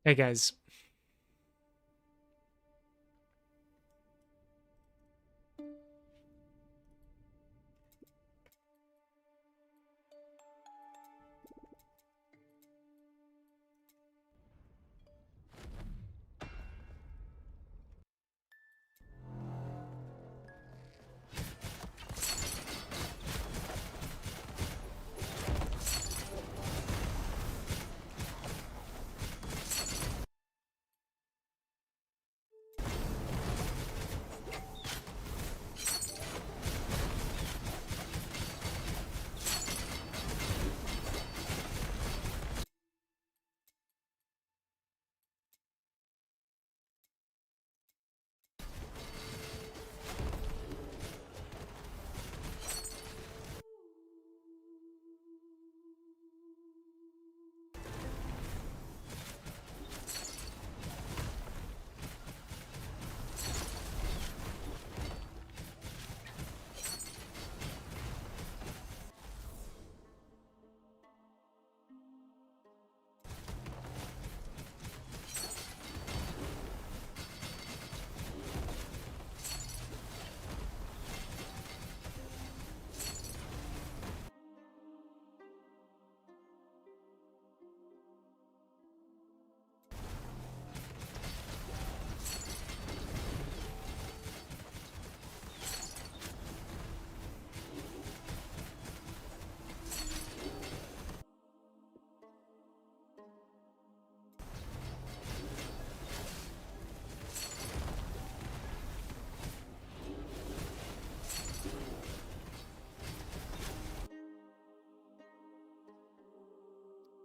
Hey guys.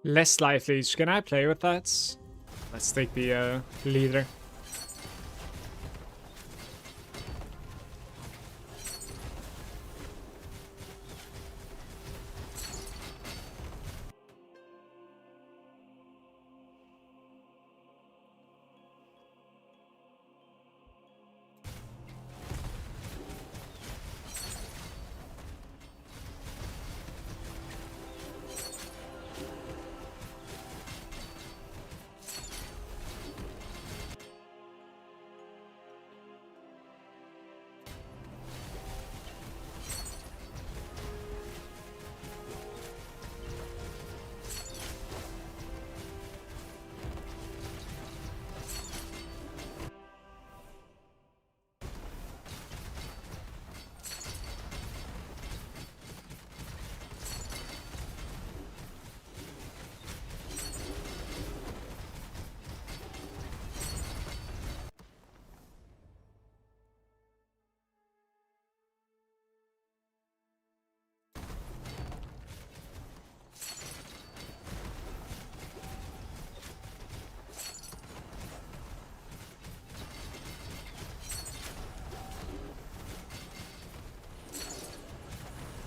Less life leech. Can I play with that? Let's take the leader.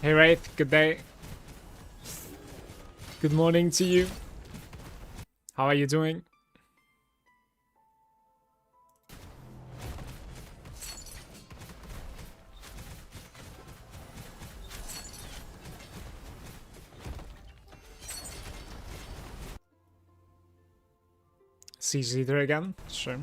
Hey Wraith, good day. Good morning to you. How are you doing? Siege leader again? Sure.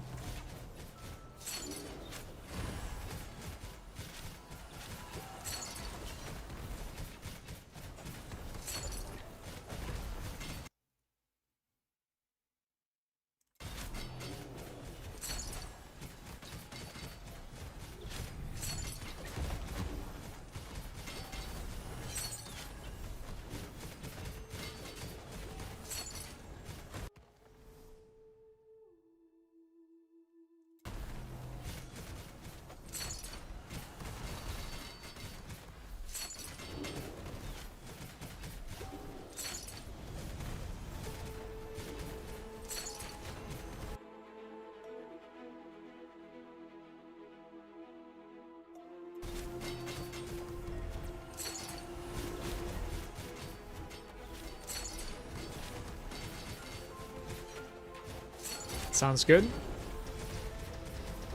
Sounds good.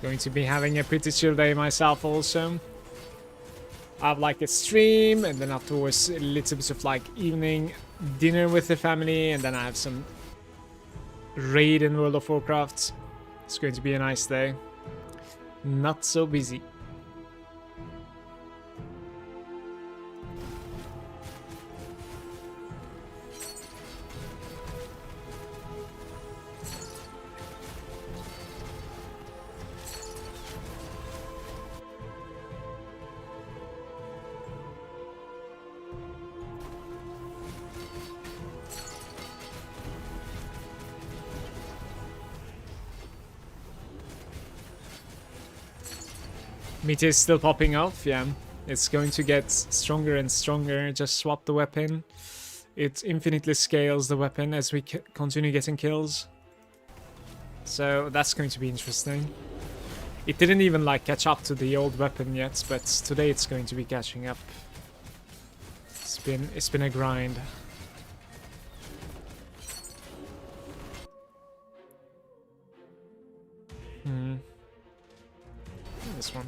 Going to be having a pretty chill day myself also. I have like a stream and then afterwards a little bit of like evening dinner with the family, and then I have some raid in World of Warcraft. It's going to be a nice day. Not so busy. Meteor is still popping off, yeah. It's going to get stronger and stronger. Just swap the weapon. It infinitely scales the weapon as we continue getting kills. So that's going to be interesting. It didn't even like catch up to the old weapon yet, but today it's going to be catching up. It's been a grind. This one.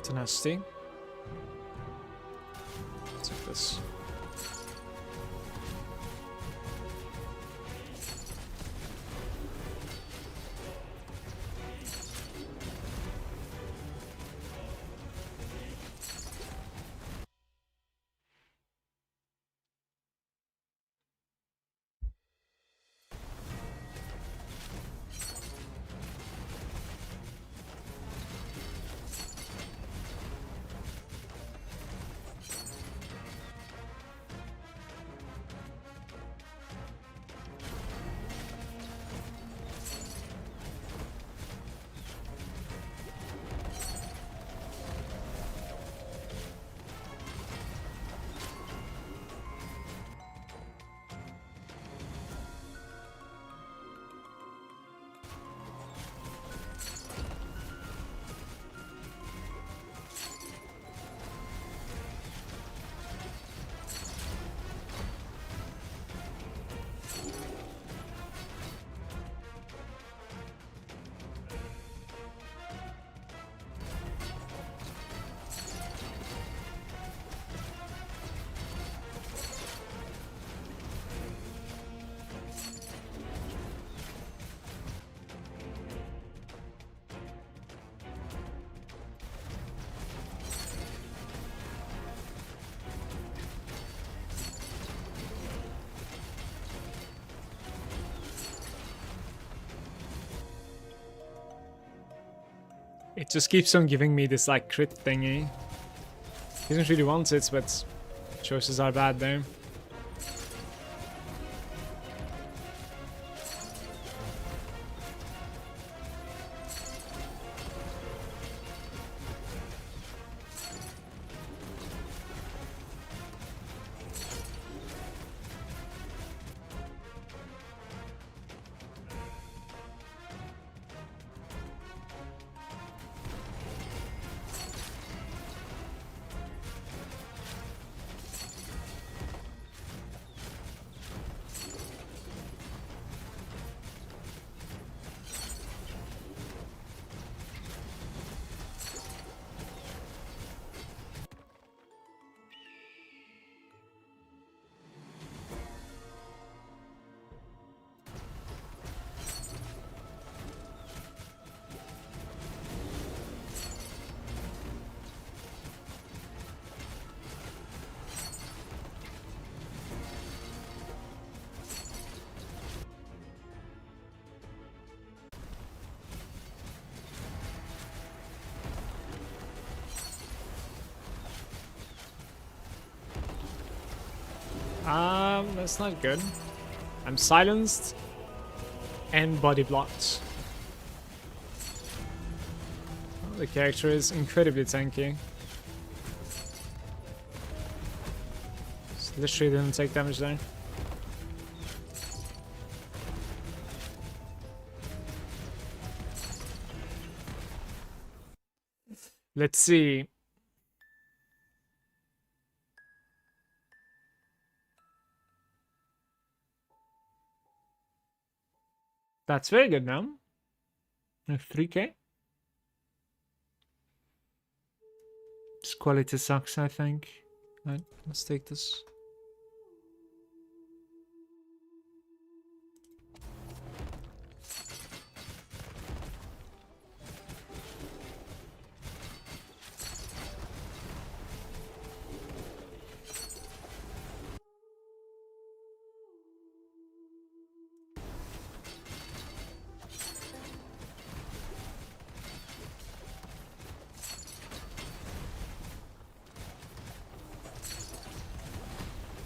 Tenacity. Take this. It just keeps on giving me this like crit thingy. He doesn't really want it, but choices are bad there. That's not good. I'm silenced and body blocked. Oh, the character is incredibly tanky. Just literally didn't take damage there. Let's see. That's very good now. 3k. This quality sucks, I think. Right, let's take this.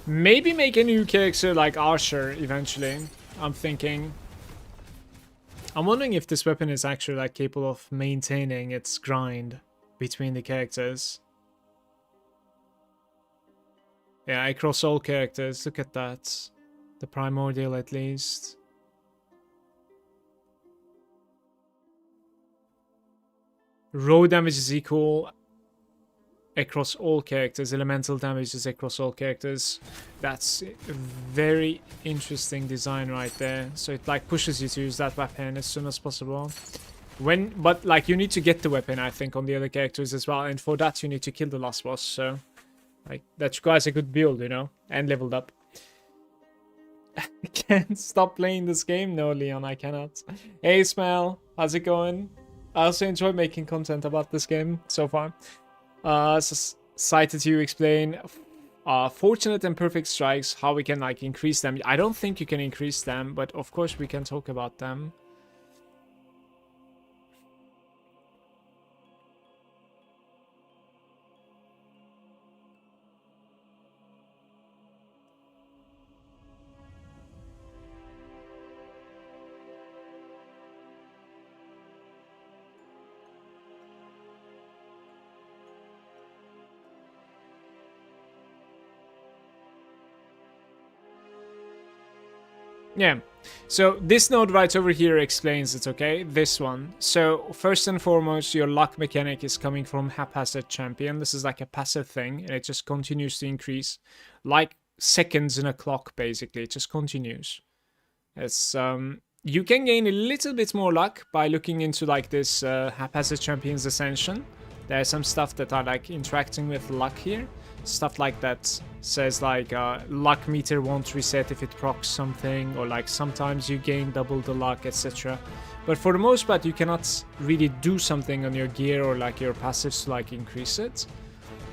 Maybe make a new character like Archer eventually. I'm thinking. I'm wondering if this weapon is actually like capable of maintaining its grind between the characters. Yeah, across all characters. Look at that. The primordial at least. Raw damage is equal across all characters. Elemental damage is across all characters. That's a very interesting design right there. So it like pushes you to use that weapon as soon as possible. But like you need to get the weapon, I think, on the other characters as well. And for that you need to kill the last boss. So like that requires a good build, you know, and leveled up. I can't stop playing this game. No, Leon, I cannot. Hey, Smell, how's it going? I also enjoy making content about this game so far. Cited you explain fortunate and perfect strikes, how we can like increase them. I don't think you can increase them, but of course we can talk about them. Yeah, so this node right over here explains it, okay? This one. So first and foremost, your luck mechanic is coming from haphazard champion. This is like a passive thing, and it just continues to increase. Like seconds in a clock, basically. It just continues. It's, you can gain a little bit more luck by looking into like this haphazard champion's ascension. There's some stuff that are like interacting with luck here. Stuff like that says like luck meter won't reset if it procs something, or like sometimes you gain double the luck, etc. But for the most part you cannot really do something on your gear or like your passives to like increase it.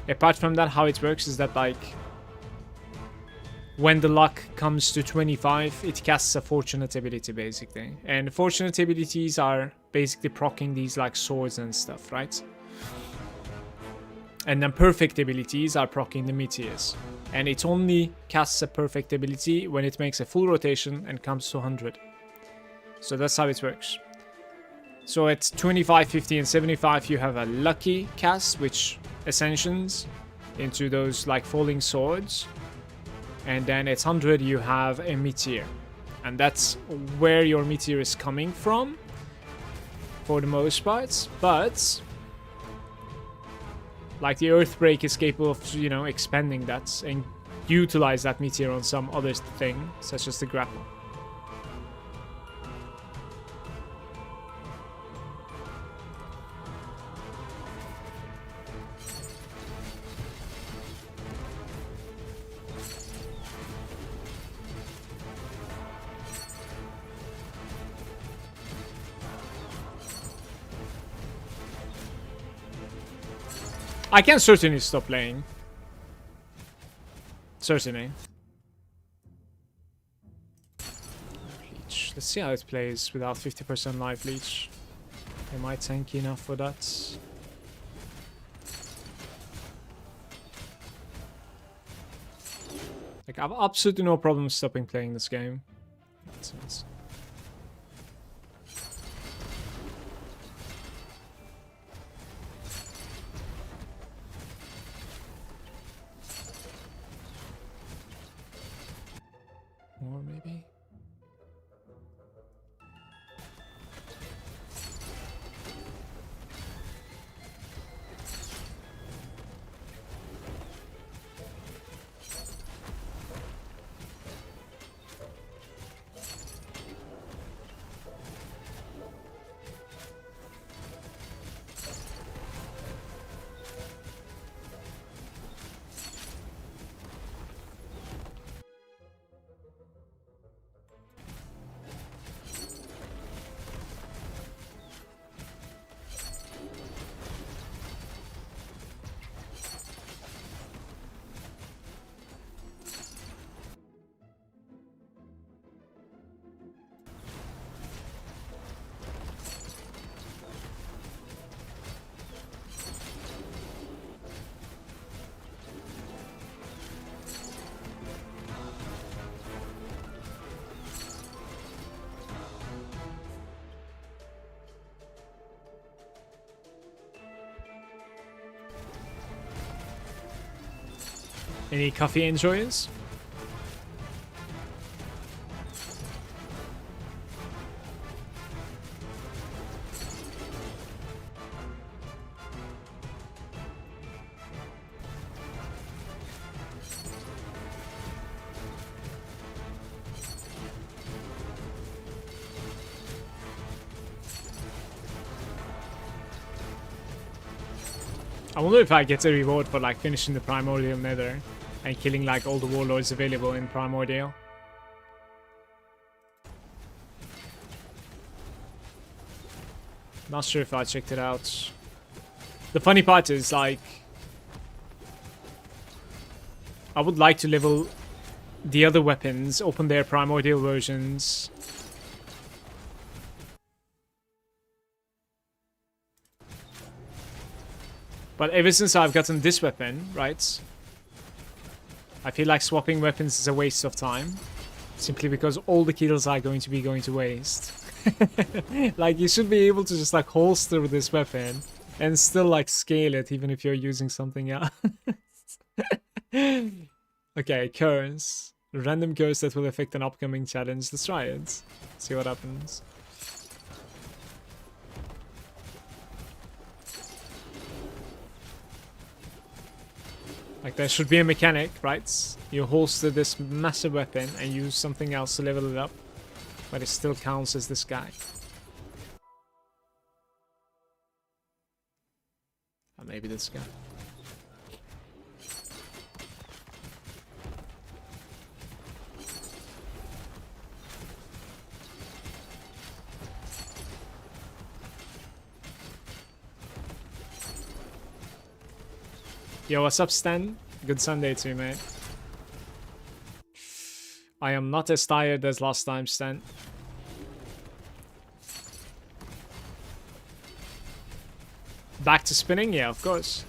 Apart from that, how it works is that like when the luck comes to 25, it casts a fortunate ability basically. And fortunate abilities are basically proccing these like swords and stuff, right? And then perfect abilities are proccing the meteors. And it only casts a perfect ability when it makes a full rotation and comes to 100. So that's how it works. So at 25, 50, and 75 you have a lucky cast, which ascensions into those like falling swords. And then at 100 you have a meteor. And that's where your meteor is coming from, for the most part. But like the Earthbreak is capable of, you know, expanding that and utilize that meteor on some other thing, such as the grapple. I can certainly stop playing. Certainly. Leech. Let's see how it plays without 50% life leech. Am I tanky enough for that? Like, I have absolutely no problem stopping playing this game. That sense. More maybe. Any coffee enjoyers? I wonder if I get a reward for like finishing the Primordial Nether and killing like all the warlords available in Primordial. Not sure if I checked it out. The funny part is like I would like to level the other weapons, open their Primordial versions. But ever since I've gotten this weapon, right, I feel like swapping weapons is a waste of time. Simply because all the kills are going to waste. Like, you should be able to just, like, holster this weapon and still, like, scale it even if you're using something else. Okay, curse. Random curse that will affect an upcoming challenge. Let's try it. See what happens. Like, there should be a mechanic, right? You holster this massive weapon and use something else to level it up, but it still counts as this guy. Or maybe this guy. Yo, what's up, Stan? Good Sunday to you, mate. I am not as tired as last time, Stan. Back to spinning? Yeah, of course.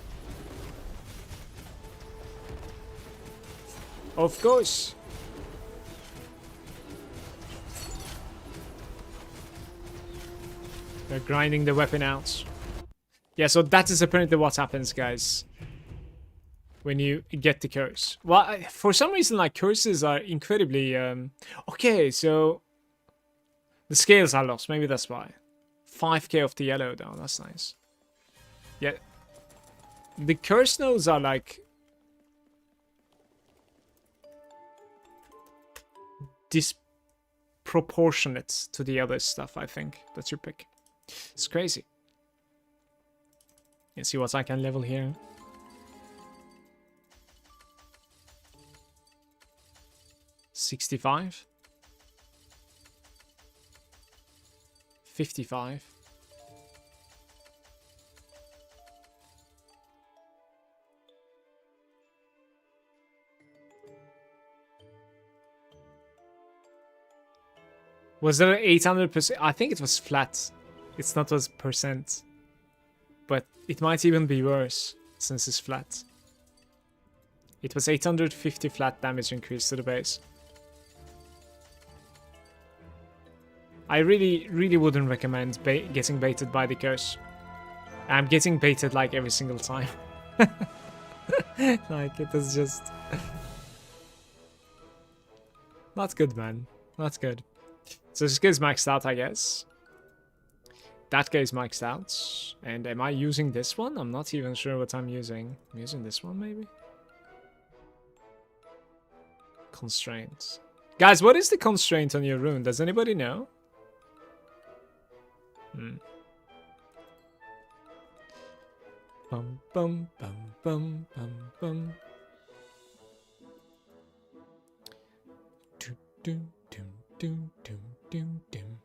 Of course. They're grinding the weapon out. Yeah, so that is apparently what happens, guys, when you get the curse. Well, for some reason, like, curses are incredibly... Okay, so... the scales are lost. Maybe that's why. 5k of the yellow, though. That's nice. Yeah. The curse nodes are, like... disproportionate to the other stuff, I think. That's your pick. It's crazy. Let's see what I can level here. 65, 55. Was there 800%? I think it was flat. It's not as percent. But it might even be worse since it's flat. It was 850 flat damage increase to the base. I really wouldn't recommend getting baited by the curse. I'm getting baited like every single time. Like, it is just... not good, man. Not good. So this guy's maxed out, I guess. That guy's maxed out. And am I using this one? I'm not even sure what I'm using. I'm using this one, maybe? Constraints. Guys, what is the constraint on your rune? Does anybody know? Bum bum bum bum bum bum. Dum dum dum dum dum dum dum.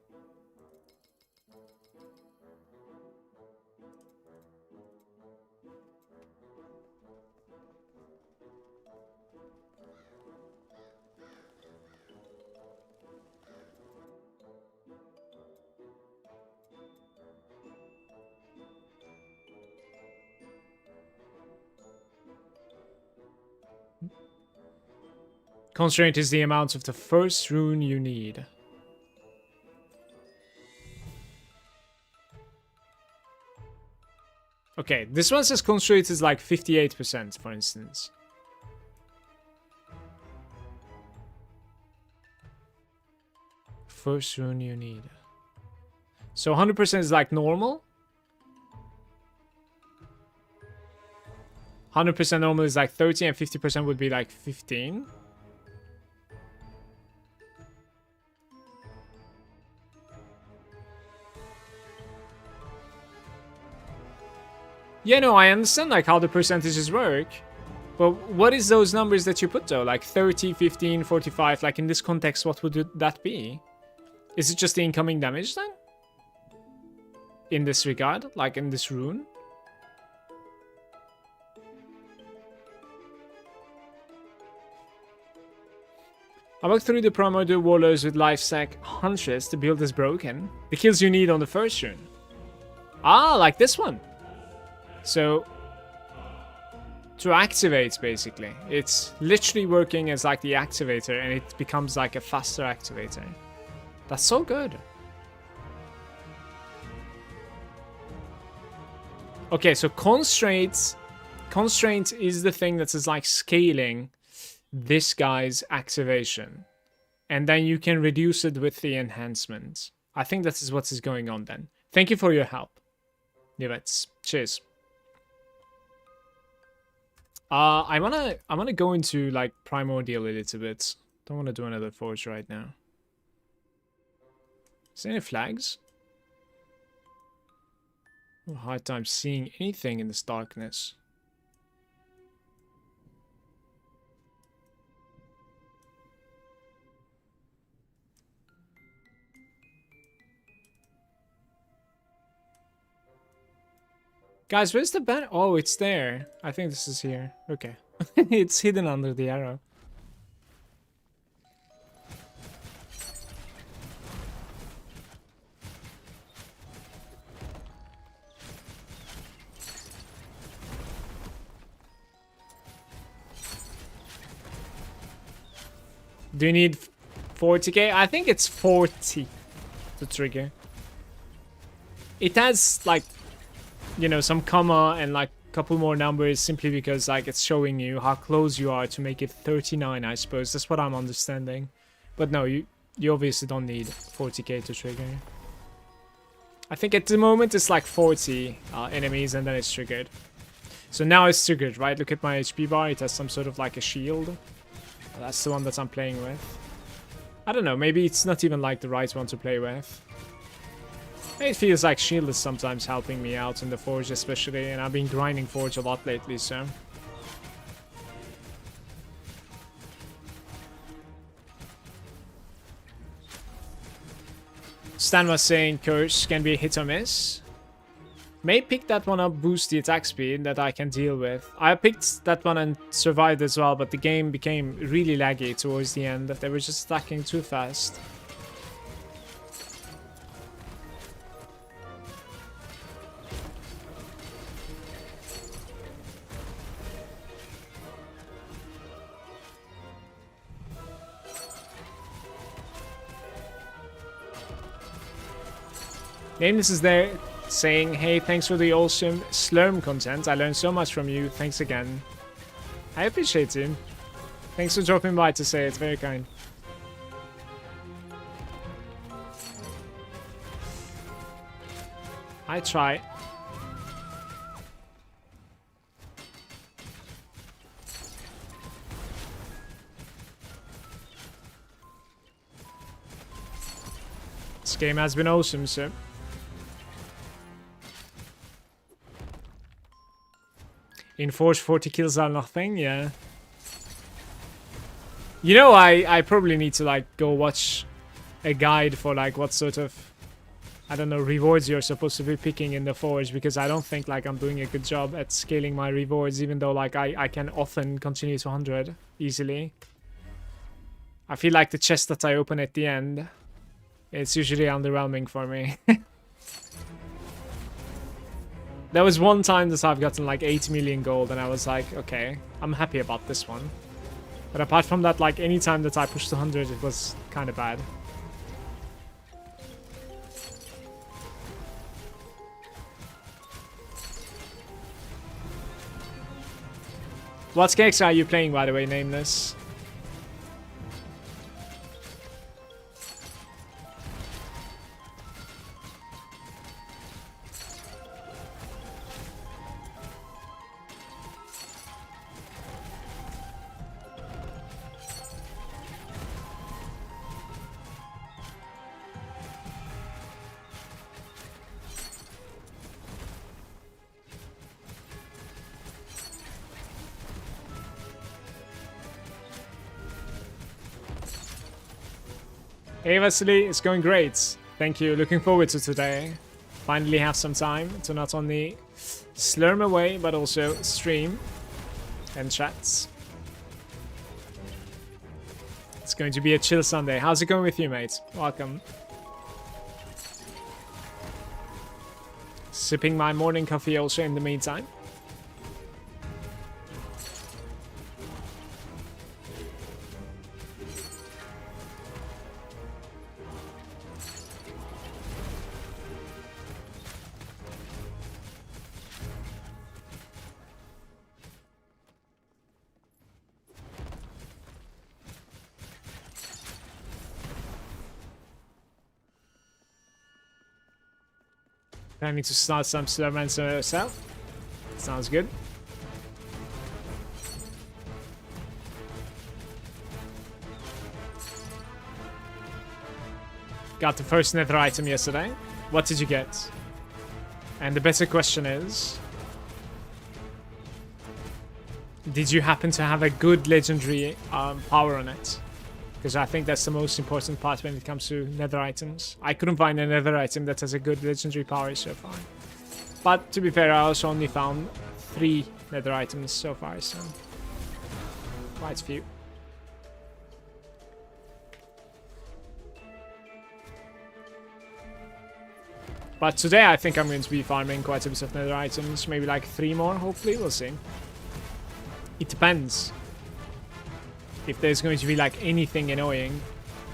Constraint is the amount of the first rune you need. Okay, this one says constraint is like 58%, for instance. First rune you need. So 100% is like normal. 100% normal is like 30 and 50% would be like 15. Yeah, no, I understand like how the percentages work. But what is those numbers that you put though? Like 30, 15, 45, like in this context, what would that be? Is it just the incoming damage then? In this regard, like in this rune? I walked through the primordial warlords with life sack huntress to build is broken. The kills you need on the first rune. Ah, like this one. So, to activate basically. It's literally working as like the activator and it becomes like a faster activator. That's so good. Okay, so constraint is the thing that is like scaling this guy's activation. And then you can reduce it with the enhancements. I think that is what is going on then. Thank you for your help. Yvette. Cheers. I wanna go into like primordial a little bit. Don't wanna do another forge right now. Is there any flags? I have a hard time seeing anything in this darkness. Guys, where's the banner? Oh, it's there. I think this is here. Okay. It's hidden under the arrow. Do you need 40k? I think it's 40 to trigger. It has like, you know, some comma and like a couple more numbers simply because like it's showing you how close you are to make it 39, I suppose. That's what I'm understanding. But no, you obviously don't need 40k to trigger. I think at the moment it's like 40 enemies and then it's triggered. So now it's triggered, right? Look at my HP bar. It has some sort of like a shield. That's the one that I'm playing with. I don't know, maybe it's not even like the right one to play with. It feels like shield is sometimes helping me out in the forge especially, and I've been grinding forge a lot lately, so. Stan was saying curse can be hit or miss. May pick that one up, boost the attack speed that I can deal with. I picked that one and survived as well, but the game became really laggy towards the end. They were just attacking too fast. Nameless is there saying, hey, thanks for the awesome Slurm content. I learned so much from you. Thanks again. I appreciate you. Thanks for dropping by to say it. Very kind. I try. This game has been awesome, sir. In Forge, 40 kills are nothing, yeah. You know, I probably need to, like, go watch a guide for, like, what sort of, I don't know, rewards you're supposed to be picking in the Forge, because I don't think, like, I'm doing a good job at scaling my rewards, even though, like, I can often continue to 100 easily. I feel like the chest that I open at the end, it's usually underwhelming for me. There was one time that I've gotten like 8 million gold and I was like, okay, I'm happy about this one. But apart from that, like any time that I pushed 100, it was kind of bad. What cakes are you playing, by the way, Nameless? Hey Vasily, it's going great. Thank you. Looking forward to today. Finally have some time to not only slurm away, but also stream and chats. It's going to be a chill Sunday. How's it going with you, mate? Welcome. Sipping my morning coffee also in the meantime. Planning to start some Slormancer herself. Sounds good. Got the first nether item yesterday. What did you get? And the better question is, did you happen to have a good legendary power on it? Because I think that's the most important part when it comes to nether items. I couldn't find a nether item that has a good legendary power so far. But to be fair, I also only found 3 nether items so far, so quite a few. But today I think I'm going to be farming quite a bit of nether items, maybe like 3 more, hopefully, we'll see. It depends. If there's going to be like anything annoying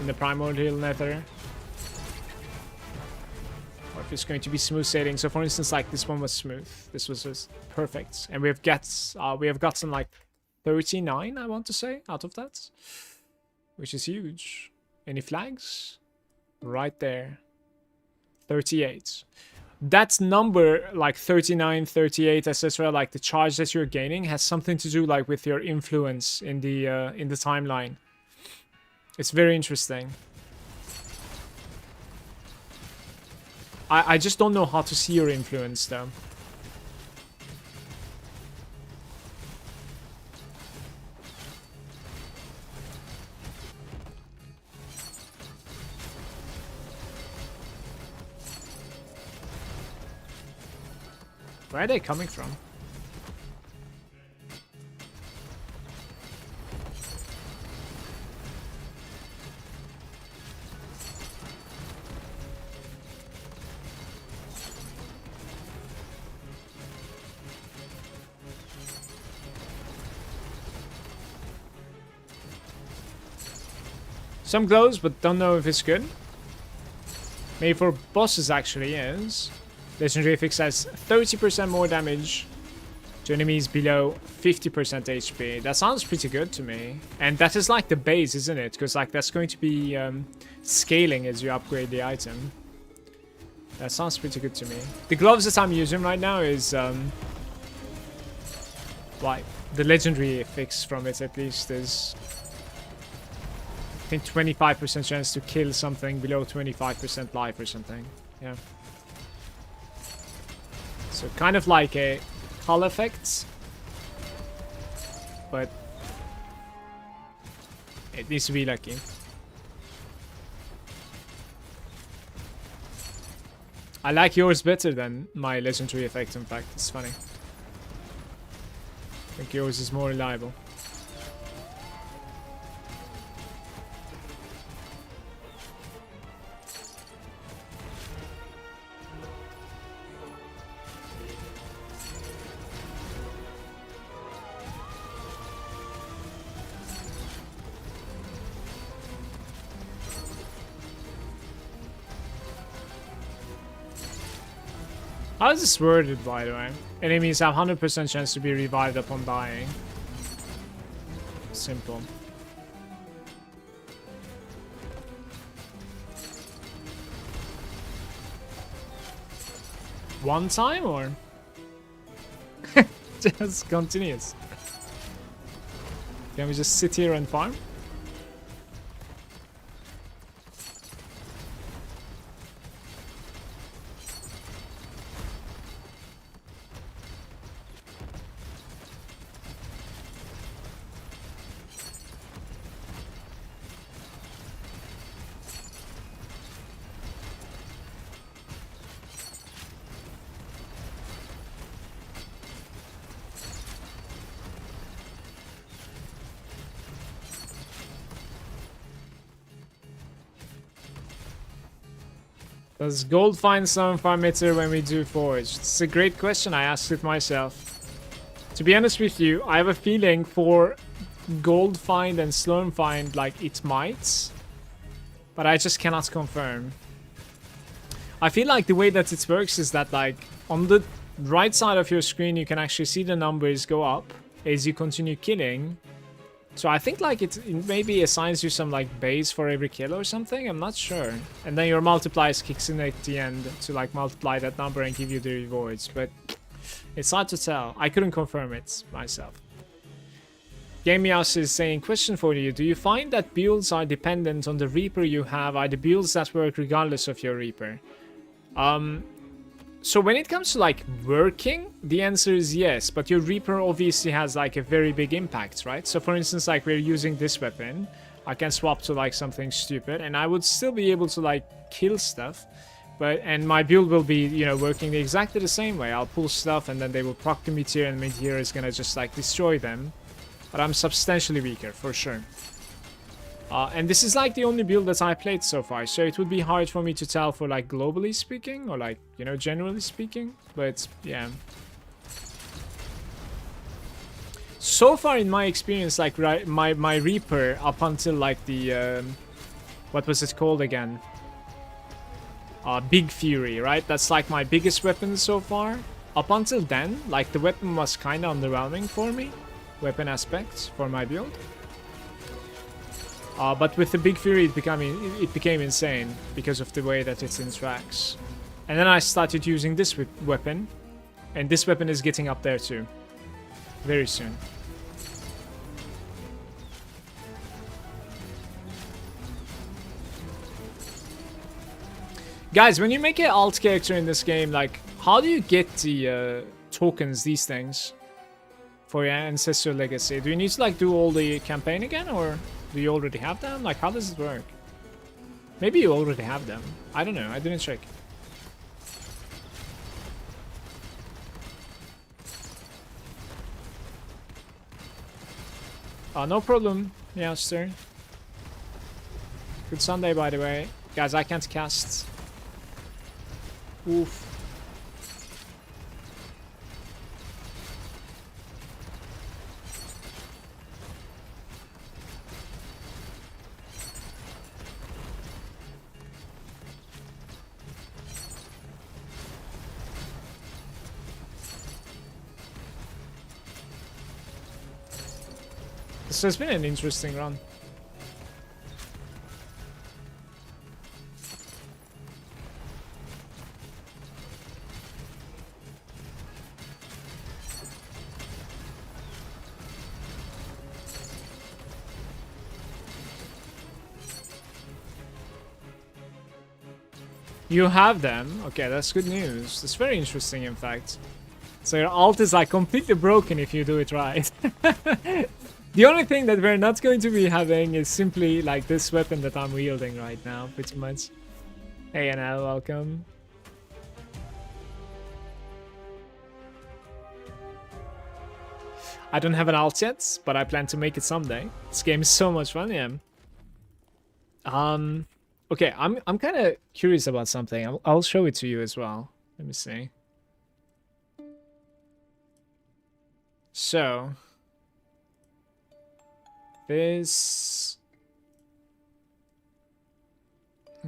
in the primordial nether, or if it's going to be smooth sailing. So for instance, like this one was smooth, this was just perfect, and we have gotten like 39, I want to say, out of that, which is huge. Any flags? Right there. 38. That number, like 39, 38, etc., like the charge that you're gaining, has something to do like with your influence in the timeline. It's very interesting. I just don't know how to see your influence though. Where are they coming from? Some glows, but don't know if it's good. Maybe for bosses actually is. Legendary Fix has 30% more damage to enemies below 50% HP. That sounds pretty good to me. And that is like the base, isn't it? Because like that's going to be scaling as you upgrade the item. That sounds pretty good to me. The gloves that I'm using right now is like the legendary fix from it at least is, I think, 25% chance to kill something below 25% life or something. Yeah. So kind of like a hull effect, but it needs to be lucky. I like yours better than my legendary effect, in fact. It's funny. I think yours is more reliable. How is this worded, by the way? Enemies have 100% chance to be revived upon dying. Simple. One time, or? Just continuous. Can we just sit here and farm? Does gold find some meter when we do forge? It's a great question. I asked it myself. To be honest with you, I have a feeling for gold find and slurm find, like, it might. But I just cannot confirm. I feel like the way that it works is that, like, on the right side of your screen, you can actually see the numbers go up as you continue killing. So I think, like, it maybe assigns you some, like, base for every kill or something. I'm not sure. And then your multipliers kicks in at the end to, like, multiply that number and give you the rewards. But it's hard to tell. I couldn't confirm it myself. Gamias is saying, question for you. Do you find that builds are dependent on the Reaper you have? Are the builds that work regardless of your Reaper? So when it comes to, like, working, the answer is yes, but your Reaper obviously has, like, a very big impact, right? So for instance, like, we're using this weapon, I can swap to, like, something stupid, and I would still be able to, like, kill stuff, and my build will be, you know, working exactly the same way. I'll pull stuff, and then they will proc the Meteor, and Meteor is gonna just, like, destroy them, but I'm substantially weaker, for sure. And this is, like, the only build that I played so far, so it would be hard for me to tell for, like, globally speaking, or, like, you know, generally speaking, but yeah. So far in my experience, like, my Reaper, up until, like, the, what was it called again? Big Fury, right? That's, like, my biggest weapon so far. Up until then, like, the weapon was kind of underwhelming for me, weapon aspects for my build. But with the Big Fury, it became insane because of the way that it interacts. And then I started using this weapon, and this weapon is getting up there too, very soon. Guys, when you make an alt character in this game, like, how do you get the tokens, these things, for your Ancestor Legacy? Do you need to, like, do all the campaign again, or do you already have them? Like, how does it work? Maybe you already have them. I don't know. I didn't check. No problem, Youngster. Good Sunday, by the way. Guys, I can't cast. Oof. So it's been an interesting run. You have them? Okay, that's good news. That's very interesting, in fact. So your ult is, like, completely broken if you do it right. The only thing that we're not going to be having is simply, like, this weapon that I'm wielding right now, pretty much. Hey, NL, welcome. I don't have an ult yet, but I plan to make it someday. This game is so much fun, yeah. Okay, I'm kind of curious about something. I'll show it to you as well. Let me see. So this,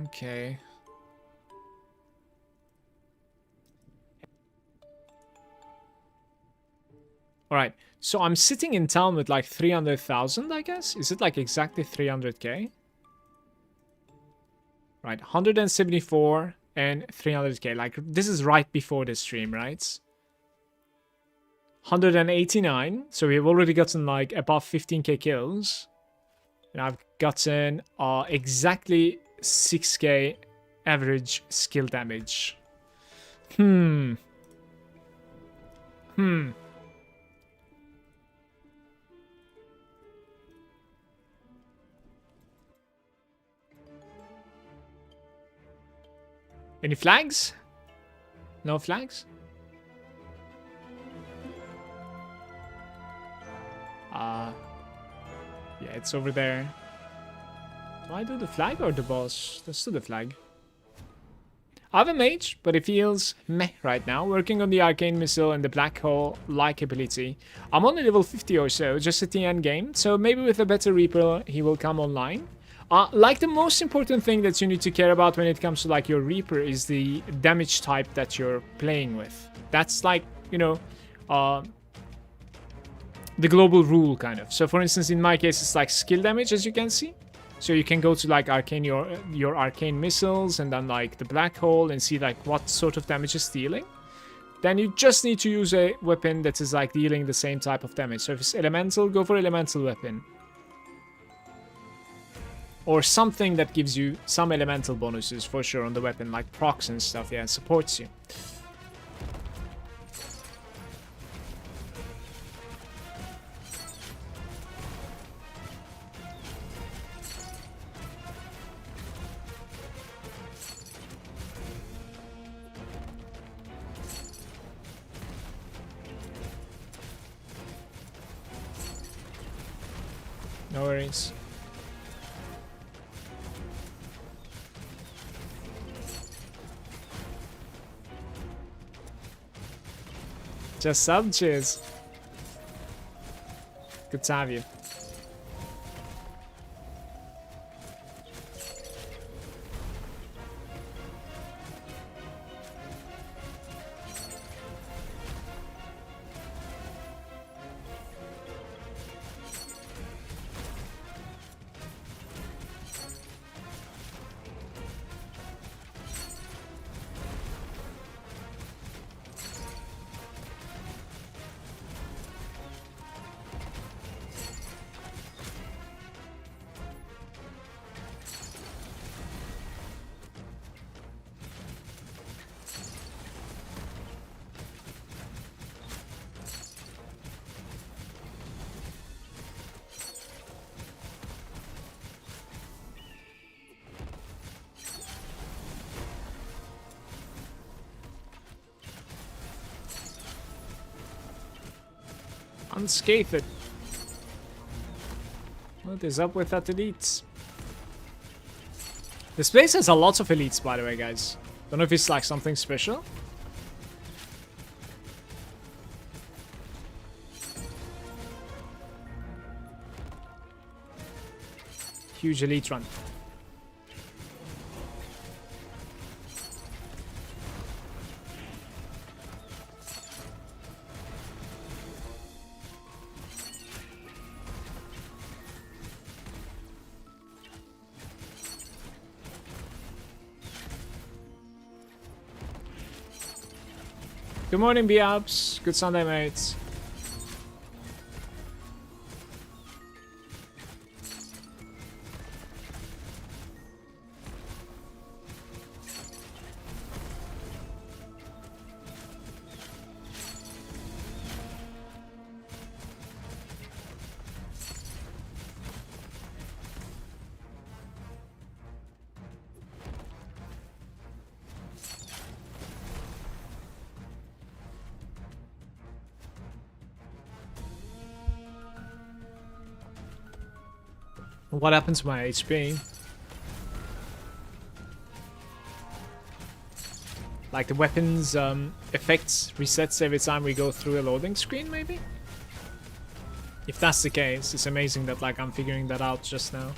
okay. All right. So I'm sitting in town with like 300,000, I guess. Is it like exactly 300k? Right, 174 and 300k. Like, this is right before the stream, right? 189. So we've already gotten like above 15k kills. And I've gotten exactly 6k average skill damage. Any flags? No flags? Yeah, it's over there. Do I do the flag or the boss? Let's do the flag. I have a mage, but it feels meh right now. Working on the arcane missile and the black hole-like ability. I'm only level 50 or so, just at the end game. So maybe with a better Reaper, he will come online. Like the most important thing that you need to care about when it comes to like your Reaper is the damage type that you're playing with. That's like, you know, the global rule kind of. So for instance, in my case, it's like skill damage, as you can see. So you can go to like arcane your arcane missiles and then like the black hole and see like what sort of damage is dealing. Then you just need to use a weapon that is like dealing the same type of damage. So if it's elemental, go for elemental weapon. Or something that gives you some elemental bonuses for sure on the weapon, like procs and stuff, yeah, supports you. No worries. Just sub, cheers. Good to have you. Unscathed. What is up with that elites? This place has a lot of elites, by the way, guys. Don't know if it's like something special. Huge elite run. Good morning, B-Ups. Good Sunday, mates. What happened to my HP? Like the weapons effects resets every time we go through a loading screen, maybe? If that's the case, it's amazing that like I'm figuring that out just now.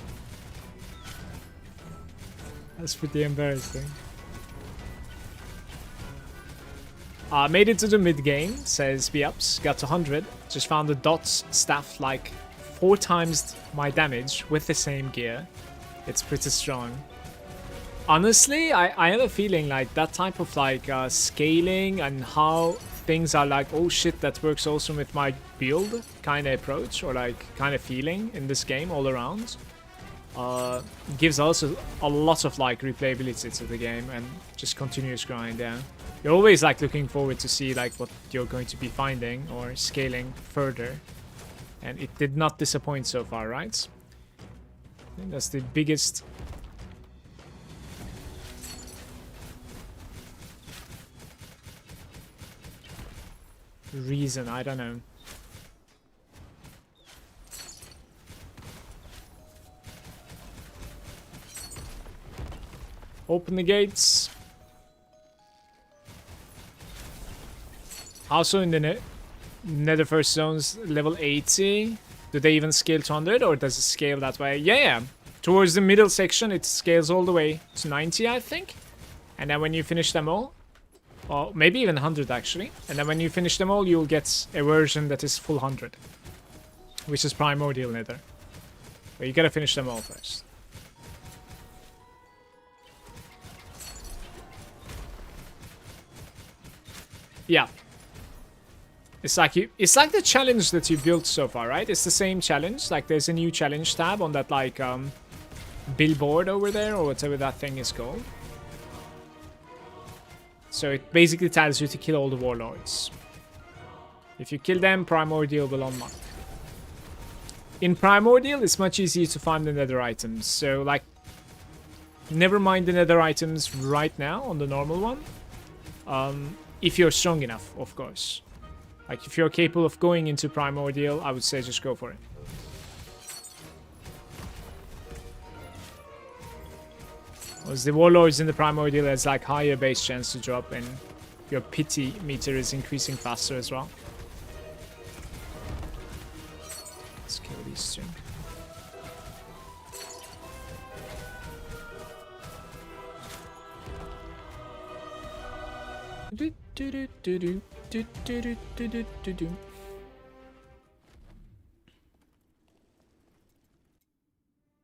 That's pretty embarrassing. Made it to the mid game, says B-Ups. Got to 100. Just found the dots staff like 4 times my damage with the same gear. It's pretty strong. Honestly, I have a feeling like that type of like scaling and how things are like, oh shit, that works also with my build kind of approach or like kind of feeling in this game all around. Gives also a lot of like replayability to the game and just continuous grind, yeah. You're always like looking forward to see like what you're going to be finding or scaling further. And it did not disappoint so far, right? I think that's the biggest reason, I don't know. Open the gates. Also in the Nether First Zones level 80, do they even scale to 100 or does it scale that way? Yeah. Towards the middle section, it scales all the way to 90, I think. And then when you finish them all, or maybe even 100 actually. And then when you finish them all, you'll get a version that is full 100. Which is Primordial Nether. But you gotta finish them all first. Yeah. It's like the challenge that you built so far, right? It's the same challenge. Like there's a new challenge tab on that like billboard over there or whatever that thing is called. So it basically tells you to kill all the warlords. If you kill them, Primordial will unlock. In Primordial, it's much easier to find the nether items. So like, never mind the nether items right now on the normal one. If you're strong enough, of course. Like if you're capable of going into Primordial, I would say just go for it. Because the warlords in the Primordial has like higher base chance to drop and your pity meter is increasing faster as well. Let's kill these two.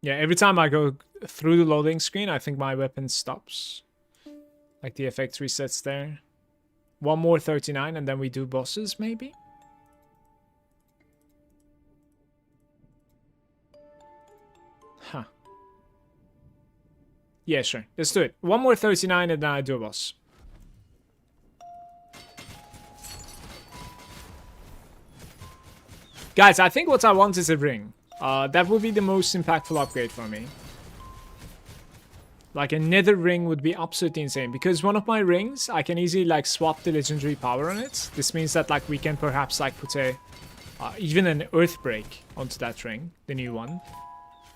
Yeah, every time I go through the loading screen, I think my weapon stops. Like the effect resets there. One more 39 and then we do bosses, maybe? Huh. Yeah, sure. Let's do it. One more 39 and then I do a boss. Guys, I think what I want is a ring. That would be the most impactful upgrade for me. Like a nether ring would be absolutely insane. Because one of my rings, I can easily like swap the legendary power on it. This means that like we can perhaps like put a even an earthbreak onto that ring, the new one.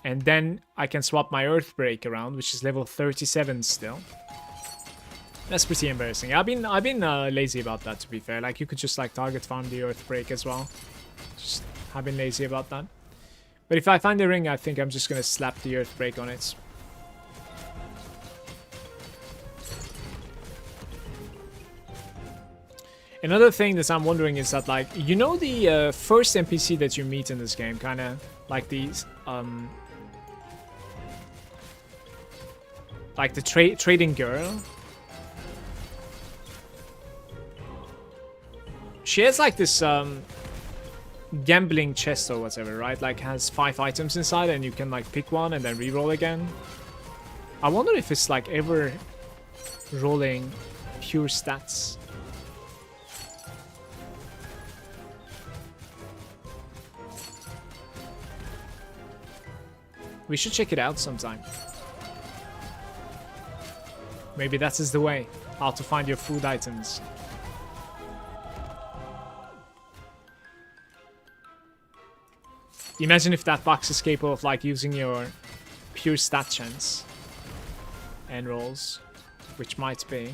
And then I can swap my earthbreak around, which is level 37 still. That's pretty embarrassing. I've been lazy about that, to be fair. Like you could just like target farm the earthbreak as well. Just have been lazy about that. But if I find the ring, I think I'm just gonna slap the earthbreak on it. Another thing that I'm wondering is that, like, you know the first NPC that you meet in this game, kind of like these, like the trading girl. She has like this gambling chest or whatever, right? Like has 5 items inside and you can like pick one and then reroll again. I wonder if it's like ever rolling pure stats. We should check it out sometime. Maybe that is the way, how to find your food items. Imagine if that box is capable of like using your pure stat chance and rolls, which might be.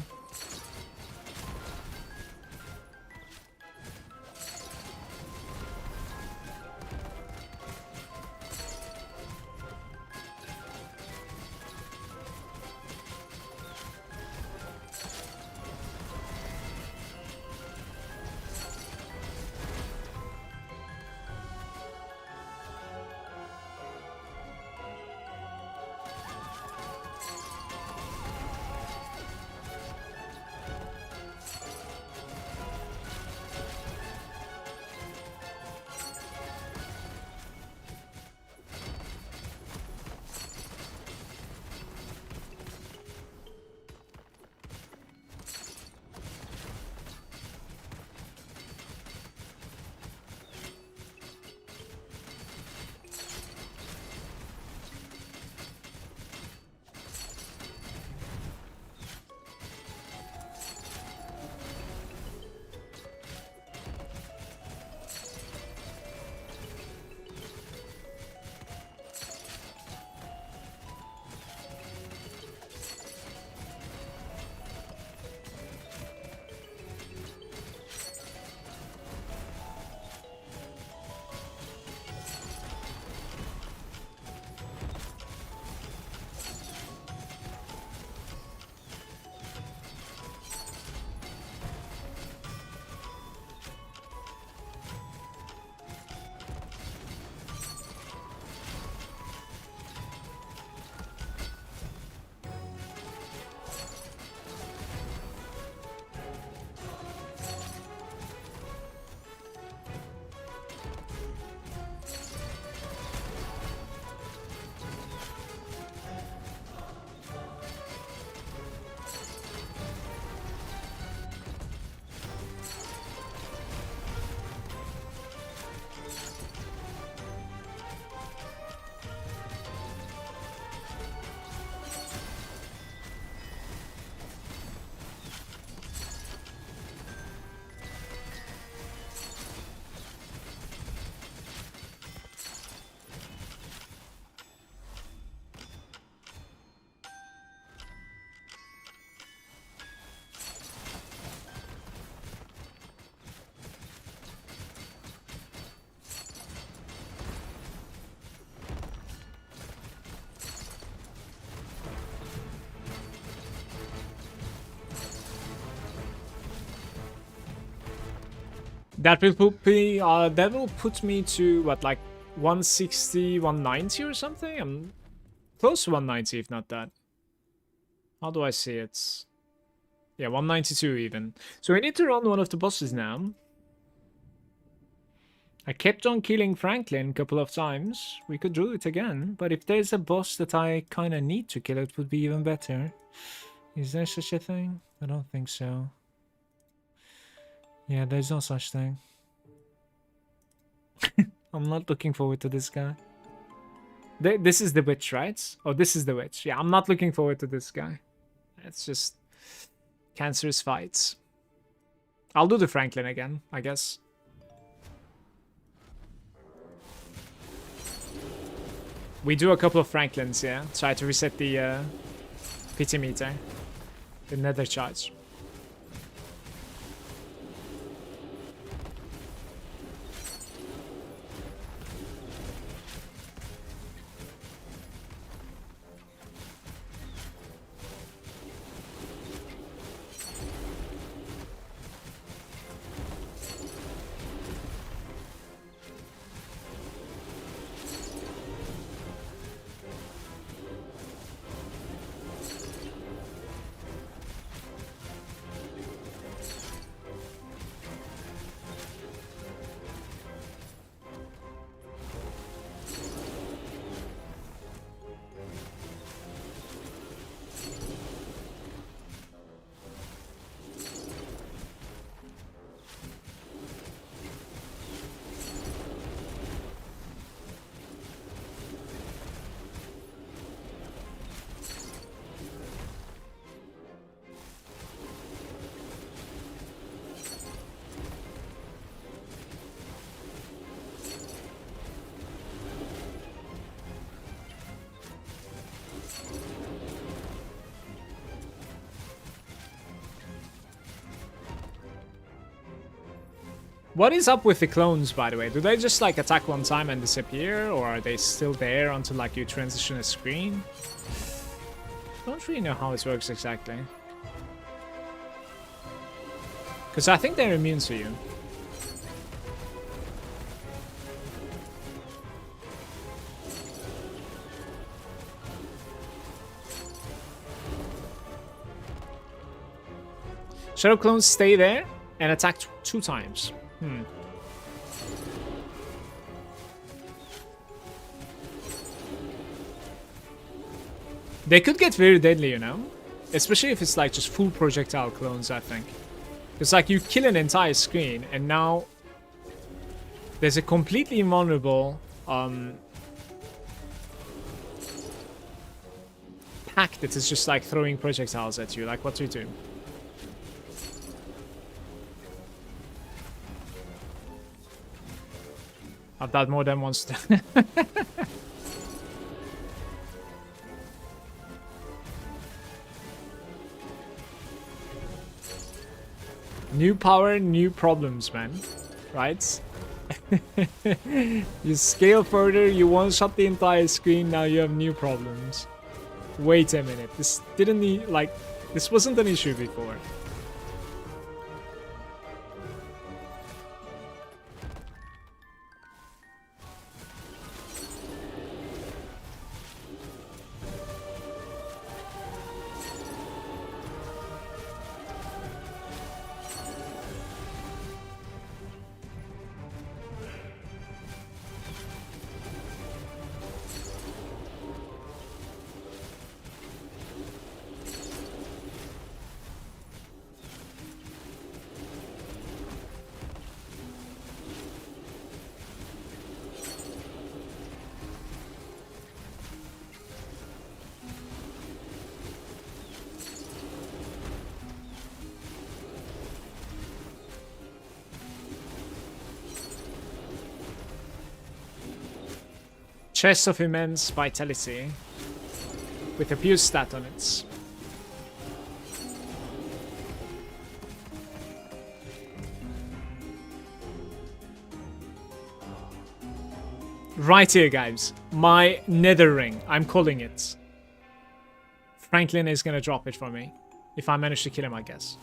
That will put me to what, like 160, 190 or something? I'm close to 190 if not that. How do I see it? Yeah, 192 even. So we need to run one of the bosses now. I kept on killing Franklin a couple of times. We could do it again, but if there's a boss that I kind of need to kill, it would be even better. Is there such a thing? I don't think so. Yeah, there's no such thing. I'm not looking forward to this guy. This is the witch, right? Oh, this is the witch. Yeah, I'm not looking forward to this guy. It's just cancerous fights. I'll do the Franklin again, I guess. We do a couple of Franklins, yeah. Try to reset the pity meter. The nether charge. What is up with the clones, by the way? Do they just like attack one time and disappear, or are they still there until like you transition a screen? Don't really know how this works exactly. Because I think they're immune to you. Shadow clones stay there and attack 2 times. They could get very deadly, you know? Especially if it's like just full projectile clones, I think. It's like you kill an entire screen and now there's a completely invulnerable pack that is just like throwing projectiles at you. Like, what do you do? I've died more than once. New power, new problems, man. Right? You scale further, you one-shot the entire screen, now you have new problems. Wait a minute. This didn't need, like, this wasn't an issue before. Chest of immense vitality with a abuse stat on it. Right here, guys. My nether ring. I'm calling it. Franklin is gonna drop it for me. If I manage to kill him, I guess.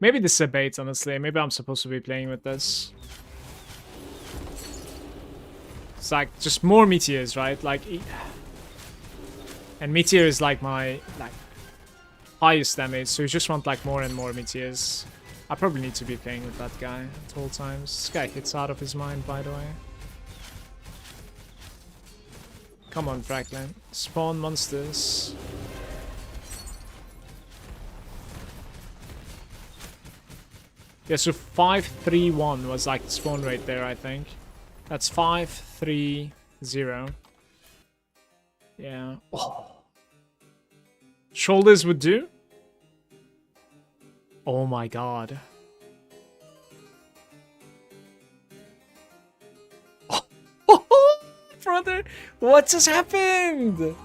Maybe this is a bait, honestly. Maybe I'm supposed to be playing with this. It's like just more meteors, right? Like, and meteor is like my highest damage, so you just want like more and more meteors. I probably need to be playing with that guy at all times. This guy hits out of his mind, by the way. Come on, Franklin. Spawn monsters. Yeah, so 531 was like the spawn rate there, I think. That's 530. Yeah. Oh. Shoulders would do. Oh my god. Oh, brother, what just happened?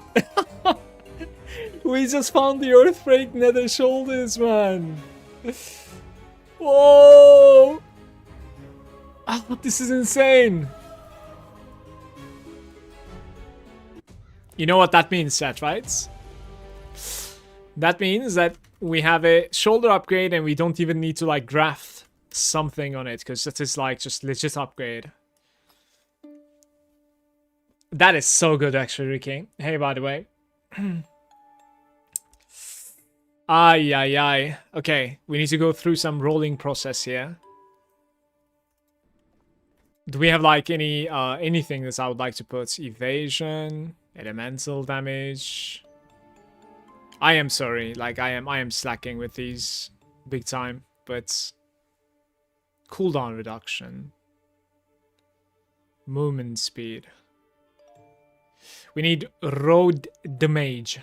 We just found the Earthbreak Nether Shoulders, man. Whoa! Oh, this is insane. You know what that means, chat, right? That means that we have a shoulder upgrade and we don't even need to like graft something on it, because that is like just legit upgrade. That is so good, actually, Ricky. Hey, by the way. Ay, ay, ay. Okay, we need to go through some rolling process here. Do we have like any anything that I would like to put? Evasion, elemental damage. I am sorry, like I am slacking with these big time, but cooldown reduction, movement speed. We need road damage.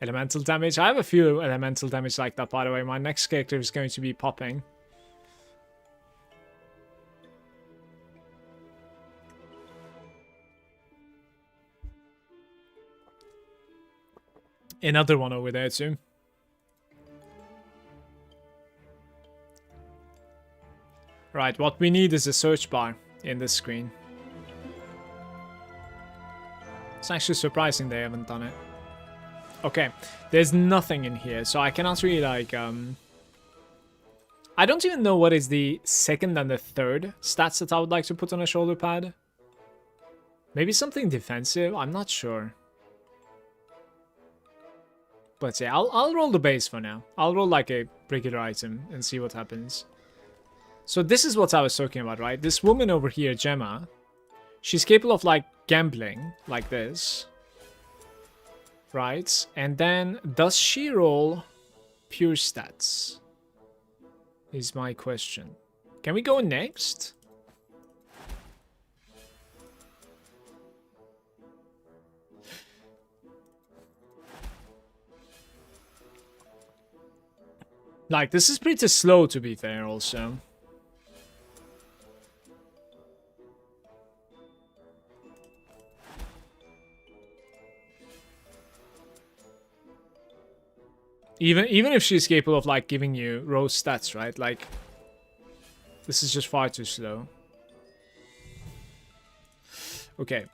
Elemental damage. I have a few elemental damage like that, by the way. My next character is going to be popping. Another one over there too. Right, what we need is a search bar in this screen. It's actually surprising they haven't done it. Okay, there's nothing in here, so I cannot really like I don't even know what is the second and the third stats that I would like to put on a shoulder pad. Maybe something defensive, I'm not sure. But yeah, I'll roll the base for now. I'll roll like a regular item and see what happens. So this is what I was talking about, right? This woman over here, Gemma, she's capable of like gambling like this. Right? And then does she roll pure stats? Is my question. Can we go next? Like, this is pretty slow, to be fair, also. Even if she's capable of, like, giving you raw stats, right? Like, this is just far too slow. Okay.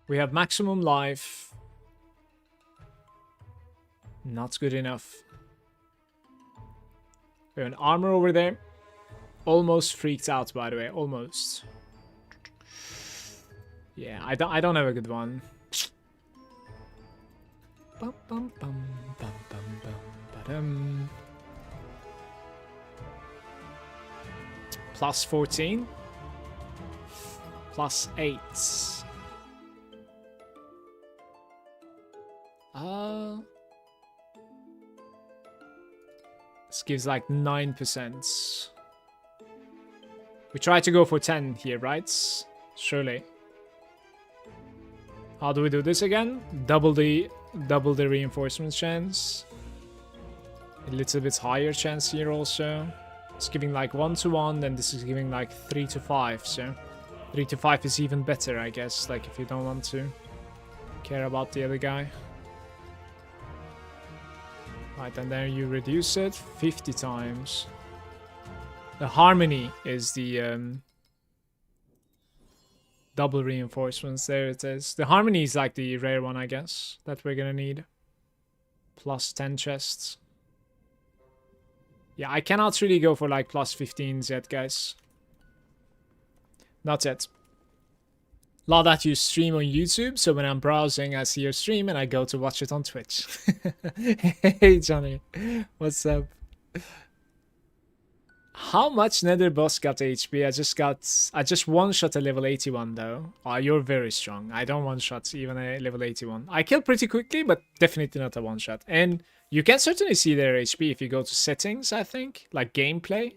We have maximum life. Not good enough. We have an armor over there. Almost freaked out, by the way. Almost. Yeah, I don't have a good one. Bum, bum, bum, bum, bum, bum, ba-dum. Plus 14. Plus 8. This gives like 9%. We try to go for 10 here, right? Surely. How do we do this again? Double the reinforcement chance. A little bit higher chance here also. It's giving like 1 to 1, and this is giving like 3 to 5. So 3 to 5 is even better, I guess. Like if you don't want to care about the other guy. Right, and then you reduce it 50 times. The harmony is the Double reinforcements, there it is. The harmony is like the rare one, I guess, that we're gonna need. Plus 10 chests. Yeah, I cannot really go for like plus 15s yet, guys. Not yet. Love that you stream on YouTube, so when I'm browsing, I see your stream and I go to watch it on Twitch. Hey, Johnny. What's up? How much Nether boss got HP? I just one-shot a level 81 though. Oh, you're very strong. I don't one-shot even a level 81. I kill pretty quickly, but definitely not a one-shot. And you can certainly see their HP if you go to settings, I think, like gameplay.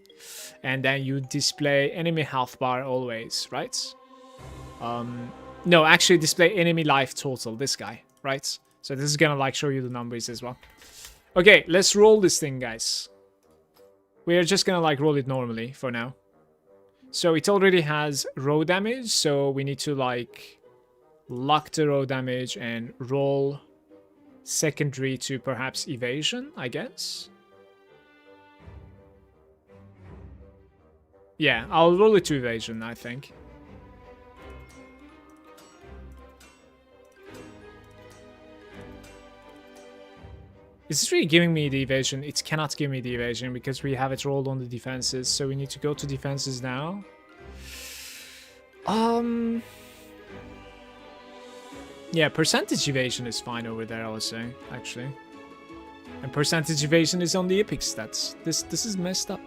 And then you display enemy health bar always, right? No, actually display enemy life total, this guy, right? So this is gonna like show you the numbers as well. Okay, let's roll this thing, guys. We're just gonna like roll it normally for now. So it already has row damage, so we need to like lock the row damage and roll secondary to perhaps evasion, I guess. Yeah, I'll roll it to evasion, I think. Is this really giving me the evasion? It cannot give me the evasion because we have it rolled on the defenses. So we need to go to defenses now. Yeah, percentage evasion is fine over there, I would say, actually. And percentage evasion is on the epic stats. This is messed up.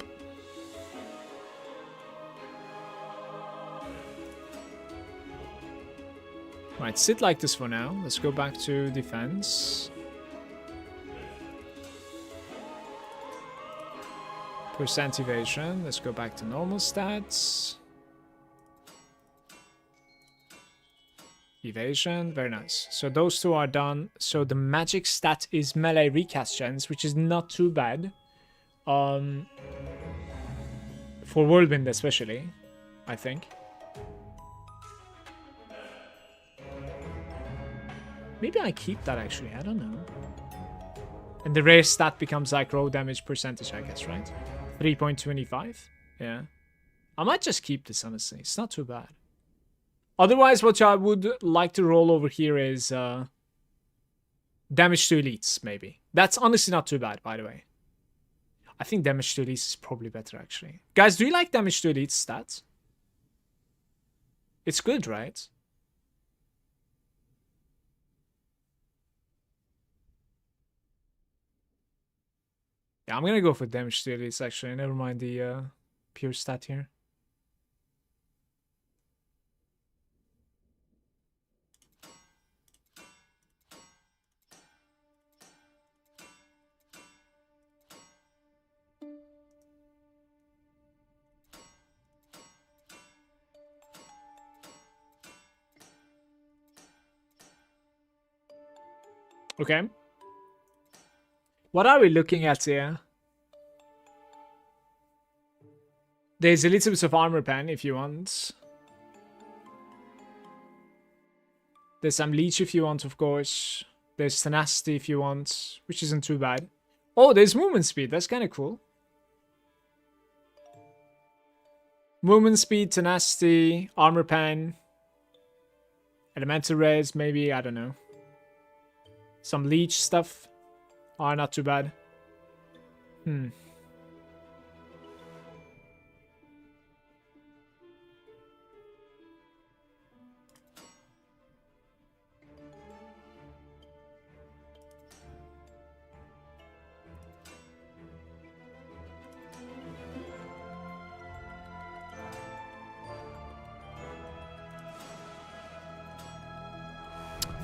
Right, sit like this for now. Let's go back to defense. Percent evasion. Let's go back to normal stats. Evasion. Very nice. So those two are done. So the magic stat is melee recast chance, which is not too bad. For Whirlwind especially, I think. Maybe I keep that actually. I don't know. And the rare stat becomes like row damage percentage, I guess, right? 3.25? Yeah. I might just keep this, honestly. It's not too bad. Otherwise, what I would like to roll over here is damage to elites, maybe. That's honestly not too bad, by the way. I think damage to elites is probably better, actually. Guys, do you like damage to elites stats? It's good, right? Yeah, I'm gonna go for damage to elites, actually. Never mind the pure stat here. Okay. What are we looking at here? There's a little bit of armor pen if you want. There's some leech if you want, of course. There's tenacity if you want, which isn't too bad. Oh, there's movement speed. That's kind of cool. Movement speed, tenacity, armor pen, elemental res, maybe, I don't know. Some leech stuff are not too bad.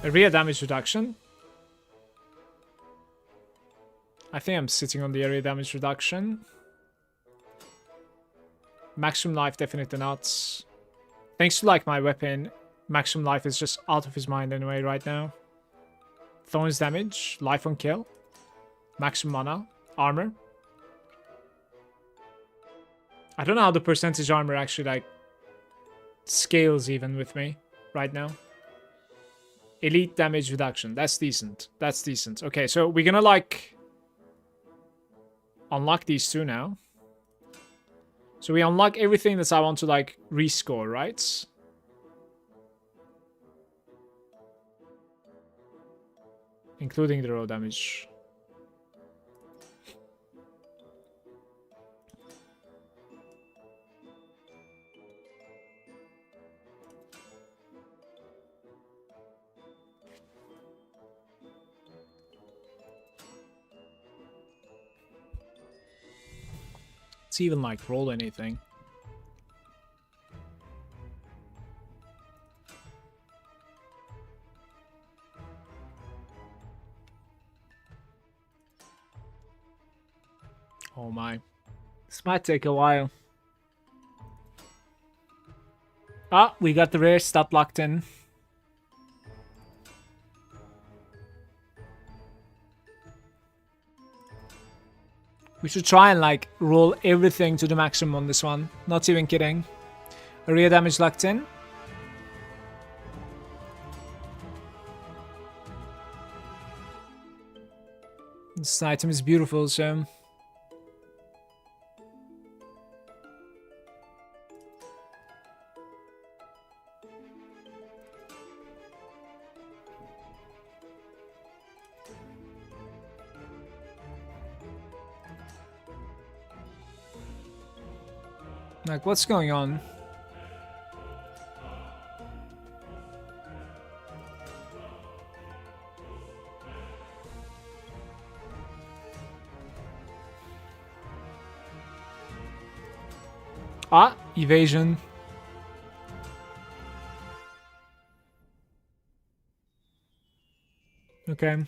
Area damage reduction. I think I'm sitting on the area damage reduction. Maximum life, definitely not. Thanks to like my weapon, maximum life is just out of his mind anyway right now. Thorns damage, life on kill. Maximum mana, armor. I don't know how the percentage armor actually like scales even with me right now. Elite damage reduction. That's decent. That's decent. Okay, so we're gonna like unlock these two now. So we unlock everything that I want to like rescore, right? including the raw damage. It's even like roll anything. Oh my. This might take a while. Ah, we got the rare stat locked in. We should try and like roll everything to the maximum on this one. Not even kidding. Area damage locked in. This item is beautiful, so... Like, what's going on? Ah, evasion. Okay.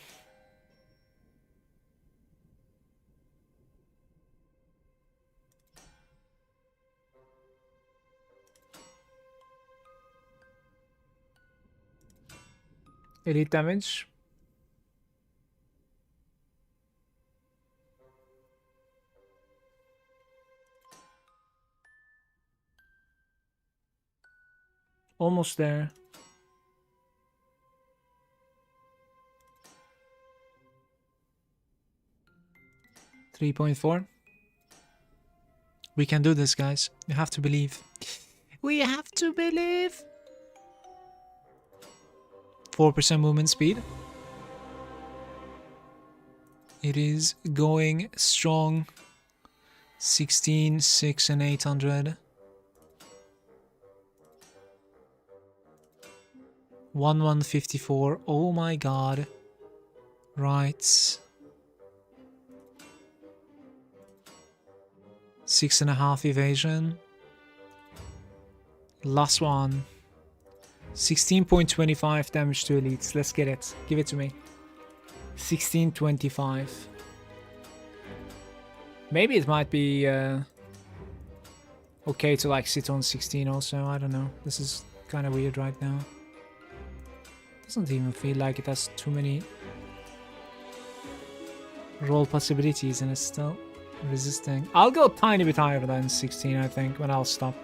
Elite damage. Almost there. $3.4. We can do this, guys. You have to believe. We have to believe. 4% movement speed. It is going strong. 16, 6, and 800. 1154. Oh my god. Right. 6.5 evasion. Last one. 16.25 damage to elites. Let's get it. Give it to me. 16.25. Maybe it might be okay to like sit on 16 also. I don't know. This is kind of weird right now. Doesn't even feel like it has too many roll possibilities and it's still resisting. I'll go a tiny bit higher than 16, I think, when I'll stop.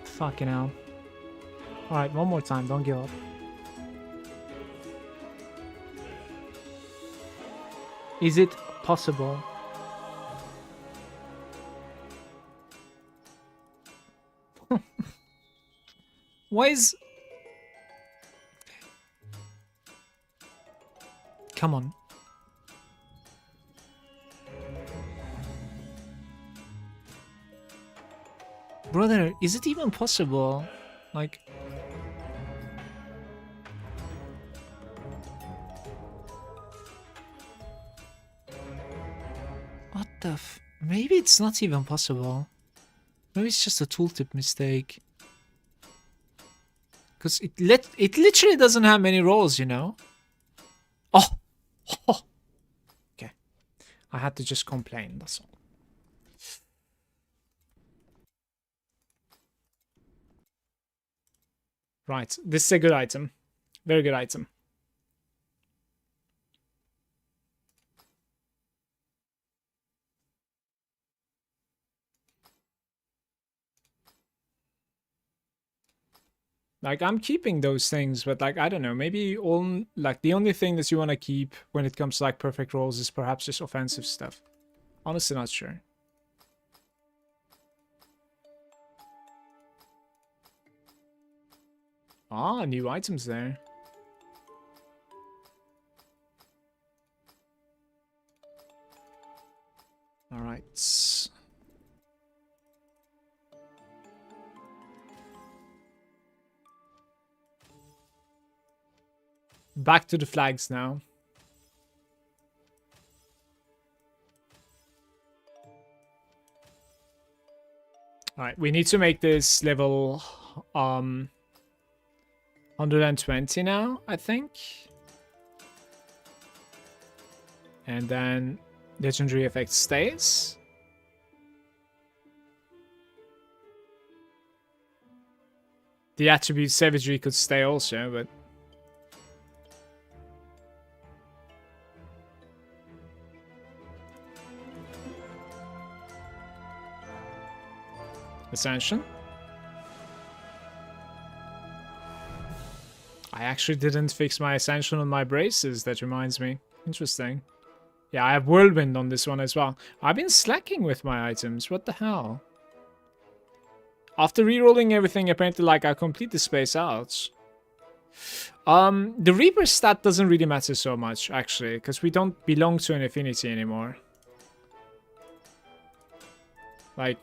Fucking hell. Alright, one more time. Don't give up. Is it possible? Why is... Come on. Brother, is it even possible? Like... What the f... Maybe it's not even possible. Maybe it's just a tooltip mistake. Because it literally doesn't have many rolls, you know? Oh! Oh! Okay. I had to just complain, that's all. Right, this is a good item. Very good item. Like, I'm keeping those things, but like, I don't know, maybe all, like, the only thing that you want to keep when it comes to like perfect rolls is perhaps just offensive stuff. Honestly, not sure. Ah, new items there. All right. Back to the flags now. Alright, we need to make this level 120 now, I think. And then legendary effect stays. The attribute savagery could stay also, but Ascension. I actually didn't fix my Ascension on my braces, that reminds me. Interesting. Yeah, I have Whirlwind on this one as well. I've been slacking with my items, what the hell? After rerolling everything, apparently like I completely space out. The Reaper stat doesn't really matter so much, actually, because we don't belong to an affinity anymore. Like,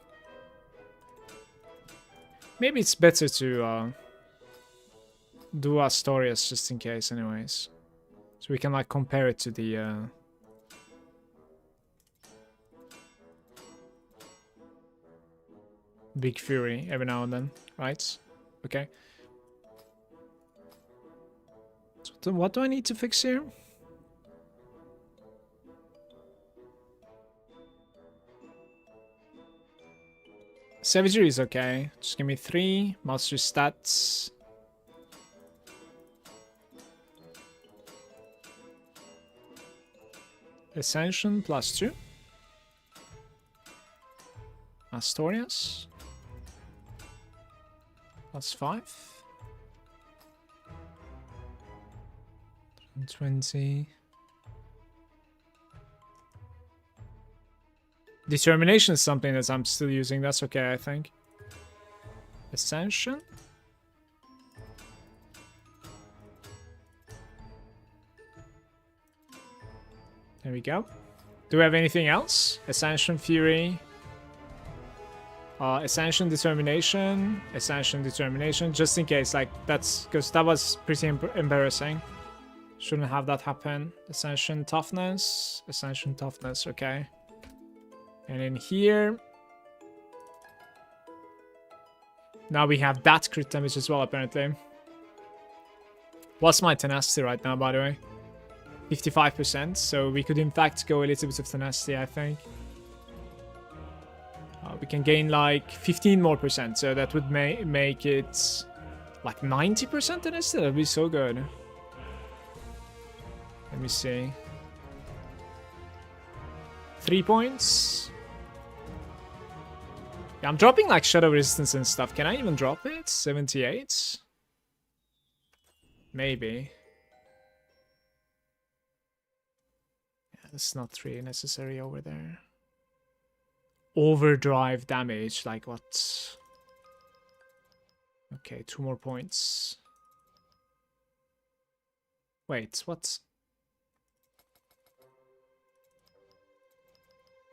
maybe it's better to do Astorius just in case anyways. So we can like compare it to the Big Fury every now and then, right? Okay. So what do I need to fix here? Savagery is okay. Just give me 3. Master stats. Ascension +2. Astorius +5. 20. Determination is something that I'm still using. That's okay, I think. Ascension. There we go. Do we have anything else? Ascension Fury. Ascension Determination. Ascension Determination. Just in case, like, that's... because that was pretty embarrassing. Shouldn't have that happen. Ascension Toughness. Ascension Toughness, okay. And in here... now we have that crit damage as well, apparently. What's my tenacity right now, by the way? 55%, so we could in fact go a little bit of tenacity, I think. We can gain like 15 more percent, so that would make it like 90% tenacity. That would be so good. Let me see. 3 points. Yeah, I'm dropping like shadow resistance and stuff. Can I even drop it? 78? Maybe. Yeah, that's not really necessary over there. Overdrive damage, like what? Okay, 2 more points. Wait, what?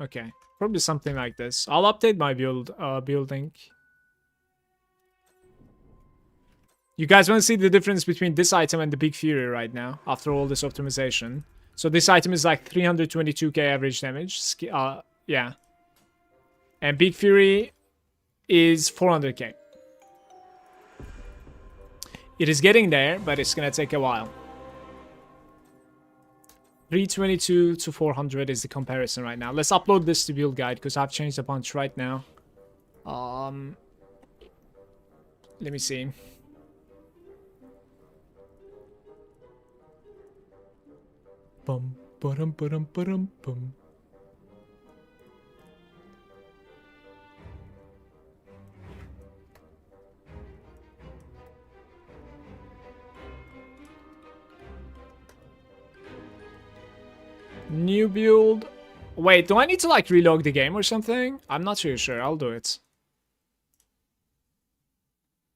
Okay, probably something like this. I'll update my building. You guys want to see the difference between this item and the Big Fury right now, after all this optimization? So this item is like 322k average damage. Yeah. And Big Fury is 400k. It is getting there, but it's gonna take a while. 322 to 400 is the comparison right now. Let's upload this to build guide because I've changed a bunch right now. Let me see. Bum ba-dum ba-dum ba-dum bum. New build. Wait, do I need to like relog the game or something? I'm not really sure. I'll do it.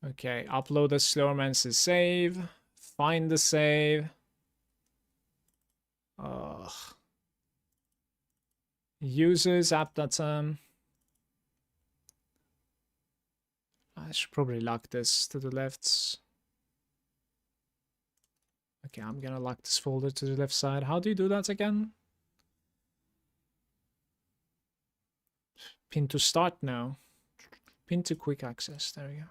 Okay, upload the Slormancer save. Find the save. Ugh. Users app.m. I should probably lock this to the left. Okay, I'm gonna lock this folder to the left side. How do you do that again? Pin to start now. Pin to quick access. There we go.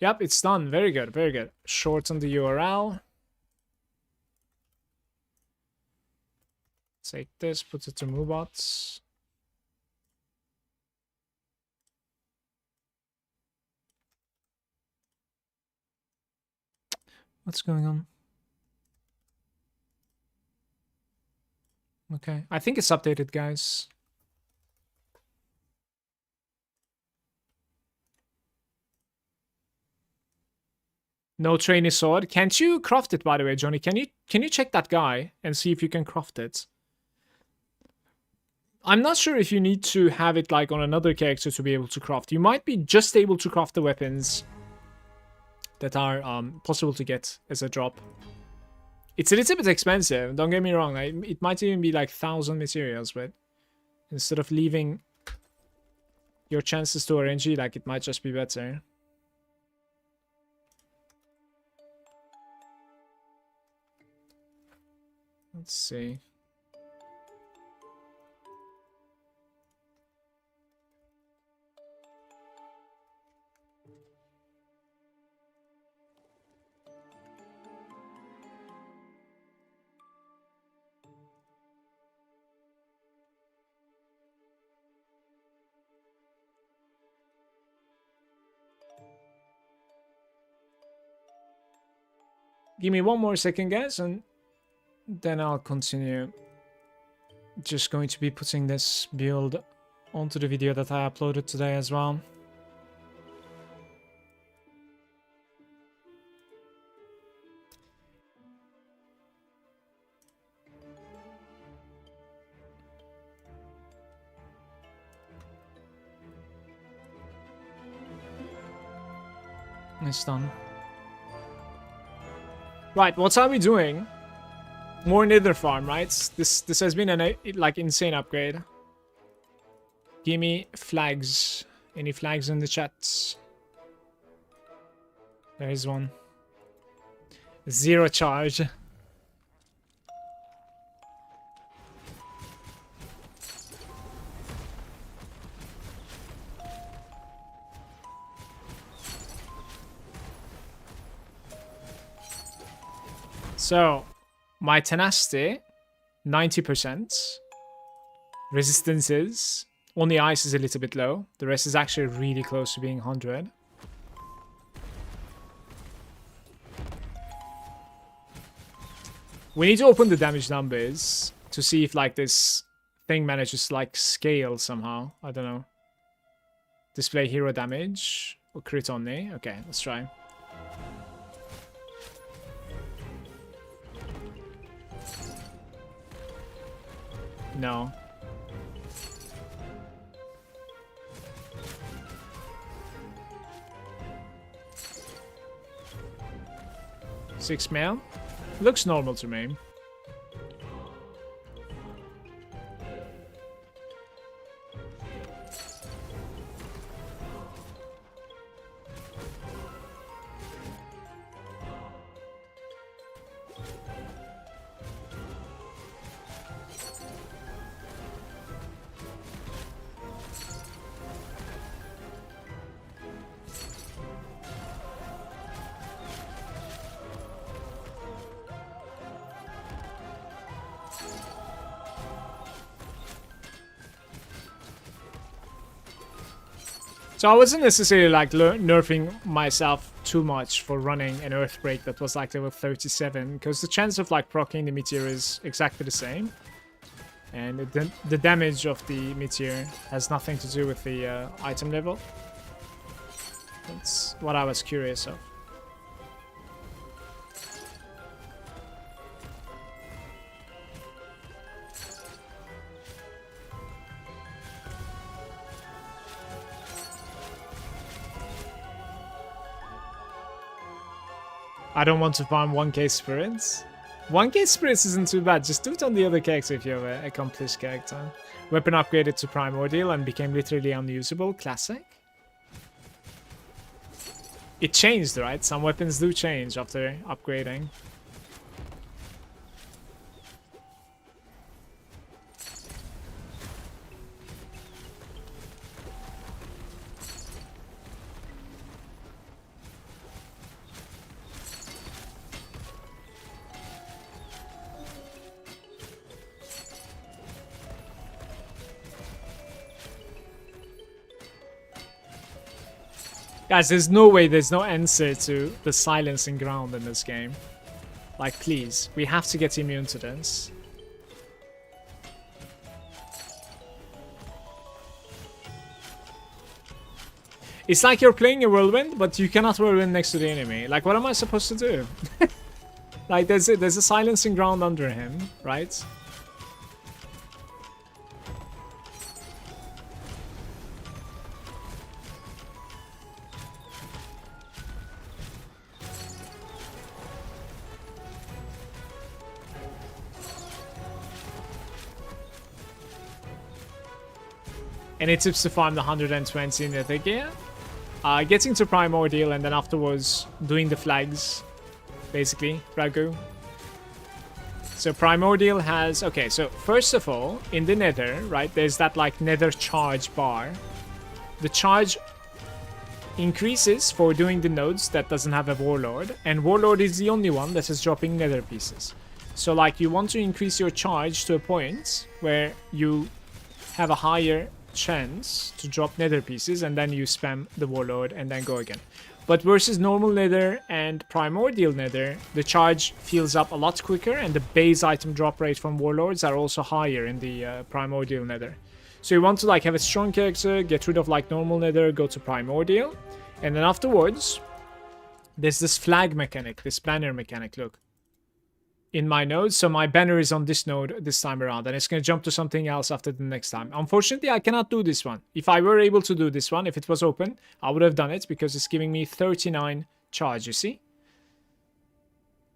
Yep, it's done. Very good, very good. Shorten the URL. Take this, put it to MooBots. What's going on? Okay, I think it's updated, guys. No trainee sword. Can't you craft it, by the way, Johnny? Can you check that guy and see if you can craft it? I'm not sure if you need to have it like on another character to be able to craft. You might be just able to craft the weapons that are possible to get as a drop. It's a little bit expensive, don't get me wrong. It might even be like 1,000 materials, but instead of leaving your chances to RNG, like it might just be better. Let's see. Give me one more second, guys, and then I'll continue. Just going to be putting this build onto the video that I uploaded today as well. It's done. Right, what are we doing? More Nether farm, right? This has been an like insane upgrade. Give me flags. Any flags in the chat? There is one. 0 charge. So, my tenacity, 90%. Resistances, only ice is a little bit low. The rest is actually really close to being 100. We need to open the damage numbers to see if like this thing manages to like scale somehow. I don't know. Display hero damage or crit only. Okay, let's try. No. Six mil? Looks normal to me. So I wasn't necessarily like nerfing myself too much for running an Earthbreak that was like level 37, because the chance of like proccing the Meteor is exactly the same. And the damage of the Meteor has nothing to do with the item level. That's what I was curious of. I don't want to farm 1k spirits. 1k spirits isn't too bad. Just do it on the other character if you have an accomplished character. Weapon upgraded to primordial and became literally unusable. Classic. It changed, right? Some weapons do change after upgrading. Guys, there's no way there's no answer to the silencing ground in this game. Like, please. We have to get immune to this. It's like you're playing a whirlwind, but you cannot whirlwind next to the enemy. Like, what am I supposed to do? Like, there's a silencing ground under him, right? Any tips to farm the 120 in the gear? Getting to primordial and then afterwards doing the flags, basically, Ragu. So primordial has, okay, so first of all, in the nether, right, there's that like nether charge bar. The charge increases for doing the nodes that doesn't have a warlord, and warlord is the only one that is dropping nether pieces. So like you want to increase your charge to a point where you have a higher chance to drop nether pieces, and then you spam the warlord and then go again. But versus normal nether and primordial nether, the charge fills up a lot quicker, and the base item drop rate from warlords are also higher in the primordial nether. So you want to like have a strong character, get rid of like normal nether, go to primordial, and then afterwards there's this flag mechanic, this banner mechanic, look, in my node. So my banner is on this node this time around, and it's going to jump to something else after the next time. Unfortunately, I cannot do this one. If I were able to do this one, if it was open, I would have done it because it's giving me 39 charge, you see?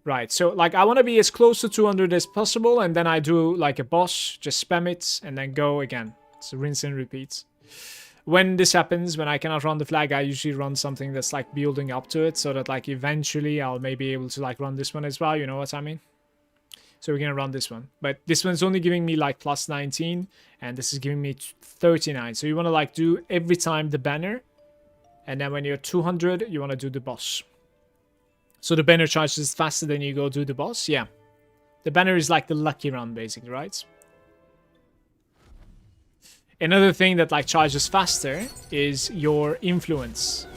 Right, so like I want to be as close to 200 as possible, and then I do like a boss, just spam it, and then go again. So rinse and repeat. When this happens, when I cannot run the flag, I usually run something that's like building up to it, so that like eventually I'll maybe be able to like run this one as well, you know what I mean? So we're gonna run this one, but this one's only giving me like plus 19, and this is giving me 39. So you want to like do every time the banner, and then when you're 200, you want to do the boss. So the banner charges faster than you go do the boss. Yeah, the banner is like the lucky run, basically, right? Another thing that like charges faster is your influence.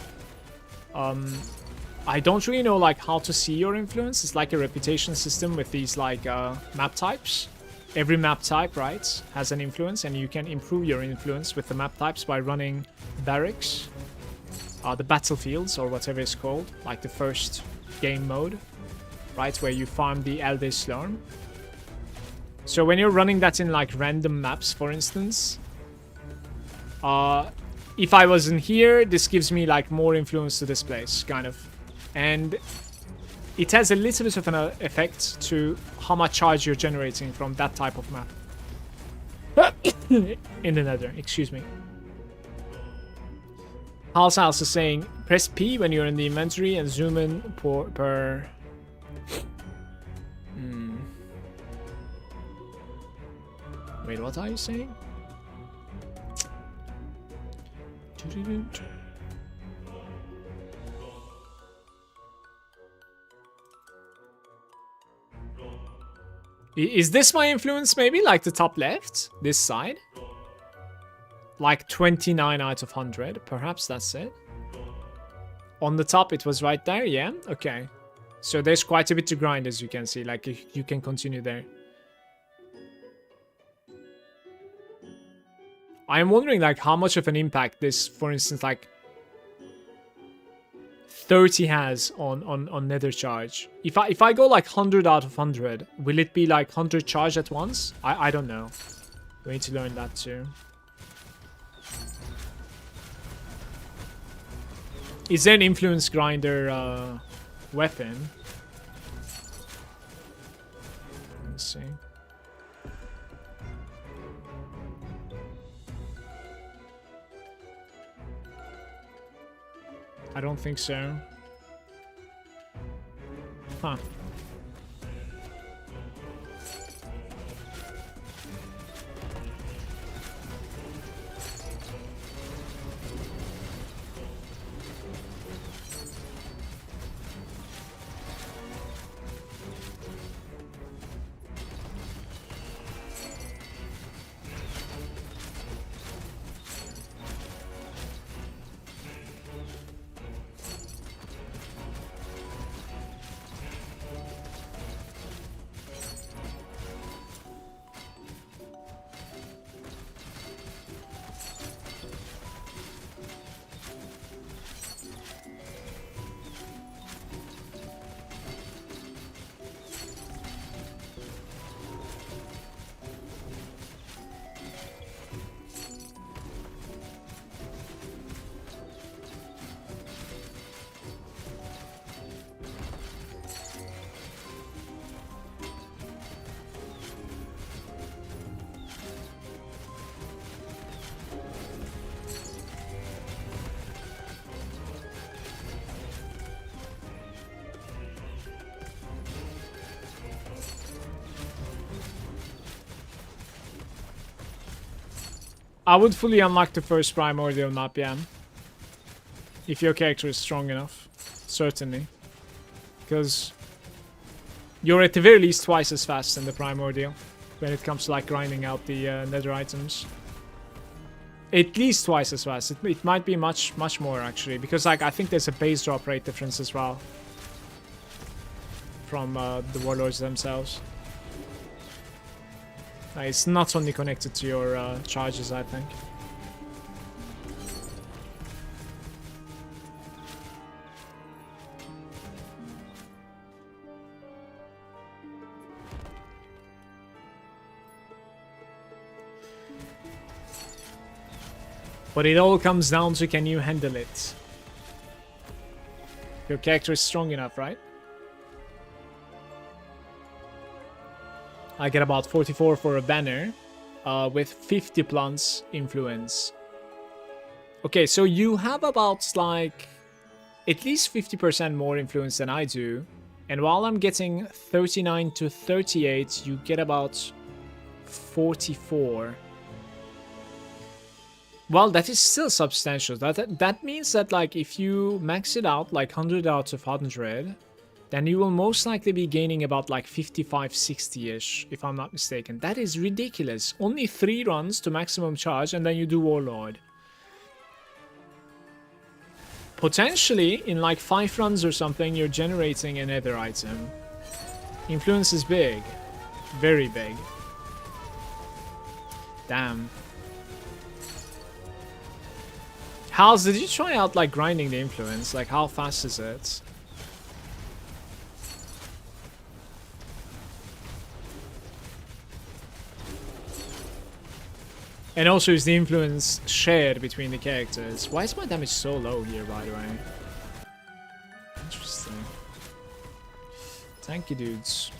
I don't really know like how to see your influence. It's like a reputation system with these like map types. Every map type, right, has an influence, and you can improve your influence with the map types by running barracks, the battlefields, or whatever it's called, like the first game mode, right, where you farm the Elder Slorm. So when you're running that in like random maps, for instance, if I wasn't here, this gives me like more influence to this place, kind of. And it has a little bit of an effect to how much charge you're generating from that type of map. In the nether, excuse me. Hal's also saying, press P when you're in the inventory and zoom in per... Wait, what are you saying? Is this my influence, maybe? Like the top left? This side? Like 29 out of 100. Perhaps that's it. On the top, it was right there. Yeah, okay. So there's quite a bit to grind, as you can see. Like, you can continue there. I'm wondering, like, how much of an impact this, for instance, like 30 has on nether charge. If I go like 100 out of 100, will it be like 100 charge at once? I don't know. We need to learn that too. Is there an influence grinder weapon? Let's see. I don't think so. Huh. I would fully unlock the first primordial map, yeah. If your character is strong enough. Certainly. Because you're at the very least twice as fast in the primordial when it comes to like grinding out the nether items. At least twice as fast. It might be much more actually, because like I think there's a base drop rate difference as well from the warlords themselves. It's not only connected to your charges, I think. But it all comes down to, can you handle it? Your character is strong enough, right? I get about 44 for a banner with 50 plus influence. Okay, so you have about like at least 50% more influence than I do. And while I'm getting 39 to 38, you get about 44. Well, that is still substantial. That means that like if you max it out like 100 out of 100, then you will most likely be gaining about like 55, 60-ish, if I'm not mistaken. That is ridiculous. Only 3 runs to maximum charge, and then you do Warlord. Potentially, in like 5 runs or something, you're generating another item. Influence is big. Very big. Damn. Hals, did you try out like grinding the influence? Like, how fast is it? And also, is the influence shared between the characters? Why is my damage so low here, by the way? Interesting. Thank you, dudes.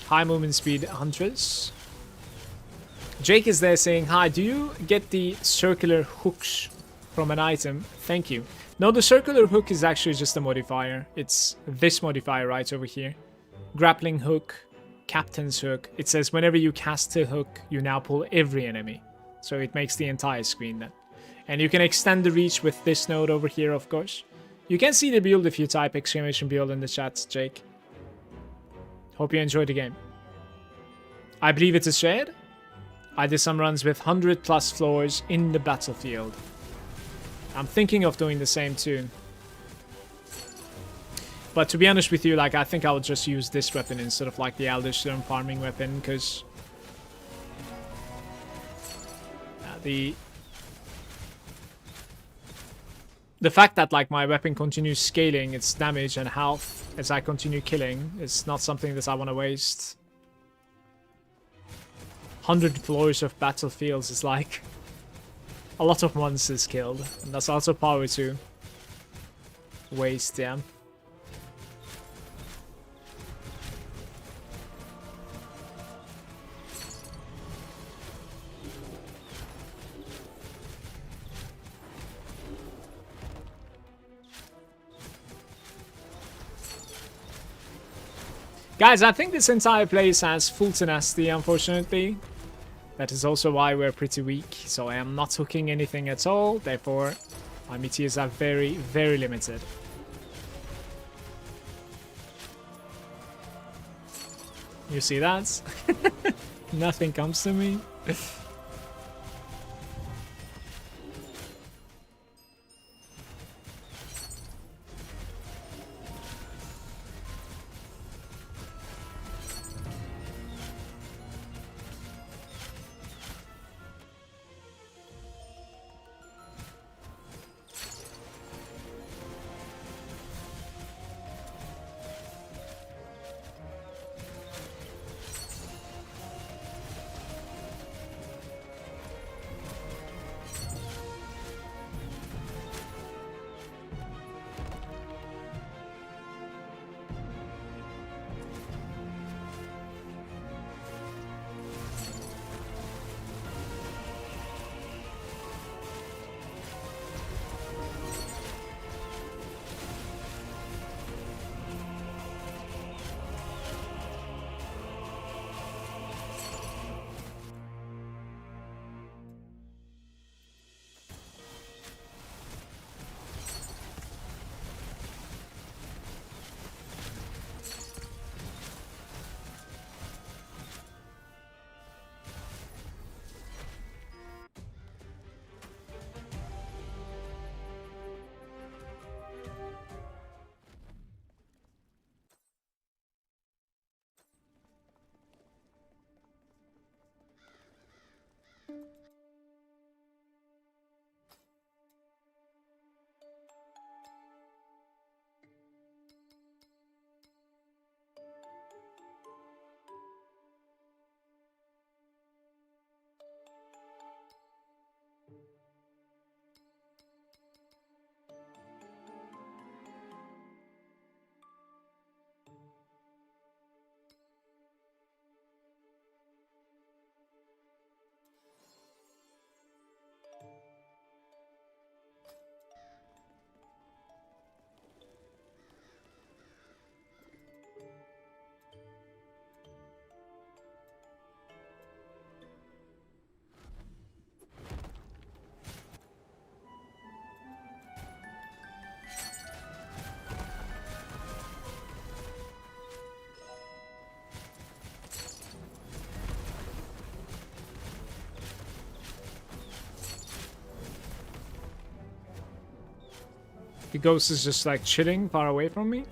High movement speed hunters. Jake is there saying, hi, do you get the circular hooks from an item? Thank you. No, the circular hook is actually just a modifier. It's this modifier right over here. Grappling hook. Captain's hook. It says whenever you cast a hook, you now pull every enemy. So it makes the entire screen then. And you can extend the reach with this node over here, of course. You can see the build if you type exclamation build in the chat, Jake. Hope you enjoyed the game. I believe it is shared. I did some runs with 100 plus floors in the battlefield. I'm thinking of doing the same too. But to be honest with you, like, I think I would just use this weapon instead of like the Alderstorm farming weapon, because the fact that like my weapon continues scaling its damage and health as I continue killing is not something that I want to waste. 100 floors of battlefields is like a lot of monsters killed, and that's also power to waste, yeah. Guys, I think this entire place has full tenacity, unfortunately. That is also why we're pretty weak. So I am not hooking anything at all. Therefore, my meteors are very, very limited. You see that? Nothing comes to me. The ghost is just like chilling far away from me.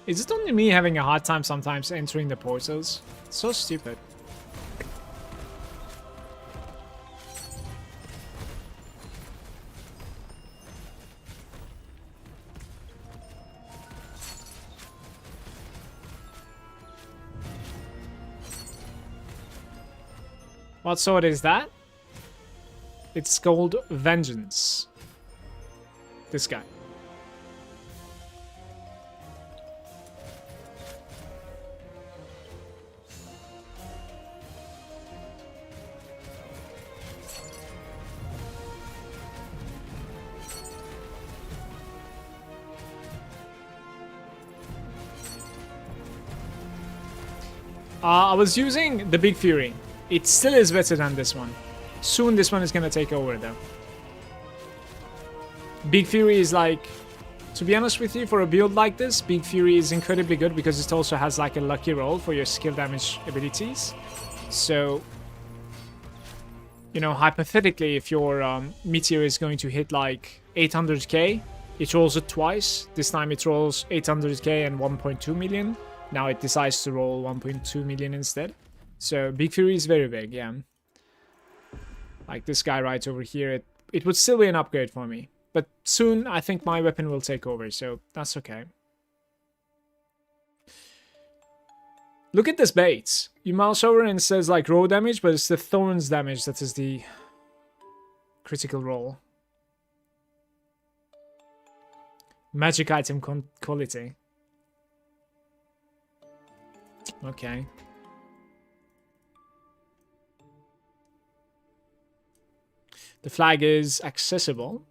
Is it only me having a hard time sometimes entering the portals? It's so stupid. What sword is that? It's called Vengeance. This guy. I was using the Big Fury. It still is better than this one. Soon this one is gonna take over though. Big Fury is like, to be honest with you, for a build like this, Big Fury is incredibly good because it also has like a lucky roll for your skill damage abilities. So, you know, hypothetically, if your Meteor is going to hit like 800k, it rolls it twice. This time it rolls 800k and 1.2 million. Now it decides to roll 1.2 million instead. So Big Fury is very big, yeah. Like this guy right over here, it would still be an upgrade for me. But soon, I think my weapon will take over, so that's okay. Look at this bait. You mouse over and it says like raw damage, but it's the thorns damage that is the critical roll. Magic item quality. Okay. The flag is accessible.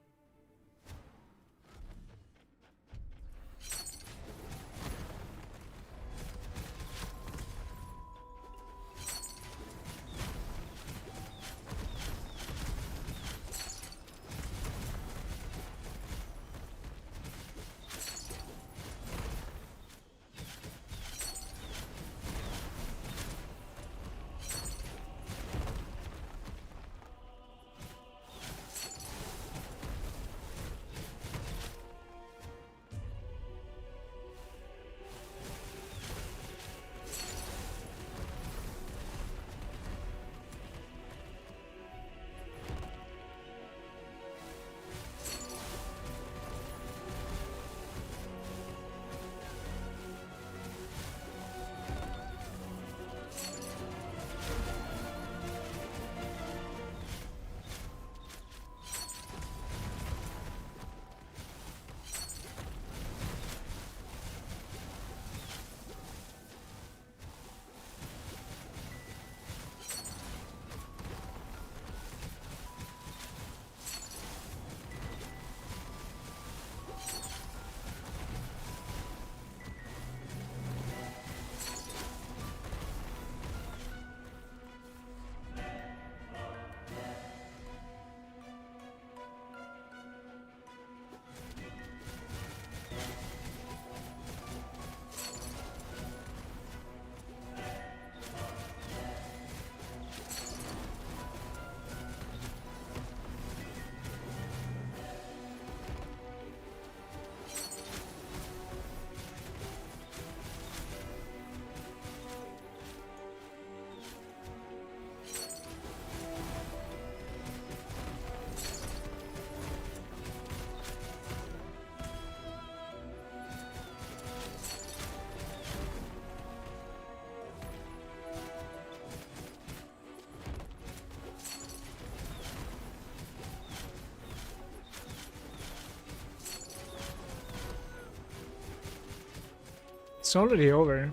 It's already over.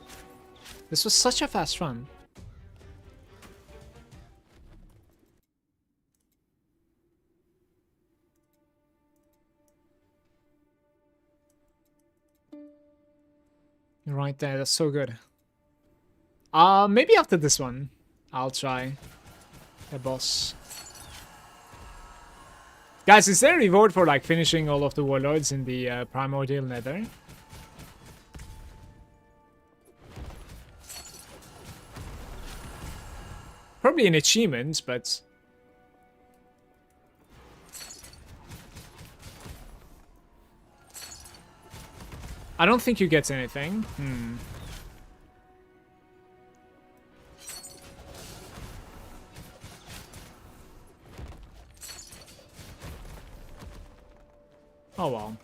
This was such a fast run. Right there, that's so good. Maybe after this one, I'll try a boss. Guys, is there a reward for like finishing all of the warlords in the primordial nether? Probably an achievement, but I don't think you get anything. Oh well.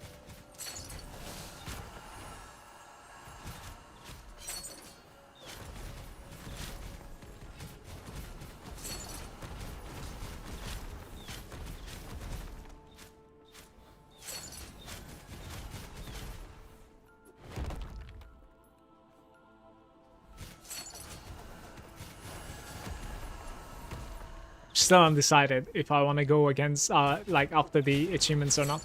Still undecided if I want to go against like after the achievements or not,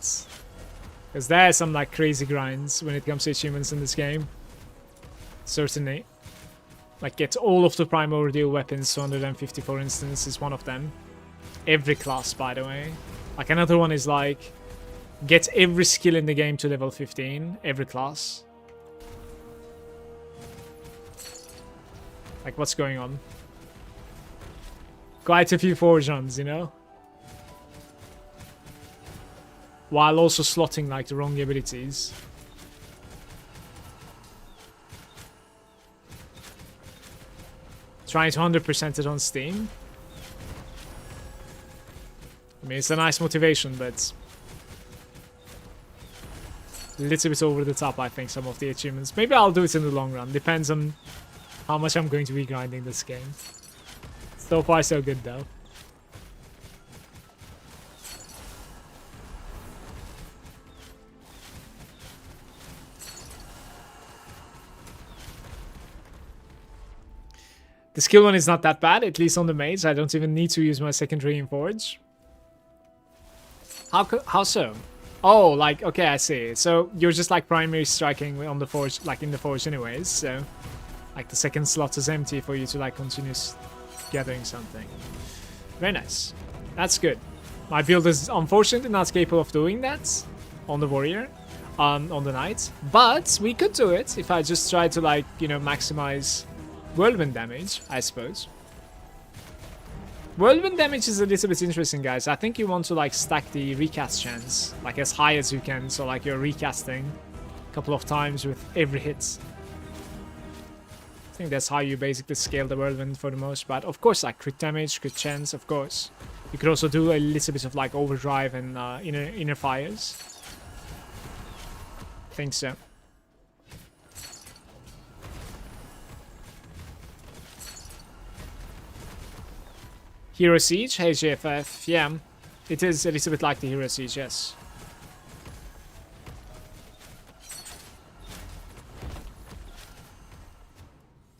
because there are some like crazy grinds when it comes to achievements in this game. Certainly. Like, get all of the primordial weapons to 150, for instance, is one of them. Every class, by the way. Like, another one is like, get every skill in the game to level 15, every class. Like, what's going on? Quite a few forge runs, you know? While also slotting, like, the wrong abilities. Trying to 100% it on Steam. I mean, it's a nice motivation, but a little bit over the top, I think, some of the achievements. Maybe I'll do it in the long run. Depends on how much I'm going to be grinding this game. So far, so good, though. The skill one is not that bad, at least on the mage. I don't even need to use my secondary in Forge. How so? Oh, like, okay, I see. So you're just like primary striking on the Forge, like in the Forge anyways. So like the second slot is empty for you to like continue gathering something. Very nice. That's good. My build is unfortunately not capable of doing that on the warrior, on the knight. But we could do it if I just try to like, you know, maximize whirlwind damage, I suppose. Whirlwind damage is a little bit interesting, guys. I think you want to like stack the recast chance like as high as you can, so like you're recasting a couple of times with every hit. I think that's how you basically scale the whirlwind for the most part. Of course, like crit damage, crit chance, of course. You could also do a little bit of like overdrive and inner fires. I think so. Hero Siege, HGFF, yeah. It is a little bit like the Hero Siege, yes.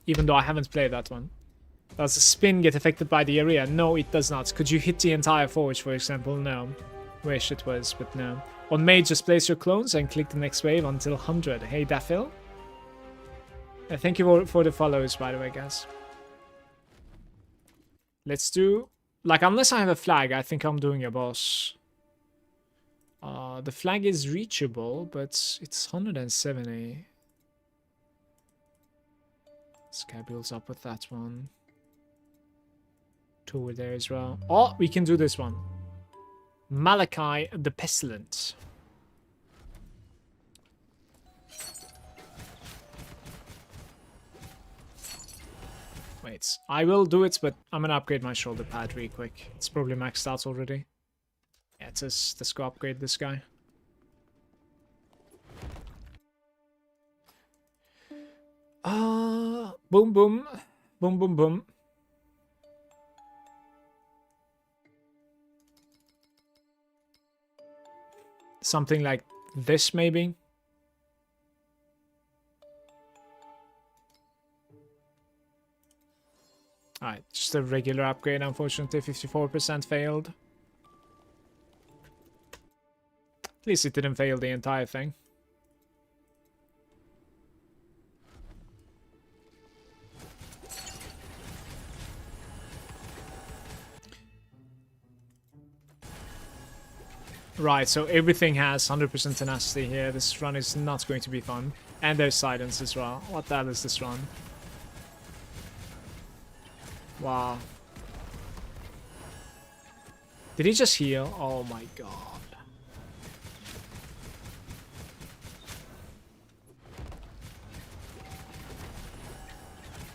Even though I haven't played that one. Does the spin get affected by the area? No, it does not. Could you hit the entire forge, for example? No. Wish it was, but no. On Mage, just place your clones and click the next wave until 100. Hey, Daffil. Thank you for the follows, by the way, guys. Let's do... Like, unless I have a flag, I think I'm doing a boss. The flag is reachable, but it's 170. This guy builds up with that one. Two over there as well. Oh, we can do this one. Malachi the Pestilent. Wait, I will do it, but I'm gonna upgrade my shoulder pad really quick. It's probably maxed out already. Yeah, it says, let's go upgrade this guy. Boom, boom. Boom, boom, boom. Something like this, maybe. Alright, just a regular upgrade, unfortunately. 54% failed. At least it didn't fail the entire thing. Right, so everything has 100% tenacity here. This run is not going to be fun. And there's silence as well. What the hell is this run? Wow. Did he just heal? Oh my god.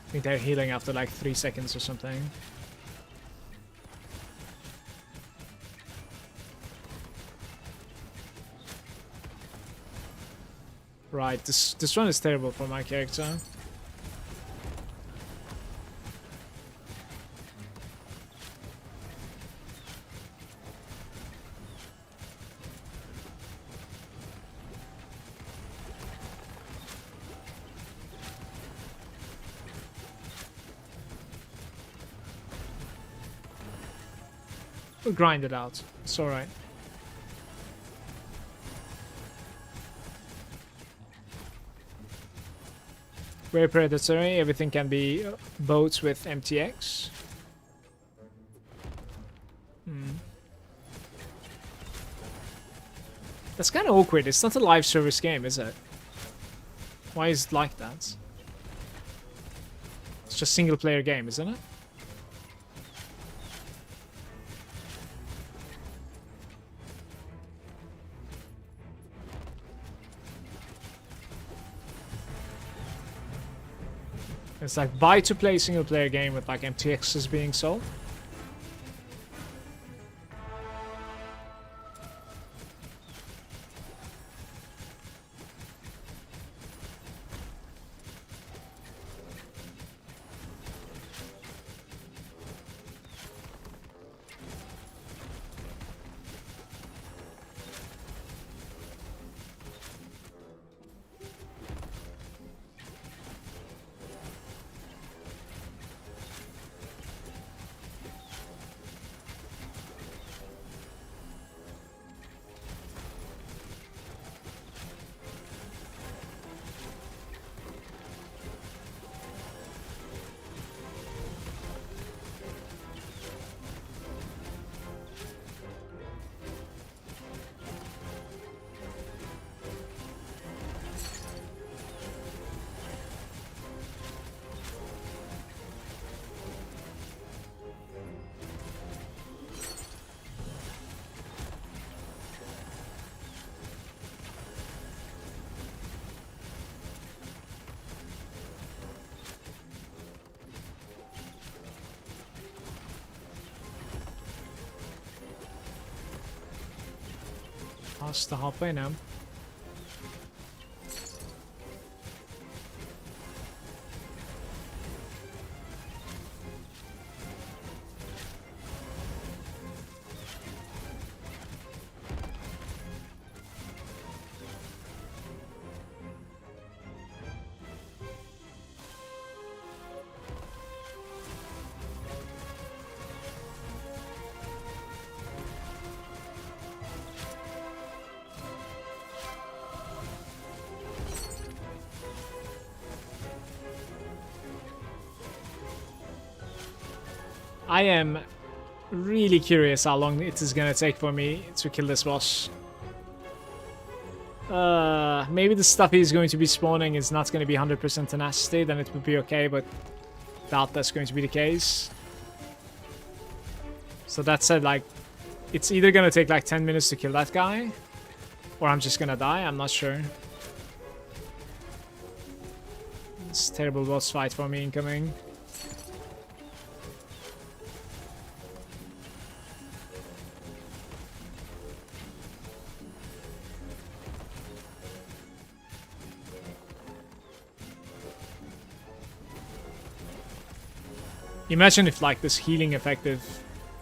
I think they're healing after like 3 seconds or something. Right, this run is terrible for my character. We'll grind it out. It's alright. Very predatory. Everything can be boats with MTX. That's kind of awkward. It's not a live service game, is it? Why is it like that? It's just single player game, isn't it? It's like buy to play single player game with like MTXs being sold. Past the halfway now. I am really curious how long it is gonna take for me to kill this boss. Maybe the stuff he's going to be spawning is not going to be 100% tenacity, then it would be okay, but doubt that's going to be the case. So that said, like, it's either gonna take like 10 minutes to kill that guy, or I'm just gonna die, I'm not sure. It's a terrible boss fight for me incoming. Imagine if like this healing effective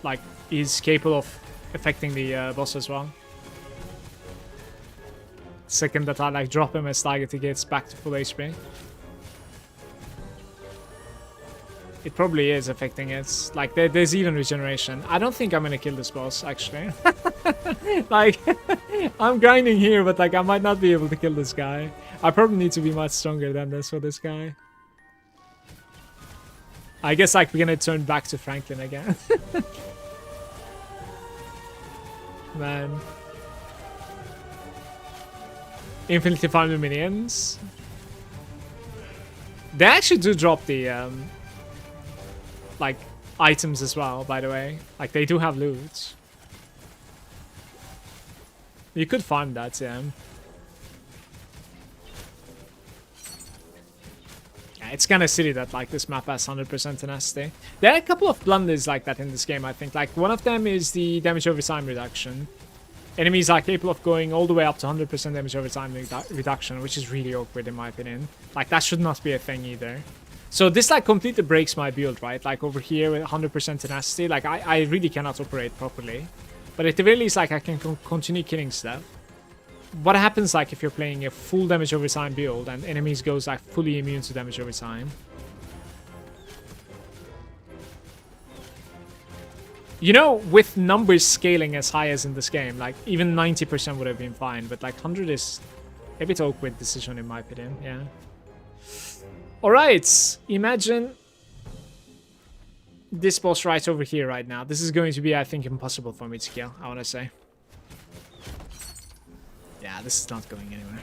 like is capable of affecting the boss as well. Second that I like drop him as target, he gets back to full HP. It probably is affecting it. Like there's even regeneration. I don't think I'm gonna kill this boss actually. Like I'm grinding here, but like I might not be able to kill this guy. I probably need to be much stronger than this for this guy. I guess like we're gonna turn back to Franklin again. Man. Infinitely farm the minions. They actually do drop the like items as well, by the way. Like they do have loot. You could farm that, yeah. It's kind of silly that like this map has 100% tenacity. There are a couple of blunders like that in this game, I think. Like one of them is the damage over time reduction. Enemies are capable of going all the way up to 100% damage over time reduction, which is really awkward in my opinion. Like that should not be a thing either. So this like completely breaks my build, right? Like over here with 100% tenacity, like I really cannot operate properly. But at the very least, like I can continue killing stuff. What happens like if you're playing a full damage over time build and enemies goes like fully immune to damage over time? You know, with numbers scaling as high as in this game, like even 90% would have been fine, but like 100 is a bit awkward decision in my opinion, yeah. Alright, imagine this boss right over here right now. This is going to be, I think, impossible for me to kill, I want to say. Yeah, this is not going anywhere.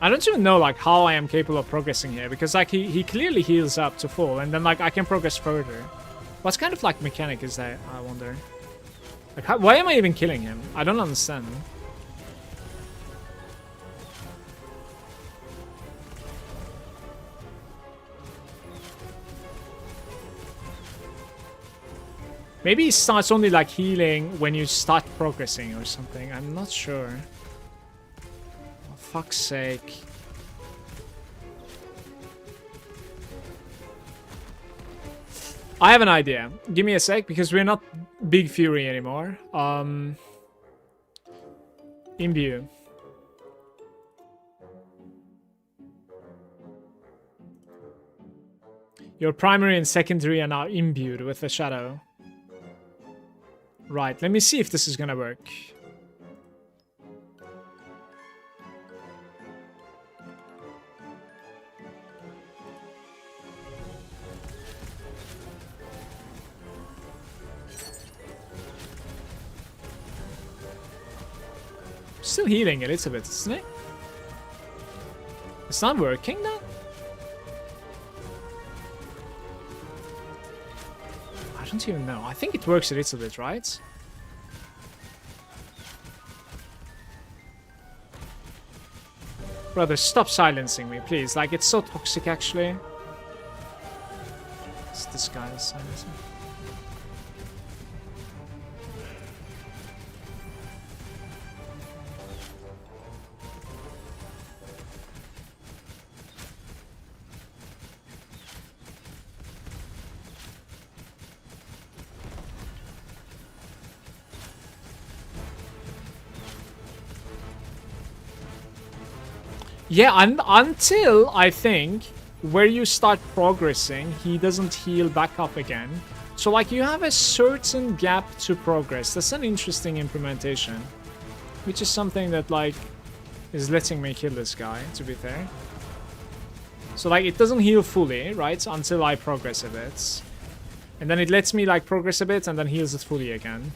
I don't even know like how I am capable of progressing here, because like he clearly heals up to full, and then like I can progress further. What kind of like mechanic is that, I wonder? Like why am I even killing him? I don't understand. Maybe he starts only like healing when you start progressing or something. I'm not sure. Fuck's sake. I have an idea. Give me a sec, because we're not Big Fury anymore. Imbue. Your primary and secondary are now imbued with the shadow. Right, let me see if this is gonna work. Still healing a little bit, isn't it? It's not working now? I don't even know. I think it works a little bit, right? Brother, stop silencing me, please. Like, it's so toxic, actually. It's this guy that's silencing. Yeah, until, I think, where you start progressing, he doesn't heal back up again. So, like, you have a certain gap to progress. That's an interesting implementation. Which is something that, like, is letting me kill this guy, to be fair. So, like, it doesn't heal fully, right? Until I progress a bit. And then it lets me, like, progress a bit and then heals it fully again.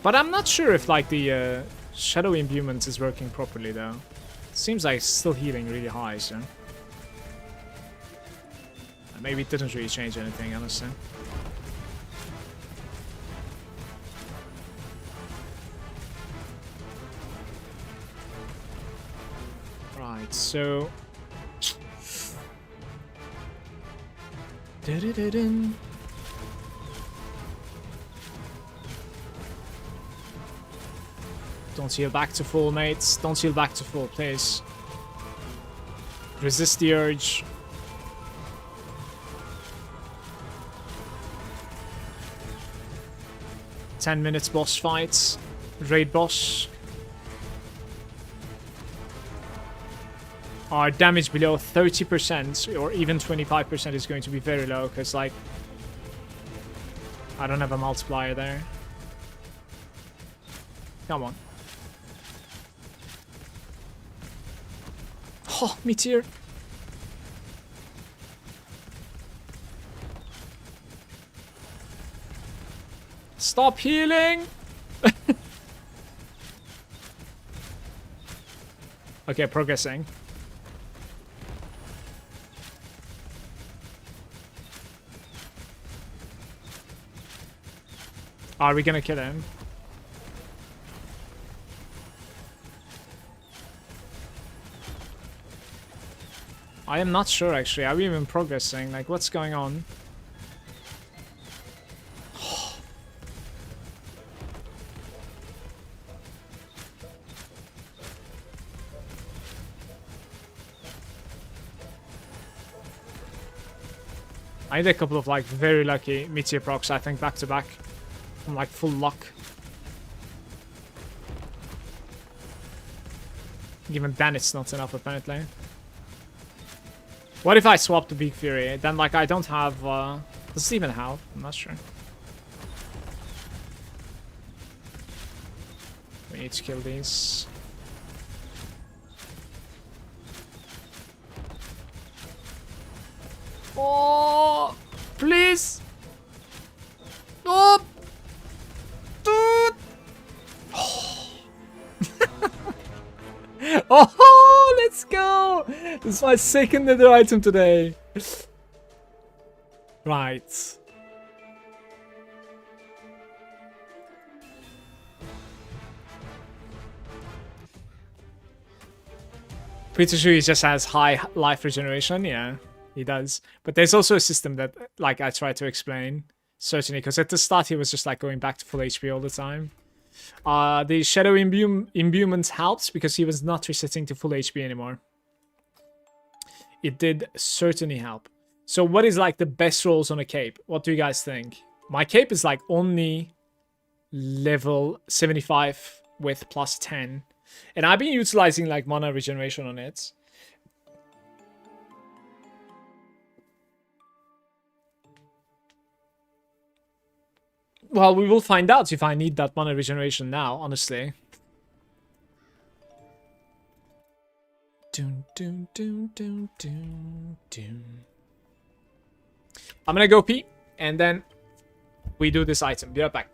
But I'm not sure if, like, the shadow imbuement is working properly, though. It seems like it's still healing really high, so... Maybe it didn't really change anything, honestly. Right, so... Da-da-da-dun. Don't heal back to full, mates. Don't heal back to full, please. Resist the urge. "10 minutes boss fights. Raid boss. Our damage below 30% or even 25% is going to be very low, because, like, I don't have a multiplier there. Come on. Oh, Meteor. Stop healing. Okay, progressing. Are we gonna kill him? I am not sure, actually. Are we even progressing? Like, what's going on? I need a couple of like very lucky Meteor procs, I think, back to back. I'm like full luck. Even then it's not enough apparently. What if I swap to Big Fury? Then like I don't have does it even have? I'm not sure. We need to kill these. Oh, please. Oh, dude. Oh, let's go. This is my second nether item today. Right. Pretty sure he just has high life regeneration. Yeah, he does. But there's also a system that, like, I try to explain. Certainly, because at the start he was just like going back to full HP all the time. The Shadow Imbuement helps because he was not resetting to full HP anymore. It did certainly help. So what is like the best rolls on a cape? What do you guys think? My cape is like only level 75 with plus 10. And I've been utilizing like mana regeneration on it. Well, we will find out if I need that mana regeneration now, honestly. Doom, doom, doom, doom, doom, doom. I'm gonna go pee, and then we do this item. Be right back.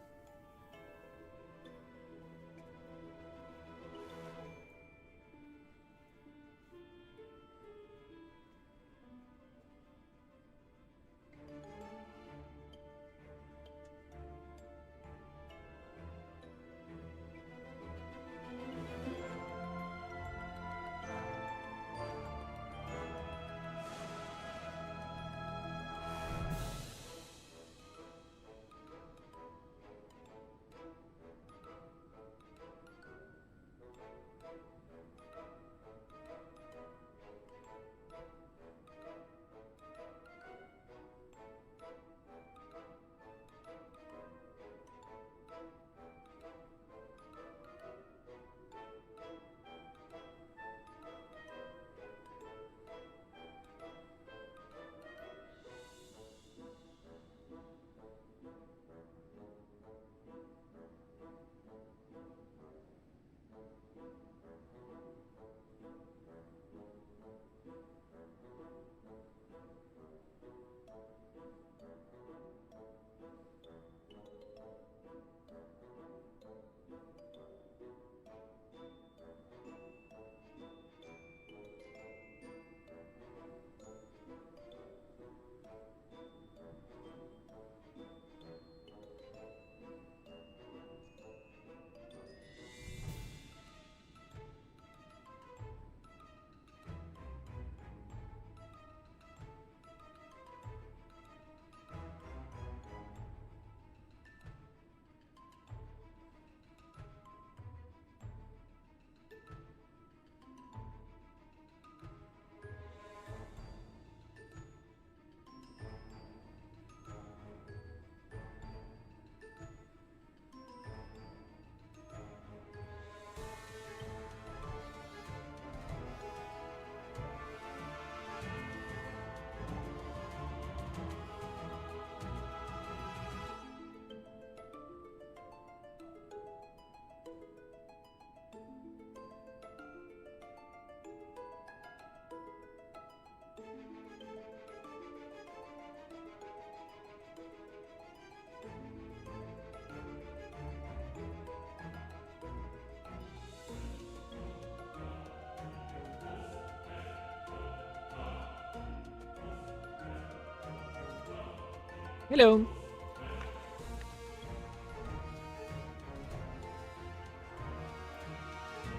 Hello.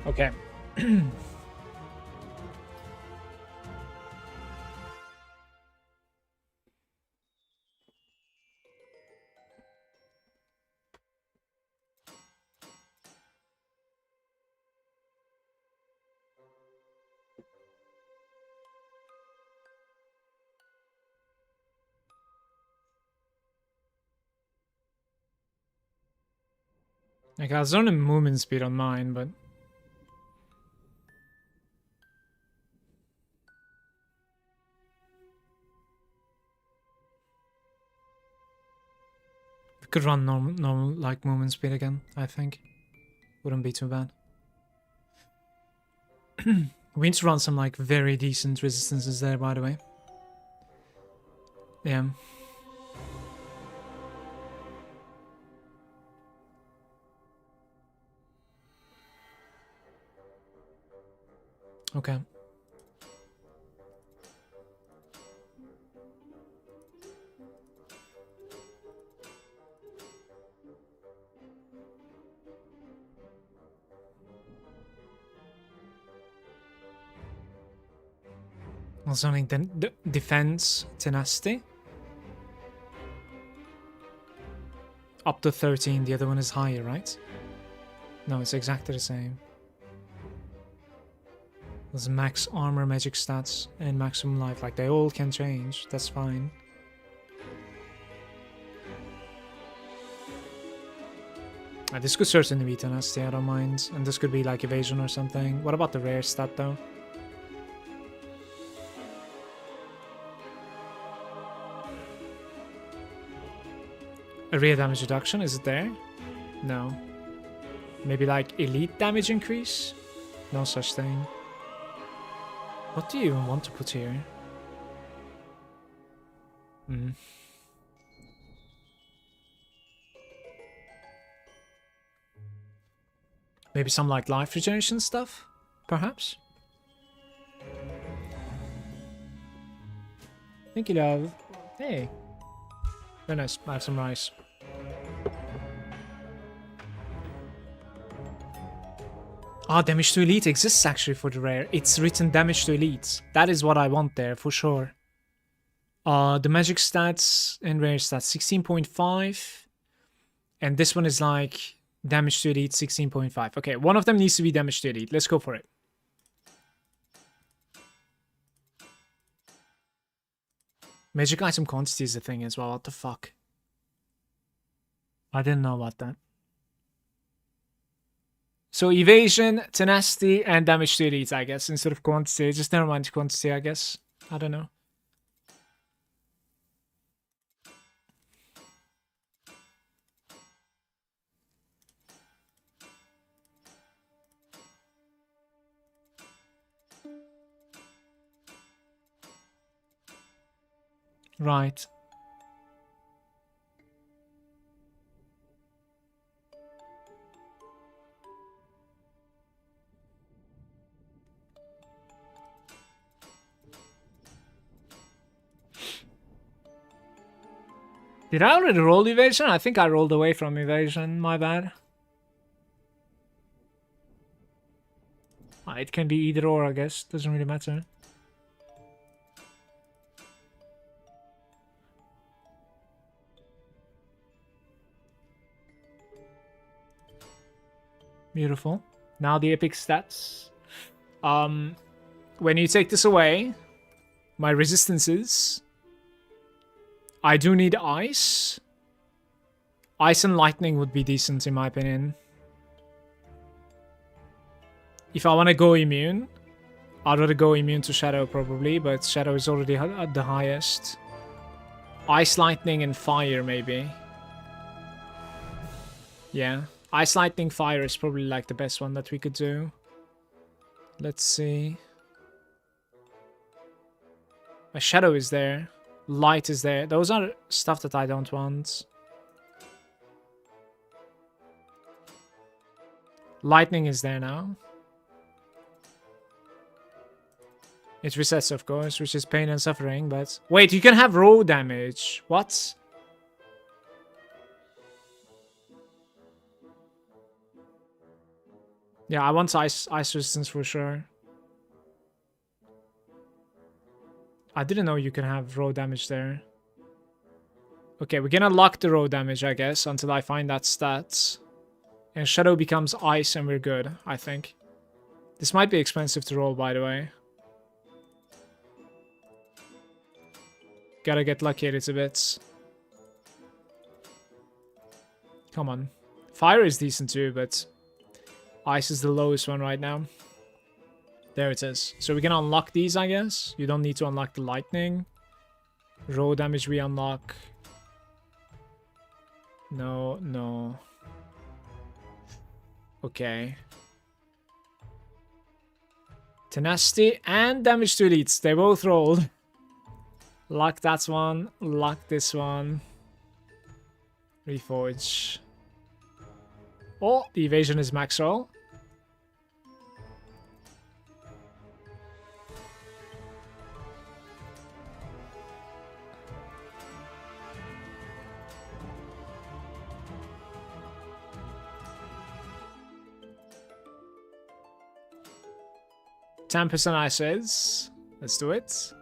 Okay. Like, I was on a movement speed on mine, but... we could run normal like, movement speed again, I think. Wouldn't be too bad. We need to run some, like, very decent resistances there, by the way. Yeah. Okay. Also, I think the defense tenacity. Up to 13, the other one is higher, right? No, it's exactly the same. There's max armor, magic stats, and maximum life. Like, they all can change. That's fine. This could certainly be tenacity, I don't mind. And this could be, like, evasion or something. What about the rare stat, though? Area damage reduction, is it there? No. Maybe like elite damage increase? No such thing. What do you even want to put here? Maybe some like life regeneration stuff? Perhaps? Thank you, love. Hey. Very nice. I have some rice. Ah, damage to elite exists actually for the rare. It's written damage to elite. That is what I want there, for sure. The magic stats and rare stats, 16.5. And this one is like damage to elite, 16.5. Okay, one of them needs to be damage to elite. Let's go for it. Magic item quantity is the thing as well. What the fuck? I didn't know about that. So evasion, tenacity, and damage to elite, I guess, instead of quantity. Just never mind quantity, I guess. I don't know. Right. Did I already roll evasion? I think I rolled away from evasion. My bad. It can be either or, I guess. Doesn't really matter. Beautiful. Now the epic stats. When you take this away, my resistances. I do need ice. Ice and lightning would be decent in my opinion. If I want to go immune, I'd rather go immune to Shadow probably, but Shadow is already at the highest. Ice, lightning, and fire maybe. Yeah. Ice, lightning, fire is probably like the best one that we could do. Let's see. My Shadow is there. Light is there. Those are stuff that I don't want. Lightning is there now. It resets, of course, which is pain and suffering, but... Wait, you can have raw damage. What? Yeah, I want ice resistance for sure. I didn't know you can have raw damage there. Okay, we're gonna lock the raw damage, I guess, until I find that stat. And Shadow becomes ice and we're good, I think. This might be expensive to roll, by the way. Gotta get lucky a little bit. Come on. Fire is decent too, but ice is the lowest one right now. There it is. So we can unlock these, I guess. You don't need to unlock the lightning. Raw damage we unlock. No, no. Okay. Tenacity and damage to elites. They both rolled. Lock that one. Lock this one. Reforge. Oh, the evasion is max roll. %, I says. Let's do it.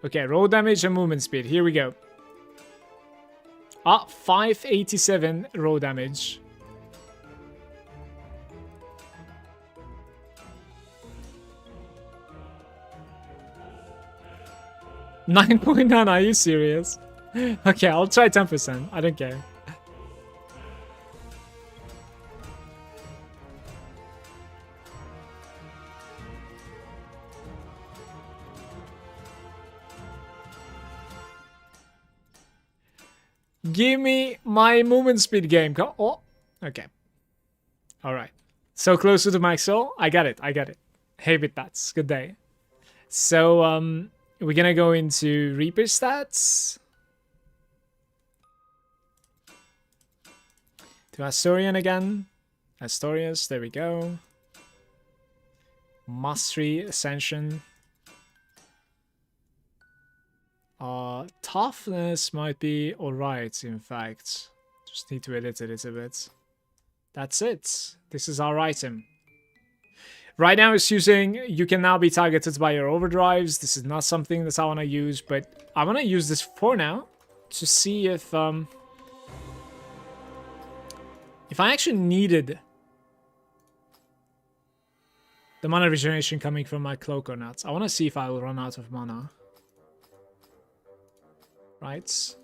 Okay, roll damage and movement speed. Here we go. 587 roll damage. 9.9, are you serious? Okay, I'll try 10%. I don't care. Give me my movement speed game. Oh, okay. Alright. So close to the max soul. I got it. I got it. Hey, Bitbats. Good day. So, we're gonna go into Reaper stats. To Astorian again. Astorius. There we go. Mastery Ascension. Toughness might be alright, in fact. Just need to edit it a little bit. That's it. This is our item. Right now it's using, you can now be targeted by your overdrives. This is not something that I want to use, but I want to use this for now to see if I actually needed the mana regeneration coming from my cloak or not. I want to see if I will run out of mana. Right.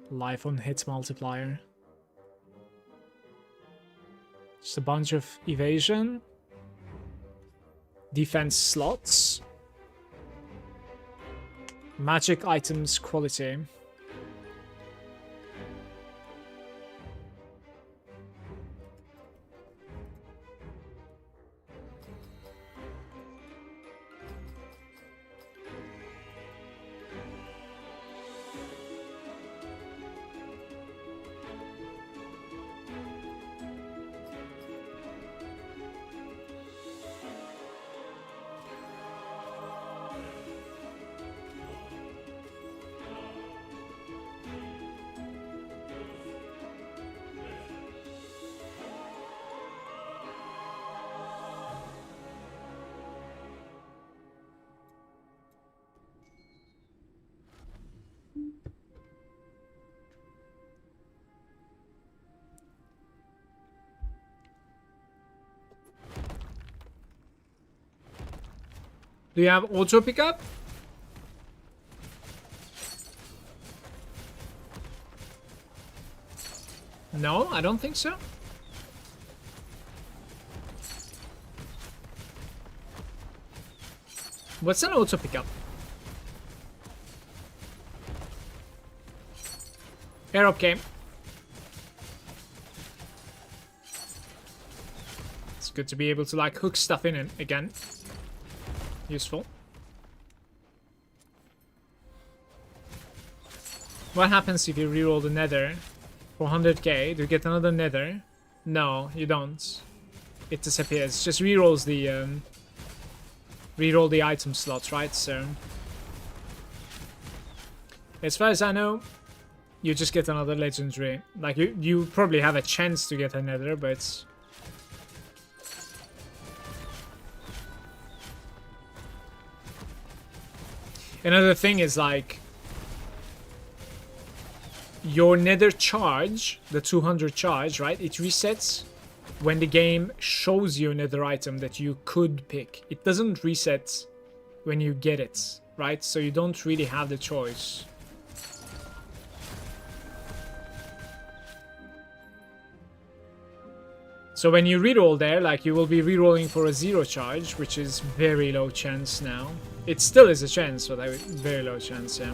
Life on hit multiplier. Just a bunch of evasion. Defense slots. Magic items quality. Do you have auto pickup? No, I don't think so. What's an auto pickup? Air up game. It's good to be able to like hook stuff in it again. Useful. What happens if you reroll the nether? 400k, do you get another nether? No, you don't. It disappears. Just rerolls the reroll the item slots, right? So as far as I know, you just get another legendary. Like you probably have a chance to get a nether, but another thing is like your nether charge, the 200 charge, right? It resets when the game shows you another item that you could pick. It doesn't reset when you get it. right? So you don't really have the choice. So when you reroll there, like, you will be rerolling for a 0 charge, which is very low chance now. It still is a chance, but very low chance, yeah.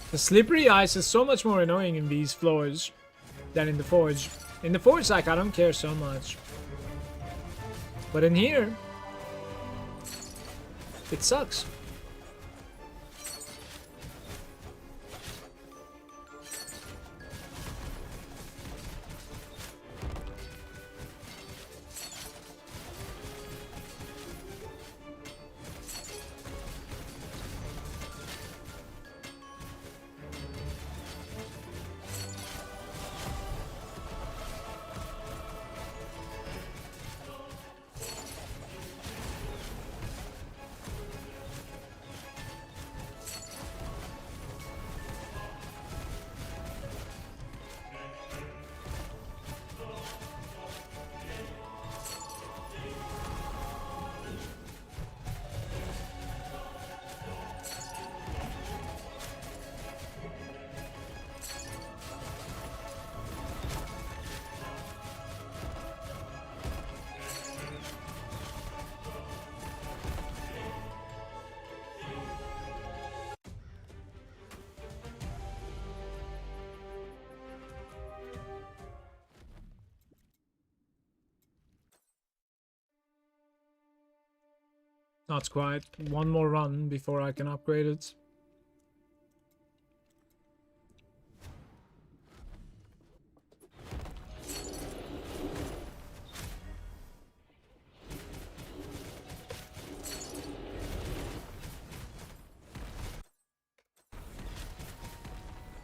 The slippery ice is so much more annoying in these floors than in the forge. In the forge, like, I don't care so much. But in here, it sucks. Not quite. One more run before I can upgrade it.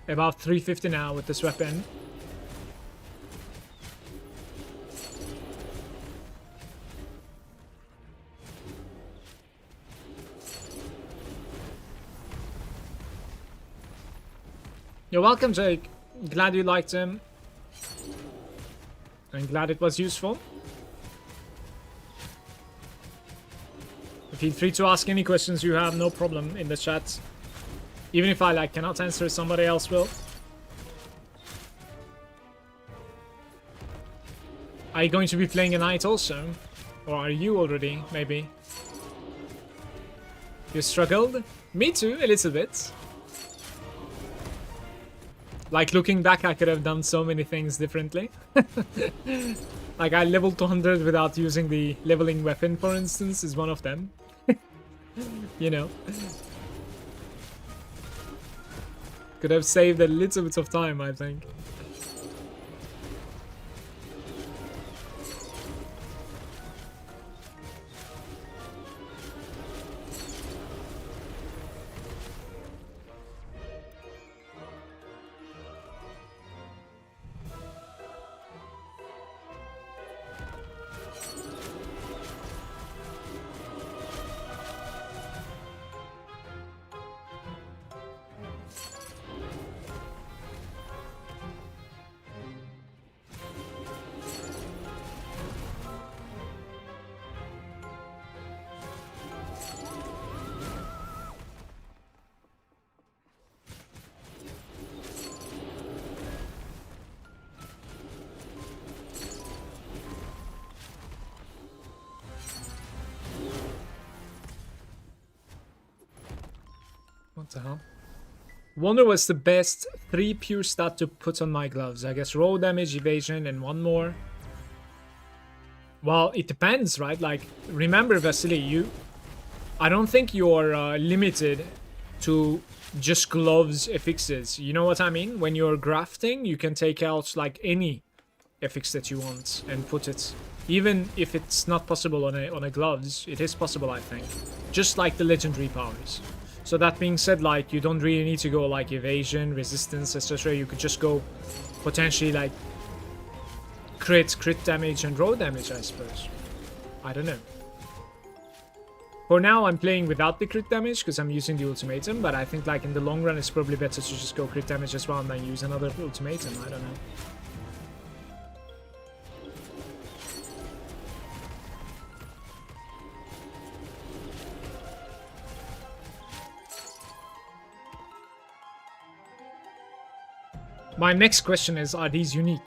About 350 now with this weapon. You're welcome, Jake. Glad you liked him. I'm glad it was useful. Feel free to ask any questions you have, no problem, in the chat. Even if I cannot answer, somebody else will. Are you going to be playing a knight also? Or are you already, maybe? You struggled? Me too, a little bit. Like, looking back, I could have done so many things differently. Like, I leveled 200 without using the leveling weapon, for instance, is one of them. You know. Could have saved a little bit of time, I think. the hell? Wonder what's the best 3 pure stat to put on my gloves. I guess roll damage, evasion, and one more. Well, it depends, right? Like, remember, Vasily, I don't think you're limited to just gloves affixes. You know what I mean? When you're grafting, you can take out, like, any affix that you want and put it. Even if it's not possible on a gloves, it is possible, I think. Just like the legendary powers. So that being said, like, you don't really need to go like evasion, resistance, etc. You could just go potentially like crit damage and roll damage, I suppose. I don't know. For now, I'm playing without the crit damage because I'm using the ultimatum, but I think like in the long run, it's probably better to just go crit damage as well and then use another ultimatum. I don't know. My next question is, are these unique?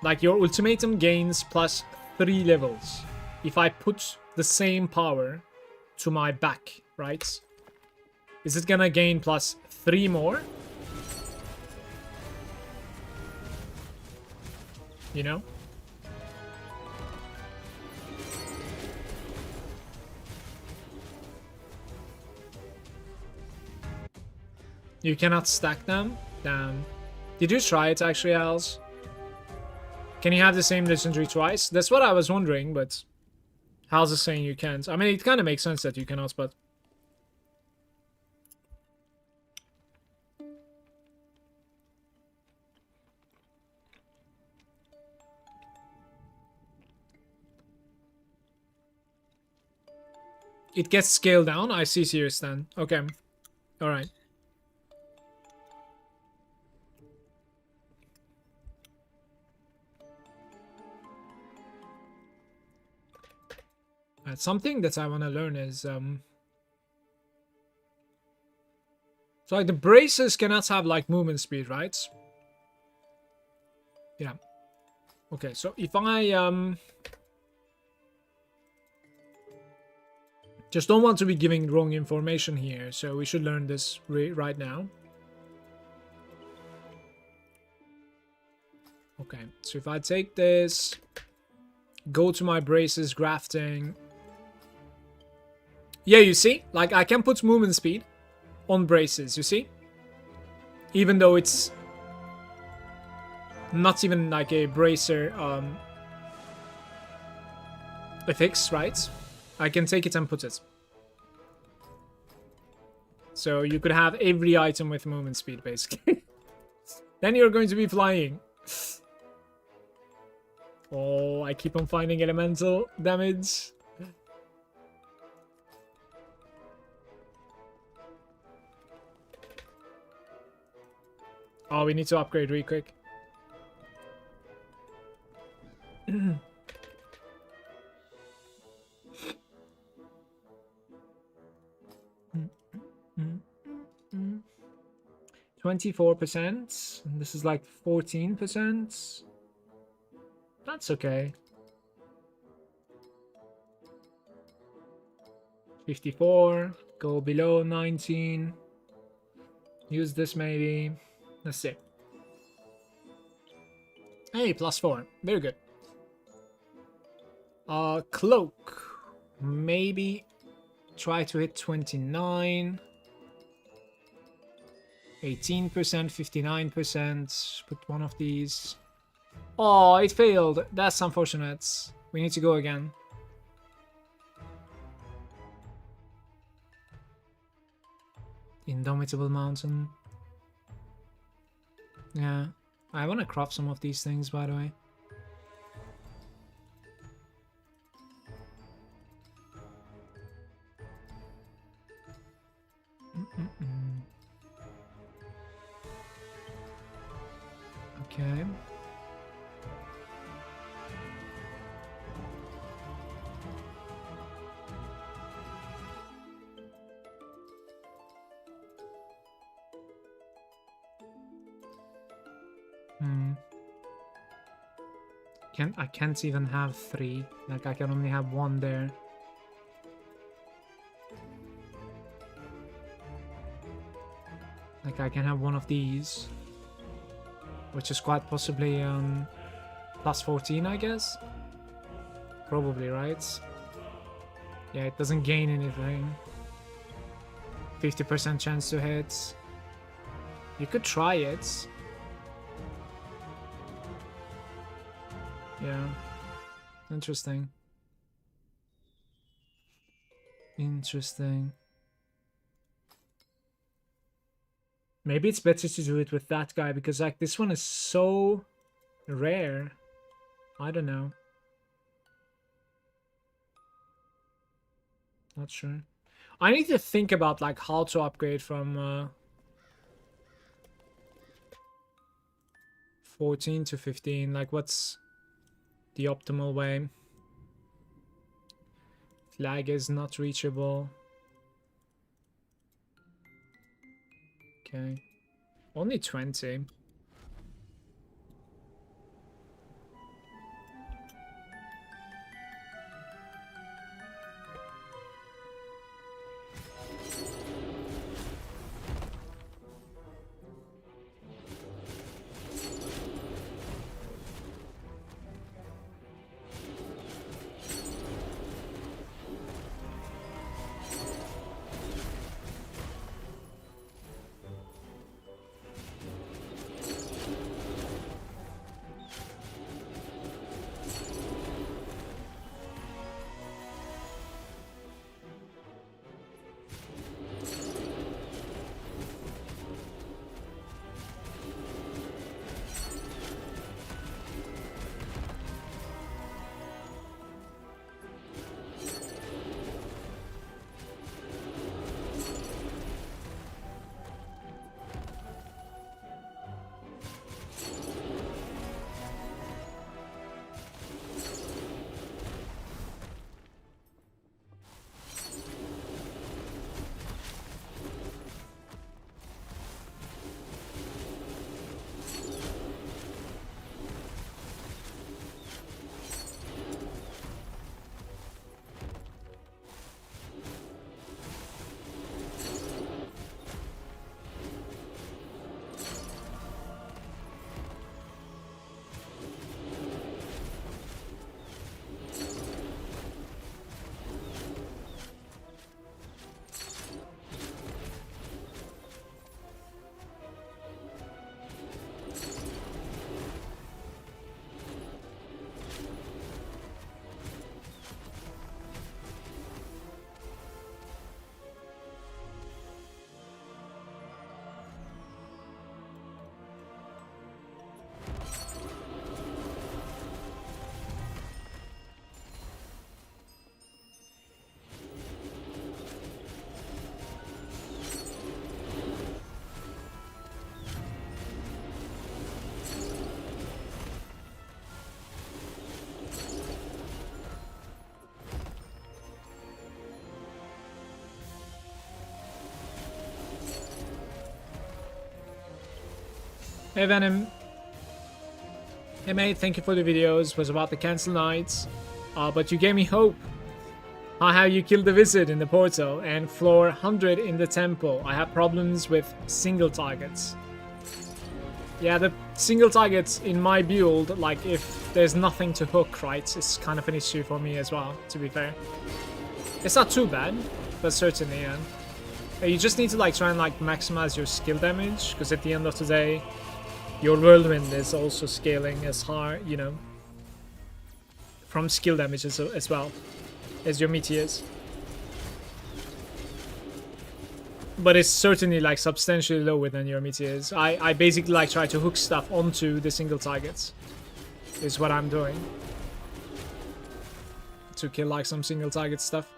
Like, your ultimatum gains plus 3 levels. If I put the same power to my back, right? Is it gonna gain plus 3 more? You know? You cannot stack them? Damn. Did you try it actually, Als? Can you have the same legendary twice? That's what I was wondering, but Hals is saying you can't. I mean, it kind of makes sense that you cannot, but... It gets scaled down? I see, serious then. Okay. Alright. Something that I want to learn is so like the braces cannot have like movement speed, right? Yeah. Okay, so if I just don't want to be giving wrong information here, so we should learn this right now. Okay, so if I take this, go to my braces, grafting. Yeah, you see? Like, I can put movement speed on braces, you see? Even though it's not even like a bracer affix, right? I can take it and put it. So you could have every item with movement speed, basically. Then you're going to be flying. Oh, I keep on finding elemental damage. Oh, we need to upgrade really quick. Mm-hmm. 24%. This is like 14%. That's okay. 54. Go below 19. Use this maybe. Let's see. Hey, +4. Very good. Cloak. Maybe try to hit 29. 18%, 59%. Put one of these. Oh, it failed. That's unfortunate. We need to go again. Indomitable Mountain. Yeah. I want to craft some of these things, by the way. Okay. I can't even have 3. Like, I can only have 1 there. like I can have one of these, which is quite possibly plus 14, I guess. Probably, right? Yeah, it doesn't gain anything. 50% chance to hit. You could try it. Yeah. Interesting. Interesting. Maybe it's better to do it with that guy because like this one is so rare. I don't know. Not sure. I need to think about like how to upgrade from 14 to 15. Like what's the optimal way? Flag is not reachable. Okay. Only 20. Hey Venom. Hey mate, thank you for the videos. It was about the cancel nights. But you gave me hope. How you killed the wizard in the portal and floor 100 in the temple. I have problems with single targets. Yeah, the single targets in my build, like if there's nothing to hook, right, it's kind of an issue for me as well, to be fair. It's not too bad, but certainly, yeah. You just need to like try and like maximize your skill damage, because at the end of the day, your whirlwind is also scaling as hard, you know, from skill damage as well as your meteors. But it's certainly like substantially lower than your meteors. I basically like try to hook stuff onto the single targets. Is what I'm doing. To kill like some single target stuff.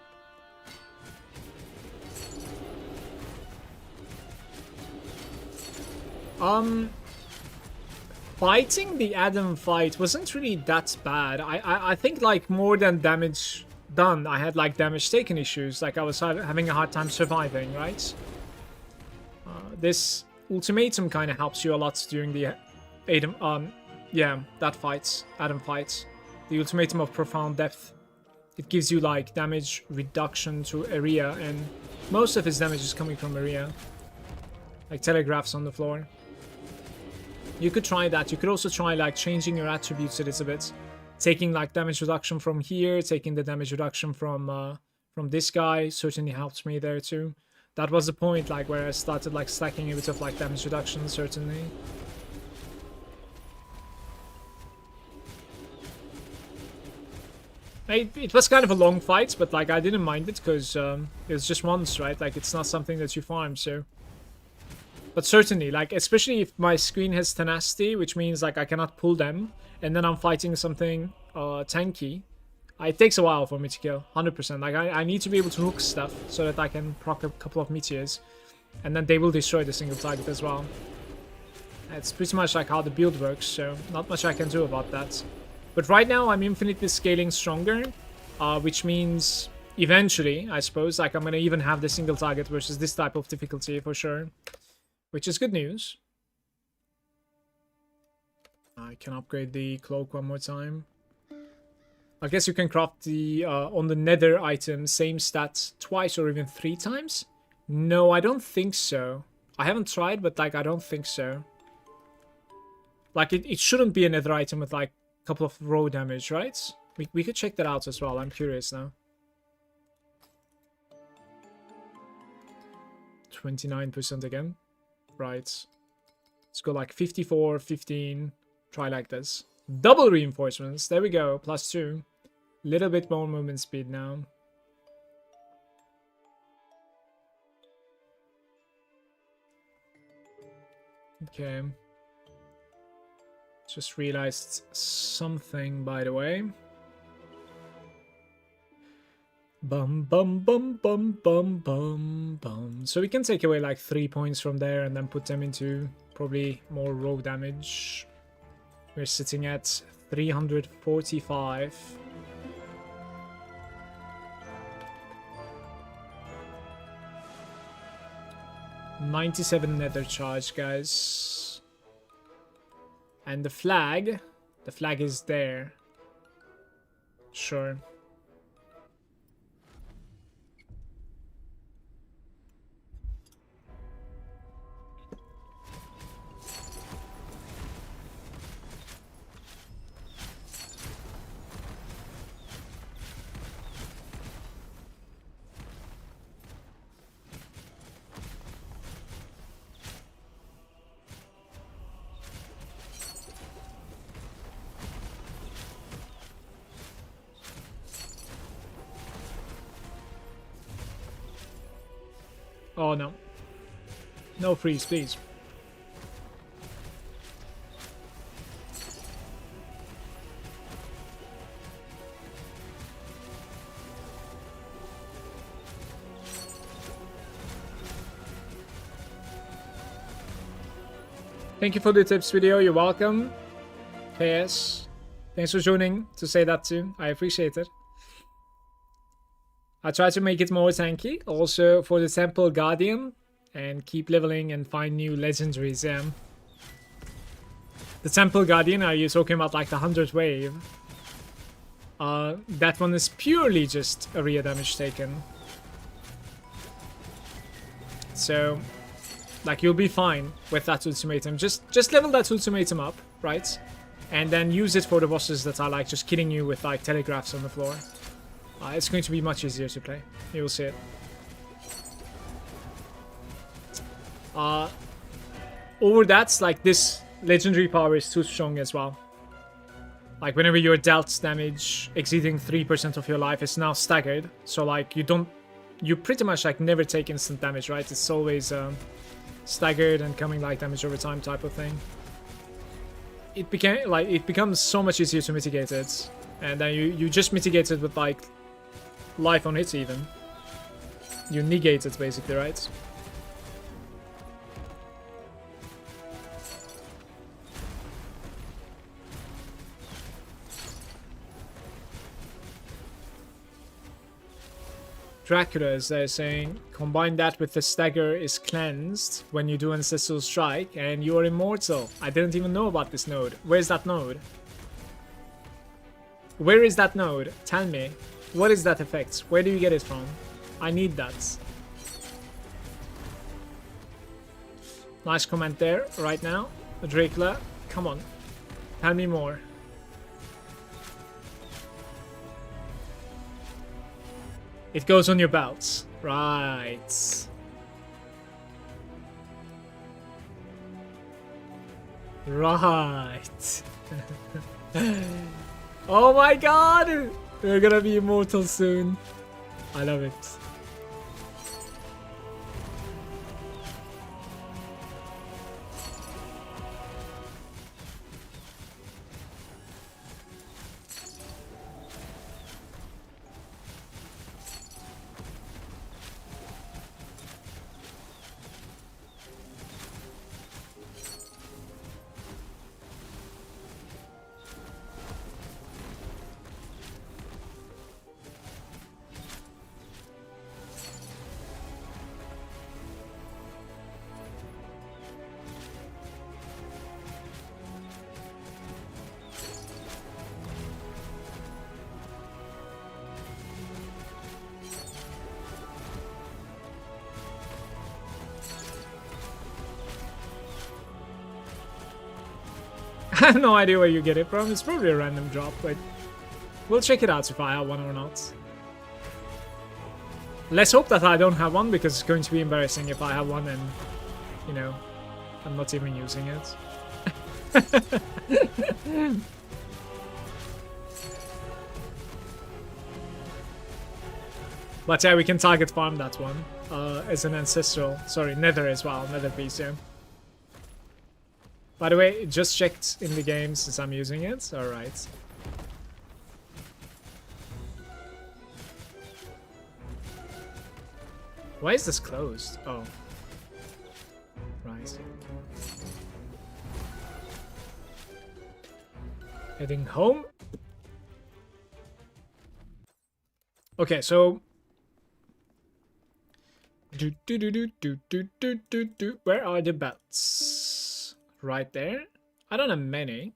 Fighting the Adam fight wasn't really that bad. I think like more than damage done, I had like damage taken issues. Like I was having a hard time surviving, right? This ultimatum kind of helps you a lot during the Adam, yeah, that fight, Adam fight. The ultimatum of profound depth. It gives you like damage reduction to area, and most of his damage is coming from area. Like telegraphs on the floor. You could try that. You could also try like changing your attributes a little bit. Taking like damage reduction from here, taking the damage reduction from this guy certainly helped me there too. That was the point like where I started like stacking a bit of like damage reduction certainly. It was kind of a long fight, but like I didn't mind it because it was just once, right? Like it's not something that you farm, so. But certainly, like especially if my screen has tenacity, which means like I cannot pull them, and then I'm fighting something tanky. It takes a while for me to kill, 100%. Like I need to be able to hook stuff so that I can proc a couple of meteors, and then they will destroy the single target as well. It's pretty much like how the build works, so not much I can do about that. But right now I'm infinitely scaling stronger, which means eventually, I suppose, like I'm gonna even have the single target versus this type of difficulty for sure, which is good news. I can upgrade the cloak one more time. I guess you can craft the on the nether item same stat twice or even 3 times. No, I don't think so. I haven't tried, but like I don't think so. Like it shouldn't be a nether item with like couple of raw damage, right? We could check that out as well. I'm curious now. 29% again. Right. Let's go like 54, 15. Try like this. Double reinforcements. There we go. +2. Little bit more movement speed now. Okay. Just realized something, by the way. Bum bum bum bum bum bum bum. So we can take away like 3 points from there and then put them into probably more raw damage. We're sitting at 345. $97 nether charge, guys. And the flag is there. Sure. Oh no. No freeze, please. Thank you for the tips video, you're welcome. KS. Thanks for joining to say that too. I appreciate it. I try to make it more tanky, also for the Temple Guardian, and keep leveling and find new legendaries, yeah. The Temple Guardian, are you talking about like the 100 wave? That one is purely just area damage taken. So, like you'll be fine with that ultimatum. Just level that ultimatum up, right? And then use it for the bosses that are like just killing you with like telegraphs on the floor. It's going to be much easier to play. You will see it. Over that, like this legendary power is too strong as well. Like whenever you're dealt damage exceeding 3% of your life, it's now staggered. So like you pretty much like never take instant damage, right? It's always staggered and coming like damage over time type of thing. It becomes so much easier to mitigate it, and then you just mitigate it with like life on it even. You negate it basically, right? Dracula's, they're saying, combine that with the stagger is cleansed when you do Ancestral Strike and you are immortal. I didn't even know about this node. Where's that node? Where is that node? Tell me. What is that effect? Where do you get it from? I need that. Nice comment there right now. Dracula, come on. Tell me more. It goes on your belts. Right. Right. Oh my god! We're gonna be immortal soon. I love it. I have no idea where you get it from. It's probably a random drop, but we'll check it out if I have one or not. Let's hope that I don't have one, because it's going to be embarrassing if I have one and, you know, I'm not even using it. But yeah, we can target farm that one as an ancestral. Sorry, nether as well, nether piece, yeah. By the way, just checked in the game since I'm using it. Alright. Why is this closed? Oh. Right. Heading home. Okay, so... Where are the belts? Right there. I don't have many.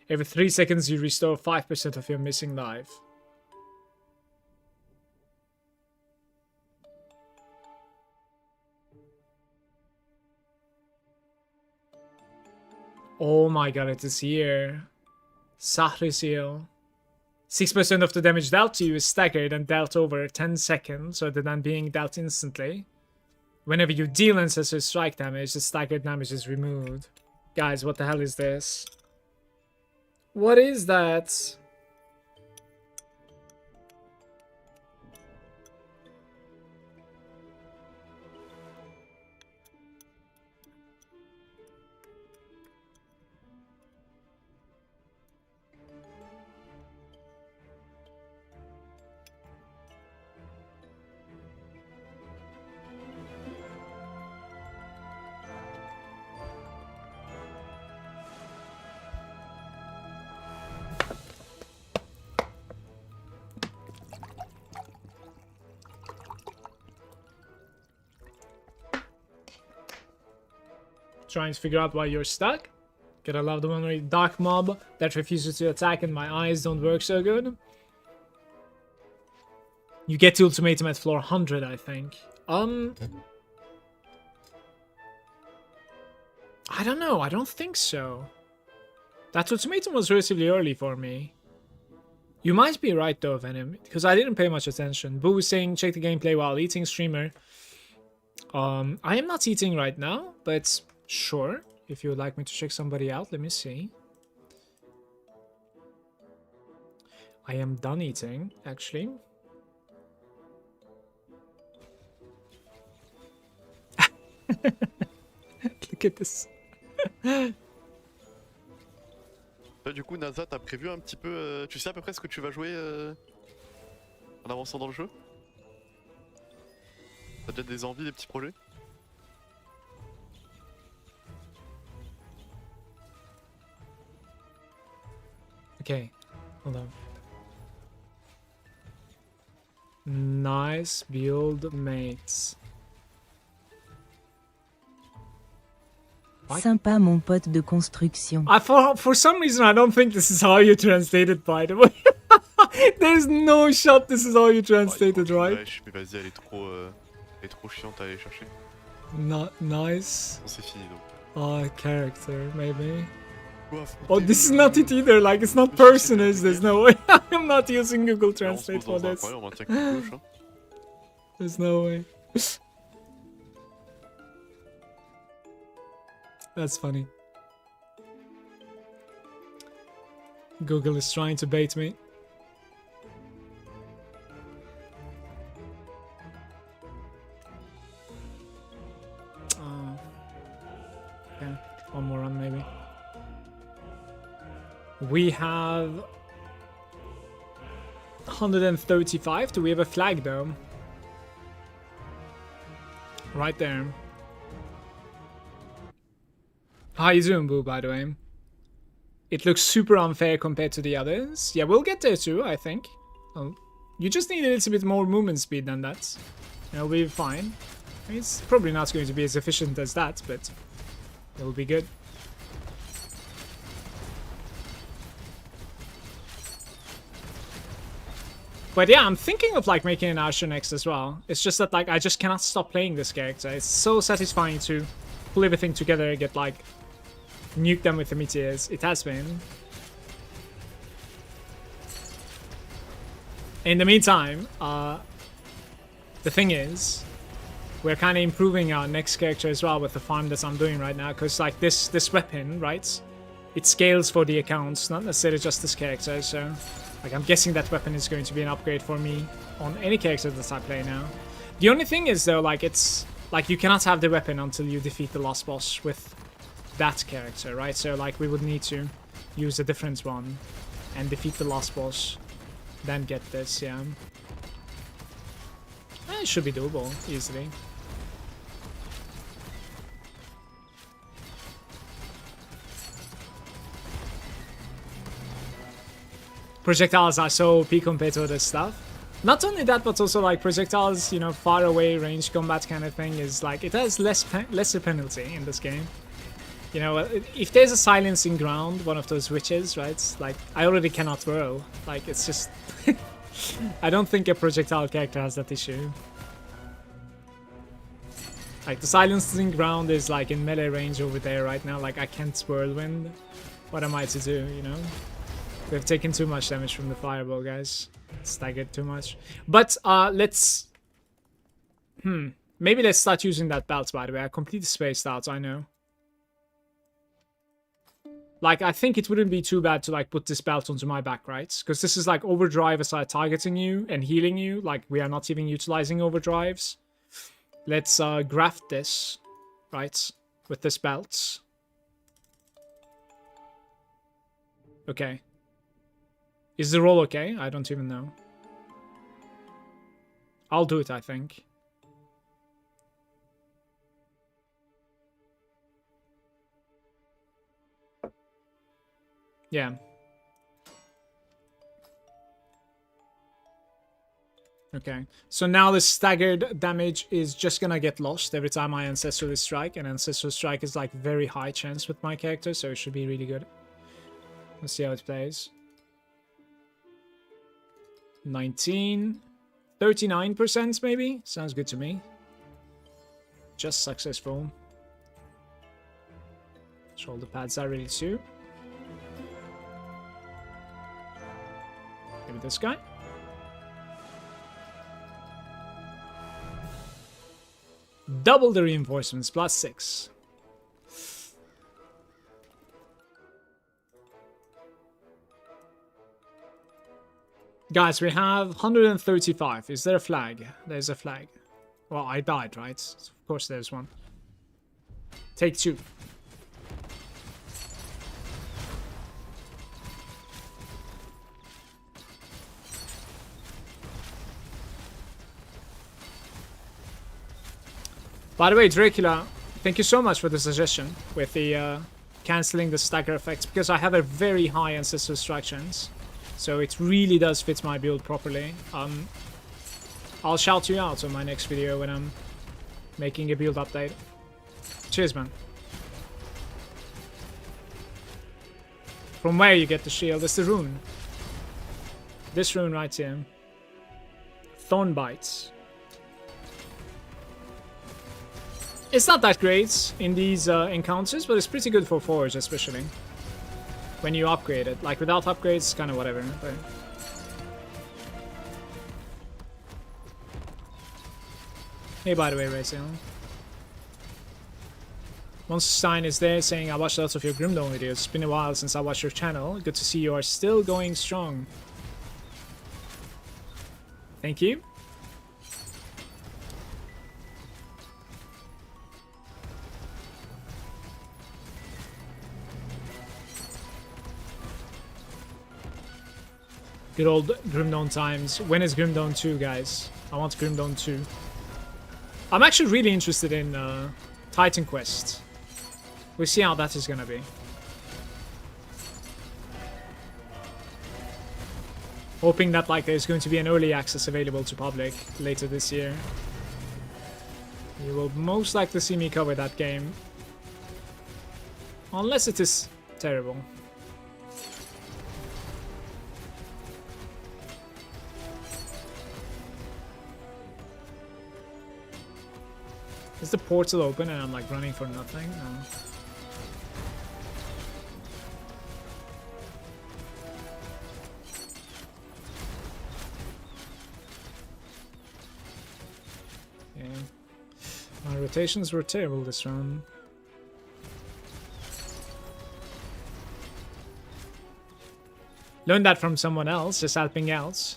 Every 3 seconds you restore 5% of your missing life. Oh my god, it is here. Sahri Seal. 6% of the damage dealt to you is staggered and dealt over 10 seconds rather than being dealt instantly. Whenever you deal ancestor strike damage, the staggered damage is removed. Guys, what the hell is this? What is that? Trying to figure out why you're stuck. Gotta love the one with dark mob that refuses to attack and my eyes don't work so good. You get the ultimatum at floor 100, I think. I don't know, I don't think so. That ultimatum was relatively early for me. You might be right though, Venom, because I didn't pay much attention. Boo is saying check the gameplay while eating, streamer. I am not eating right now, but sure, if you would like me to check somebody out, let me see. I am done eating, actually. Look at this. Du coup, NASA, t'as prévu un petit peu... tu sais à peu près ce que tu vas jouer en avançant dans le jeu? T'as déjà des envies, des petits projets? Okay, hold on. Nice build, mates. What? Sympa mon pote de construction. For some reason I don't think this is how you translate it, by the way. There's no shot this is all you Ah, il faut translated, que tu right? lâches, mais vas-y, elle est trop chiante à aller chercher. Not nice. Bon, c'est fini donc. Character, maybe. Faut affronter Oh, this is le- not it either. Like, it's not le succès personage. de There's guerre. no way. I'm not using Google Là, on se Translate pose for dans un this. coin, on maintient clic gauche. Hein. There's no way. That's funny. Google is trying to bait me. Okay, one more run maybe. We have 135. Do we have a flag though? Right there. How you doing, Boo, by the way? It looks super unfair compared to the others. Yeah, we'll get there too, I think. Oh, you just need a little bit more movement speed than that. It'll be fine. It's probably not going to be as efficient as that, but it'll be good. But yeah, I'm thinking of like making an Asher next as well. It's just that like I just cannot stop playing this character. It's so satisfying to pull everything together, get like nuke them with the meteors. It has been. In the meantime, the thing is, we're kind of improving our next character as well with the farm that I'm doing right now, because like this weapon, right? It scales for the accounts, not necessarily just this character. So, like, I'm guessing that weapon is going to be an upgrade for me on any character that I play now. The only thing is though, like, it's like you cannot have the weapon until you defeat the last boss with that character, right? So like we would need to use a different one and defeat the last boss, then get this. Yeah, it should be doable easily. Projectiles are so OP compared to other stuff. Not only that, but also like projectiles, you know, far away range combat kind of thing is like it has lesser penalty in this game. You know, if there's a silencing ground, one of those witches, right? Like, I already cannot throw. Like, it's just... I don't think a projectile character has that issue. Like, the silencing ground is, like, in melee range over there right now. Like, I can't whirlwind. What am I to do, you know? We've taken too much damage from the fireball, guys. Staggered too much. But, let's... Maybe let's start using that belt, by the way. I completely spaced out, I know. Like, I think it wouldn't be too bad to, like, put this belt onto my back, right? Because this is, like, overdrive aside targeting you and healing you. Like, we are not even utilizing overdrives. Let's graft this, right? With this belt. Okay. Is the roll okay? I don't even know. I'll do it, I think. Yeah. Okay. So now the staggered damage is just gonna get lost every time I Ancestral Strike, and Ancestral Strike is like very high chance with my character, so it should be really good. Let's see how it plays. 19. 39% maybe? Sounds good to me. Just successful. Shoulder pads are ready too. Give it this guy. Double the reinforcements, +6. Guys, we have 135. Is there a flag? There's a flag. Well, I died, right? Of course there's one. Take 2. By the way, Dracula, thank you so much for the suggestion with the cancelling the stagger effect, because I have a very high Ancestral Strike chance. So it really does fit my build properly. I'll shout you out on my next video when I'm making a build update. Cheers, man. From where you get the shield is the rune. This rune right here. Thorn Bites. It's not that great in these encounters, but it's pretty good for Forge, especially. When you upgrade it. Like, without upgrades, kind of whatever. But... Hey, by the way, Racing. Monsterstein is there saying, I watched lots of your Grimdome videos. It's been a while since I watched your channel. Good to see you are still going strong. Thank you. Good old Grimdome times. When is Grimdome 2, guys? I want Grimdome 2. I'm actually really interested in Titan Quest. We'll see how that is gonna be. Hoping that like there's going to be an early access available to public later this year. You will most likely see me cover that game. Unless it is terrible. Is the portal open and I'm like running for nothing? No. Yeah. My rotations were terrible this round. Learned that from someone else, just helping out.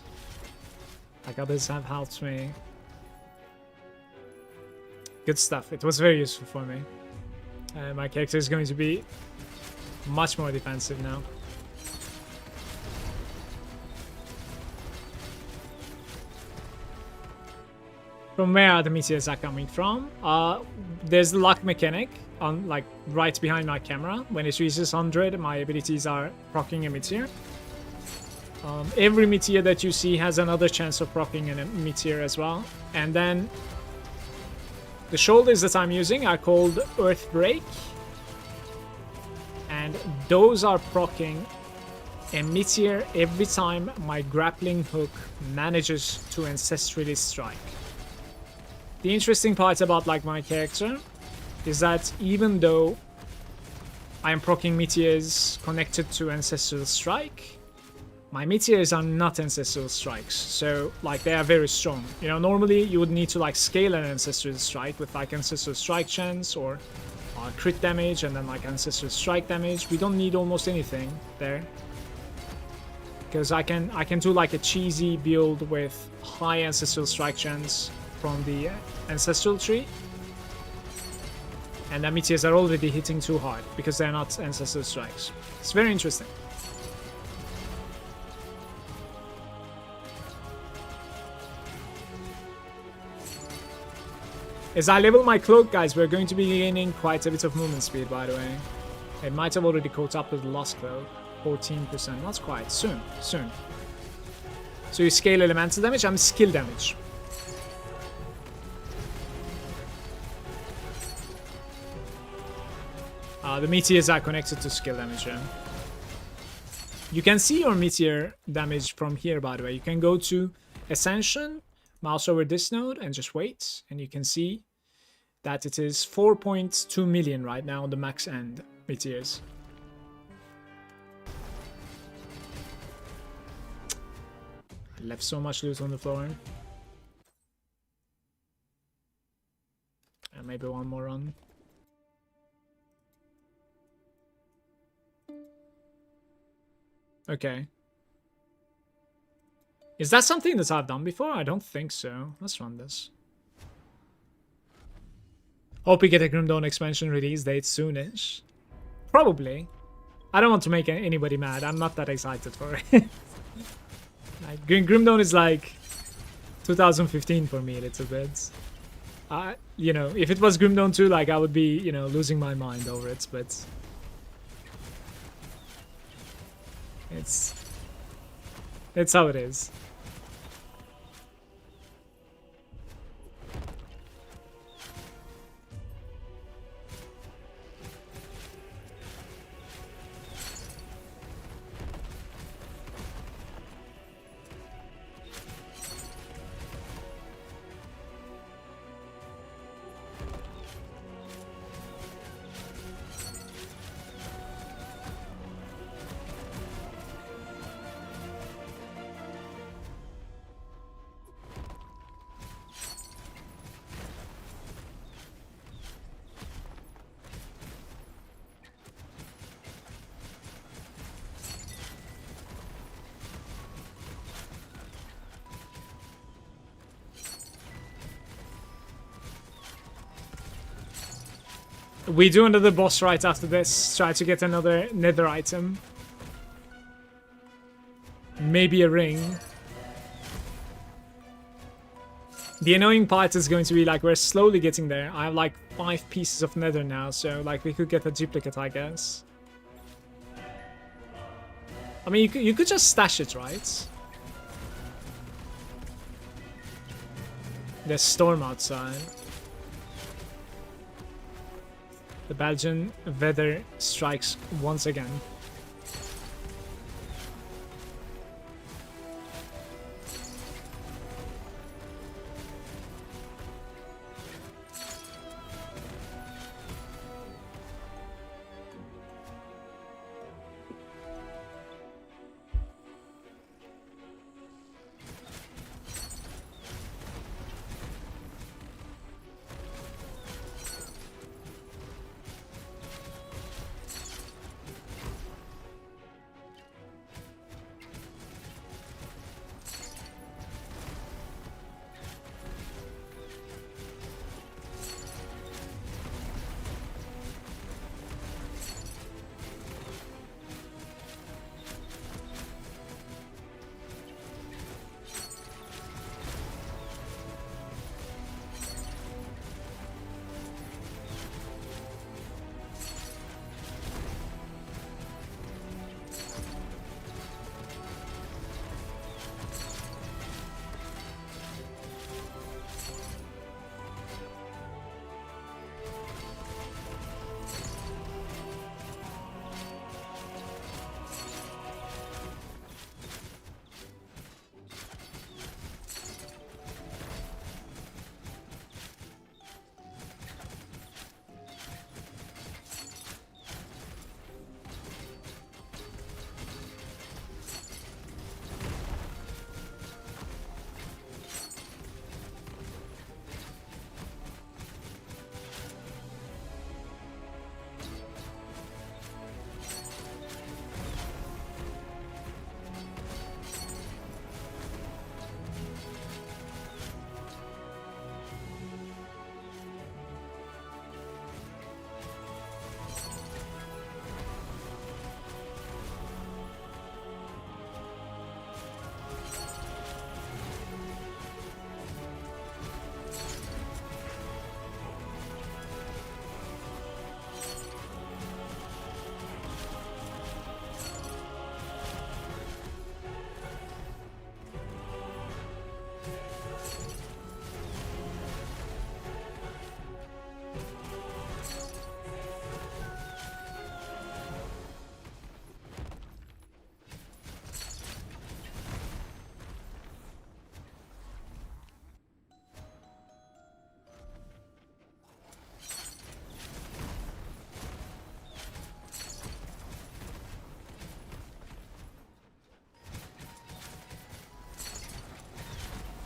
Like others have helped me. Good stuff. It was very useful for me. My character is going to be much more defensive now. From where are the meteors are coming from? There's the luck mechanic on like right behind my camera. When it reaches 100, my abilities are proccing a meteor. Every meteor that you see has another chance of proccing a meteor as well. And then the shoulders that I'm using are called Earth Break. And those are proccing a meteor every time my grappling hook manages to ancestrally strike. The interesting part about like my character is that even though I am proccing meteors connected to Ancestral Strike, my meteors are not Ancestral Strikes, so like they are very strong. You know, normally you would need to like scale an Ancestral Strike with like Ancestral Strike chance or crit damage and then like Ancestral Strike damage. We don't need almost anything there. Because I can do like a cheesy build with high Ancestral Strike chance from the Ancestral Tree. And the meteors are already hitting too hard because they're not Ancestral Strikes. It's very interesting. As I level my cloak, guys, we're going to be gaining quite a bit of movement speed, by the way. It might have already caught up with the Lost Cloak. 14%. Not quite. Soon. Soon. So you scale elemental damage, I'm skill damage. The meteors are connected to skill damage. Yeah? You can see your meteor damage from here, by the way. You can go to Ascension, mouse over this node, and just wait. And you can see that it is 4.2 million right now on the max end meteors. I left so much loot on the floor. And maybe one more run. Okay. Is that something that I've done before? I don't think so. Let's run this. Hope we get a Grimdome expansion release date soonish. Probably. I don't want to make anybody mad. I'm not that excited for it. Like, Grimdome is like 2015 for me a little bit. You know, if it was Grimdome 2, like I would be, you know, losing my mind over it, but it's how it is. We do another boss right after this. Try to get another nether item. Maybe a ring. The annoying part is going to be like we're slowly getting there. I have like 5 pieces of nether now, so like we could get a duplicate, I guess. I mean, you could just stash it, right? There's storm outside. The Belgian weather strikes once again.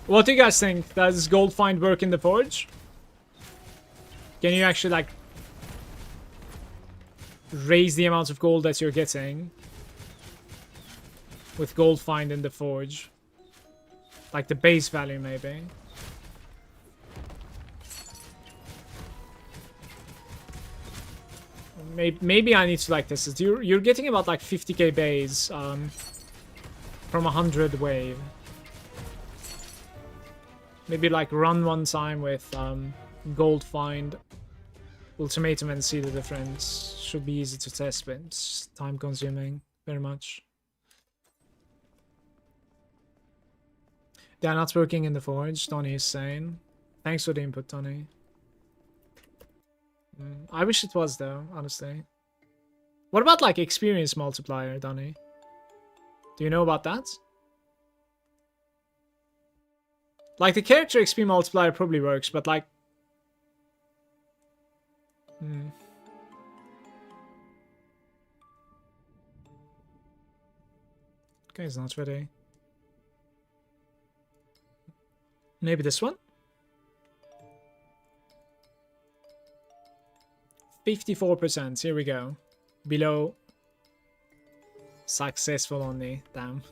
What do you guys think? Does gold find work in the forge? Can you actually like raise the amount of gold that you're getting with gold find in the forge? Like the base value maybe. Maybe I need to like this. You're getting about like 50k base from 100 wave. Maybe like run one time with gold find ultimatum and see the difference. Should be easy to test, but it's time consuming very much. They're not working in the forge, Tony is saying. Thanks for the input, Tony. I wish it was though, honestly. What about like experience multiplier, Donny? Do you know about that? Like the character XP multiplier probably works, but like... Okay, it's not ready. Maybe this one? 54%, here we go. Below. Successful only, damn.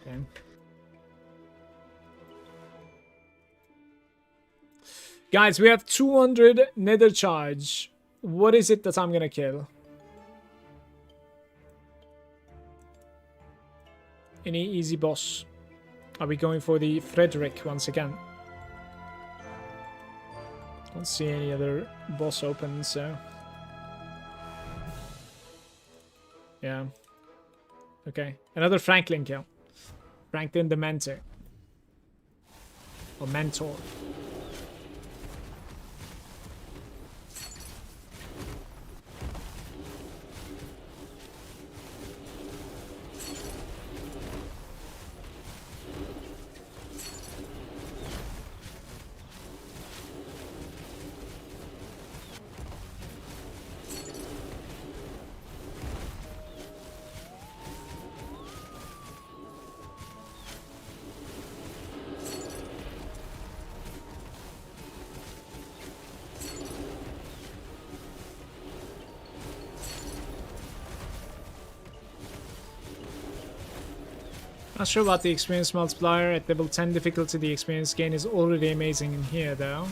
Okay. Guys, we have 200 nether charge. What is it that I'm gonna kill? Any easy boss? Are we going for the Frederick once again? Don't see any other boss open, so... Yeah. Okay. Another Franklin kill. Franklin the Mentor. Or Mentor. Not sure about the experience multiplier. At level 10 difficulty, the experience gain is already amazing in here, though.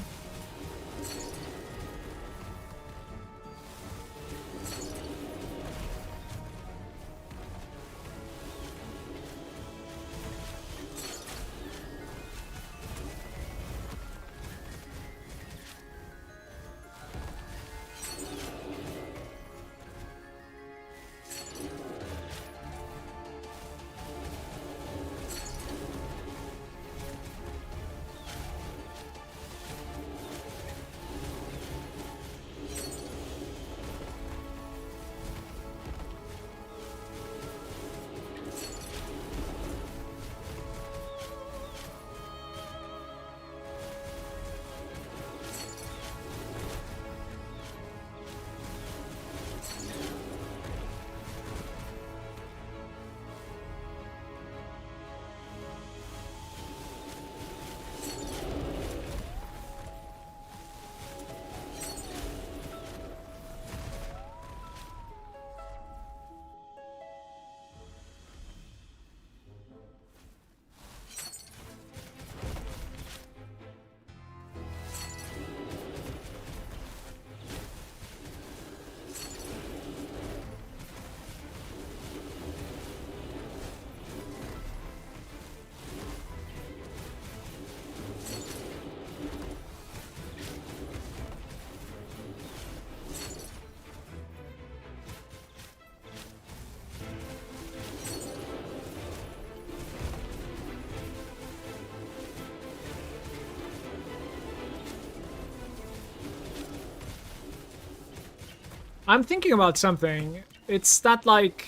I'm thinking about something. It's that, like...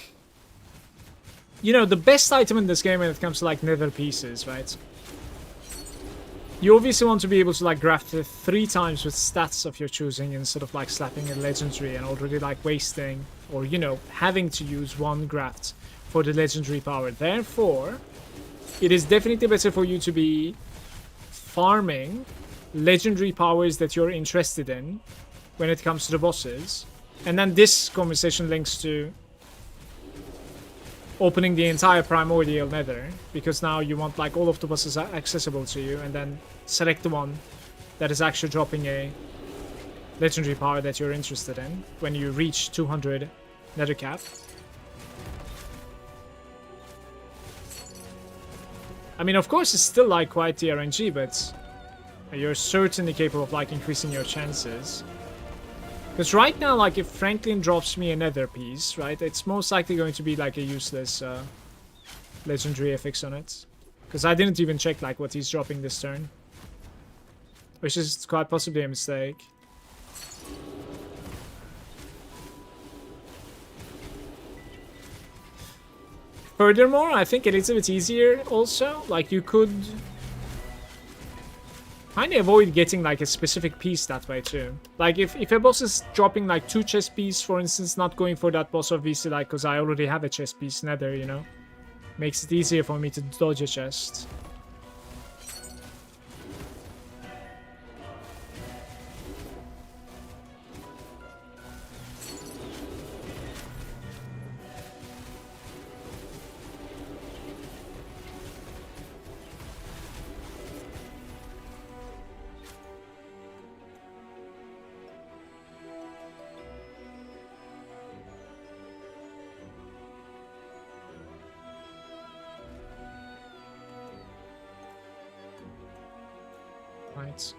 You know, the best item in this game when it comes to, like, nether pieces, right? You obviously want to be able to, like, graft it 3 times with stats of your choosing instead of, like, slapping a legendary and already, like, wasting or, you know, having to use 1 graft for the legendary power. Therefore, it is definitely better for you to be farming legendary powers that you're interested in when it comes to the bosses. And then this conversation links to opening the entire primordial nether, because now you want like all of the bosses accessible to you, and then select the one that is actually dropping a legendary power that you're interested in when you reach 200 nether cap. I mean, of course, it's still like quite the RNG, but you're certainly capable of like increasing your chances. Because right now, like, if Franklin drops me a nether piece, right, it's most likely going to be, like, a useless legendary affix on it. Because I didn't even check, like, what he's dropping this turn. Which is quite possibly a mistake. Furthermore, I think it is a bit easier also. Like, you could kind of avoid getting like a specific piece that way too. Like if a boss is dropping like 2 chest pieces, for instance, not going for that boss obviously, like, because I already have a chest piece nether, you know, makes it easier for me to dodge a chest. out.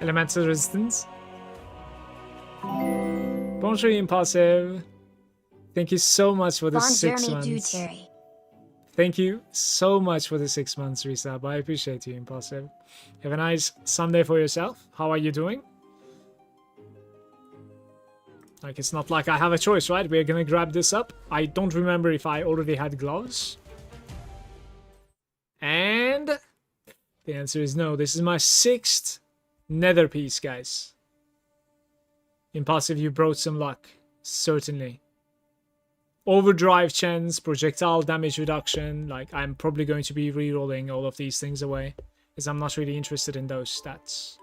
Elemental resistance. Bonjour, Impulsive. Thank you so much for the 6 months. Thank you so much for the 6 months resub. I appreciate you, Impulsive. Have a nice Sunday for yourself. How are you doing? Like, it's not like I have a choice, right? We're gonna grab this up. I don't remember if I already had gloves. And the answer is no. This is my 6th nether piece, guys. Impulsive, you brought some luck. Certainly. Overdrive chance, projectile damage reduction. Like, I'm probably going to be re-rolling all of these things away, as I'm not really interested in those stats.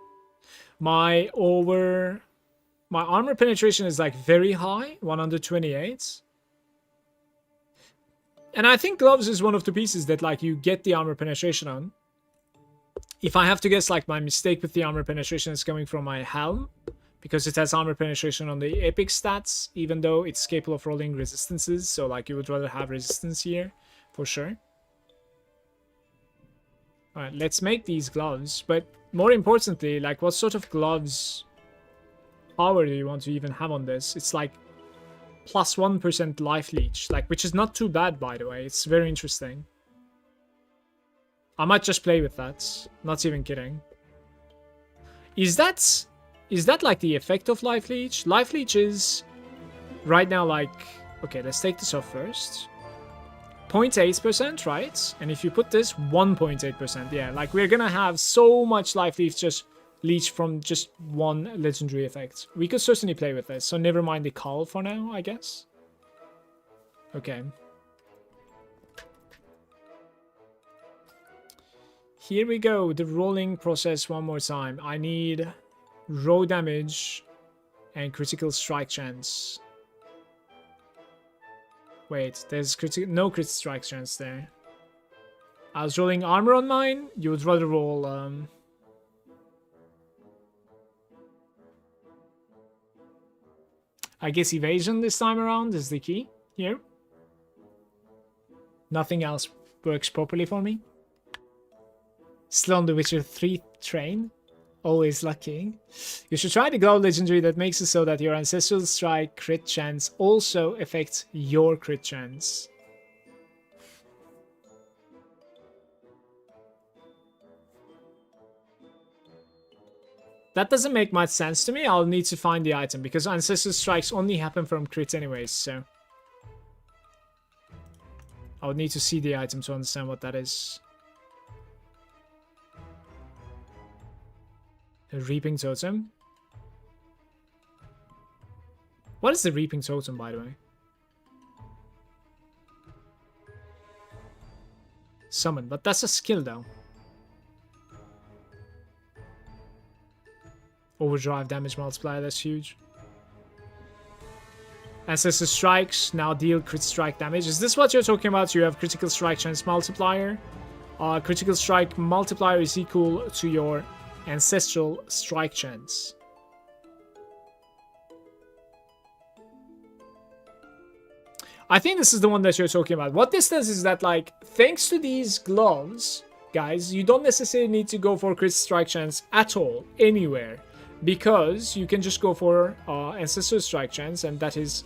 My armor penetration is like very high, 128. And I think gloves is one of the pieces that like you get the armor penetration on. If I have to guess, like, my mistake with the armor penetration is coming from my helm, because it has armor penetration on the epic stats, even though it's capable of rolling resistances. So like you would rather have resistance here for sure. All right, let's make these gloves. But more importantly, like, what sort of gloves power do you want to even have on this? It's like plus 1% life leech, like, which is not too bad, by the way. It's very interesting. I might just play with that. Not even kidding. Is that like the effect of life leech? Life leech is right now like, okay, let's take this off first. 0.8%, right? And if you put this 1.8%, yeah, like we're gonna have so much life leech just leech from just one legendary effect. We could certainly play with this, so never mind the call for now, I guess. Okay. Here we go, the rolling process one more time. I need raw damage and critical strike chance. Wait, there's no critical strike chance there. I was rolling armor on mine. You would rather roll I guess evasion this time around is the key here. Nothing else works properly for me. Still on the Witcher 3 train. Always lucky. You should try the Glow Legendary that makes it so that your Ancestral Strike crit chance also affects your crit chance. That doesn't make much sense to me. I'll need to find the item because Ancestral Strikes only happen from crits anyways, so I would need to see the item to understand what that is. A Reaping Totem. What is the Reaping Totem, by the way? Summon, but that's a skill though. Overdrive damage multiplier, that's huge. Ancestor Strikes now deal crit strike damage. Is this what you're talking about? You have critical strike chance multiplier. Critical strike multiplier is equal to your Ancestral Strike chance. I think this is the one that you're talking about. What this does is that, like, thanks to these gloves, guys, you don't necessarily need to go for crit strike chance at all, anywhere. Because you can just go for Ancestral Strike chance, and that is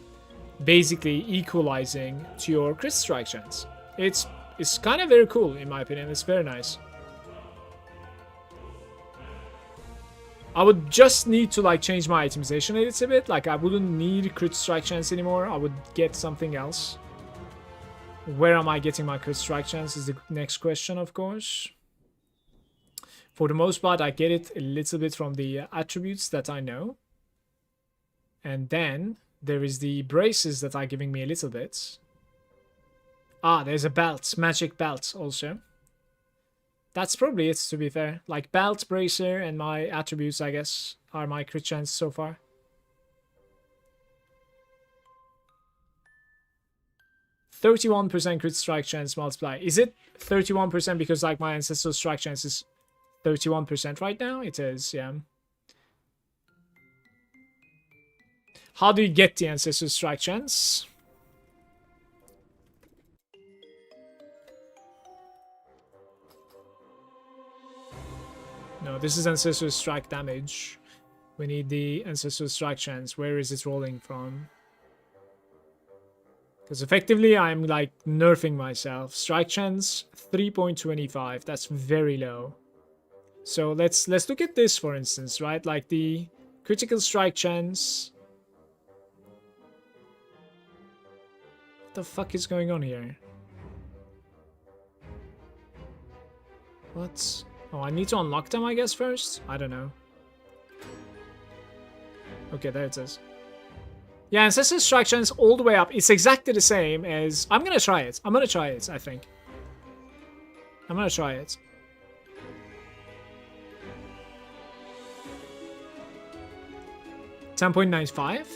basically equalizing to your crit strike chance. It's kind of very cool, in my opinion. It's very nice. I would just need to like change my itemization a little bit. Like I wouldn't need crit strike chance anymore. I would get something else. Where am I getting my crit strike chance is the next question, of course. For the most part, I get it a little bit from the attributes that I know. And then there is the braces that are giving me a little bit. Ah, there's a belt, magic belt also. That's probably it, to be fair. Like belt, bracer, and my attributes, I guess, are my crit chance so far. %31% crit strike chance multiply. Is it 31% because like my ancestral strike chance is 31% right now? It is, yeah. How do you get the ancestral strike chance? No, this is ancestral strike damage. We need the ancestral strike chance. Where is it rolling from? Because effectively, I'm like nerfing myself. Strike chance 3.25. That's very low. So let's look at this, for instance, right? Like the critical strike chance. What the fuck is going on here? What? Oh, I need to unlock them, I guess, first? I don't know. Okay, there it is. Yeah, Ancestor Strike chance all the way up. It's exactly the same as... I'm gonna try it. I'm gonna try it, I think. I'm gonna try it. $10.95?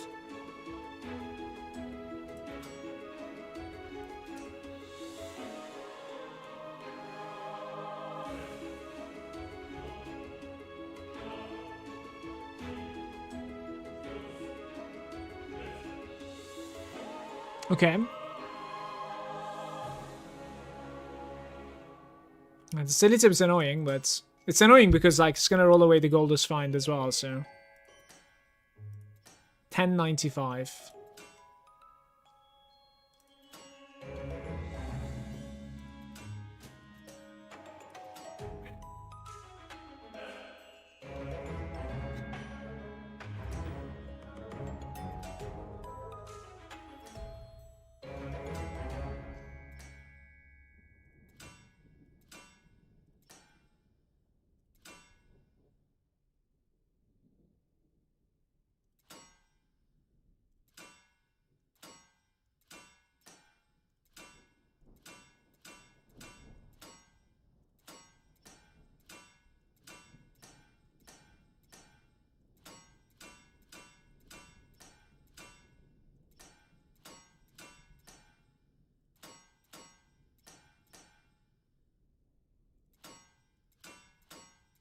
Okay. It's a little bit annoying, but it's annoying because like it's gonna roll away the Goldust Find as well, so 10.95.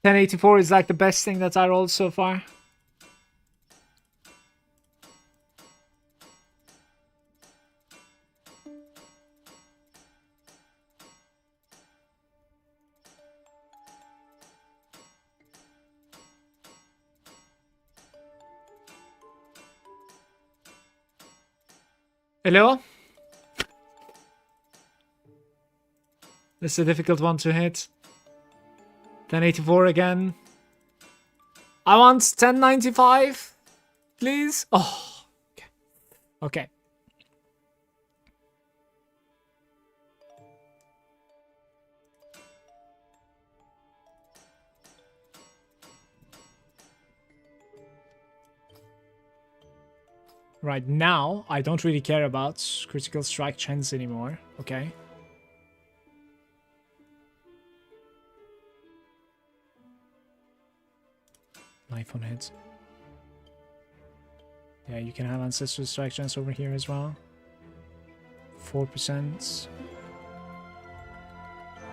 $10.84 is like the best thing that I rolled so far. Hello? This is a difficult one to hit. 10.84 again. I want 10.95, please. Oh, okay. Okay. Right now, I don't really care about critical strike chance anymore. Okay. Life on hits. Yeah, you can have ancestral strike chance over here as well. 4%.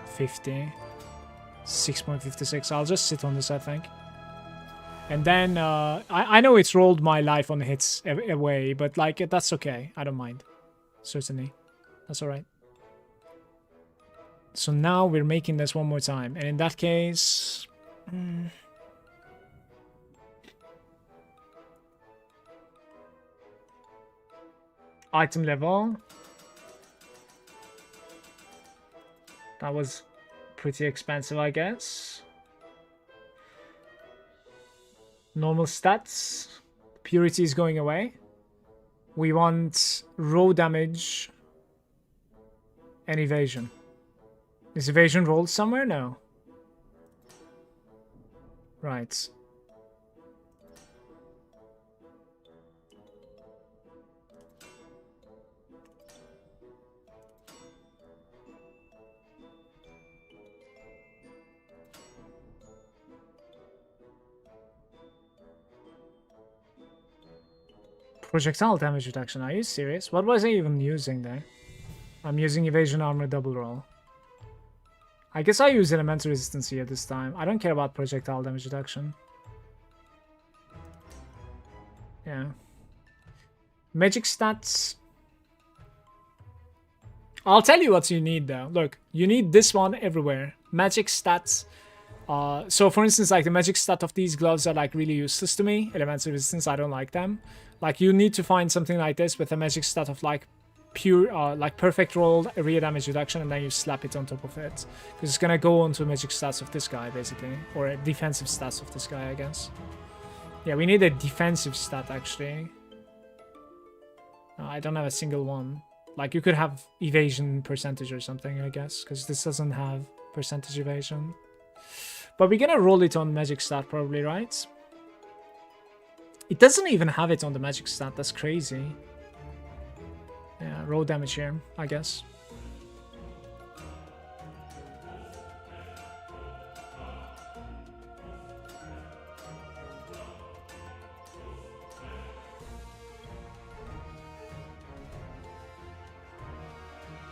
50. 6.56. I'll just sit on this, I think. And then, I know it's rolled my life on hits away, but like, that's okay. I don't mind. Certainly. That's alright. So now we're making this one more time. And in that case... Item level. That was pretty expensive, I guess. Normal stats. Purity is going away. We want raw damage and evasion. Is evasion rolled somewhere? No. Right. Projectile damage reduction. Are you serious? What was I even using there? I'm using evasion armor double roll. I guess I use elemental resistance here this time. I don't care about projectile damage reduction. Yeah. Magic stats. I'll tell you what you need though. Look, you need this one everywhere. Magic stats. So for instance, like the magic stat of these gloves are like really useless to me. Elemental resistance, I don't like them. Like you need to find something like this with a magic stat of like pure, like perfect roll, area damage reduction, and then you slap it on top of it. Because it's gonna go onto magic stats of this guy basically, or a defensive stats of this guy, I guess. Yeah, we need a defensive stat actually. No, I don't have a single one. Like you could have evasion percentage or something, I guess, because this doesn't have percentage evasion. But we're gonna roll it on magic stat probably, right? It doesn't even have it on the magic stat. That's crazy. Yeah, roll damage here, I guess.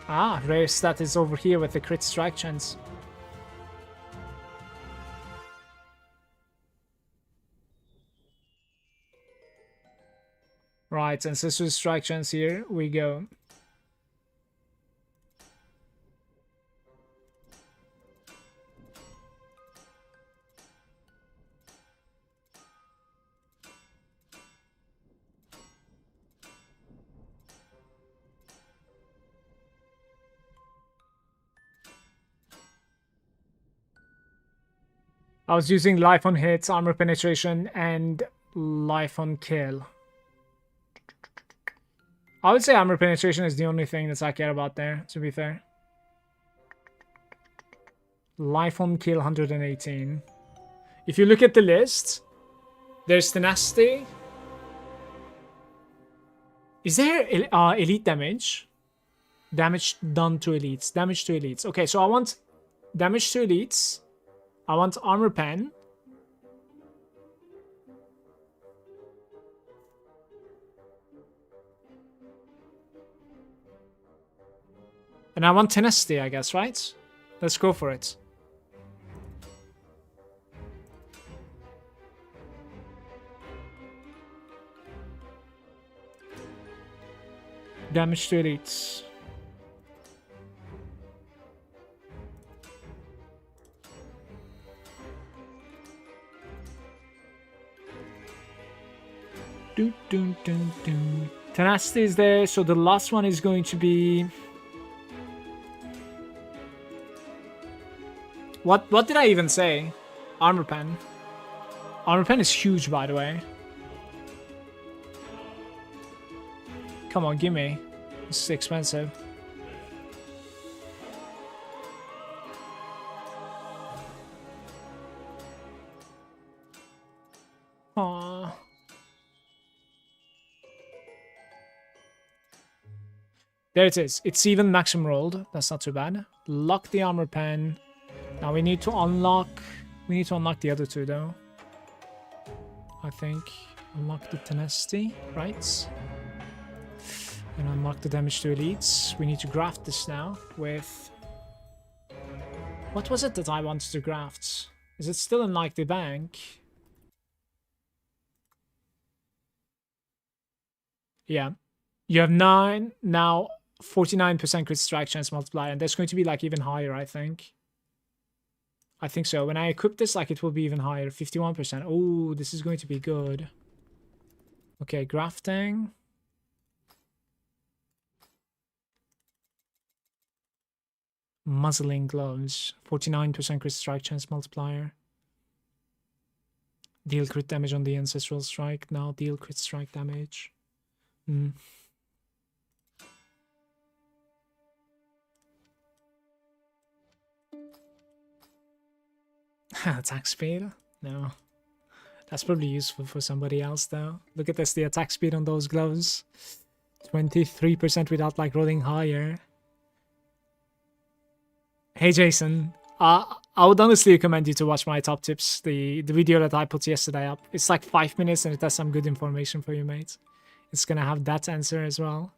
Ah, rare stat is over here with the crit strike chance. Right, and Ancestral Strike chance here we go. I was using life on hits, armor penetration, and life on kill. I would say armor penetration is the only thing that I care about there, to be fair. Life on kill 118. If you look at the list, there's tenacity. Is there elite damage? Damage done to elites. Damage to elites. Okay, so I want damage to elites. I want armor pen. And I want tenacity, I guess, right? Let's go for it. Damage to elites. Tenacity is there, so the last one is going to be... What did I even say? Armor pen. Armor pen is huge, by the way. Come on, give me. This is expensive. Aww. There it is. It's even maximum rolled. That's not too bad. Lock the armor pen. Now we need to unlock... We need to unlock the other two, though. I think. Unlock the tenacity, right? And unlock the damage to elites. We need to graft this now with... What was it that I wanted to graft? Is it still in, like, the bank? Yeah. You have 9, now 49% crit strike chance multiplier, and that's going to be, like, even higher, I think. I think so. When I equip this, like, it will be even higher. 51%. Oh, this is going to be good. Okay, grafting. Muzzling gloves. 49% crit strike chance multiplier. Deal crit damage on the ancestral strike. Now deal crit strike damage. Attack speed? No. That's probably useful for somebody else though. Look at this, the attack speed on those gloves. 23% without like rolling higher. Hey Jason, I would honestly recommend you to watch my top tips, the video that I put yesterday up. It's like 5 minutes and it has some good information for you, mate. It's gonna have that answer as well.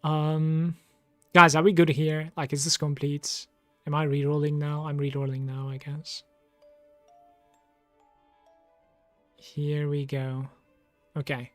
Guys, are we good here? Like, is this complete? Am I re-rolling now? I'm re-rolling now, I guess. Here we go. Okay.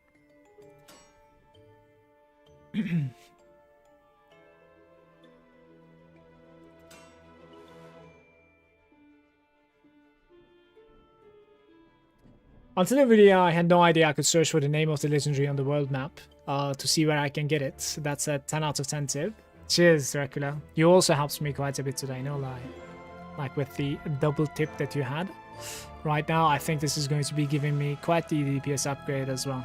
Until the video, I had no idea I could search for the name of the legendary on the world map to see where I can get it. That's a 10 out of 10 tip. Cheers, Dracula. You also helped me quite a bit today, no lie. Like with the double tip that you had. Right now, I think this is going to be giving me quite the DPS upgrade as well.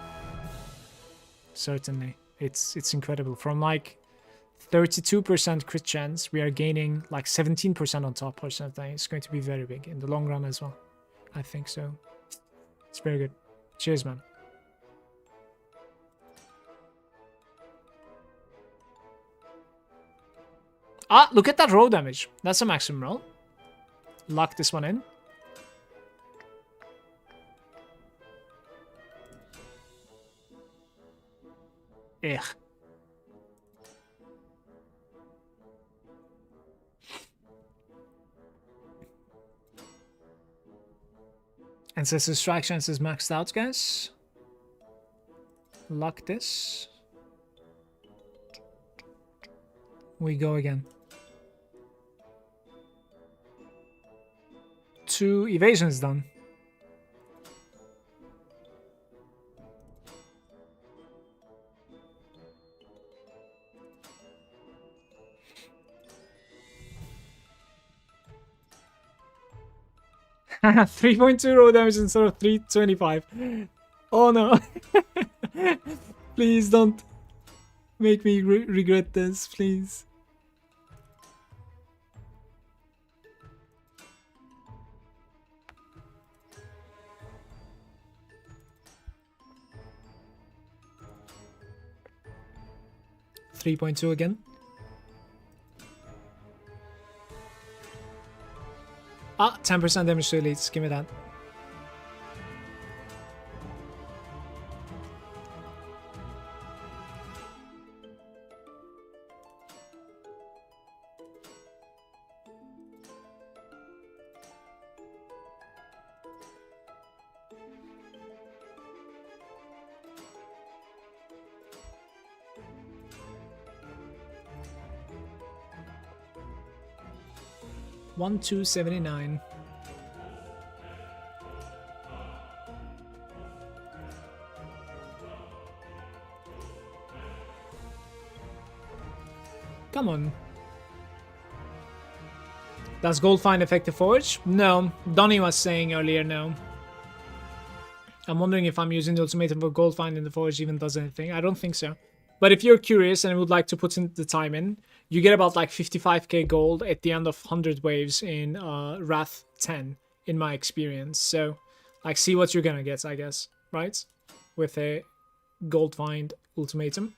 Certainly. It's incredible. From like 32% crit chance, we are gaining like 17% on top or something. It's going to be very big in the long run as well. I think so. It's very good. Cheers, man. Ah, look at that roll damage. That's a maximum roll. Lock this one in. Ugh. Ancestor strike chance is maxed out, guys. Lock this. We go again. 2 evasions done. Haha, 3.2 roll damage instead of 325. Oh no. Please don't make me regret this, please. $3.2 again. Ah, 10% damage to elites. Give me that. $1,279. Come on. Does gold find effective forge? No. Donnie was saying earlier no. I'm wondering if I'm using the ultimatum for gold find in the forge even does anything. I don't think so. But if you're curious and would like to put in the time in, you get about like 55k gold at the end of 100 waves in Wrath 10, in my experience. So, like, see what you're gonna get, I guess, right? With a gold find ultimatum.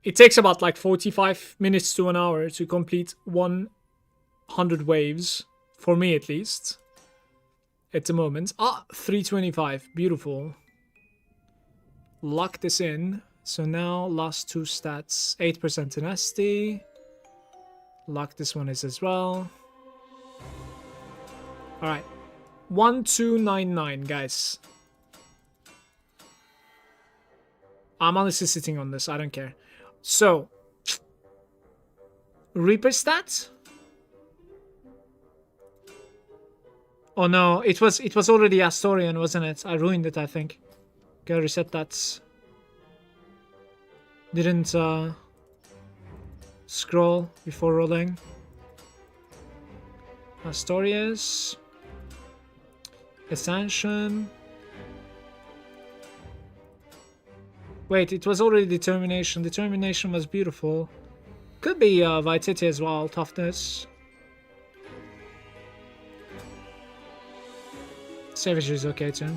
It takes about like 45 minutes to an hour to complete 100 waves, for me at least. At the moment. Ah, 325. Beautiful. Lock this in. So now, last 2 stats. 8% tenacity. Lock this one is as well. Alright. 1299, guys. I'm honestly sitting on this. I don't care. So. Reaper stats? Oh no, it was already Astorian, wasn't it? I ruined it, I think. Gotta reset that. Didn't Scroll before rolling. Astorius. Ascension. Wait, it was already Determination. Determination was beautiful. Could be Vitity as well, Toughness. Savagery is okay too.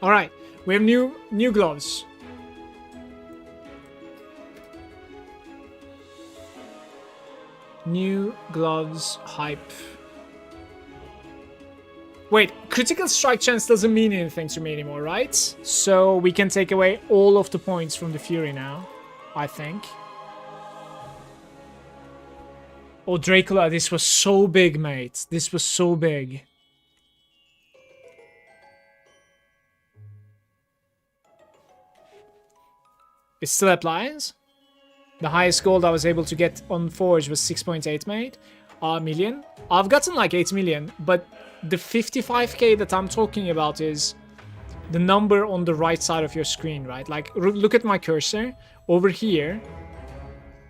Alright, we have new gloves. New gloves hype. Wait, critical strike chance doesn't mean anything to me anymore, right? So we can take away all of the points from the Fury now, I think. Oh, Dracula, this was so big, mate. This was so big. It still applies. The highest gold I was able to get on Forge was 6.8 million. I've gotten like 8 million, but the 55k that I'm talking about is the number on the right side of your screen, right? Like, look at my cursor over here,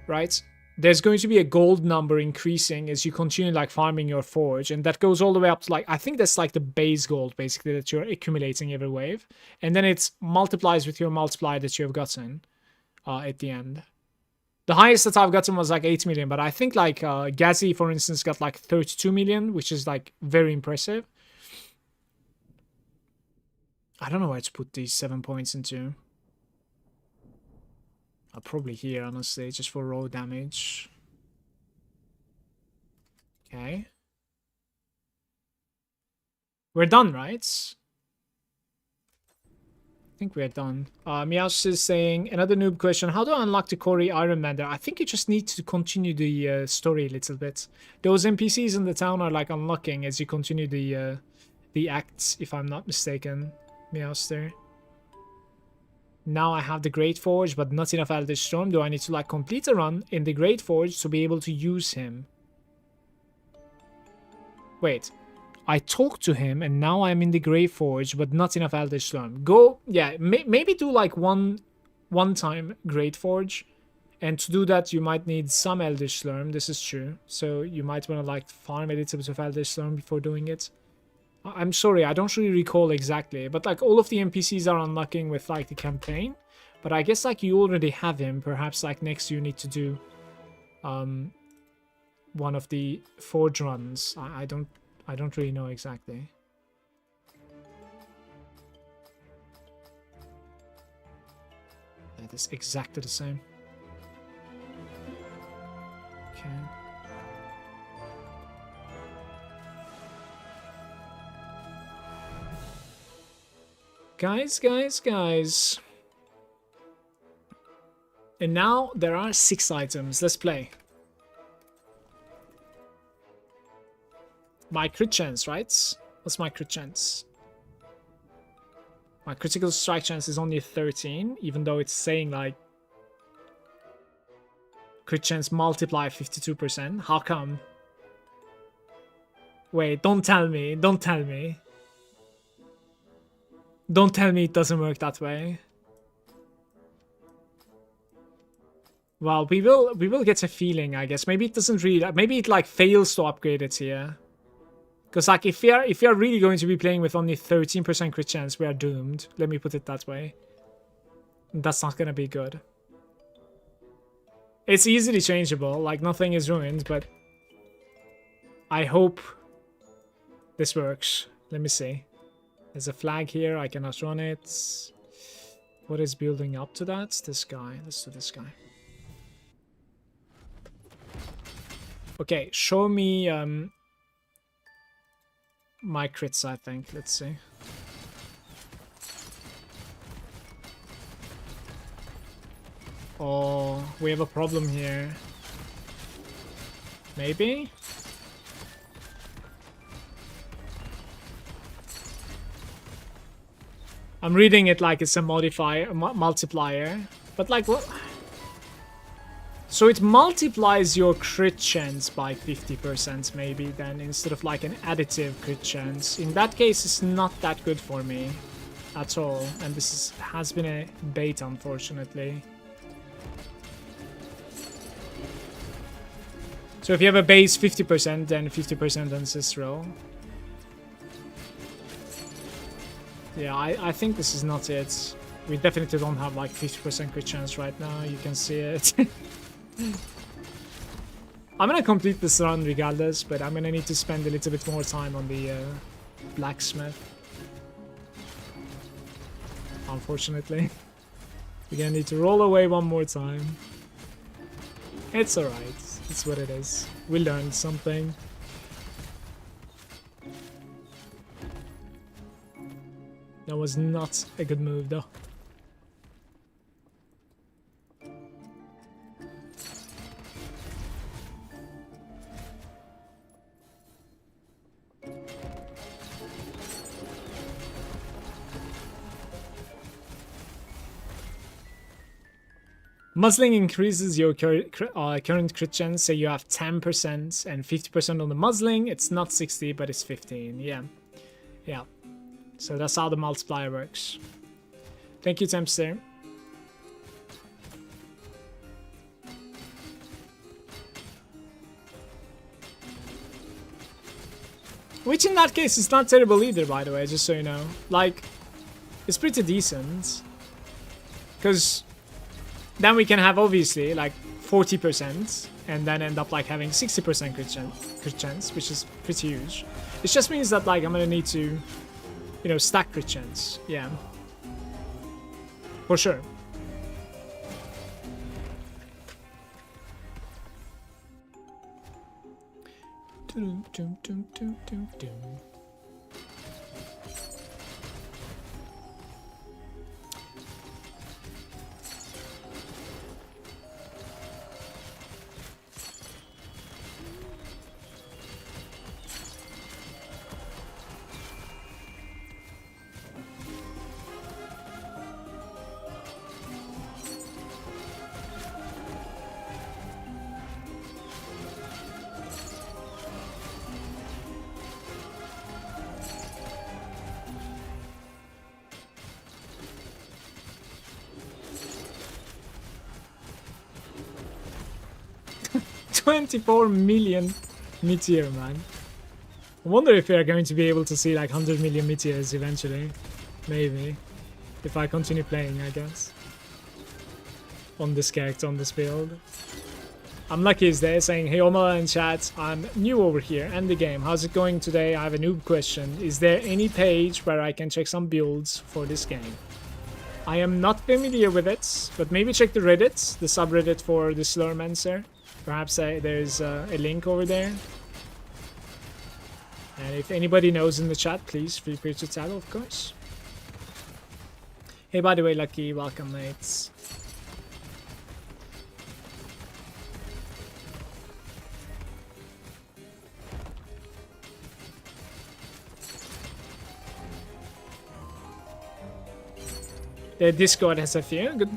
right? There's going to be a gold number increasing as you continue like farming your Forge, and that goes all the way up to like, I think that's like the base gold basically that you're accumulating every wave, and then it multiplies with your multiplier that you have gotten at the end. The highest that I've gotten was like 8 million, but I think like Gazi, for instance, got like 32 million, which is like very impressive. I don't know where to put these 7 points into. I'll probably here, honestly, just for raw damage. Okay. We're done, right? I think we're done. Meows is saying, another noob question. How do I unlock the Cory Iron Man there? I think you just need to continue the story a little bit. Those NPCs in the town are like unlocking as you continue the acts, if I'm not mistaken. Meowster. Now I have the Great Forge, but not enough Eldritch Storm. Do I need to like complete a run in the Great Forge to be able to use him? Wait. I talked to him and now I'm in the Grey Forge, but not enough Eldritch Storm. Go, yeah, maybe do like one time Great Forge, and to do that you might need some Eldritch Storm. This is true, so you might want to like farm a little bit of Eldritch Storm before doing it. I'm sorry, I don't really recall exactly, but like all of the NPCs are unlocking with like the campaign, but I guess like you already have him. Perhaps like next you need to do one of the Forge runs. I don't really know exactly. That is exactly the same. Okay. Guys. And now there are 6 items. Let's play. My crit chance, right? What's my crit chance? My critical strike chance is only 13, even though it's saying like crit chance multiply 52%. How come? Wait, don't tell me. Don't tell me. Don't tell me it doesn't work that way. Well, we will get a feeling, I guess. Maybe it doesn't really, maybe it like fails to upgrade it here. Because like if we are really going to be playing with only 13% crit chance, we are doomed. Let me put it that way. That's not gonna be good. It's easily changeable, like nothing is ruined, but I hope this works. Let me see. There's a flag here, I cannot run it. What is building up to that? This guy. Let's do this guy. Okay, show me my crits, I think. Let's see. Oh, we have a problem here. Maybe? I'm reading it like it's a modifier, multiplier. But like what? So it multiplies your crit chance by 50% maybe then, instead of like an additive crit chance. In that case, it's not that good for me at all. And this has been a bait, unfortunately. So if you have a base 50%, then 50% ancestral. Yeah, I think this is not it. We definitely don't have like 50% crit chance right now. You can see it. I'm gonna complete this run regardless, but I'm gonna need to spend a little bit more time on the blacksmith. Unfortunately. We're gonna need to roll away one more time. It's alright. It's what it is. We learned something. That was not a good move though. Muzzling increases your current crit chance, so you have 10% and 50% on the muzzling. It's not 60, but it's 15. Yeah. Yeah. So that's how the multiplier works. Thank you, Tempster. Which in that case is not terrible either, by the way, just so you know. Like, it's pretty decent. Because then we can have, obviously, like 40% and then end up like having 60% crit chance, which is pretty huge. It just means that like I'm gonna need to, you know, stack crit chance. Yeah. For sure. Dum, dum, dum, dum, dum, dum. 24 million meteor, man. I wonder if we are going to be able to see like 100 million meteors eventually. Maybe. If I continue playing, I guess. On this character, on this build. I'm Lucky is there saying, hey Omala in chat, I'm new over here and the game. How's it going today? I have a noob question. Is there any page where I can check some builds for this game? I am not familiar with it, but maybe check the Reddit, the subreddit for the Slormancer. Perhaps there's a link over there. And if anybody knows in the chat, please feel free to tell, of course. Hey, by the way, Lucky, welcome, mates. The Discord has a few.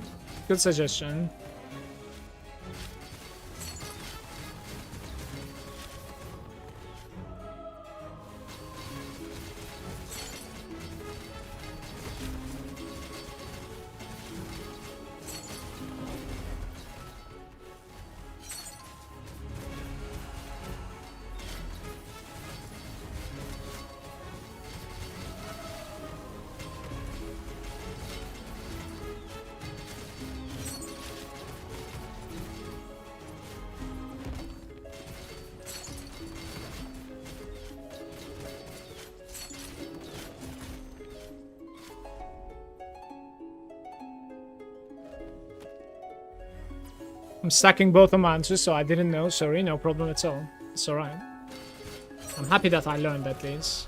Good suggestion. I'm stacking both of my answers, so I didn't know. Sorry, no problem at all. It's alright. I'm happy that I learned at least.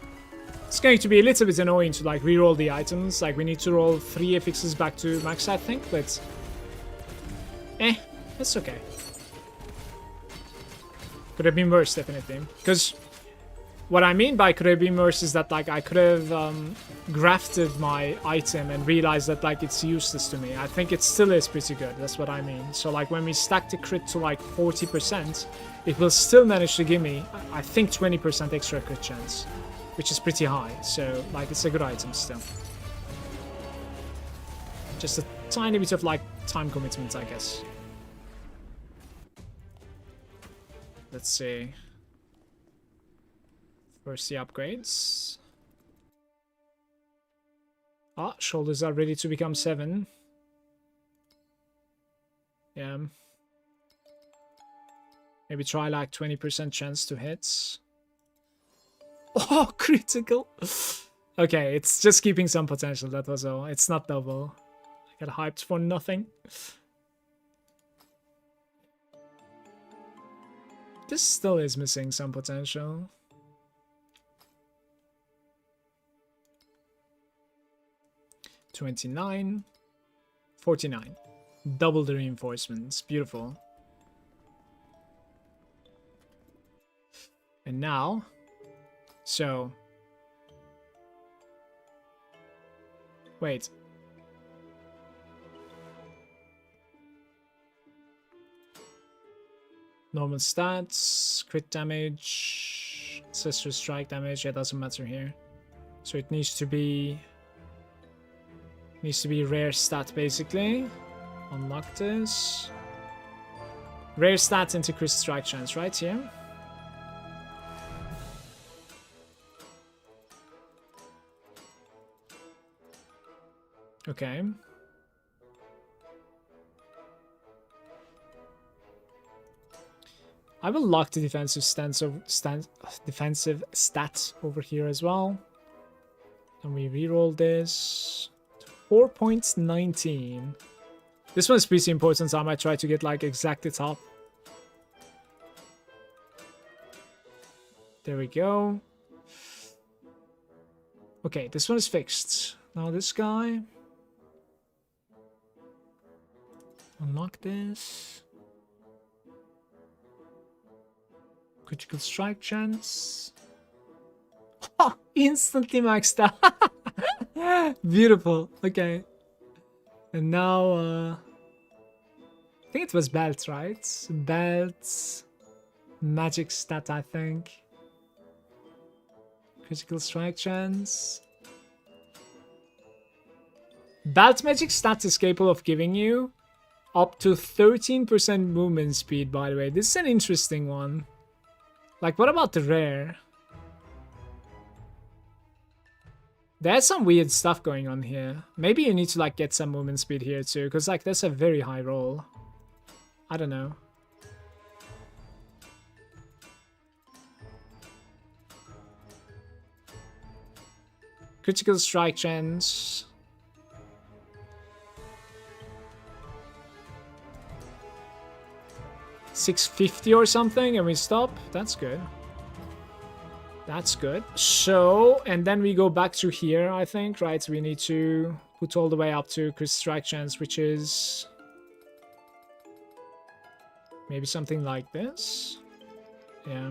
It's going to be a little bit annoying to like re-roll the items. Like we need to roll 3 affixes back to max, I think, but it's okay. Could have been worse, definitely. Because what I mean by could have been worse is that like I could have grafted my item and realized that like it's useless to me. I think it still is pretty good. That's what I mean. So like when we stack the crit to like 40%, it will still manage to give me, I think, 20% extra crit chance, which is pretty high. So like it's a good item still. Just a tiny bit of like time commitment, I guess. Let's see. First the upgrades. Ah, shoulders are ready to become 7. Yeah. Maybe try like 20% chance to hit. Oh, critical. Okay, it's just keeping some potential, that was all. It's not double. I got hyped for nothing. This still is missing some potential. $29, $49. Double the reinforcements. Beautiful. And now, so wait. Normal stats, crit damage, ancestral strike damage. Yeah, doesn't matter here. So it needs to be rare stat basically. Unlock this. Rare stat into crit strike chance, right here. Okay. I will lock the defensive defensive stats over here as well. And we reroll this. 4.19. This one's pretty important, so I might try to get like exact the top. There we go. Okay, this one is fixed. Now this guy. Unlock this. Critical strike chance. Oh, instantly maxed out. Beautiful. Okay. And now, I think it was belt, right? Belt. Magic stat, I think. Critical strike chance. Belt magic stat is capable of giving you up to 13% movement speed, by the way. This is an interesting one. Like, what about the rare? There's some weird stuff going on here. Maybe you need to, like, get some movement speed here, too. Because, like, that's a very high roll. I don't know. Critical strike chance. 650 or something, and we stop. That's good. That's good. So, and then we go back to here, I think, right? So we need to put all the way up to crit strike chance, which is maybe something like this. Yeah.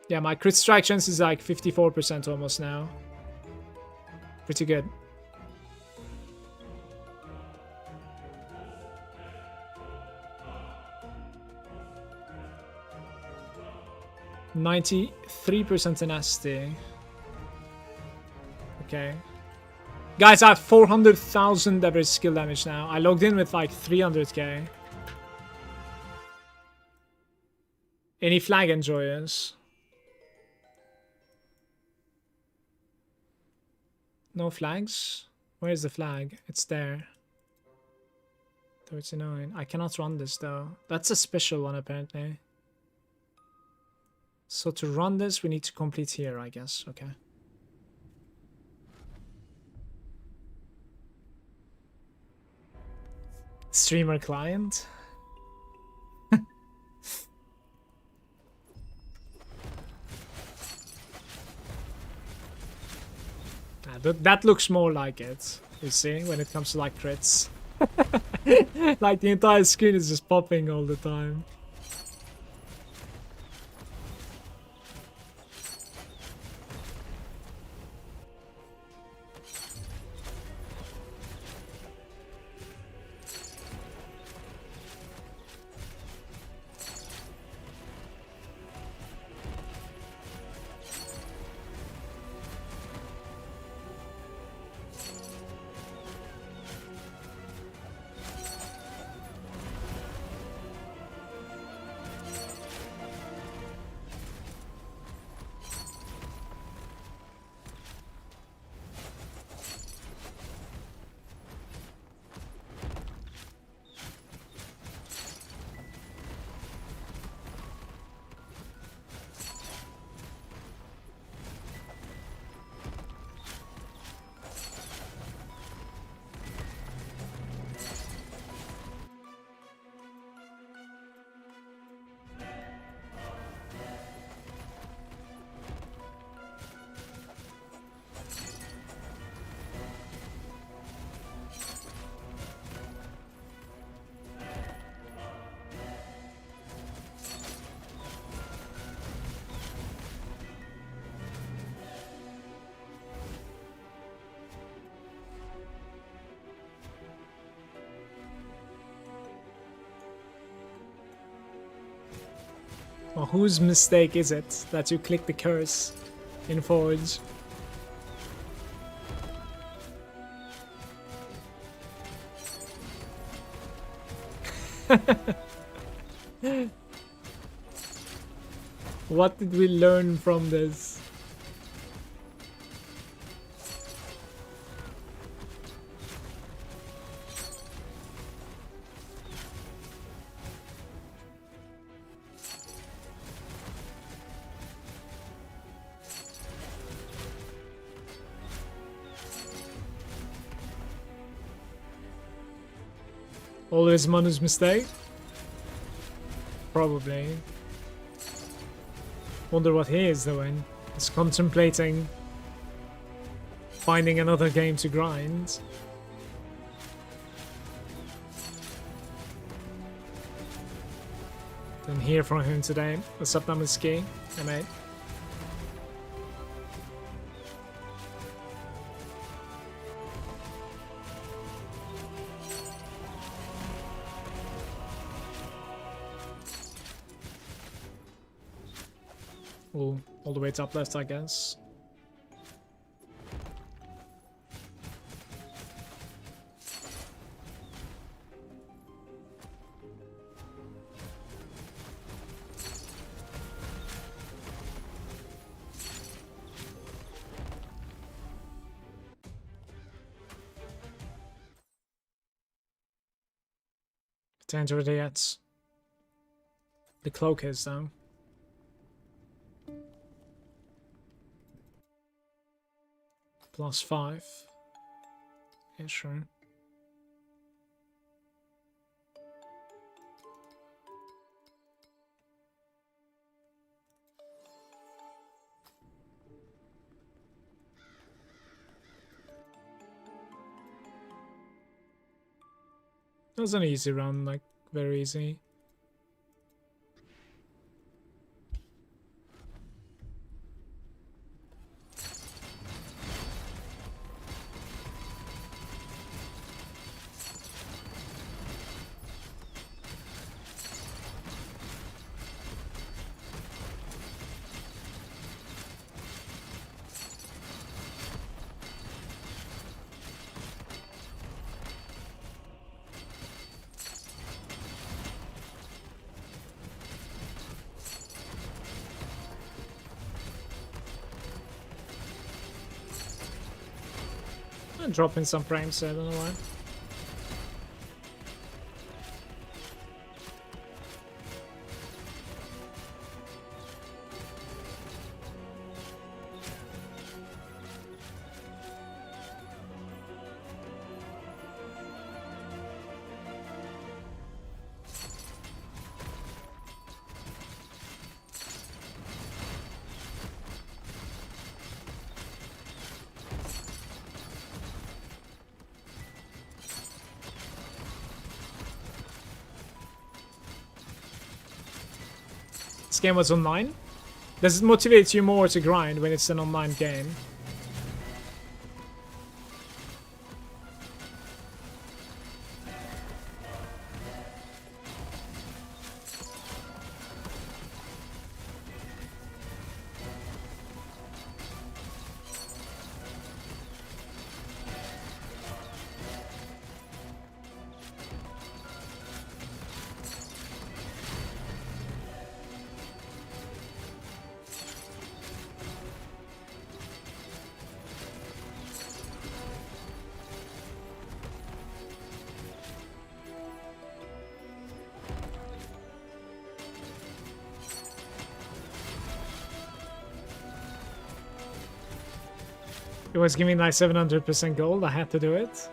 Yeah, my crit strike chance is like 54% almost now. Pretty good. %93% tenacity. Okay. Guys, I have 400,000 average skill damage now. I logged in with like 300k. Any flag enjoyers? No flags? Where's the flag? It's there. 39. I cannot run this though. That's a special one apparently. So to run this, we need to complete here, I guess. Okay. Streamer client. That looks more like it, you see, when it comes to like crits. Like the entire screen is just popping all the time. Well, whose mistake is it that you click the curse in Forge? What did we learn from this? Always Manu's mistake? Probably. Wonder what he is doing. He's contemplating finding another game to grind. Didn't hear from him today. What's up, Namaski? Hey, mate. Ooh, all the way top left, I guess. Danger idiots. The cloak is, though. +5. Yeah, sure. That was an easy run, like, very easy. I'm dropping some frames, so I don't know why. This game was online? Does it motivate you more to grind when it's an online game? It was giving like 700% gold. I had to do it.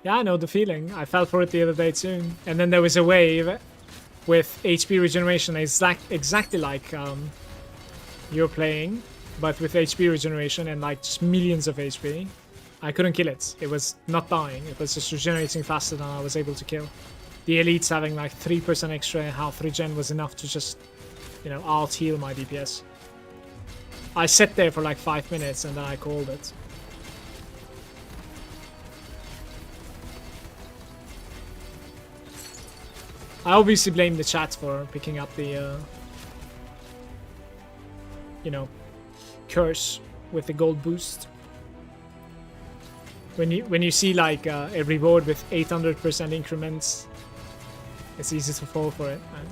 Yeah, I know the feeling. I fell for it the other day too. And then there was a wave with HP regeneration exactly like you're playing, but with HP regeneration and like just millions of HP. I couldn't kill it. It was not dying. It was just regenerating faster than I was able to kill. The elites having like 3% extra health regen was enough to just, you know, alt heal my DPS. I sat there for like 5 minutes and then I called it. I obviously blame the chat for picking up the you know, curse with the gold boost. When you see like a reward with 800% increments, it's easy to fall for it, man.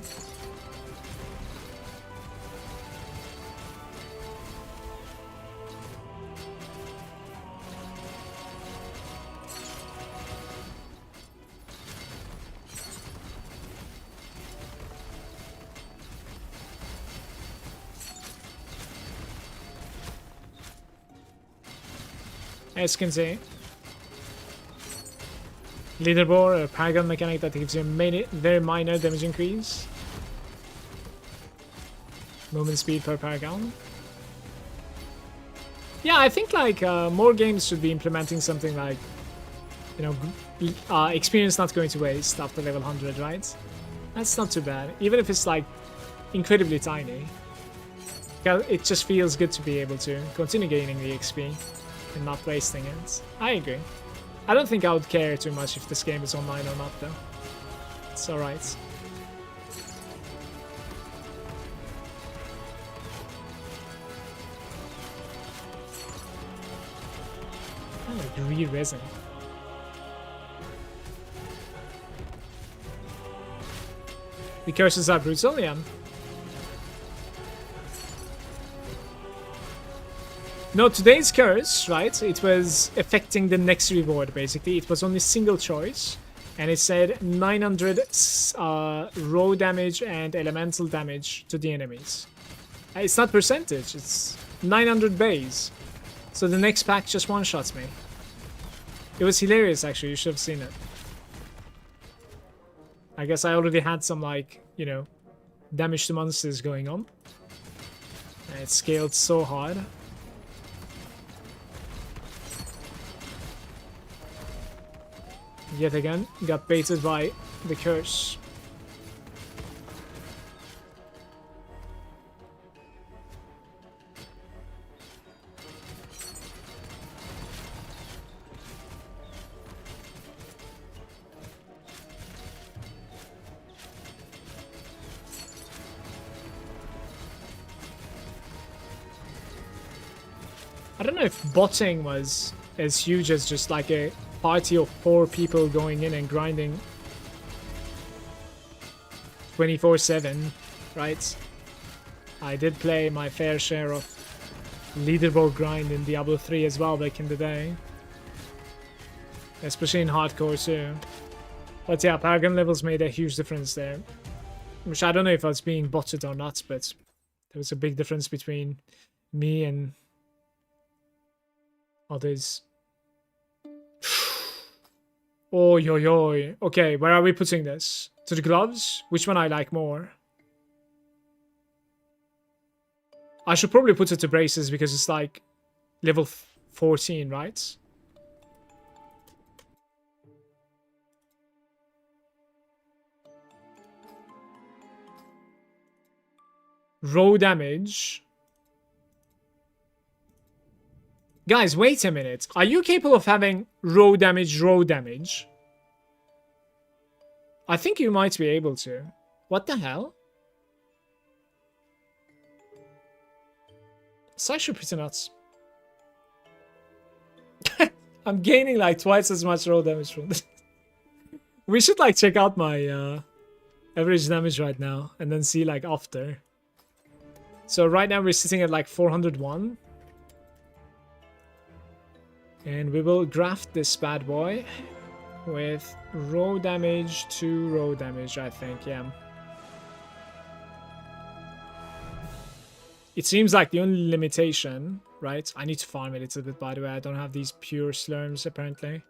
As you can see, leaderboard, a paragon mechanic that gives you a very minor damage increase. Movement speed per paragon. Yeah, I think like more games should be implementing something like, you know, experience not going to waste after level 100, right? That's not too bad, even if it's like incredibly tiny. It just feels good to be able to continue gaining the XP and not wasting it. I agree. I don't think I would care too much if this game is online or not, though. It's alright. I like re-resin. The curses are brutal, yeah. No, today's curse, right? It was affecting the next reward, basically. It was only single choice. And it said 900 raw damage and elemental damage to the enemies. It's not percentage, it's 900 base. So the next pack just one-shots me. It was hilarious, actually. You should have seen it. I guess I already had some, like, you know, damage to monsters going on. And it scaled so hard. Yet again, got baited by the curse. I don't know if botting was as huge as just like a party of 4 people going in and grinding 24/7, right? I did play my fair share of leaderboard grind in Diablo 3 as well back in the day. Especially in hardcore too. But yeah, Paragon levels made a huge difference there. Which I don't know if I was being botted or not, but there was a big difference between me and others. Oh, yo, yo. Okay, where are we putting this? To the gloves? Which one I like more? I should probably put it to braces because it's like level 14, right? Raw damage. Guys, wait a minute. Are you capable of having raw damage, raw damage? I think you might be able to. What the hell? It's actually pretty nuts. I'm gaining like twice as much raw damage from this. We should like check out my average damage right now and then see like after. So right now we're sitting at like 401. And we will graft this bad boy with raw damage to raw damage, I think, yeah. It seems like the only limitation, right? I need to farm a little bit, by the way. I don't have these pure slurms, apparently.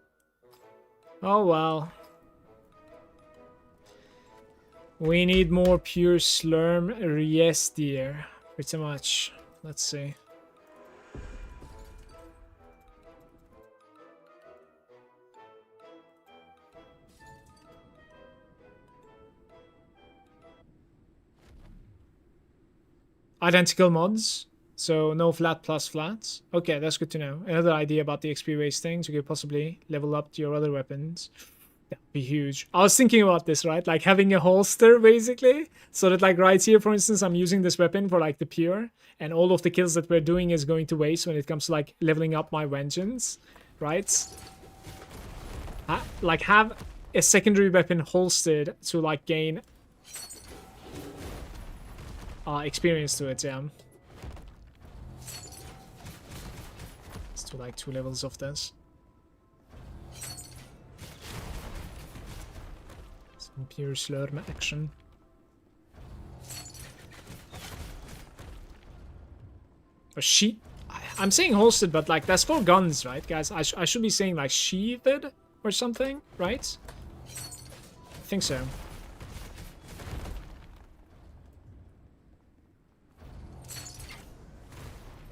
Oh, well. We need more pure slurm. Yes, dear. Pretty much. Let's see. Identical mods, so no flat plus flats. Okay, that's good to know. Another idea about the XP wasting, so you could possibly level up your other weapons. That'd be huge. I was thinking about this, right? Like having a holster, basically. So that, like, right here, for instance, I'm using this weapon for, like, the pure. And all of the kills that we're doing is going to waste when it comes to, like, leveling up my vengeance. Right? Like, have a secondary weapon holstered to, like, gain experience to it, yeah. Let's do, like, 2 levels of this. Pure Slurm action. I'm saying holstered, but like that's for guns, right, guys? I should be saying like sheathed or something, right? I think so.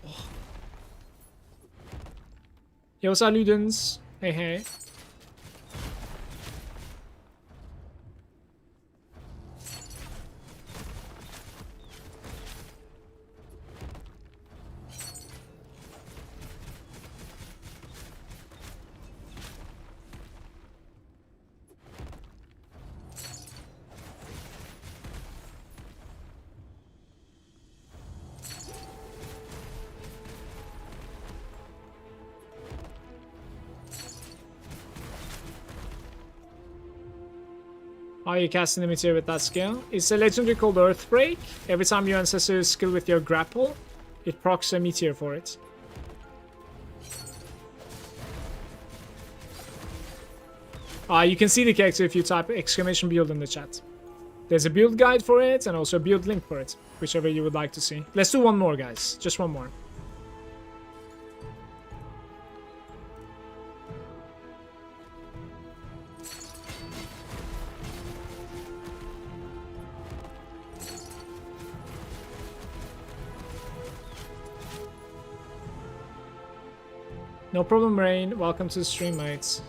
Oh. Yo, saludens. Hey, hey. Are you casting the meteor with that skill? It's a legendary called Earthbreak. Every time you ancestor a skill with your grapple, it procs a meteor for it. You can see the character if you type exclamation build in the chat. There's a build guide for it and also a build link for it, whichever you would like to see. Let's do one more, guys. Just one more. No problem, Rain. Welcome to the stream, mates.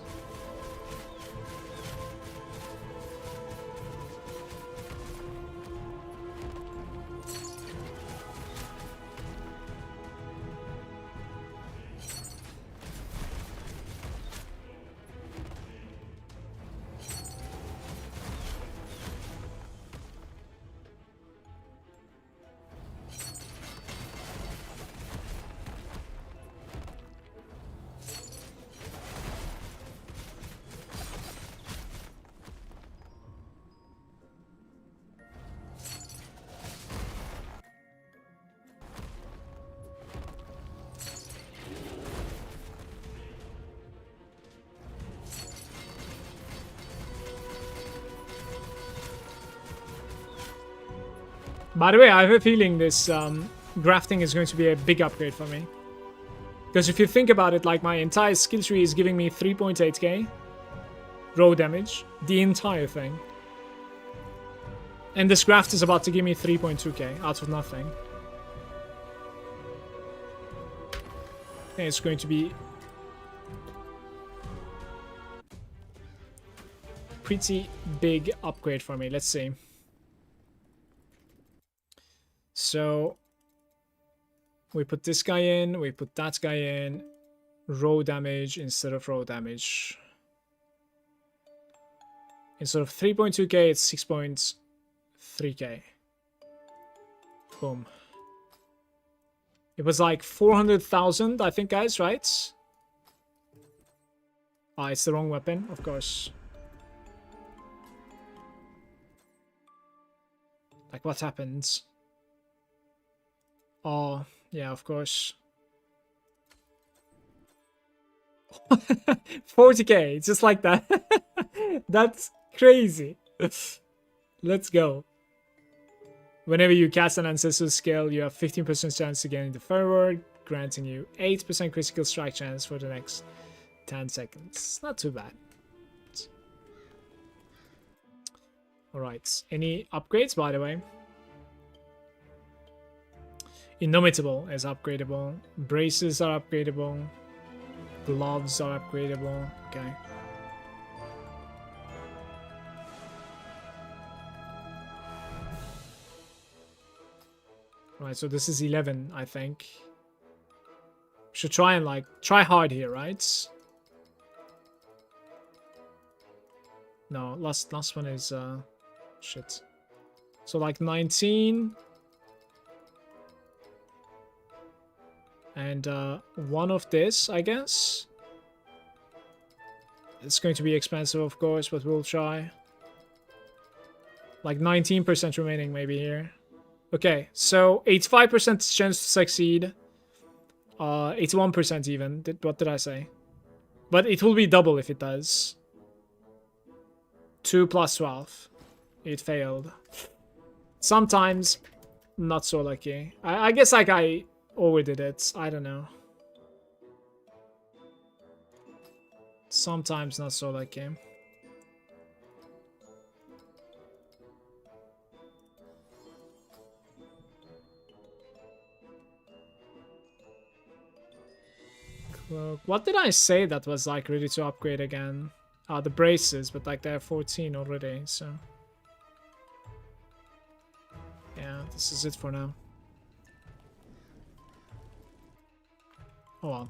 By the way, I have a feeling this grafting is going to be a big upgrade for me. Because if you think about it, like my entire skill tree is giving me 3.8k raw damage. The entire thing. And this graft is about to give me 3.2k out of nothing. And it's going to be pretty big upgrade for me. Let's see. So we put this guy in, we put that guy in, raw damage instead of raw damage. Instead of 3.2k, it's 6.3k. Boom. It was like 400,000, I think, guys, right? Ah, it's the wrong weapon, of course. Like, what happens? Oh, yeah, of course. 40k, just like that. That's crazy. Let's go. Whenever you cast an ancestor skill, you have 15% chance to gain the forward, granting you 8% critical strike chance for the next 10 seconds. Not too bad. Alright, any upgrades, by the way? Indomitable is upgradable. Braces are upgradable. Gloves are upgradable. Okay. Right, so this is 11, I think. Should try and, like, try hard here, right? No, last one is shit. So like 19. And one of this, I guess. It's going to be expensive, of course, but we'll try. Like 19% remaining maybe here. Okay, so 85% chance to succeed. 81% even. What did I say? But it will be double if it does. 2 plus 12. It failed. Sometimes not so lucky. I guess like I overdid it. I don't know. Sometimes not so lucky. Cloak. What did I say that was like ready to upgrade again? The braces, but like they're 14 already, so. Yeah, this is it for now. Oh well.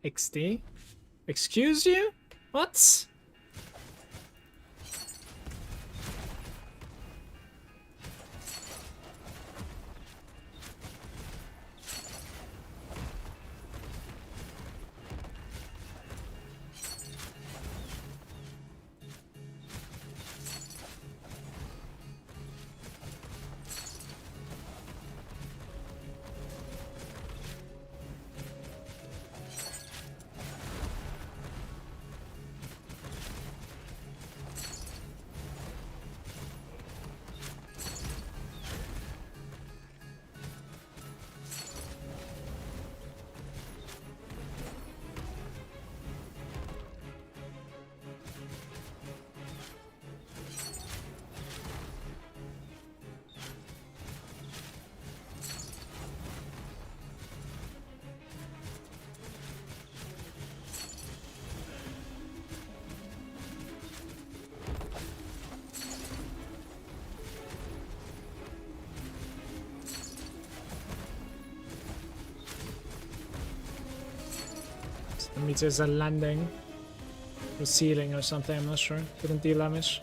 XD? Excuse you? What? The meters are landing. Or ceiling or something, I'm not sure. Couldn't deal damage.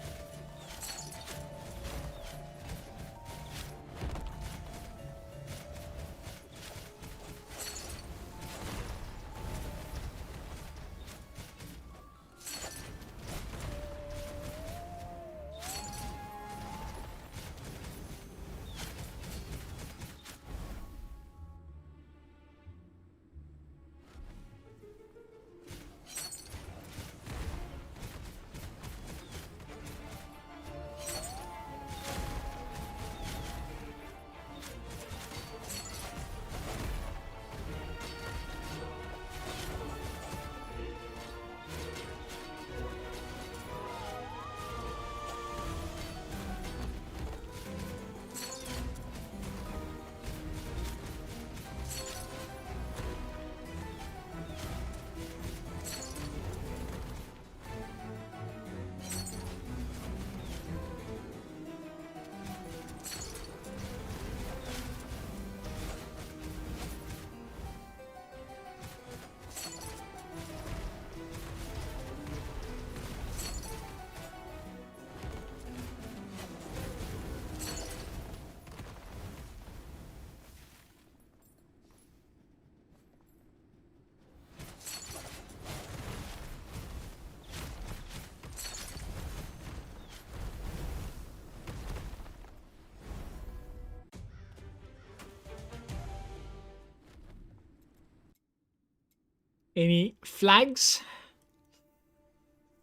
Any flags?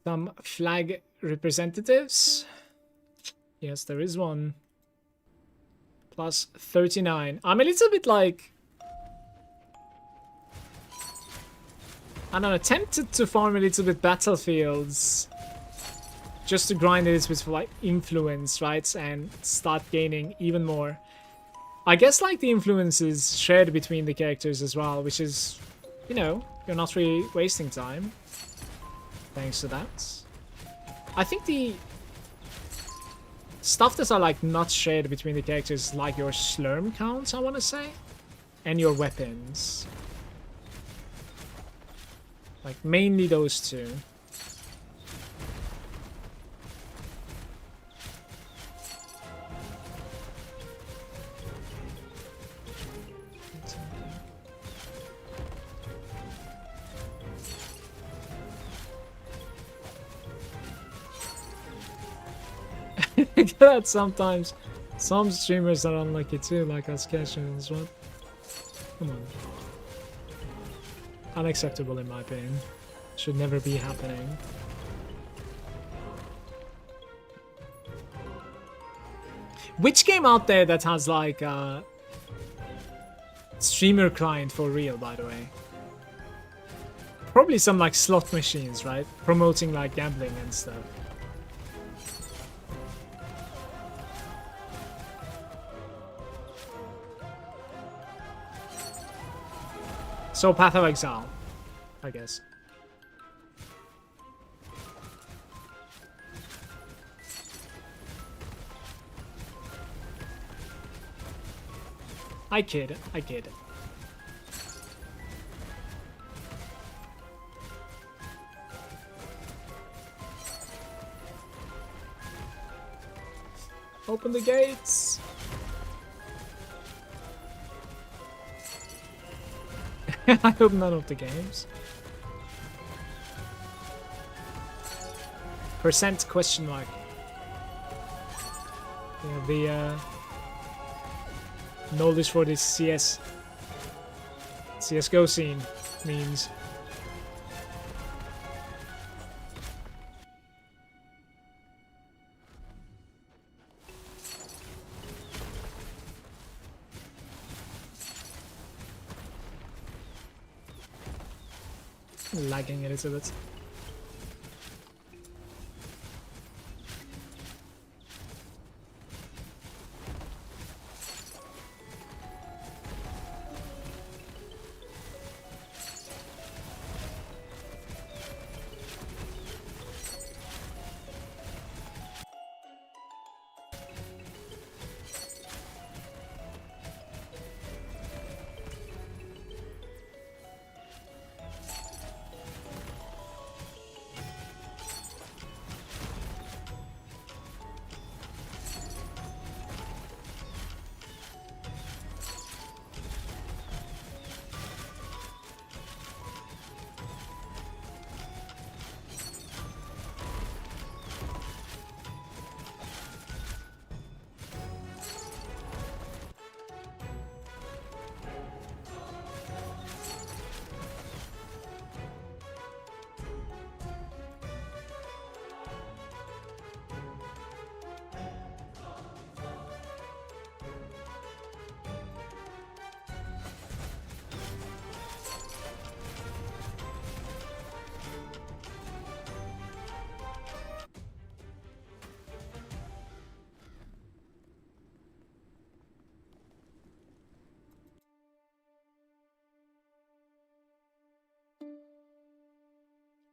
Some flag representatives? Yes, there is one. Plus 39. I'm a little bit like... I don't know, tempted to farm a little bit battlefields. Just to grind a little bit for like influence, right? And start gaining even more. I guess like the influence is shared between the characters as well, which is, you know, you're not really wasting time. Thanks to that. I think the stuff that are like not shared between the characters, like your slurm counts, I want to say. and your weapons. Like, mainly those two. That sometimes some streamers are unlucky too, like us casuals, right? Come on. Unacceptable in my opinion. Should never be happening. Which game out there that has like a streamer client for real, by the way? Probably some like slot machines, right? Promoting like gambling and stuff. So Path of Exile, I guess. I kid. Open the gates. I hope none of the games. Percent question mark. Yeah, the knowledge for this CSGO scene means. Lagging a little bit.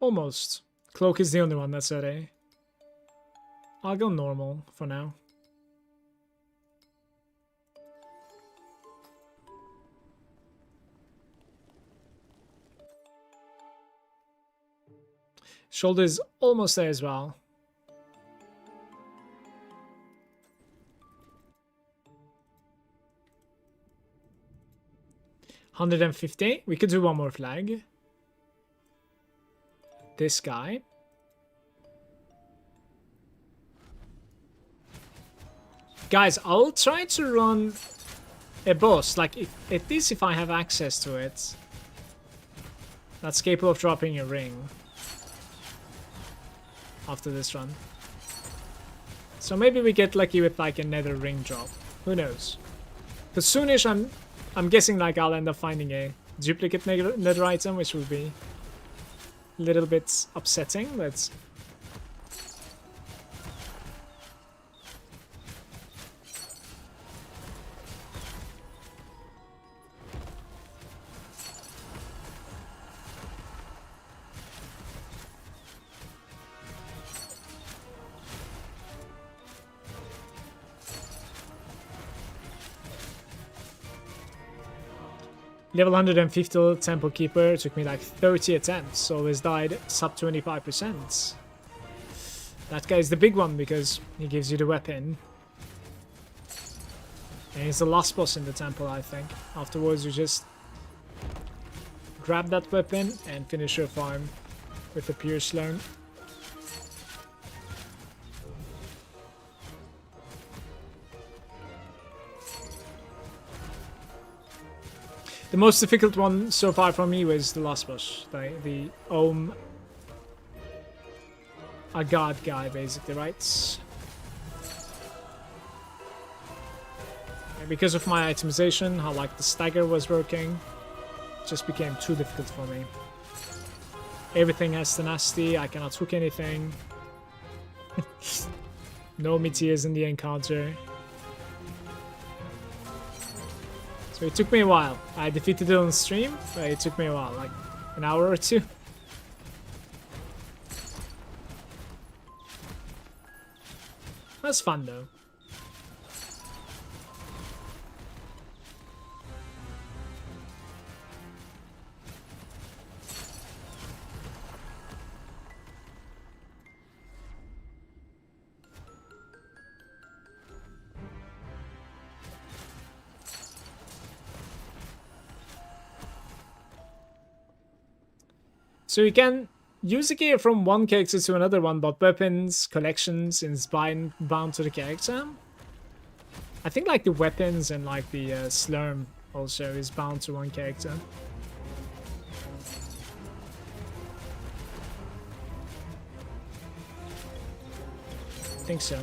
Almost. Cloak is the only one that's at A. I'll go normal for now. Shoulder is almost there as well. $150. We could do one more flag. This guy. Guys, I'll try to run a boss, like at least if I have access to it. That's capable of dropping a ring after this run. So maybe we get lucky with like a nether ring drop. Who knows? Because soonish I'm guessing like I'll end up finding a duplicate nether item, which would be a little bit upsetting, but Level 150 Temple Keeper took me like 30 attempts, always died sub 25%. That guy is the big one because he gives you the weapon. And he's the last boss in the temple, I think. Afterwards you just grab that weapon and finish your farm with a Pierce Learn. The most difficult one so far for me was the last boss, the a god guy, basically, right? And because of my itemization, how like the stagger was working, it just became too difficult for me. Everything has tenacity, I cannot hook anything. No meteors in the encounter. So it took me a while. I defeated it on stream, but it took me a while, like an hour or two. That's fun though. So you can use the gear from one character to another one, but weapons, collections is bound to the character. I think like the weapons and like the slurm also is bound to one character. I think so.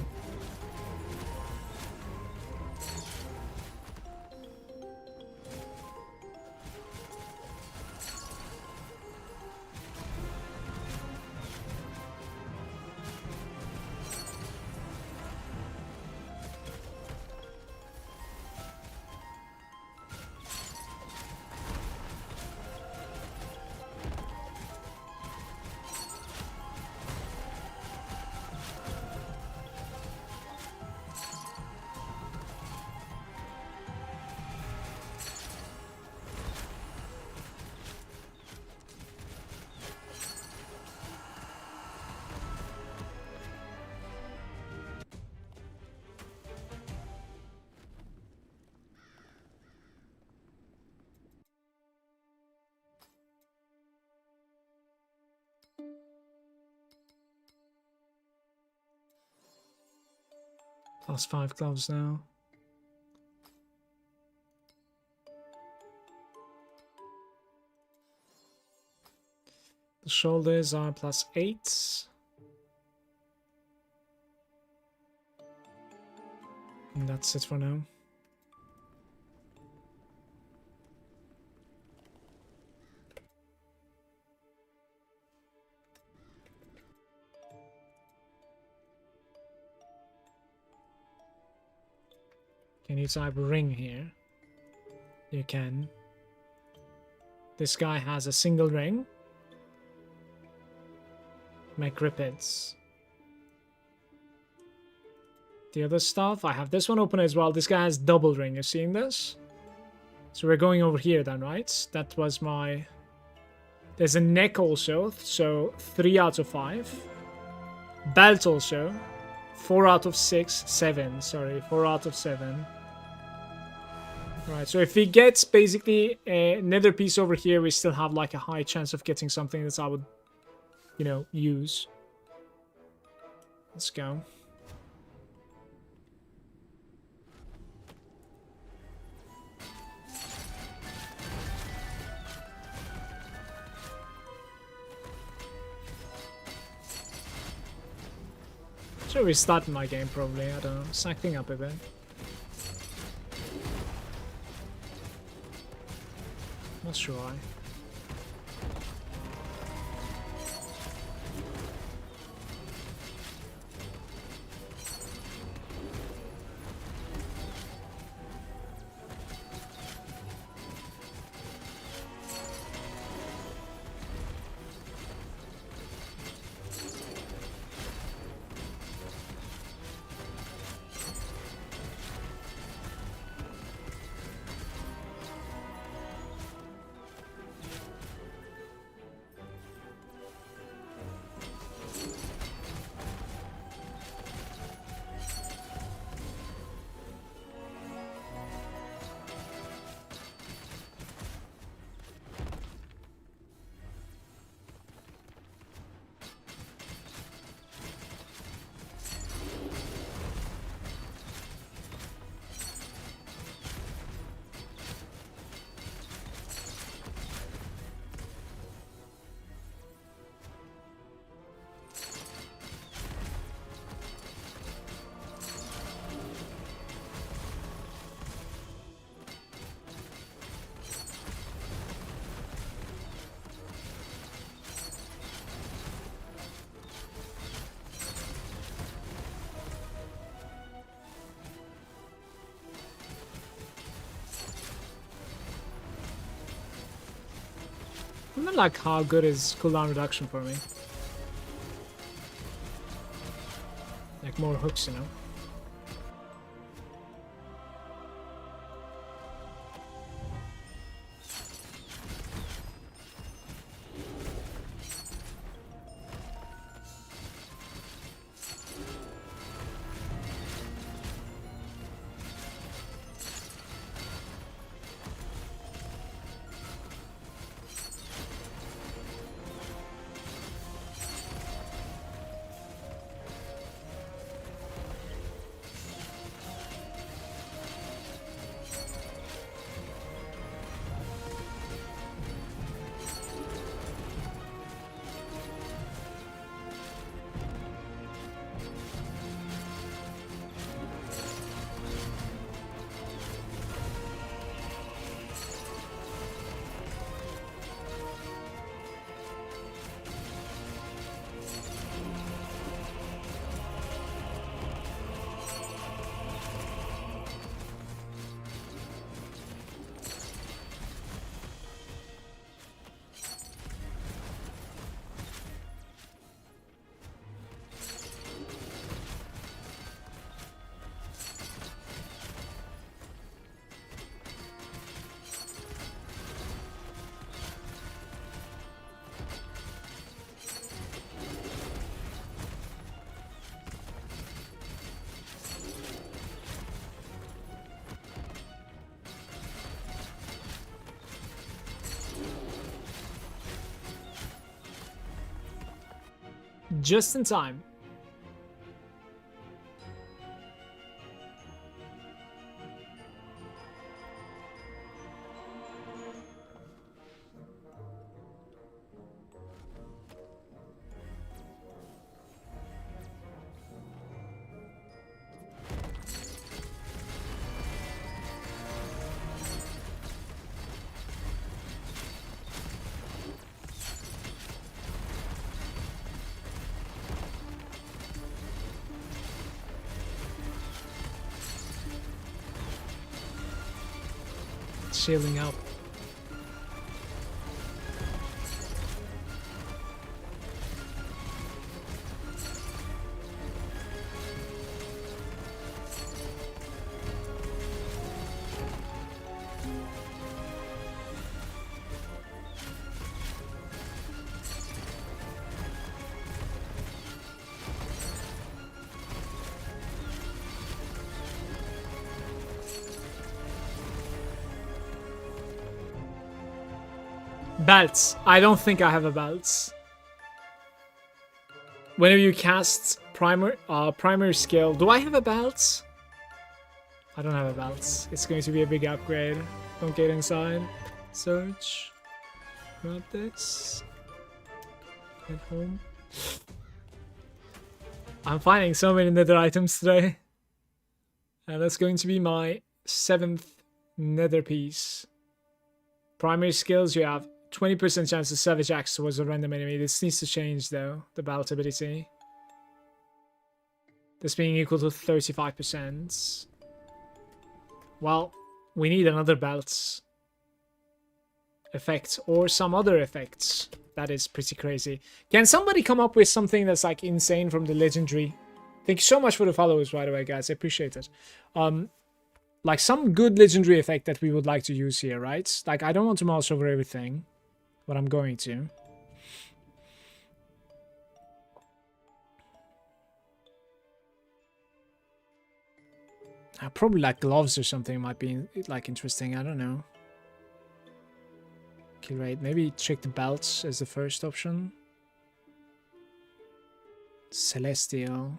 Plus 5 gloves now. The shoulders are plus 8. And that's it for now. Can you type ring here? You can. This guy has a single ring. Make grippets. The other stuff, I have this one open as well. This guy has double ring. You seeing this? So we're going over here then, right? That was my... There's a neck also, so 3 out of 5. Belt also. 4 out of 6. 7, sorry. 4 out of 7. Right, so if we get basically another piece over here, we still have like a high chance of getting something that I would, you know, use. Let's go. Should restart my game probably, I don't know, it's acting up a bit. Not sure why. don't like how good is cooldown reduction for me. Like more hooks, you know? Just in time. Shielding up. Belts. I don't think I have a belts. Whenever you cast primary skill, do I have a belts? I don't have a belts. It's going to be a big upgrade. Don't get inside. Search. Grab this. Get home. I'm finding so many nether items today. And that's going to be my 7th nether piece. Primary skills, you have 20% chance to Savage Axe towards a random enemy. This needs to change though, the belt ability. This being equal to 35%. Well, we need another belt effect or some other effects. That is pretty crazy. Can somebody come up with something that's like insane from the legendary? Thank you so much for the followers, by the way, guys. I appreciate it. Like some good legendary effect that we would like to use here, right? Like I don't want to mouse over everything, but I'm going to. Probably like gloves or something might be like interesting. I don't know. Okay, right. Maybe check the belts as the first option. Celestial.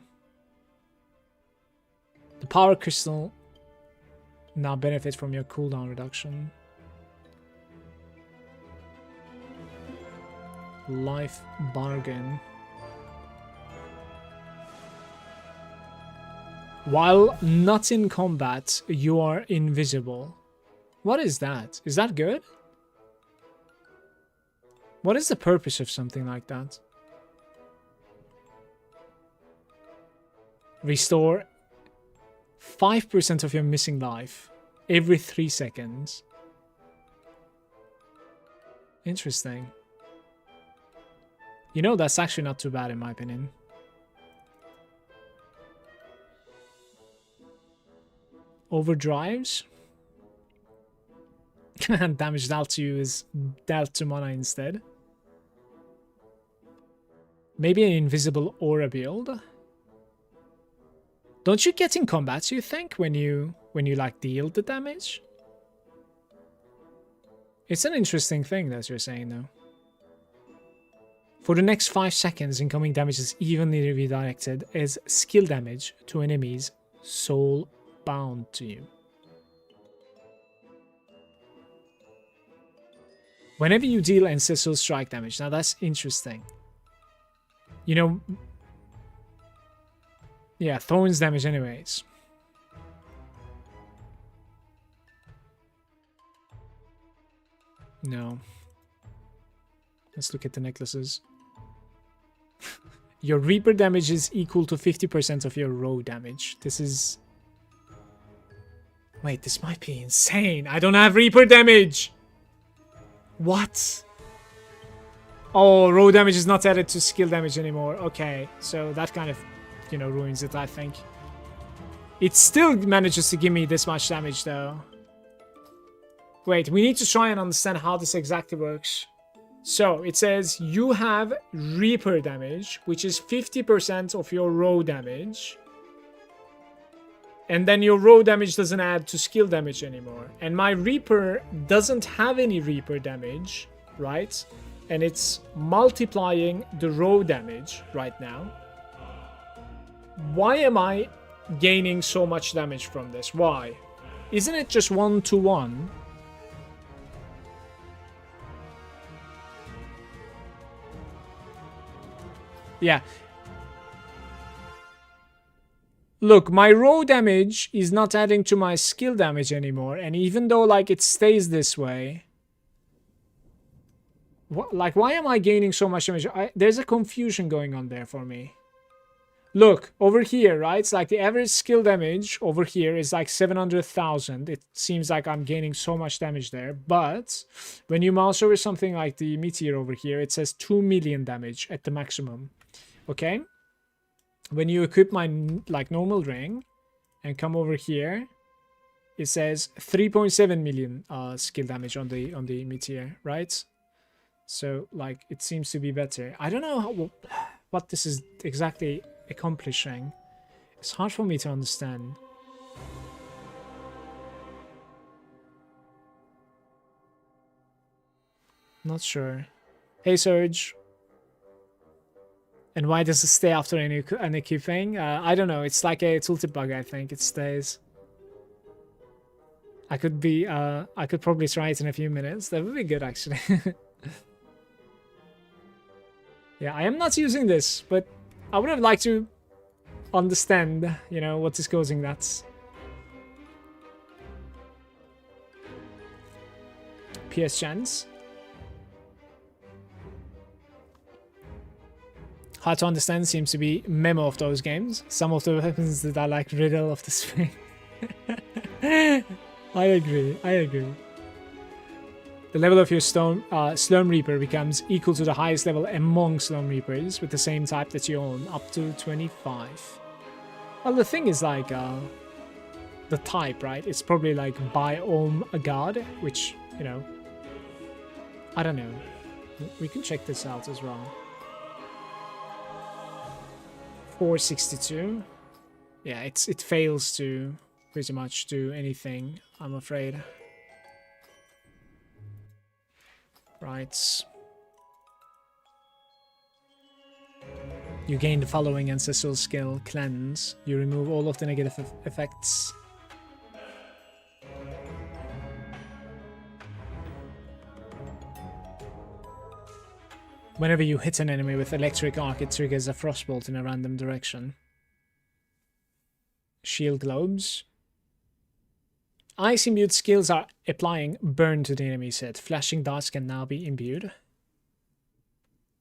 The power crystal now benefits from your cooldown reduction. Life bargain. While not in combat, you are invisible. What is that? Is that good? What is the purpose of something like that? Restore 5% of your missing life every 3 seconds. Interesting. You know, that's actually not too bad in my opinion. Overdrives. Damage dealt to you is dealt to mana instead. Maybe an invisible aura build. Don't you get in combat, you think, when you like deal the damage? It's an interesting thing that you're saying though. For the next 5 seconds, incoming damage is evenly redirected as skill damage to enemies soul bound to you. Whenever you deal ancestral strike damage, now that's interesting. You know, yeah, thorns damage anyways. No. Let's look at the necklaces. Your Reaper damage is equal to 50% of your row damage. This is... Wait, this might be insane. I don't have Reaper damage! What? Oh, row damage is not added to skill damage anymore. Okay, so that kind of, you know, ruins it, I think. It still manages to give me this much damage, though. Wait, we need to try and understand how this exactly works. So, it says you have Reaper damage, which is 50% of your row damage. And then your row damage doesn't add to skill damage anymore. And my Reaper doesn't have any Reaper damage, right? And it's multiplying the row damage right now. Why am I gaining so much damage from this? Why? Isn't it just 1-to-1? Yeah. Look, my row damage is not adding to my skill damage anymore. And even though, like, it stays this way... Like, why am I gaining so much damage? There's a confusion going on there for me. Look, over here, right? It's like the average skill damage over here is like 700,000. It seems like I'm gaining so much damage there. But when you mouse over something like the Meteor over here, it says 2 million damage at the maximum. Okay? When you equip my like normal ring and come over here, it says 3.7 million skill damage on the Meteor, right? So like it seems to be better. I don't know what this is exactly accomplishing. It's hard for me to understand. Not sure. Hey Surge. And why does it stay after an equipping? I don't know. It's like a tooltip bug, I think. It stays. I could probably try it in a few minutes. That would be good, actually. Yeah, I am not using this, but I would have liked to understand, you know, what is causing that. PS chance. Hard to understand seems to be memo of those games. Some of the weapons that are like riddle of the spring. I agree. The level of your Slurm Reaper becomes equal to the highest level among Slurm Reapers with the same type that you own, up to 25. Well, the thing is like, the type, right? It's probably like Biome a god, which, you know, I don't know. We can check this out as well. 462. Yeah, it fails to pretty much do anything, I'm afraid. Right. You gain the following ancestral skill, Cleanse. You remove all of the negative effects. Whenever you hit an enemy with electric arc, it triggers a frostbolt in a random direction. Shield globes. Ice imbued skills are applying burn to the enemy set. Flashing darts can now be imbued.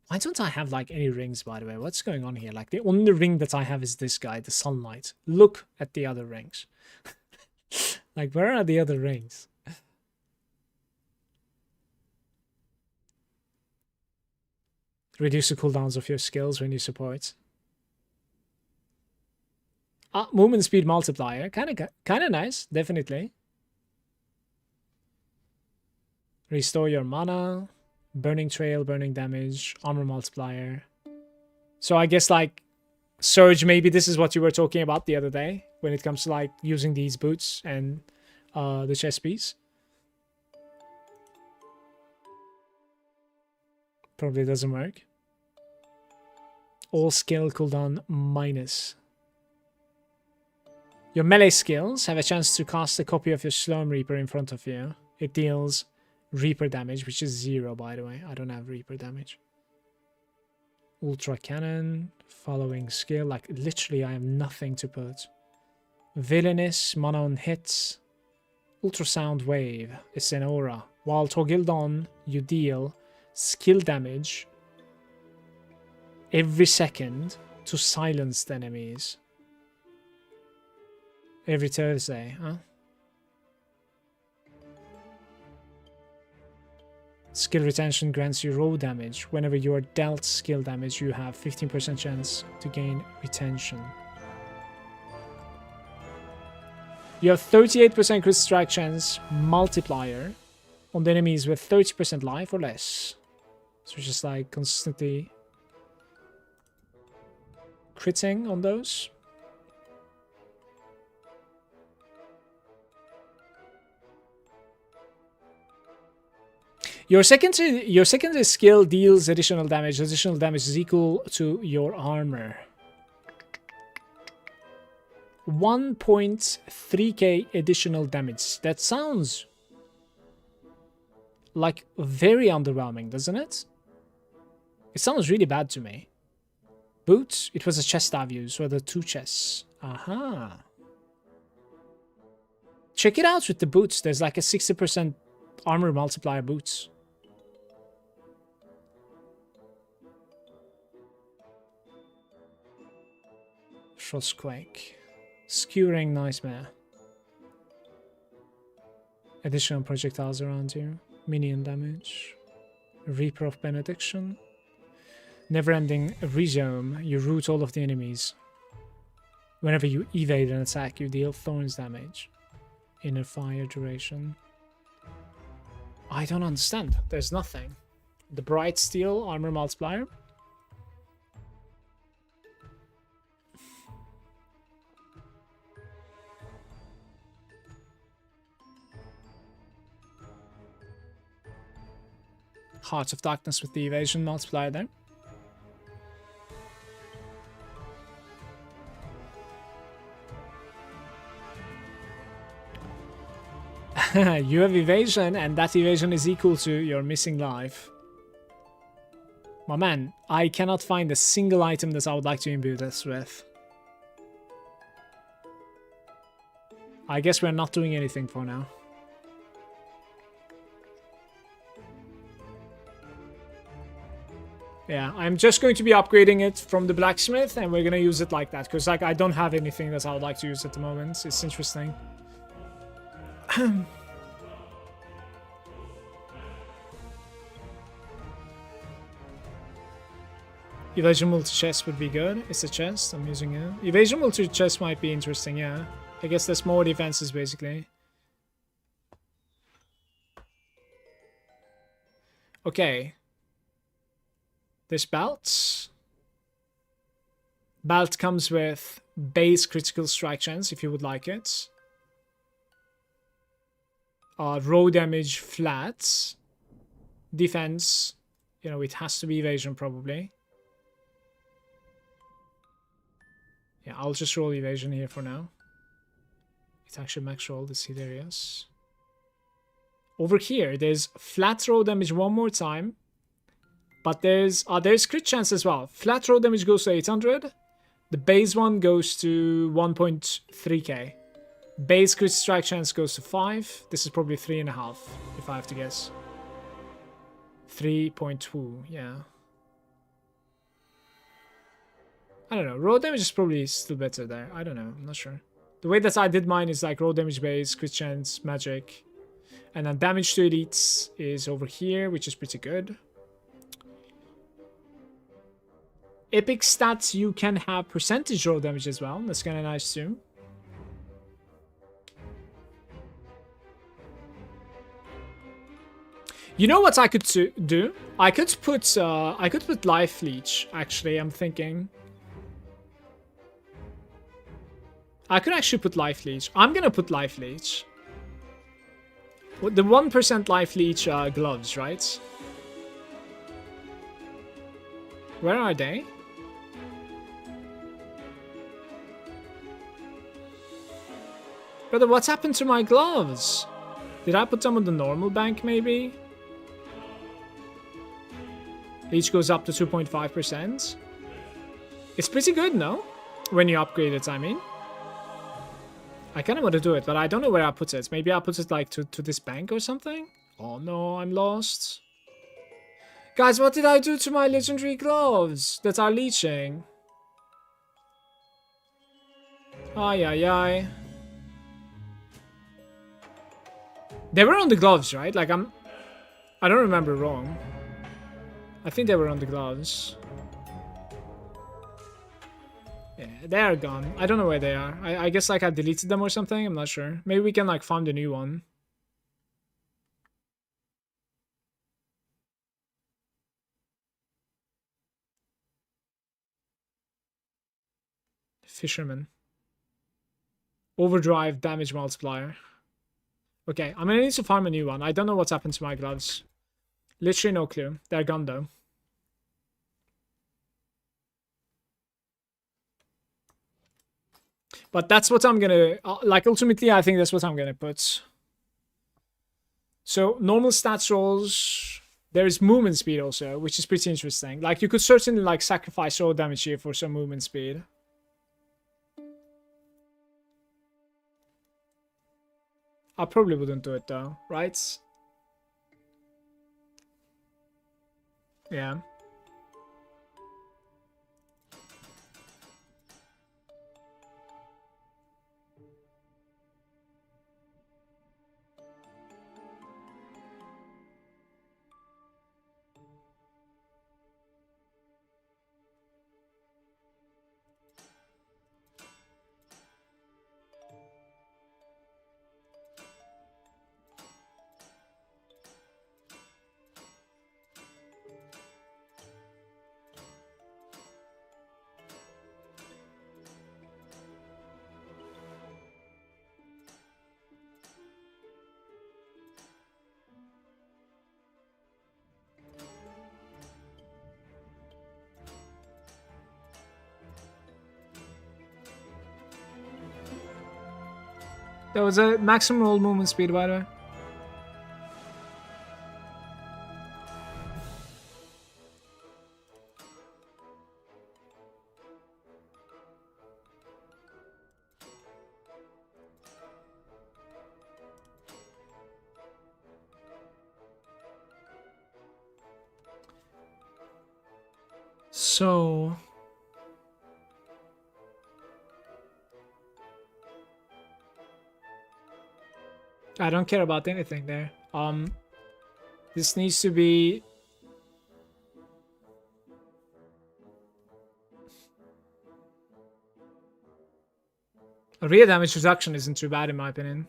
Why don't I have like any rings, by the way? What's going on here? Like the only ring that I have is this guy, the sunlight. Look at the other rings. Like, where are the other rings? Reduce the cooldowns of your skills when you support. Movement speed multiplier. Kind of nice, definitely. Restore your mana. Burning trail, burning damage, armor multiplier. So I guess like Surge, maybe this is what you were talking about the other day when it comes to like using these boots and the chest piece. Probably doesn't work. All skill cooldown minus. Your melee skills have a chance to cast a copy of your Slurm Reaper in front of you. It deals Reaper damage, which is 0 by the way. I don't have Reaper damage. Ultra Cannon, following skill, like literally I have nothing to put. Villainous, mana on hits. Ultrasound Wave, it's an aura. While toggled on, you deal skill damage every second to silenced enemies. Every Thursday, huh? Skill retention grants you raw damage. Whenever you are dealt skill damage, you have 15% chance to gain retention. You have 38% crit strike chance multiplier on the enemies with 30% life or less. So just like constantly critting on those. Your secondary skill deals additional damage. Additional damage is equal to your armor. 1.3k additional damage. That sounds like very underwhelming, doesn't it? It sounds really bad to me. Boots? It was a chest I've used, so the 2 chests. Aha. Check it out with the boots. There's like a 60% armor multiplier boots. Frostquake. Skewering Nightmare. Additional projectiles around you. Minion damage. Reaper of Benediction. Never-ending Rhizome. You root all of the enemies. Whenever you evade an attack, you deal Thorns damage. Inner Fire duration. I don't understand. There's nothing. The Bright Steel armor multiplier. Heart of Darkness with the evasion multiplier there. You have evasion, and that evasion is equal to your missing life. My man, I cannot find a single item that I would like to imbue this with. I guess we're not doing anything for now. Yeah, I'm just going to be upgrading it from the blacksmith, and we're gonna use it like that, because like I don't have anything that I would like to use at the moment. It's interesting. Evasion multi-chest would be good. It's a chest I'm using it. Evasion multi-chest might be interesting, yeah. I guess there's more defenses basically. Okay. This belt. Belt comes with base critical strike chance if you would like it. Raw damage flat. Defense. You know, it has to be evasion probably. Yeah, I'll just roll evasion here for now. It's actually max roll, the seed areas. Over here, there's flat raw damage one more time. But there's crit chance as well. Flat raw damage goes to 800. The base one goes to 1.3k. Base crit strike chance goes to 5. This is probably 3.5, if I have to guess. 3.2, yeah. I don't know. Raw damage is probably still better there. I don't know. I'm not sure. The way that I did mine is like raw damage base, crit chance, magic. And then damage to elites is over here, which is pretty good. epic stats, you can have percentage roll damage as well. That's kind of nice too. You know what I could do? I could put life leech. Actually, I'm thinking. I could actually put life leech. I'm gonna put life leech. With the 1% life leech gloves, right? Where are they? Brother, what's happened to my gloves? Did I put them on the normal bank, maybe? Each goes up to 2.5%. It's pretty good, no? When you upgrade it, I mean. I kind of want to do it, but I don't know where I put it. Maybe I put it like to this bank or something? Oh no, I'm lost. Guys, what did I do to my legendary gloves that are leeching? Ay, ay, ay. They were on the gloves, right? Like, I don't remember wrong. I think they were on the gloves. Yeah, they are gone. I don't know where they are. I guess, like, I deleted them or something. I'm not sure. Maybe we can, like, find a new one. Fisherman. Overdrive damage multiplier. Okay, I'm gonna need to farm a new one. I don't know what's happened to my gloves. Literally no clue. They're gone though. But that's what I'm gonna... like, ultimately, I think that's what I'm gonna put. So, normal stats rolls... There is movement speed also, which is pretty interesting. Like, you could certainly, like, sacrifice roll damage here for some movement speed. I probably wouldn't do it though, right? Yeah. There was a maximum roll movement speed, by the way. So... I don't care about anything there. This needs to be... Area damage reduction isn't too bad in my opinion.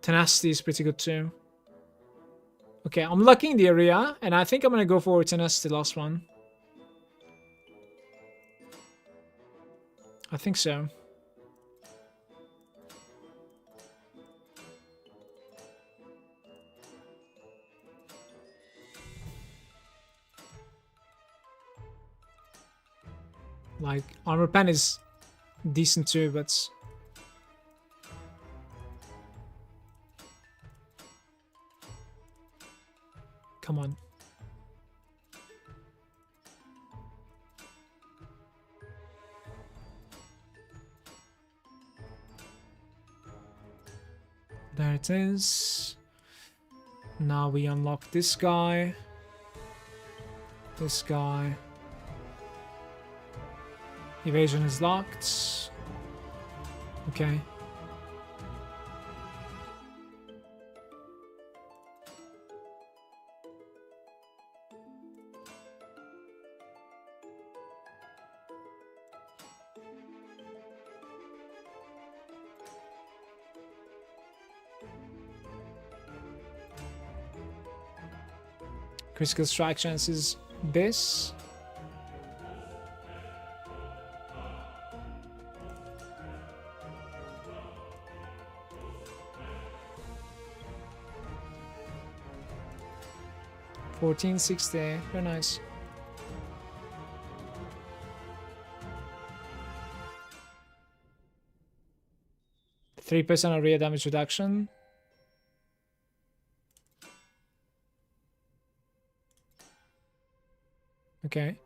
Tenacity is pretty good too. Okay, I'm lucking the area, and I think I'm gonna go for Tenacity last one. I think so. Like, armor pen is decent too, but... Come on. There it is. Now we unlock this guy. This guy. Evasion is locked. Okay. Critical strike chance is this. $14.60. Very nice. %3 area damage reduction. Okay.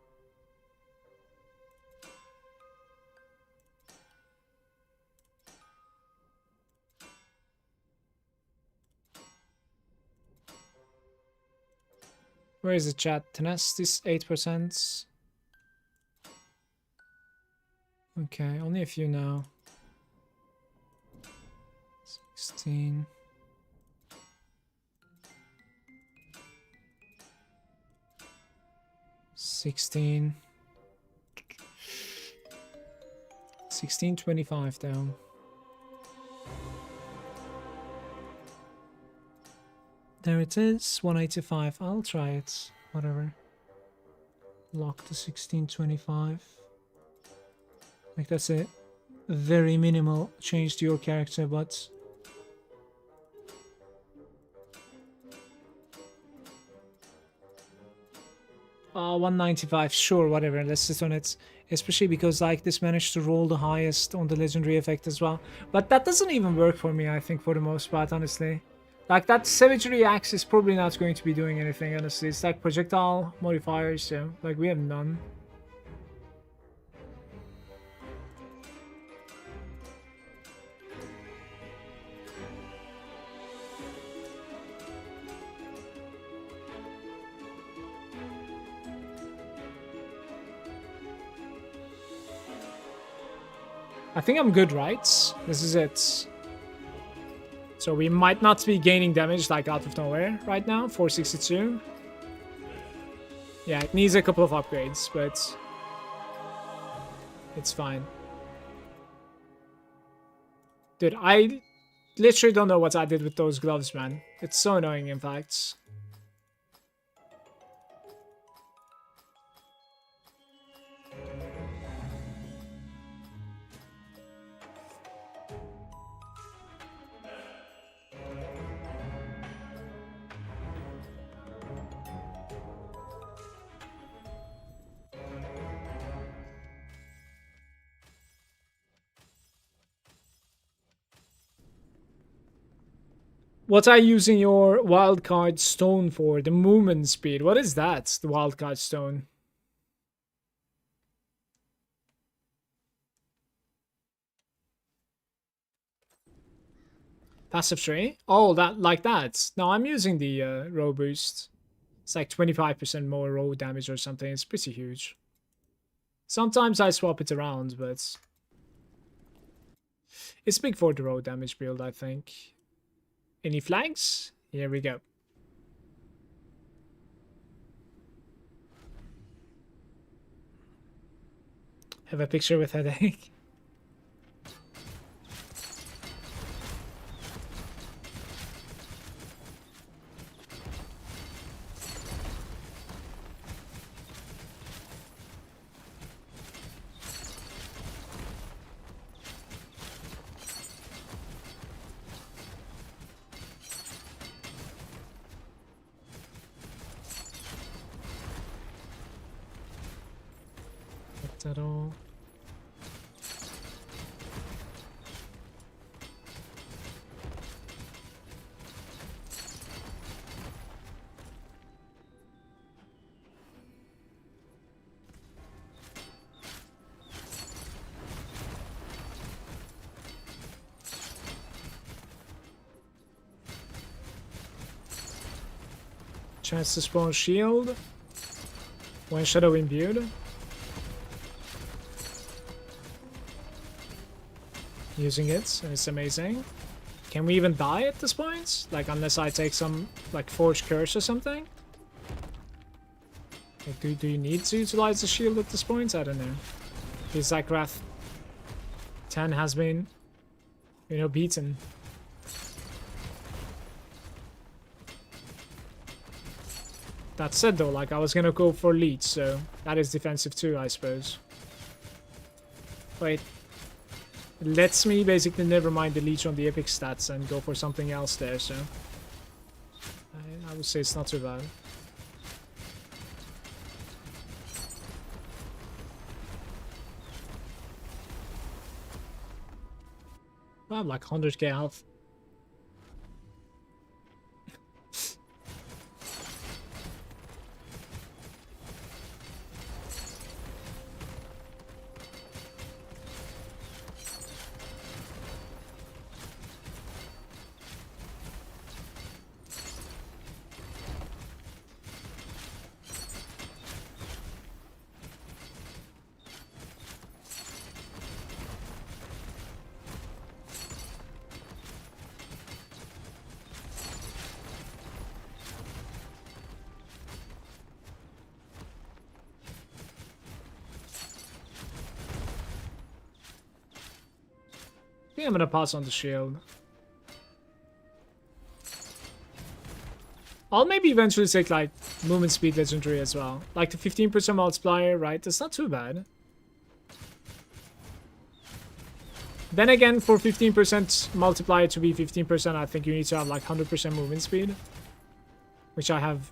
Where is the chat? Tenacity's 8%. Okay, only a few now. 16. $16.25 down. There it is, 185. I'll try it. Whatever. Lock to 16.25. Like that's a very minimal change to your character, but 195, sure, whatever, let's sit on it. Especially because like this managed to roll the highest on the legendary effect as well. But that doesn't even work for me, I think, for the most part, honestly. Like that savagery axe is probably not going to be doing anything, honestly. It's like projectile modifiers, so like we have none. I think I'm good, right? This is it. So we might not be gaining damage like out of nowhere right now. 462. Yeah, it needs a couple of upgrades, but it's fine. Dude, I literally don't know what I did with those gloves, man. It's so annoying, in fact. What are you using your wildcard stone for? The movement speed. What is that? The wildcard stone. Passive tree? Oh, that like that. No, I'm using the row boost. It's like 25% more row damage or something. It's pretty huge. Sometimes I swap it around, but it's big for the row damage build, I think. Any flags? Here we go. Have a picture with headache. At all. Chance to spawn shield when shadow imbued. Using it, and it's amazing. Can we even die at this point? Like, unless I take some, like, Forge Curse or something? Like, do you need to utilize the shield at this point? I don't know. The Zakrath 10 has been, you know, beaten. That said though, like I was gonna go for leech, so that is defensive too, I suppose. Wait. It lets me basically never mind the leech on the epic stats and go for something else there, so I would say it's not too bad. I have like 100k health. I think I'm gonna pass on the shield. I'll maybe eventually take like movement speed legendary as well. Like the 15% multiplier, right? That's not too bad. Then again, for 15% multiplier to be 15%, I think you need to have like 100% movement speed. Which I have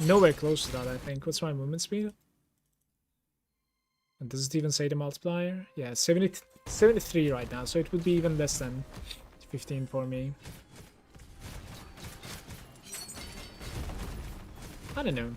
nowhere close to that, I think. What's my movement speed? And does it even say the multiplier? Yeah, 73 right now, so it would be even less than 15 for me. I don't know.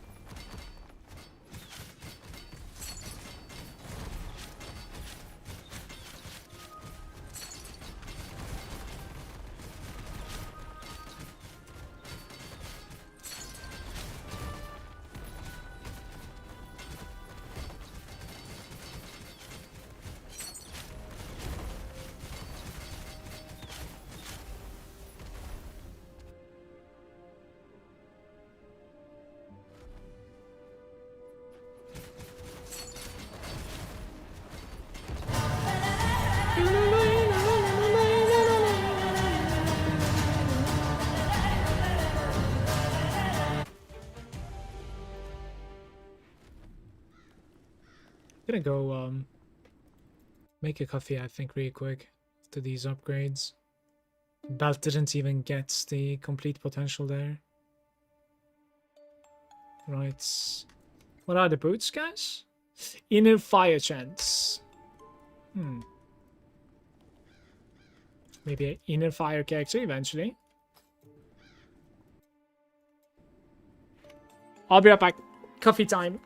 Gonna go make a coffee, I think, really quick to these upgrades. Belt didn't even get the complete potential there. Right. What are the boots, guys? Inner fire chance. Maybe an inner fire character eventually. I'll be right back. Coffee time.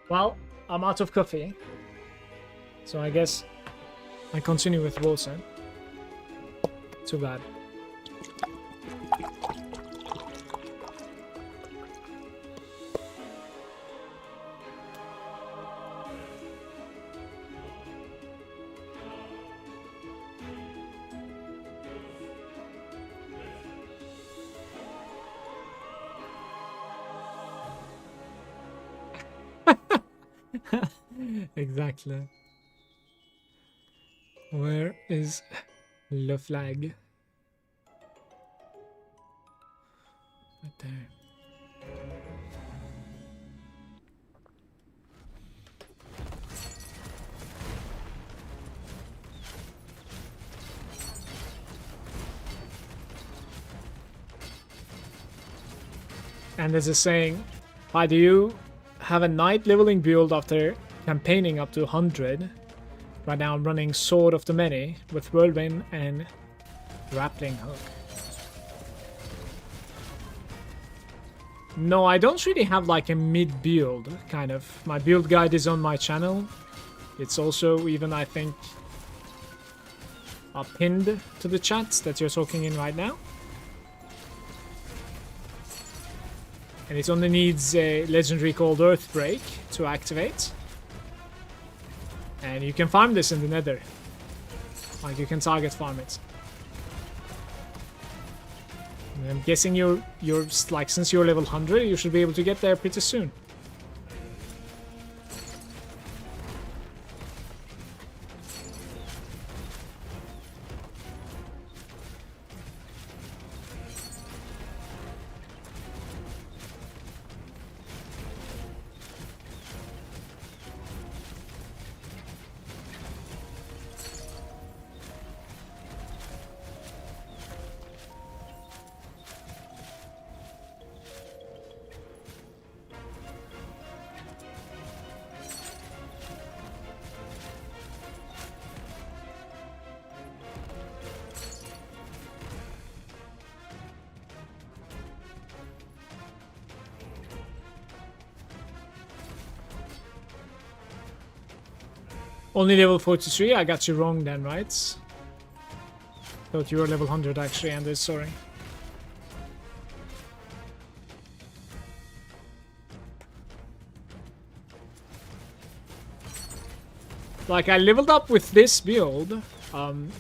Well, I'm out of coffee, so I guess I continue with water. Too bad. Exactly. Where is the flag? Right there. And there's a saying, why do you have a knight leveling build after campaigning up to 100? Right now I'm running Sword of the Many with Whirlwind and Grappling Hook. No, I don't really have like a mid build, kind of. My build guide is on my channel. It's also even, I think, pinned to the chat that you're talking in right now. And it only needs a legendary called Earthbreak to activate. And you can farm this in the Nether. Like, you can target farm it. And I'm guessing you're like, since you're level 100, you should be able to get there pretty soon. Only level 43? I got you wrong then, right? Thought you were level 100 actually, Anders, sorry. Like, I leveled up with this build,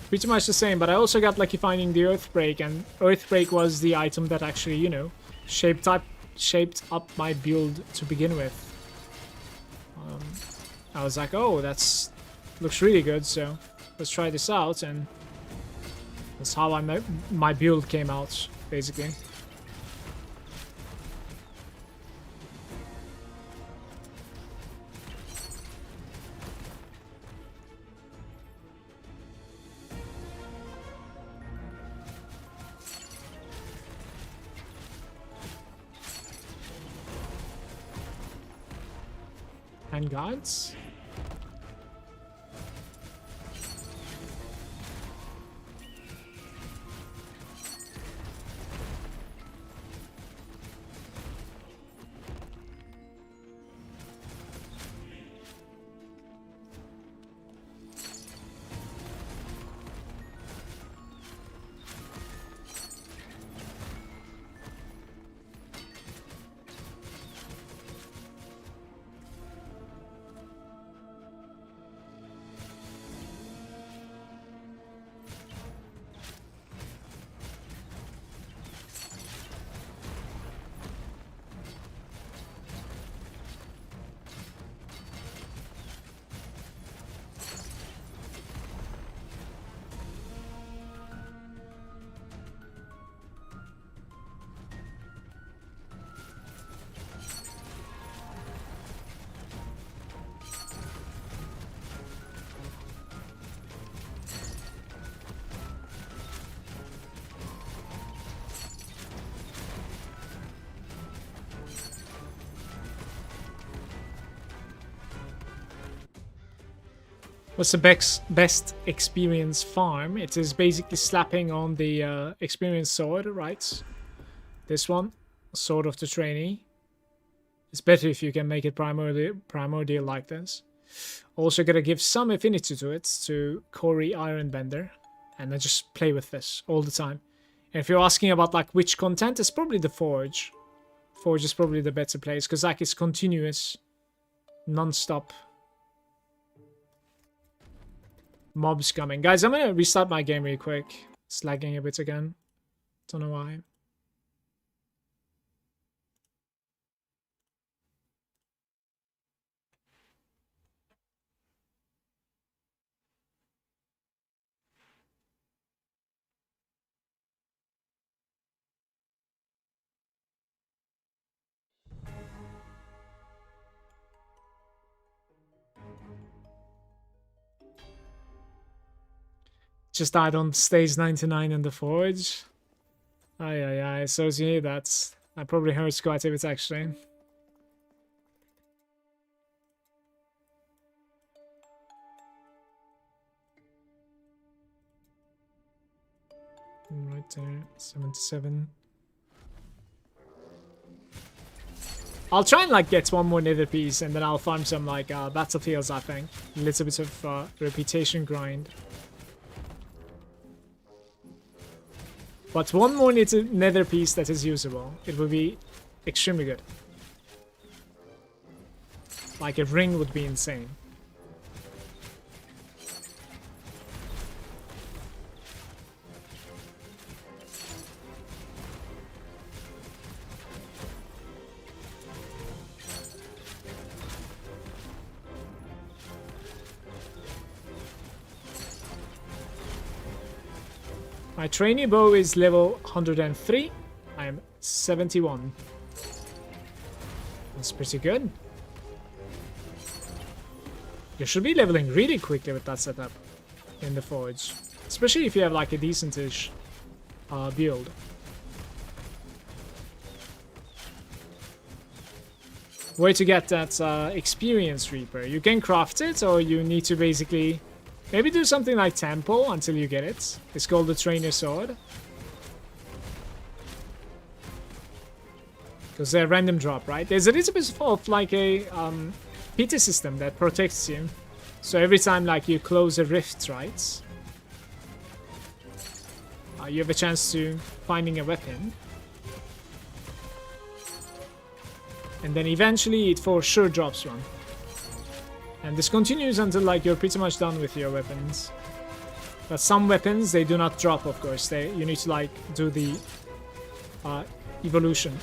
pretty much the same, but I also got lucky finding the Earthbreak, and Earthbreak was the item that actually, you know, shape type shaped up my build to begin with. I was like, oh, looks really good, so let's try this out, and that's how my build came out, basically. And guards. What's the best experience farm? It is basically slapping on the experience sword, right? This one, Sword of the Trainee. It's better if you can make it primordial like this. Also gotta give some affinity to it, to Corey Ironbender. And then just play with this all the time. And if you're asking about like which content, it's probably the Forge. Forge is probably the better place, because like it's continuous, non-stop mobs coming. Guys, I'm gonna restart my game real quick. It's lagging a bit again. Don't know why. Just died on stage 99 in the Forge. Aye. So yeah, that probably hurts quite a bit actually. Right there, 77. I'll try and like get one more nether piece, and then I'll farm some like battlefields, I think. A little bit of reputation grind. But one more nether piece that is usable. It would be extremely good. Like a ring would be insane. My trainee bow is level 103. I am 71. That's pretty good. You should be leveling really quickly with that setup in the Forge. Especially if you have like a decentish build. Where to get that experience Reaper? You can craft it, or you need to basically maybe do something like Temple until you get it. It's called the Trainer Sword. Because they're random drop, right? There's a little bit of like a PT system that protects you. So every time like you close a rift, right? You have a chance to finding a weapon. And then eventually it for sure drops one. And this continues until like you're pretty much done with your weapons. But some weapons, they do not drop, of course. You need to like do the evolution.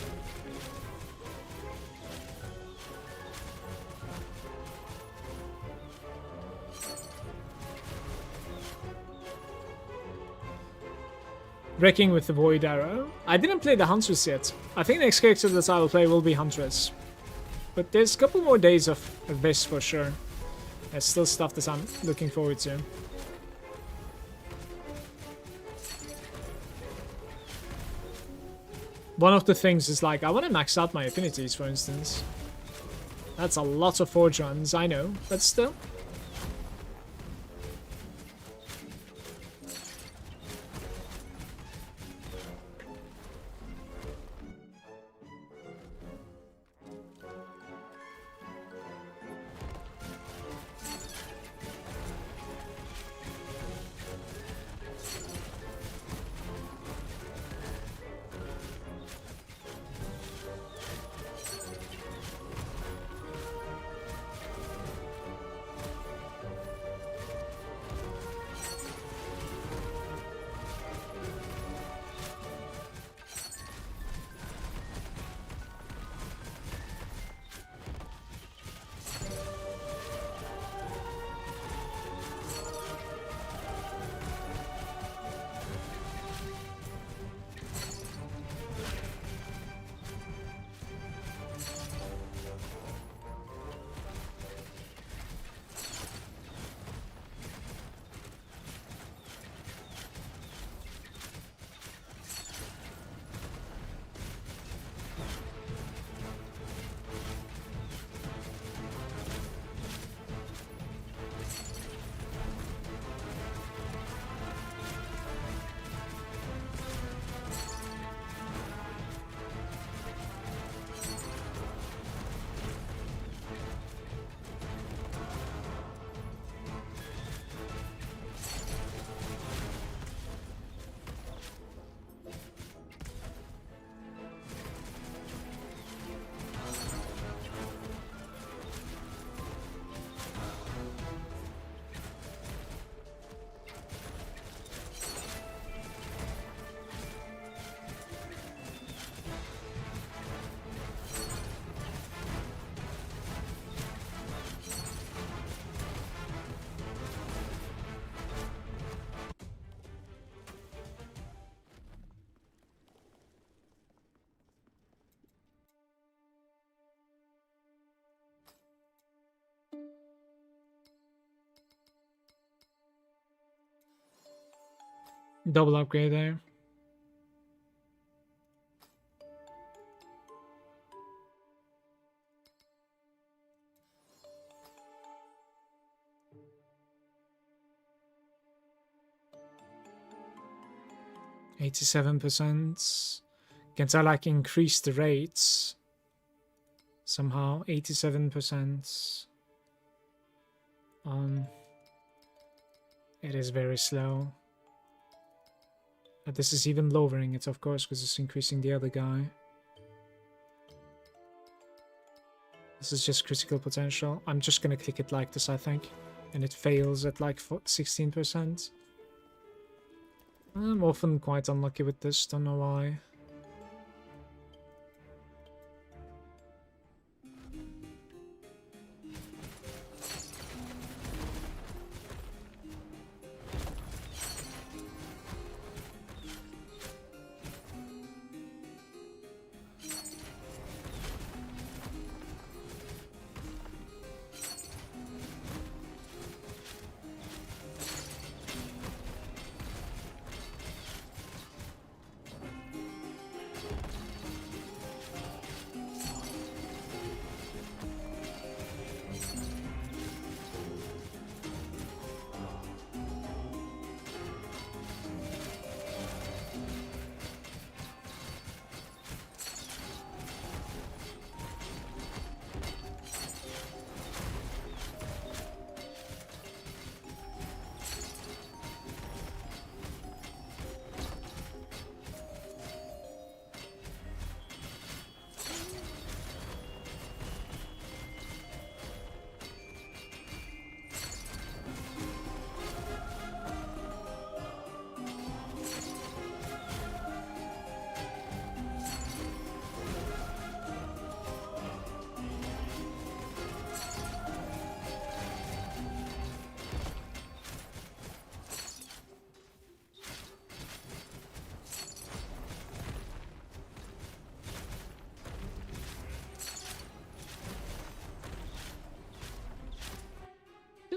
Wrecking with the Void Arrow. I didn't play the Huntress yet. I think the next character that I will play will be Huntress. But there's a couple more days of this for sure. There's still stuff that I'm looking forward to. One of the things is like, I want to max out my affinities, for instance. That's a lot of forge runs, I know, but still. Double upgrade there. %. Can't I like increase the rates somehow? 87%. It is very slow. But this is even lowering it, of course, because it's increasing the other guy. This is just critical potential. I'm just gonna click it like this, I think. And it fails at like 16%. I'm often quite unlucky with this, don't know why.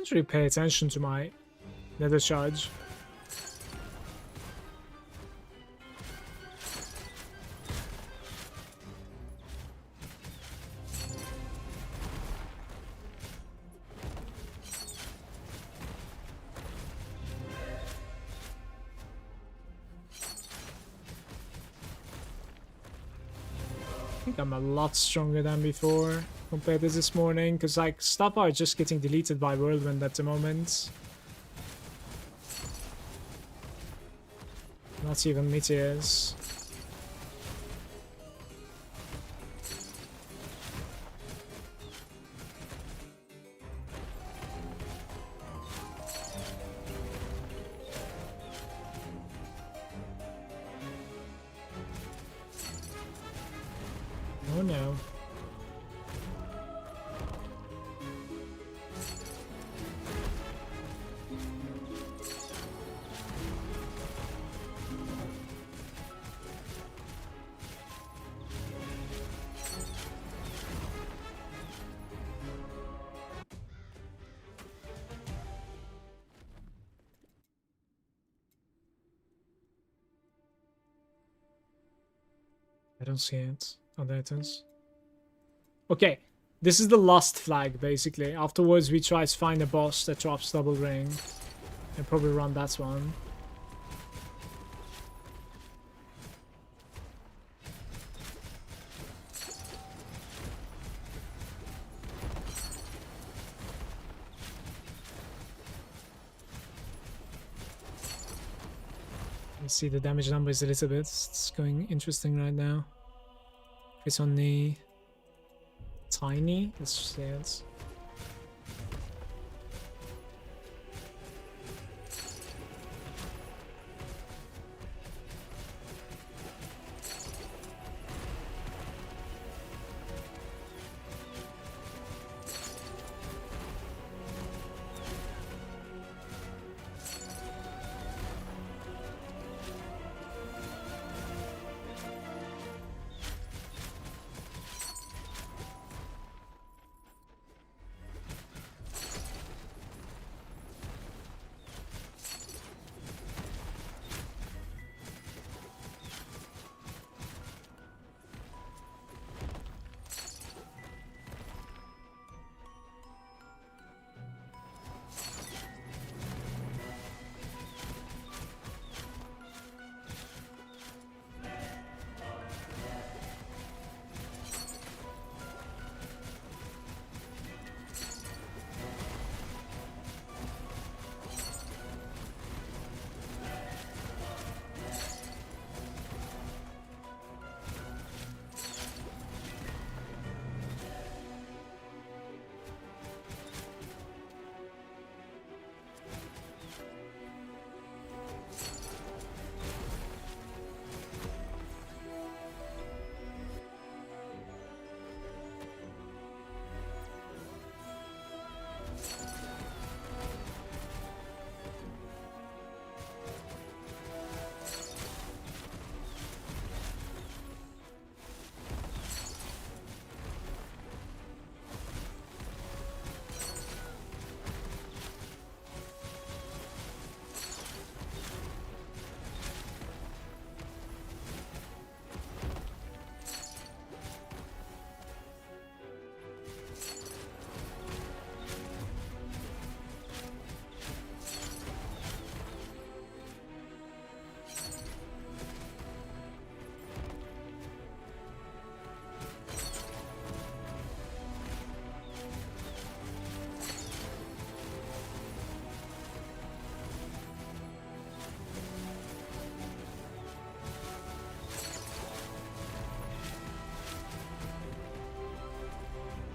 didn't really pay attention to my nether charge. I think I'm a lot stronger than before compared to this morning, because like stuff are just getting deleted by Whirlwind at the moment. Not even meteors. Oh no. I don't see it. Oh, there it is. Okay, this is the last flag, basically. Afterwards, we try to find a boss that drops double ring. And probably run that one. You see the damage numbers a little bit. It's going interesting right now. It's on the tiny. Let's just say it.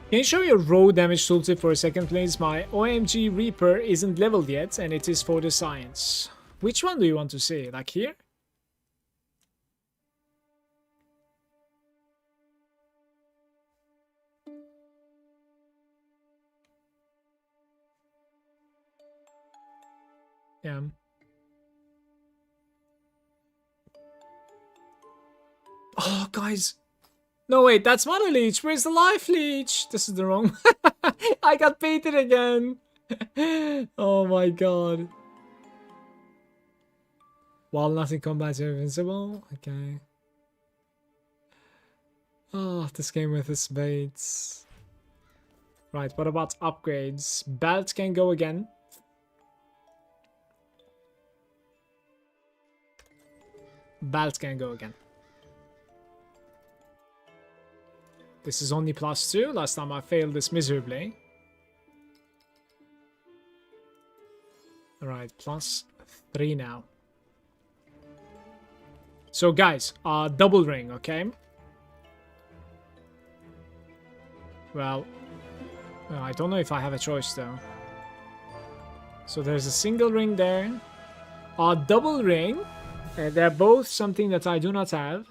Can you show your raw damage tooltip for a second, please? My OMG Reaper isn't leveled yet, and it is for the science. Which one do you want to see? Like here? Yeah. Oh, guys. No, wait, that's Mana Leech. Where's the Life Leech? This is the wrong... I got baited again. Oh my god. While not in combat, you're invincible. Okay. Oh, this game with its baits. Right, what about upgrades? Belt can go again. Belt can go again. This is only +2. Last time I failed this miserably. Alright, +3 now. So guys, double ring, okay? Well, I don't know if I have a choice though. So there's a single ring there. Double ring. They're both something that I do not have.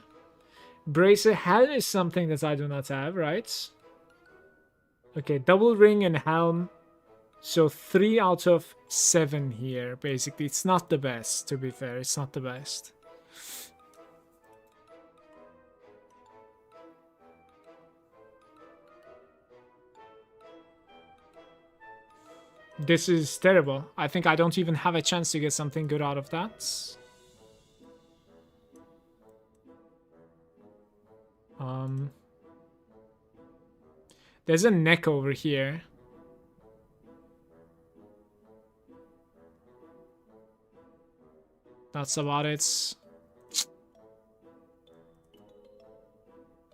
Bracer helm is something that I do not have, right? Okay, double ring and helm. So 3 out of 7 here, basically. It's not the best, to be fair. It's not the best. This is terrible. I think I don't even have a chance to get something good out of that. There's a neck over here. That's about it.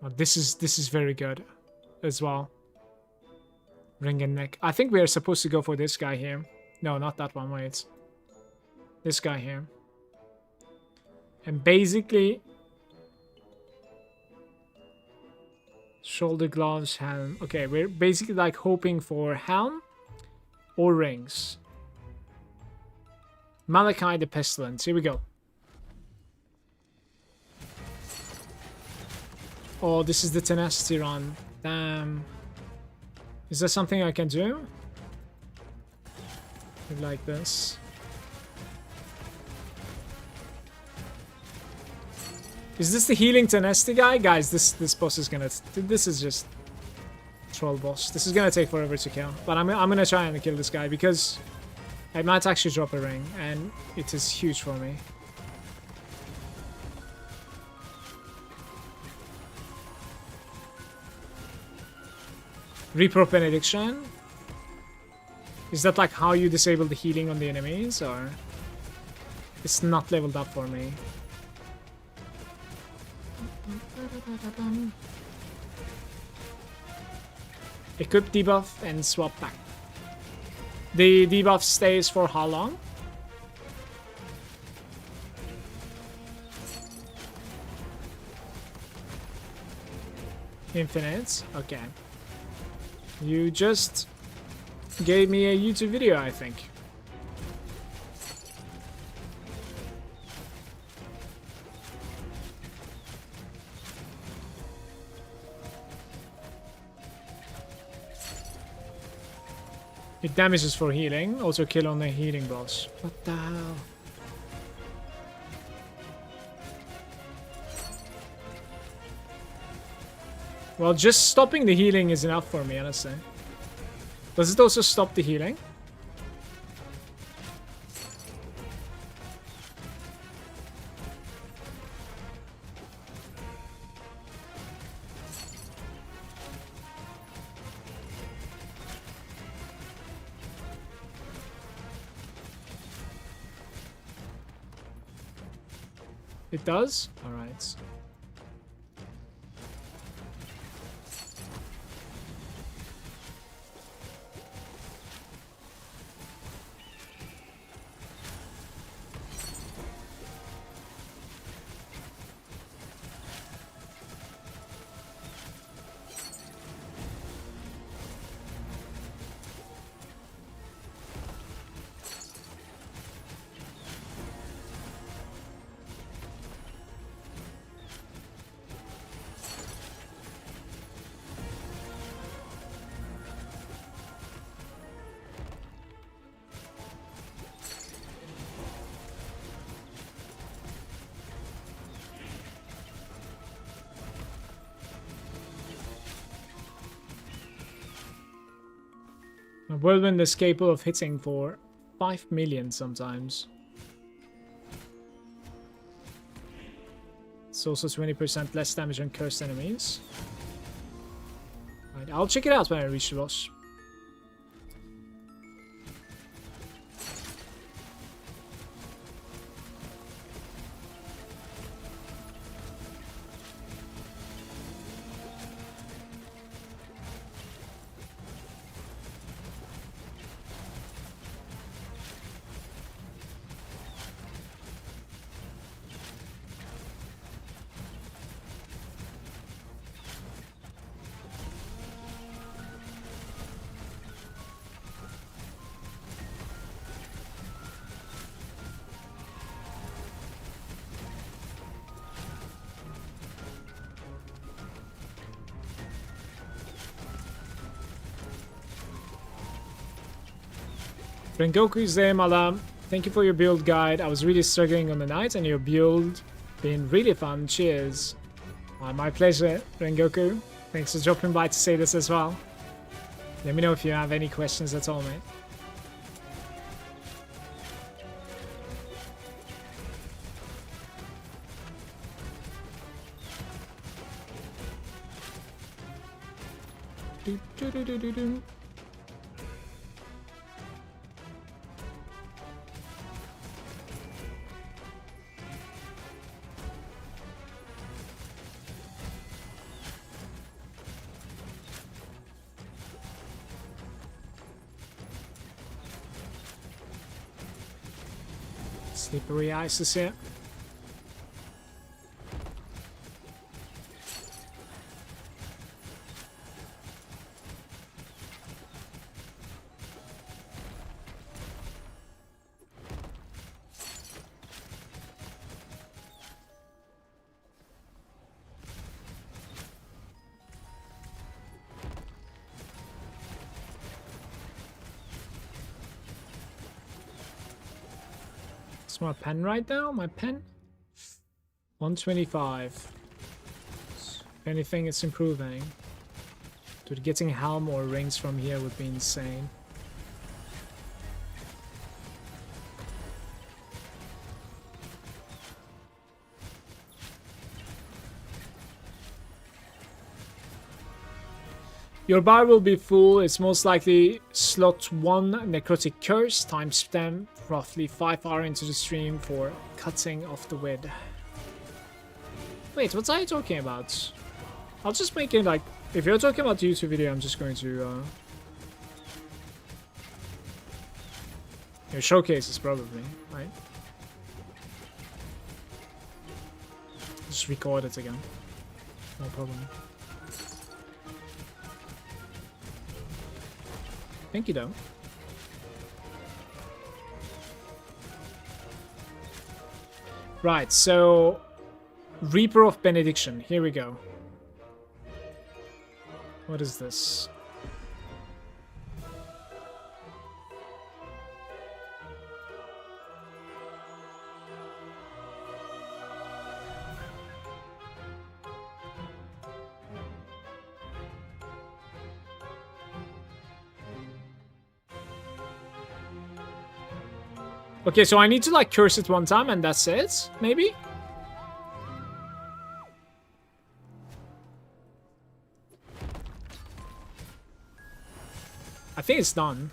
Oh, this is very good as well. Ring and neck. I think we are supposed to go for this guy here. No, not that one. Wait. This guy here. And basically... shoulder gloves, helm. Okay, we're basically like hoping for helm or rings. Malagant the Pestilence. Here we go. Oh, this is the tenacity run. Damn. Is there something I can do? Like this. Is this the healing tenacity guy? Guys, this boss is gonna... This is just... troll boss. This is gonna take forever to kill. But I'm gonna try and kill this guy because... I might actually drop a ring. And it is huge for me. Repro Benediction? Is that like how you disable the healing on the enemies? Or... it's not leveled up for me. Equip debuff and swap back. The debuff stays for how long? Infinite. Okay. You just gave me a YouTube video, I think. It damages for healing. Also kill on the healing boss. What the hell? Well, just stopping the healing is enough for me, honestly. Does it also stop the healing? It does? Alright. A whirlwind is capable of hitting for 5 million sometimes. It's also 20% less damage on cursed enemies. Right, I'll check it out when I reach the boss. Rengoku's there, Mala. Thank you for your build guide. I was really struggling on the night and your build been really fun. Cheers. My pleasure, Rengoku. Thanks for dropping by to say this as well. Let me know if you have any questions at all, mate. Do, do, do, do, do, do. Slippery ices here. What's my pen right now? My pen? 125. If anything, it's improving. Dude, getting helm or rings from here would be insane. Your bar will be full. It's most likely slot 1 necrotic curse times 10, roughly 5 hours into the stream for cutting off the wood. Wait, what are you talking about? I'll just make it like, if you're talking about the YouTube video, I'm just going to your showcases probably, right? Just record it again. No problem. Thank you, though. Right, so Reaper of Benediction. Here we go. What is this? Okay, so I need to like curse it one time and that's it, maybe? I think it's done.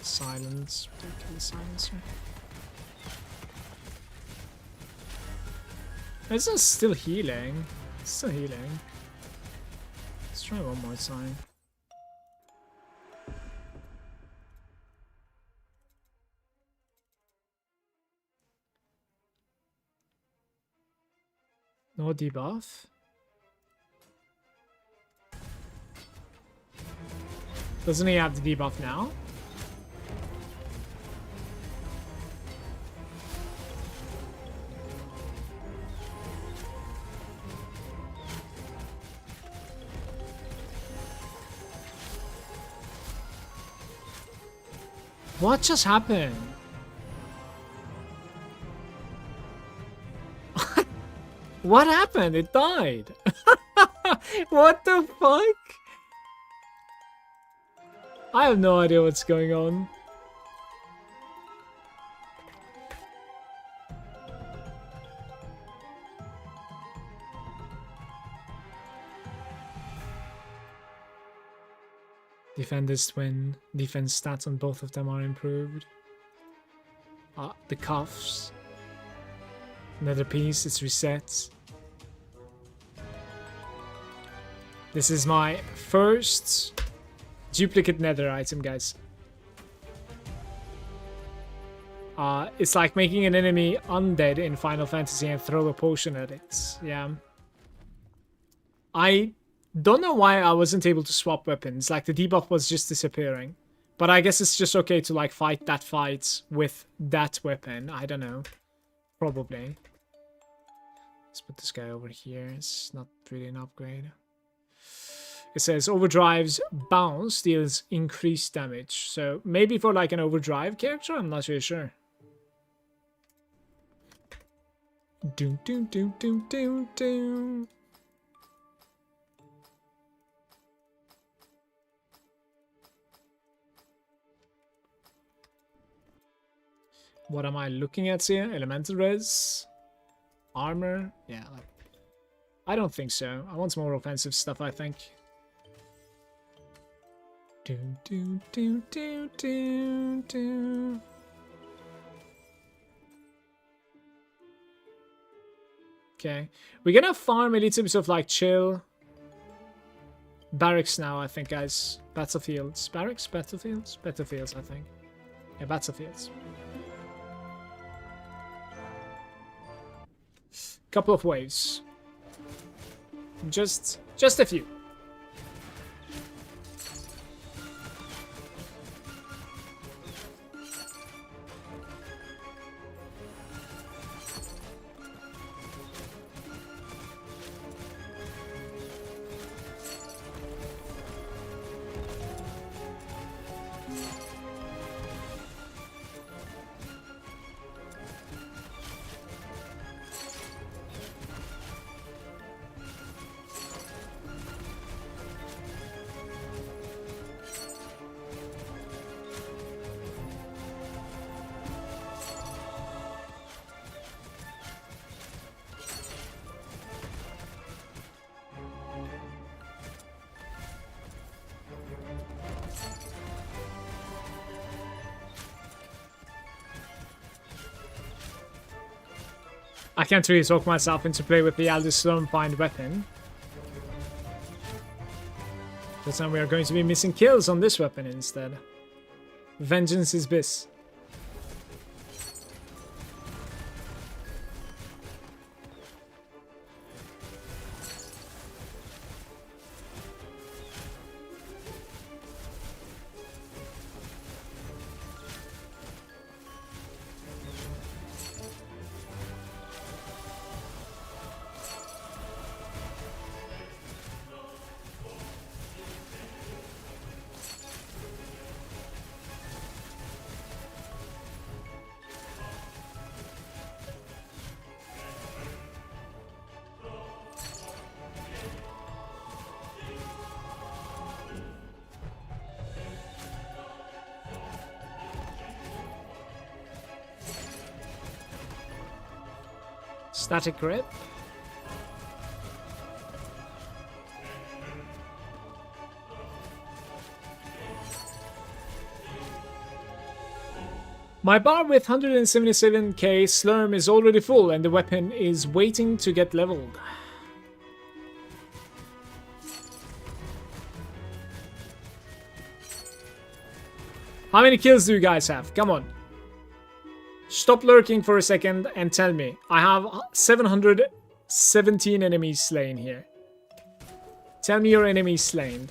Silence, ridiculous silencer. This is still healing. It's still healing. Let's try one more time. No debuff. Doesn't he have the debuff now? What just happened? What happened? It died. What the fuck? I have no idea what's going on. Defender's twin. Defense stats on both of them are improved. The cuffs. Another piece, it's reset. This is my first duplicate nether item, guys. It's like making an enemy undead in Final Fantasy and throw a potion at it. Yeah. I don't know why I wasn't able to swap weapons. Like, the debuff was just disappearing. But I guess it's just okay to, like, fight that fight with that weapon. I don't know. Probably. Let's put this guy over here. It's not really an upgrade. It says overdrive's bounce deals increased damage. So maybe for, like, an overdrive character? I'm not really sure. Doom, doom, doom, doom, doom, doom. What am I looking at here? Elemental res? Armor? Yeah, like, I don't think so. I want some more offensive stuff, I think. Do, do, do, do, do, do. Okay. We're gonna farm a little bit of, like, chill. Barracks now, I think, guys. Battlefields. Barracks? Battlefields? Battlefields, I think. Yeah, battlefields. Couple of waves. Just a few. I can't really talk myself into play with the Elder Slormancer weapon. This time we are going to be missing kills on this weapon instead. Vengeance is bis. Static grip. My bar with 177k Slurm is already full and the weapon is waiting to get leveled. How many kills do you guys have? Come on. Stop lurking for a second and tell me. I have 717 enemies slain here. Tell me your enemies slain.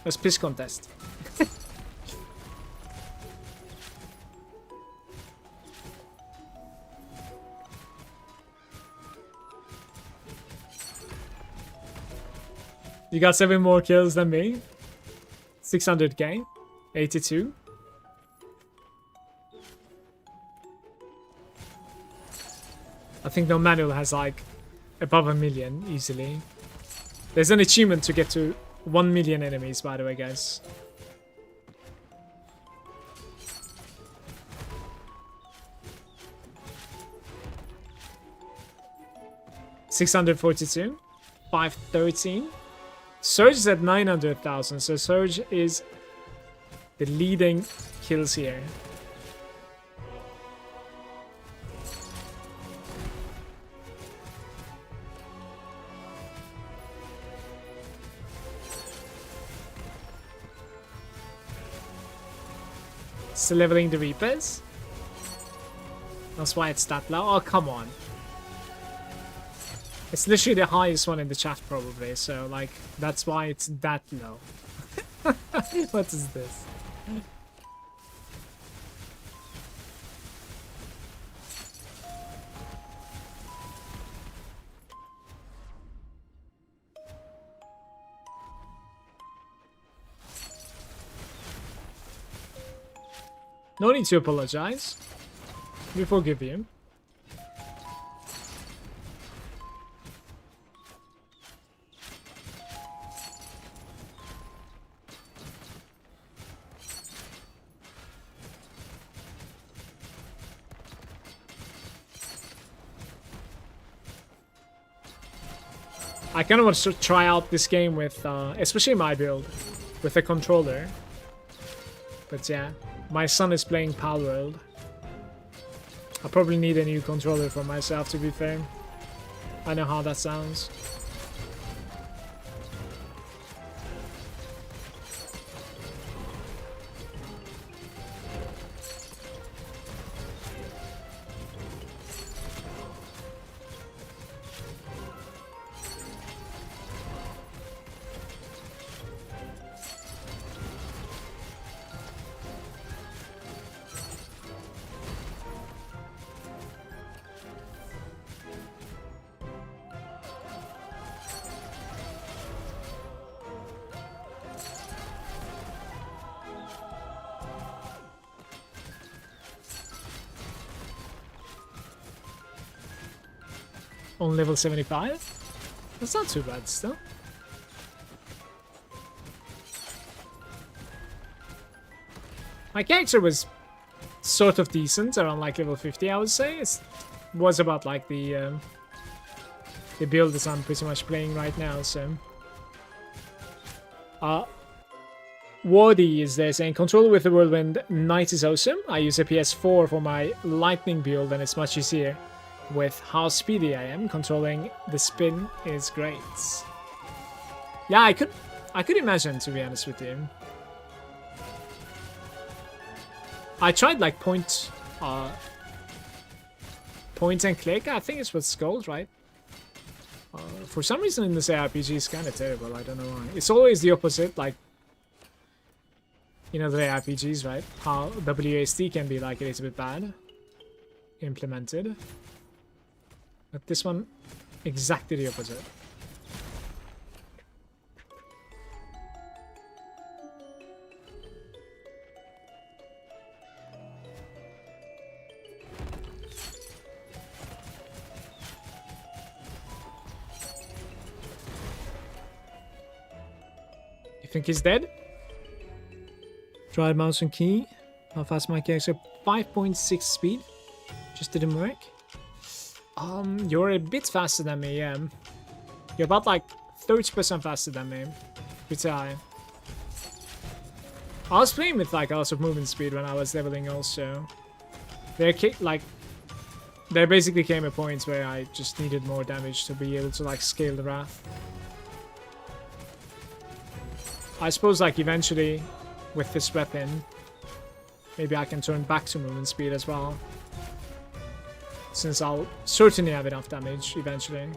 Let's piss contest. You got 7 more kills than me. 600k. 82. I think no manual has like above 1 million easily. There's an achievement to get to 1 million enemies, by the way, guys. $642, 513. Surge is at 900,000, so Surge is the leading kills here. Still leveling the Reapers. That's why it's that low. Oh, come on. It's literally the highest one in the chat, probably. So, like, that's why it's that low. What is this? No need to apologize. We forgive you. I kind of want to try out this game with, especially my build, with a controller. But yeah, my son is playing Palworld. I probably need a new controller for myself, to be fair. I know how that sounds. On level 75? That's not too bad still. My character was sort of decent, around like level 50, I would say. It was about like the build that I'm pretty much playing right now, so. Wardy is there saying, controller with the Whirlwind Knight is awesome. I use a PS4 for my lightning build and it's much easier. With how speedy I am, controlling the spin is great. Yeah, I could imagine, to be honest with you. I tried like point and click. I think it's what's called, right? For some reason in this ARPG it's kind of terrible. I don't know why. It's always the opposite, like, you know, the ARPGs, right? How WASD can be like a little bit bad implemented. But this one, exactly the opposite. You think he's dead? Tried mouse and key. How fast my character? 5.6 speed. Just didn't work. You're a bit faster than me, yeah. You're about like 30% faster than me. Pretty high. I was playing with like lots of movement speed when I was leveling also. There basically came a point where I just needed more damage to be able to like scale the Wrath. I suppose like eventually with this weapon, maybe I can turn back to movement speed as well. Since I'll certainly have enough damage eventually.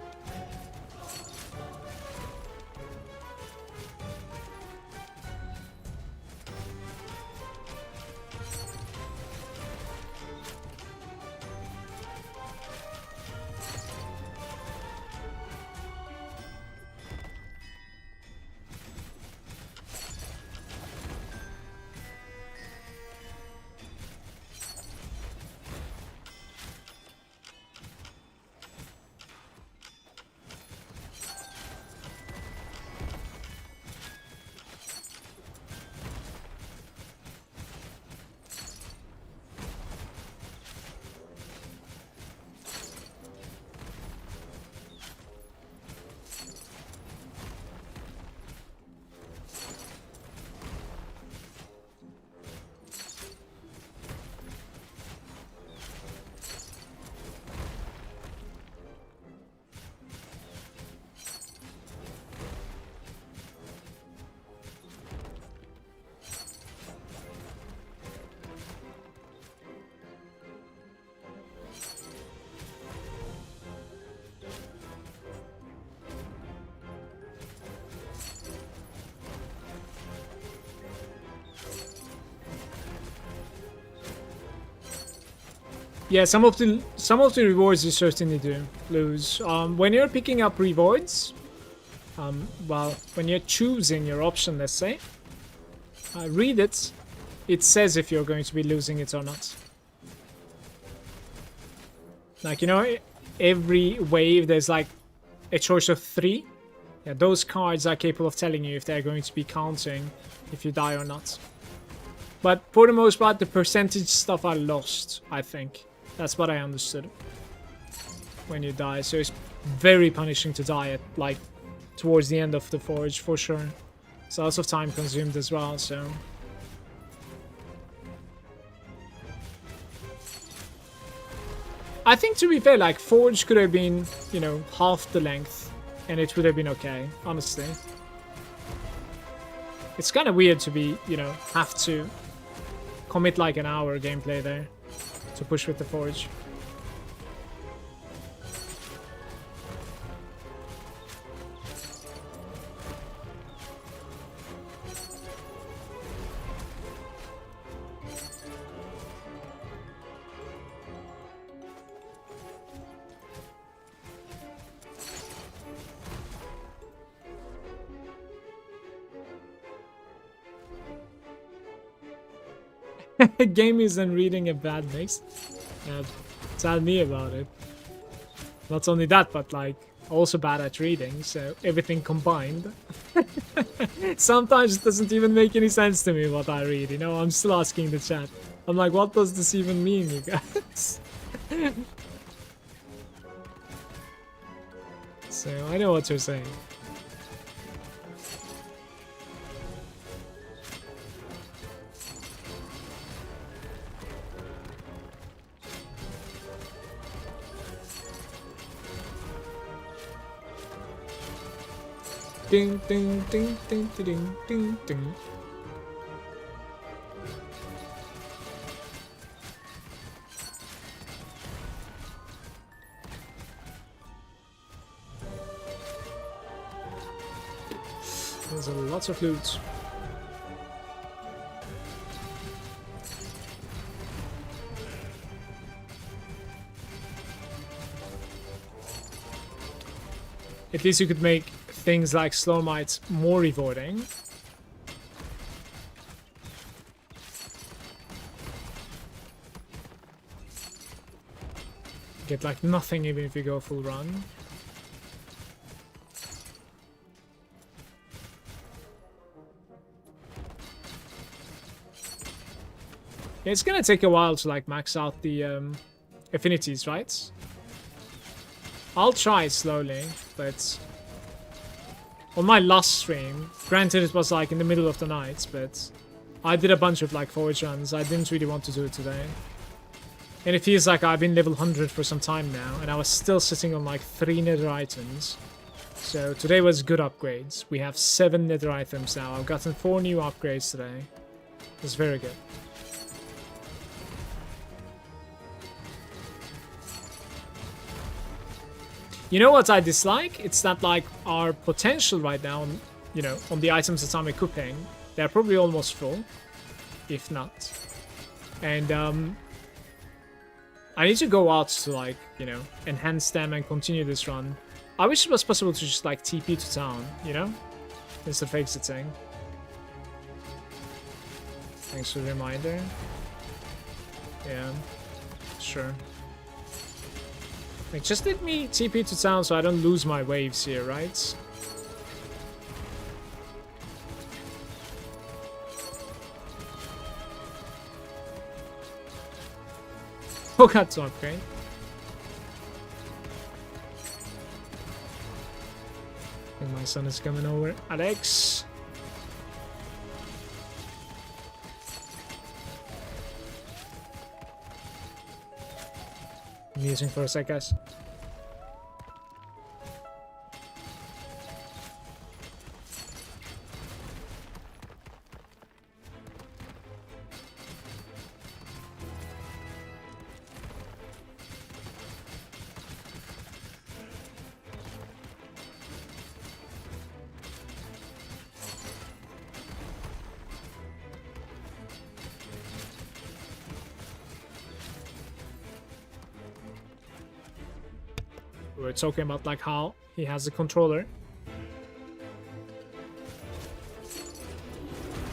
Yeah, some of the rewards you certainly do lose. When you're picking up rewards, well, when you're choosing your option, let's say, read it. It says if you're going to be losing it or not. Like, you know, every wave there's like a choice of 3. Yeah, those cards are capable of telling you if they're going to be counting if you die or not. But for the most part, the percentage stuff are lost, I think. That's what I understood. When you die. So it's very punishing to die at, like, towards the end of the Forge, for sure. It's lots of time consumed as well, so... I think, to be fair, like, Forge could have been, you know, half the length. And it would have been okay, honestly. It's kind of weird to be, you know, have to commit like an hour gameplay there to push with the Forge. Game isn't reading a bad mix. Yeah, tell me about it. Not only that, but like also bad at reading, so everything combined. Sometimes it doesn't even make any sense to me what I read, you know? I'm still asking the chat. I'm like, what does this even mean, you guys? So I know what you're saying. Ding ding ding ding ding ding ding. There's a lot of loot. At least you could make things like Slormites more rewarding. Get like nothing even if you go full run. Yeah, it's gonna take a while to like max out the affinities, right? I'll try slowly, but on my last stream, granted it was like in the middle of the night, but I did a bunch of like Forge runs. I didn't really want to do it today. And it feels like I've been level 100 for some time now, and I was still sitting on like 3 nether items. So today was good upgrades. We have 7 nether items now. I've gotten 4 new upgrades today. It's very good. You know what I dislike? It's that like our potential right now, you know, on the items that I'm equipping, they're probably almost full, if not. And I need to go out to like, you know, enhance them and continue this run. I wish it was possible to just like TP to town, you know, instead of exiting. Thanks for the reminder. Yeah, sure. Like, just let me TP to town so I don't lose my waves here, right? Oh, god, to upgrade. I think my son is coming over. Alex! I'm using for a sec, guys. We were talking about like how he has a controller.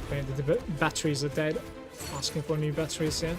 Okay, the batteries are dead. Asking for new batteries, yeah.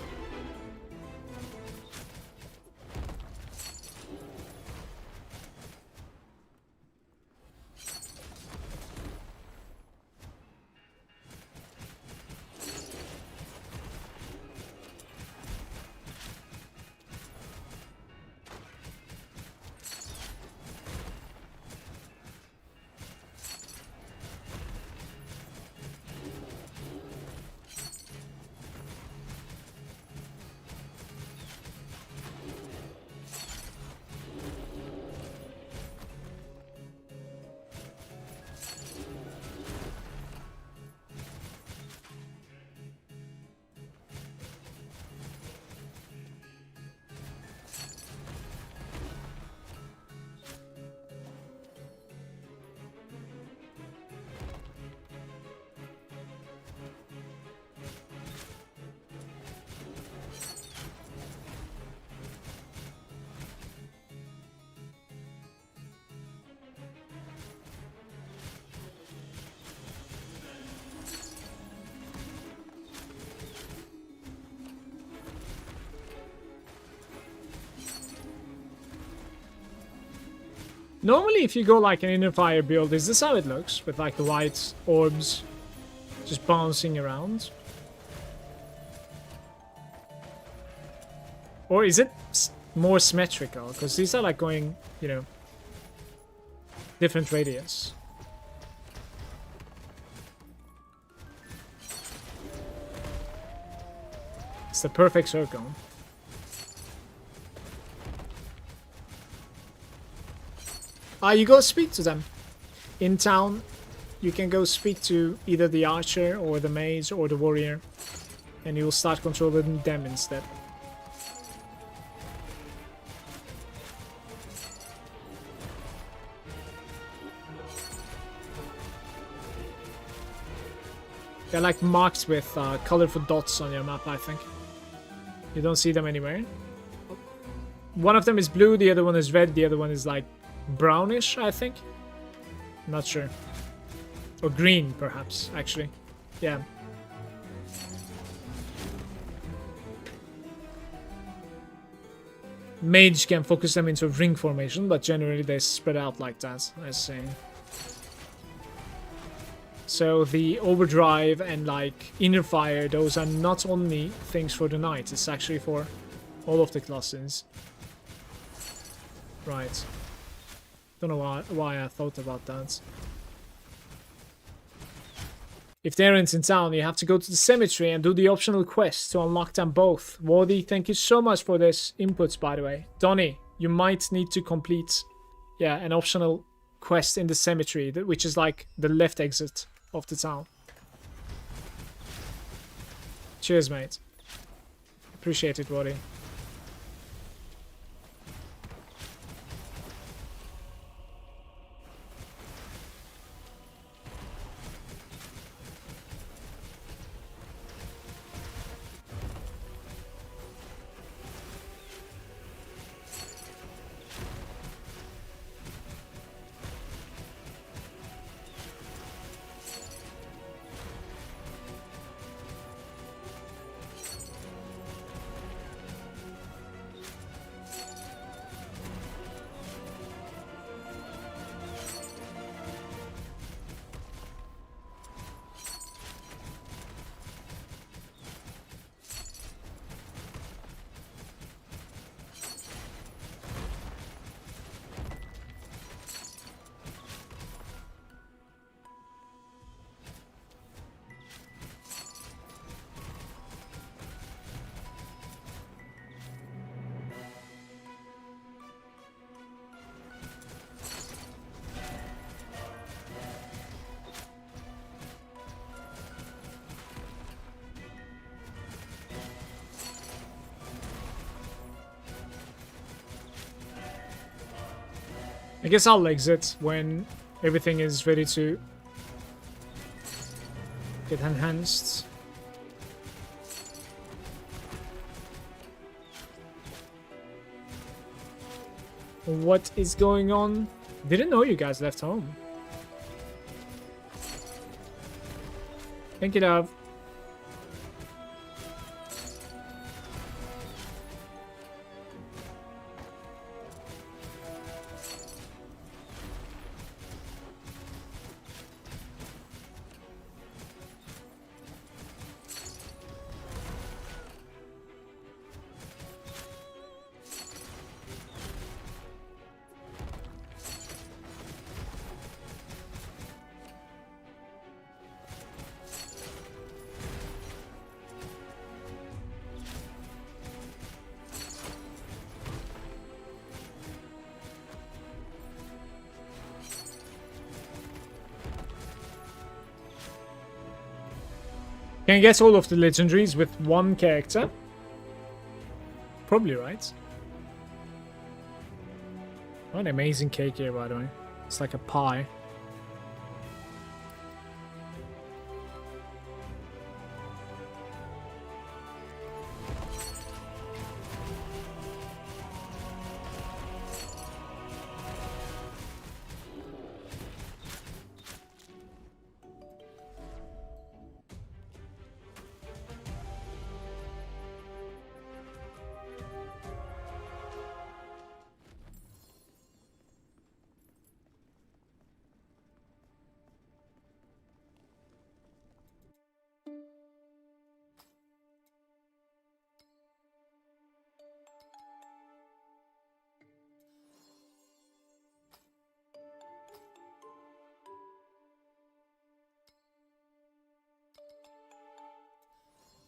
Normally, if you go like an inner fire build, is this how it looks? With like the white orbs just bouncing around? Or is it more symmetrical? Because these are like going, you know, different radius. It's the perfect circle. You go speak to them. In town, you can go speak to either the archer or the mage or the warrior. And you'll start controlling them instead. They're like marked with colorful dots on your map, I think. You don't see them anywhere. One of them is blue, the other one is red, the other one is like brownish, I think. Not sure. Or green, perhaps, actually. Yeah. Mage can focus them into ring formation, but generally they spread out like that, as saying. So the overdrive and like inner fire, those are not only things for the knight, it's actually for all of the classes. Right. Don't know why I thought about that. If they aren't in town, you have to go to the cemetery and do the optional quest to unlock them both. Wardy, thank you so much for this inputs, by the way. Donnie, you might need to complete, yeah, an optional quest in the cemetery, which is like the left exit of the town. Cheers, mate. Appreciate it, Wardy. I guess I'll exit when everything is ready to get enhanced. What is going on? Didn't know you guys left home. Thank you, love. Can get all of the legendaries with one character? Probably, right? What an amazing cake here, by the way. It's like a pie.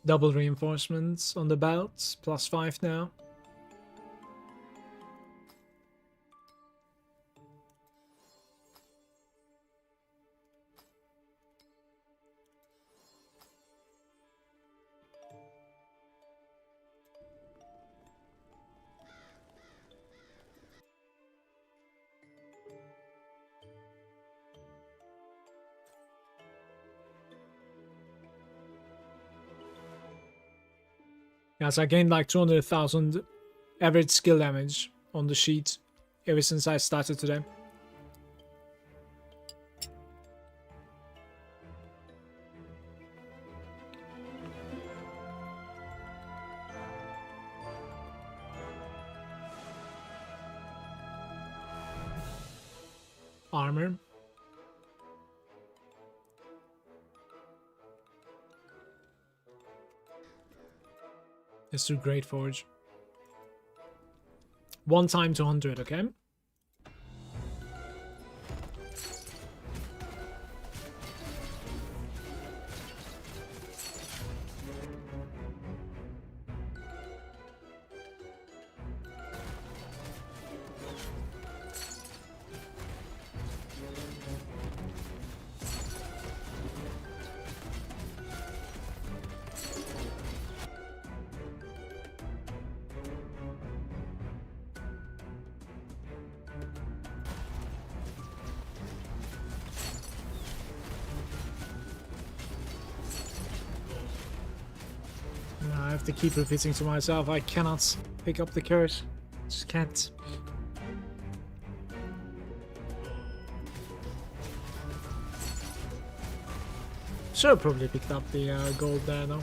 Double reinforcements on the belt, +5 now. Yes, I gained like 200,000 average skill damage on the sheet ever since I started today. Armor. Let's do Great Forge. 1 time 200, okay? I have to keep repeating to myself, I cannot pick up the curse. Just can't. Should probably picked up the gold there though.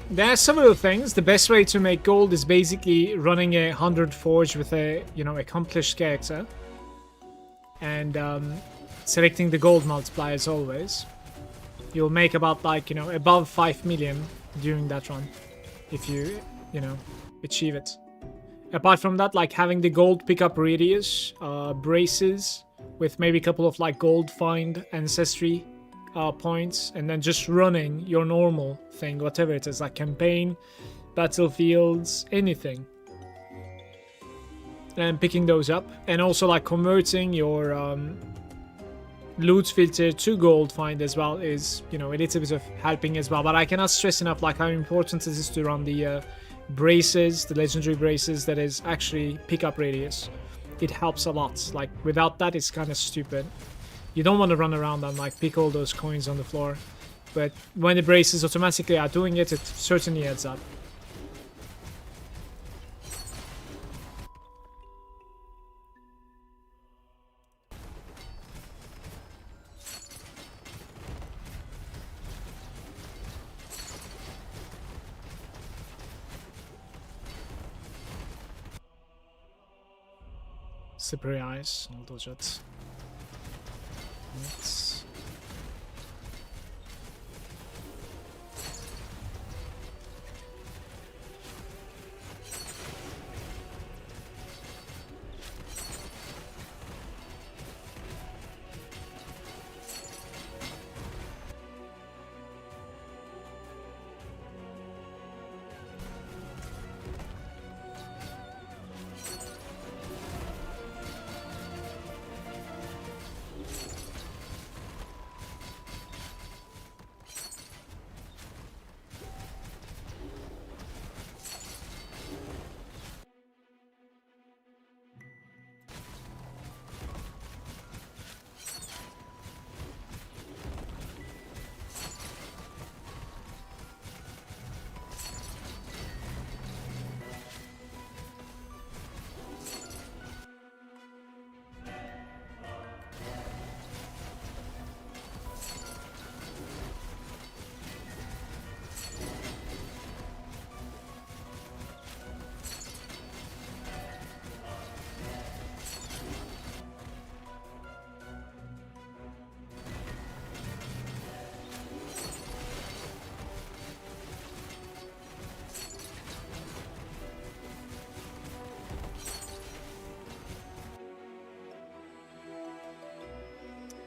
there are several things. The best way to make gold is basically running a 100 forge with a, you know, accomplished character. And selecting the gold multiplier as always. You'll make about, like, you know, above 5 million during that run. If you know, achieve it. Apart from that, like having the gold pickup radius, braces, with maybe a couple of like gold find ancestry points, and then just running your normal thing, whatever it is, like campaign, battlefields, anything. And picking those up, and also like converting your loot filter to gold find as well is, you know, a little bit of helping as well. But I cannot stress enough like how important it is to run the braces, the legendary braces that is actually pickup radius. It helps a lot. Like without that, it's kind of stupid. You don't want to run around and like pick all those coins on the floor, but when the braces automatically are doing it, it certainly adds up. Slippery eyes, I'll dodge it. Let's...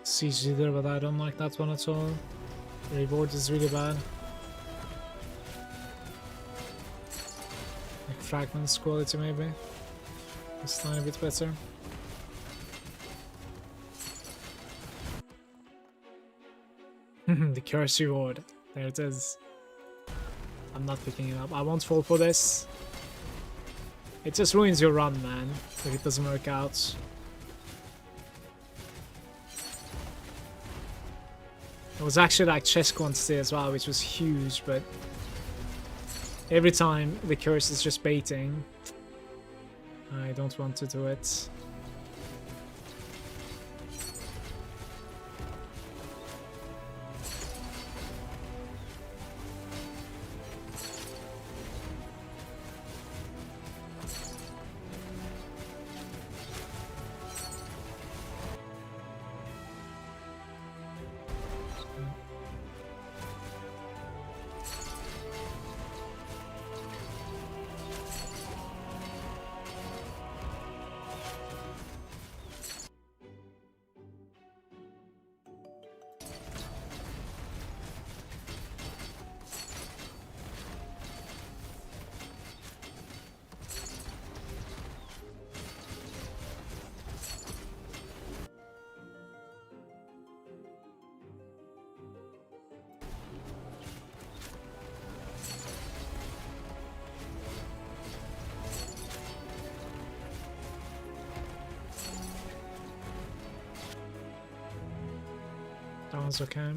Siege leader, but I don't like that one at all. The reward is really bad. Like fragments quality maybe. It's a tiny bit better. The curse reward. There it is. I'm not picking it up. I won't fall for this. It just ruins your run, man, if it doesn't work out. It was actually like chest quantity as well, which was huge, but every time the curse is just baiting. I don't want to do it. That one's okay.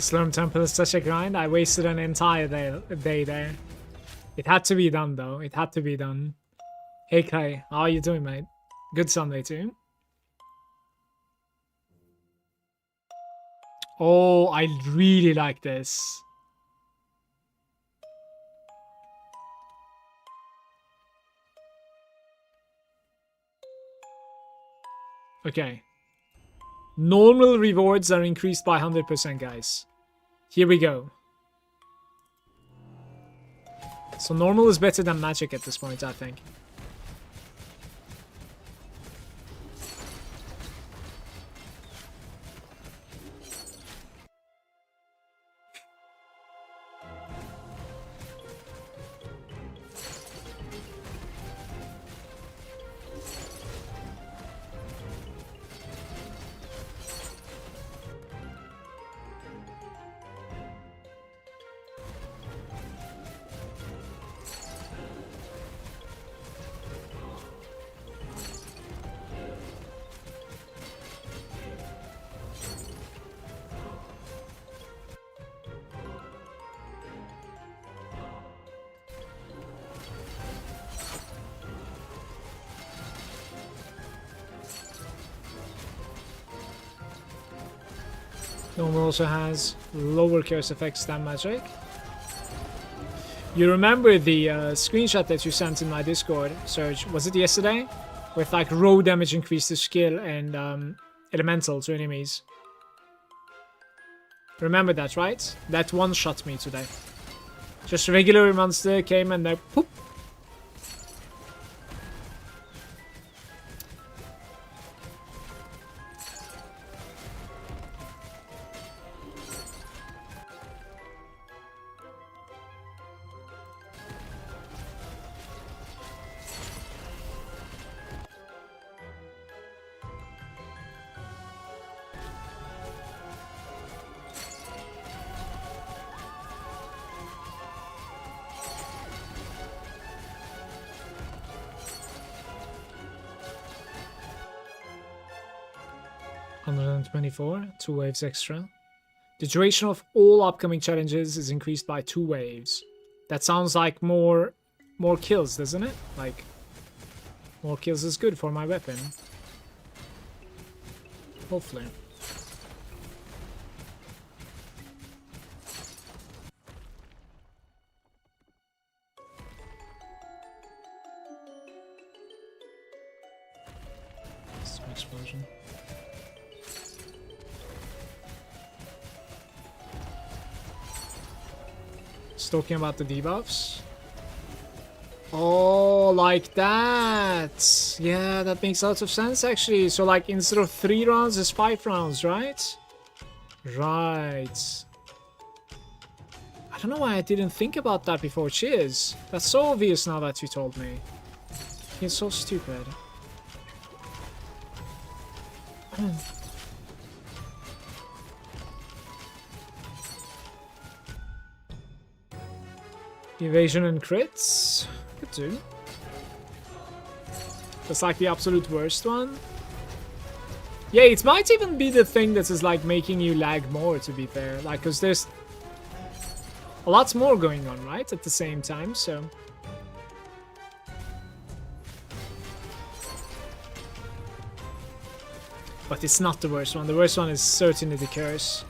The Slurm Temple is such a grind. I wasted an entire day there. It had to be done, though. It had to be done. Hey, Kai. How are you doing, mate? Good Sunday, too. Oh, I really like this. Okay. Normal rewards are increased by 100%, guys. Here we go. So normal is better than magic at this point, I think. Normal also has lower curse effects than magic. You remember the screenshot that you sent in my Discord, Serge? Was it yesterday? With like raw damage increase to skill and elemental to enemies. Remember that, right? That one shot me today. Just regular monster came and they poop. $124, 2 waves extra. The duration of all upcoming challenges is increased by 2 waves. That sounds like more kills, doesn't it? Like, more kills is good for my weapon. Hopefully. Some explosion. Talking about the debuffs. Oh, like that. Yeah, that makes lots of sense actually. So like instead of 3 rounds, it's 5 rounds, right? Right. I don't know why I didn't think about that before. Cheers. That's so obvious now that you told me. It's so stupid. Evasion and crits. Good too. That's like the absolute worst one. Yeah, it might even be the thing that is like making you lag more, to be fair. Like, because there's a lot more going on, right? At the same time, so. But it's not the worst one. The worst one is certainly the curse.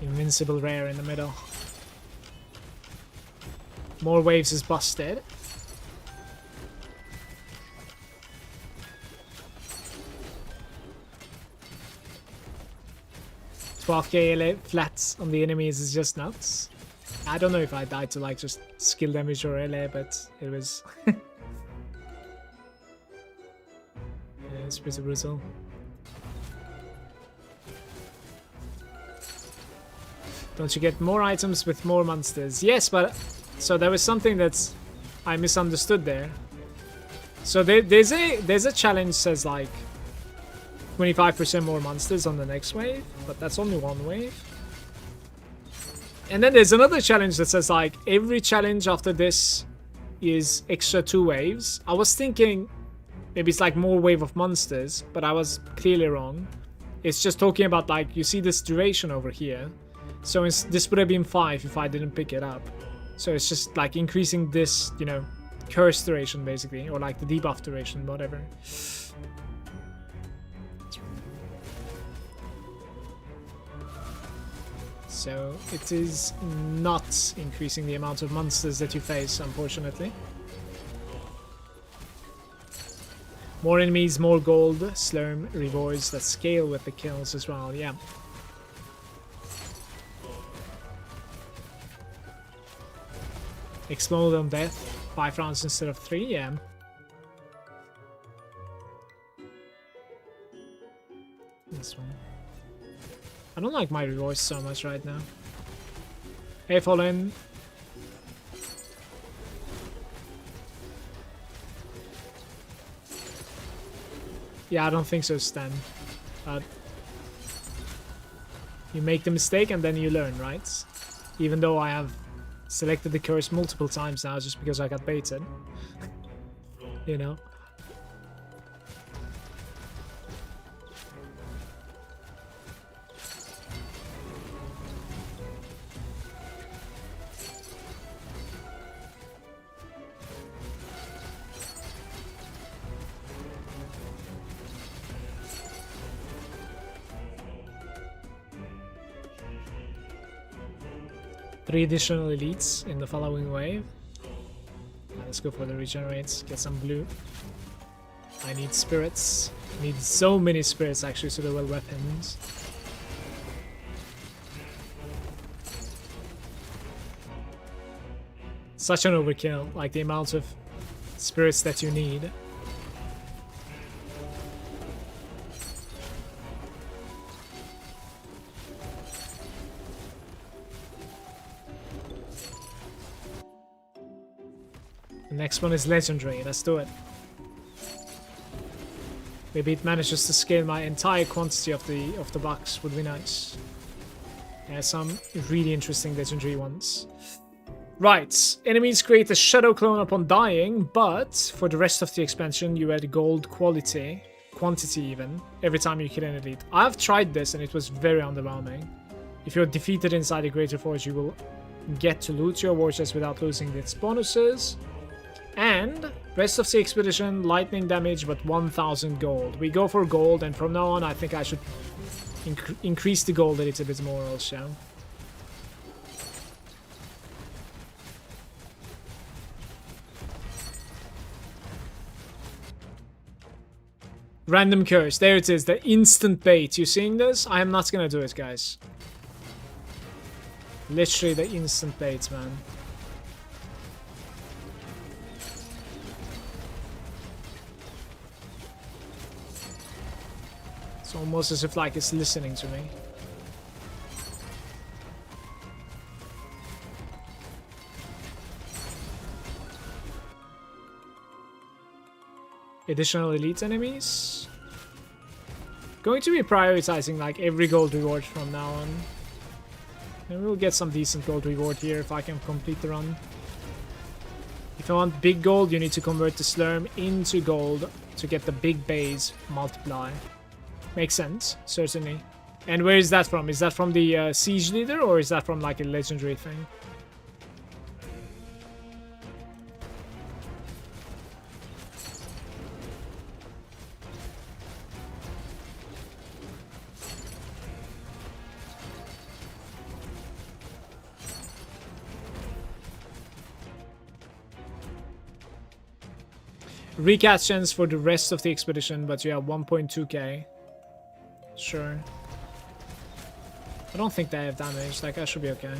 Invincible rare in the middle. More waves is busted. $12k LA flats on the enemies is just nuts. I don't know if I died to like just skill damage or LA, but it was yeah, it's pretty brutal. Don't you get more items with more monsters? Yes, but so there was something that's I misunderstood there. So there's a challenge says like 25% more monsters on the next wave, but that's only one wave. And then there's another challenge that says like every challenge after this is extra 2 waves. I was thinking maybe it's like more wave of monsters, but I was clearly wrong. It's just talking about like, you see this duration over here. So this would have been 5 if I didn't pick it up. So it's just like increasing this, you know, curse duration basically, or like the debuff duration, whatever. So it is not increasing the amount of monsters that you face, unfortunately. More enemies, more gold, Slurm rewards that scale with the kills as well, yeah. Explode on death, 5 rounds instead of 3, yeah. This one. I don't like my rewards so much right now. Hey, Fallen. Yeah, I don't think so, Stan. But you make the mistake and then you learn, right? Even though I have selected the curse multiple times now just because I got baited. You know? Three additional elites in the following wave. Let's go for the regenerates, get some blue. I need spirits. I need so many spirits actually to level weapons. Such an overkill, like the amount of spirits that you need. The next one is legendary, let's do it. Maybe it manages to scale my entire quantity of the box, would be nice. Yeah, some really interesting legendary ones. Right, enemies create a shadow clone upon dying, but for the rest of the expansion you add gold quantity even, every time you kill an elite. I've tried this and it was very underwhelming. If you're defeated inside the Greater Forge, you will get to loot your war chest without losing its bonuses. And rest of the expedition, lightning damage, but 1000 gold. We go for gold, and from now on I think I should increase the gold a little bit more also. Random curse, there it is, the instant bait. You seeing this? I am not gonna do it, guys. Literally the instant bait, man. It's almost as if like it's listening to me. Additional elite enemies. Going to be prioritizing like every gold reward from now on. And we'll get some decent gold reward here if I can complete the run. If you want big gold, you need to convert the Slurm into gold to get the big base multiply. Makes sense, certainly. And where is that from? Is that from the siege leader, or is that from like a legendary thing? Recast chance for the rest of the expedition, but you have 1.2k. Sure. I don't think they have damage, like I should be okay.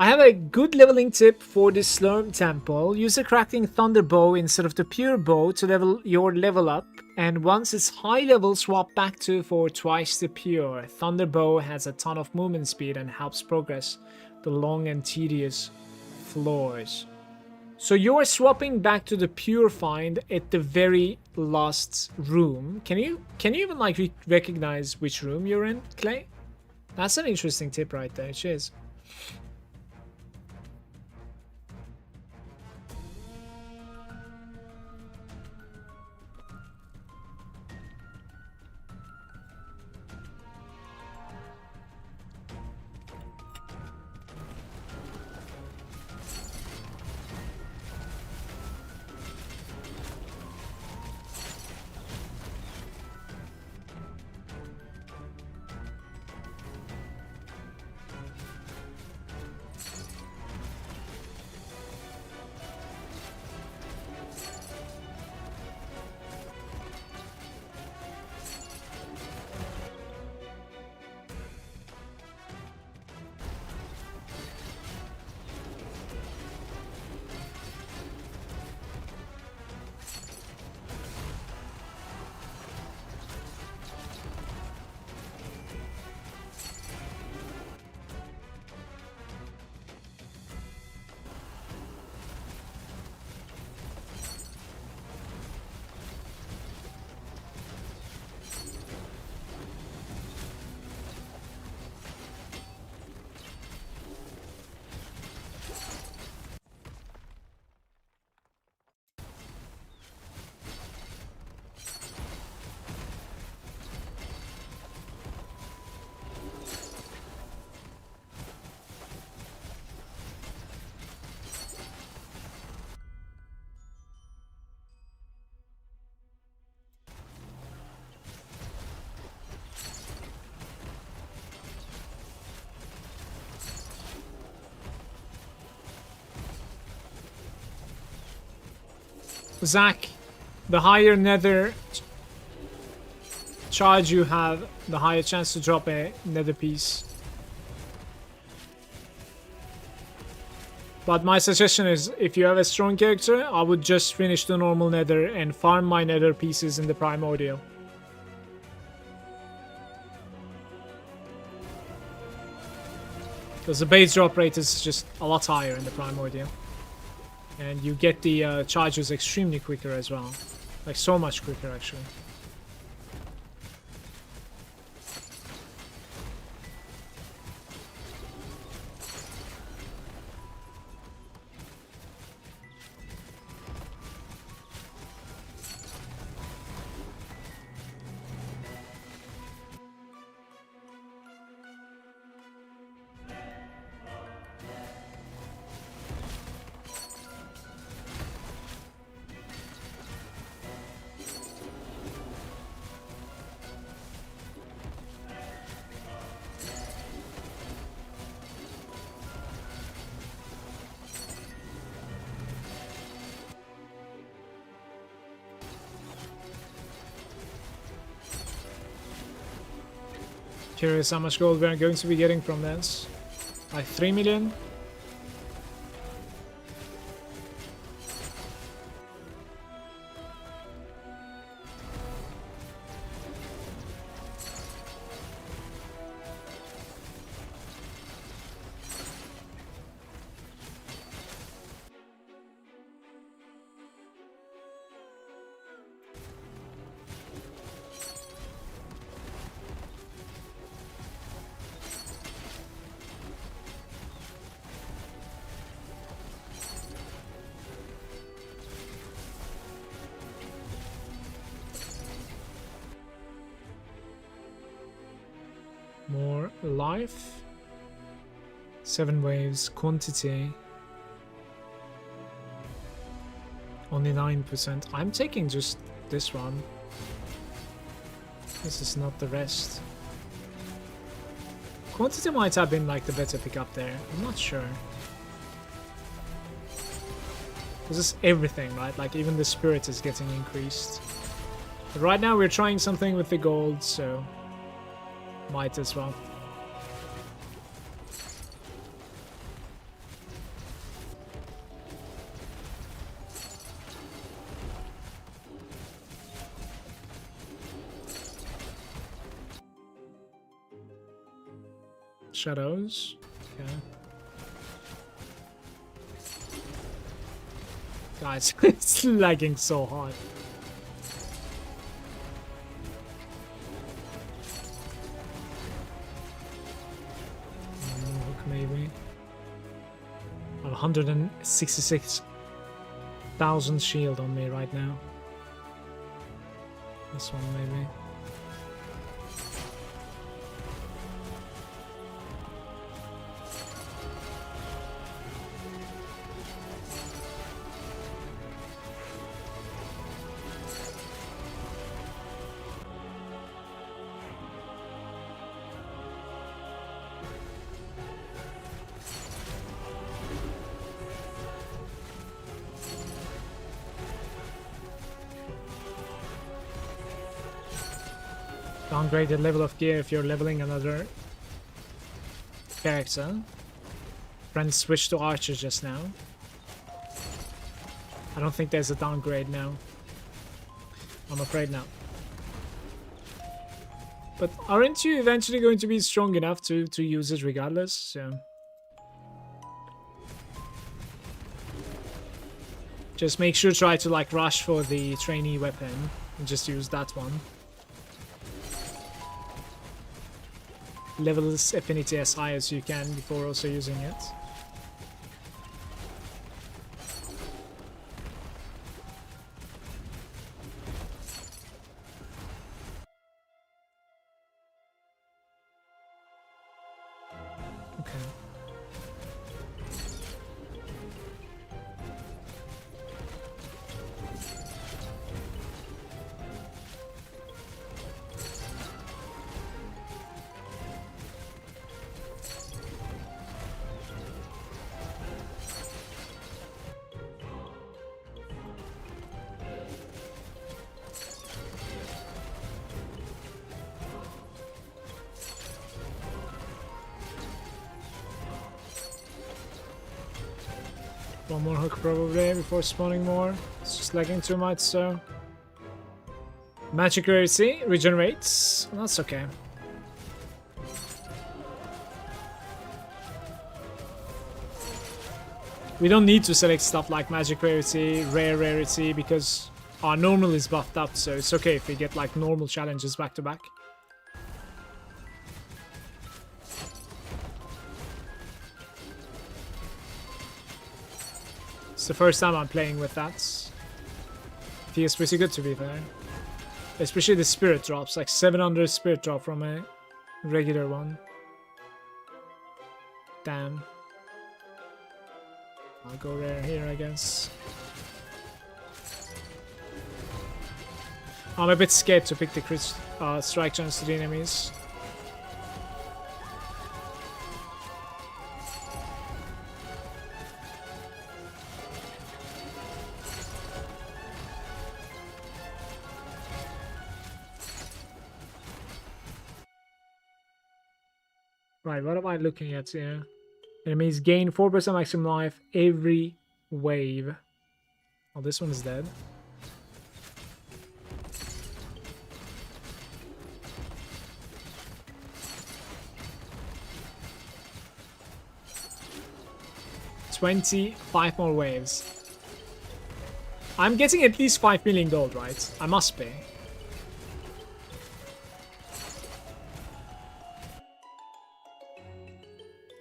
I have a good leveling tip for the Slurm Temple. Use a cracking thunder bow instead of the pure bow to level your level up, and once it's high level, swap back to for twice the pure. Thunder bow has a ton of movement speed and helps progress the long and tedious floors. So you're swapping back to the pure find at the very last room. Can you even like recognize which room you're in, Clay? That's an interesting tip right there. Cheers. Zach, the higher nether charge you have, the higher chance to drop a nether piece. But my suggestion is, if you have a strong character, I would just finish the normal nether and farm my nether pieces in the primordial. Because the base drop rate is just a lot higher in the primordial. And you get the charges extremely quicker as well. Like so much quicker actually. Curious how much gold we're going to be getting from this. Like 3 million? More life. 7 waves. Quantity. Only 9%. I'm taking just this one. This is not the rest. Quantity might have been like the better pickup there. I'm not sure. This is everything, right? Like even the spirit is getting increased. But right now we're trying something with the gold, so might as well. Shadows. Okay. Guys, it's lagging so hard. Hook maybe. 166,000 shield on me right now. This one maybe. Downgrade the level of gear if you're leveling another character. Friends switched to archer just now. I don't think there's a downgrade now. I'm afraid not. But aren't you eventually going to be strong enough to use it regardless? So just make sure to try to like rush for the trainee weapon and just use that one. Level this affinity as high as you can before also using it. Okay. One more hook probably before spawning more. It's just lagging too much, so... Magic rarity regenerates. That's okay. We don't need to select stuff like magic rarity, rare rarity, because our normal is buffed up, so it's okay if we get like normal challenges back to back. It's the first time I'm playing with that. It feels pretty good to be fair. Especially the spirit drops, like 700 spirit drop from a regular one. Damn. I'll go rare here, I guess. I'm a bit scared to pick the crit strike chance to the enemies. Right, what am I looking at here? Enemies gain 4% maximum life every wave. Oh, this one is dead. $25 more waves. I'm getting at least 5 million gold, right? I must be.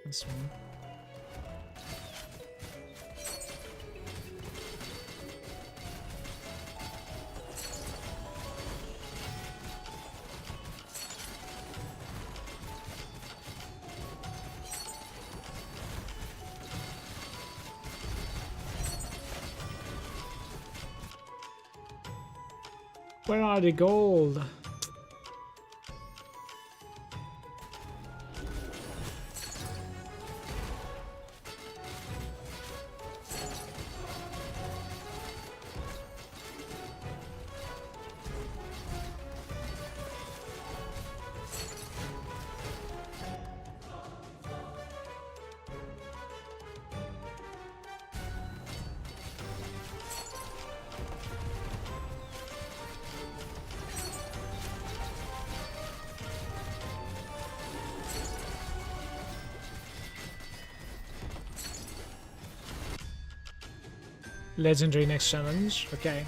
This one. Where are the gold? Legendary next challenge. Okay.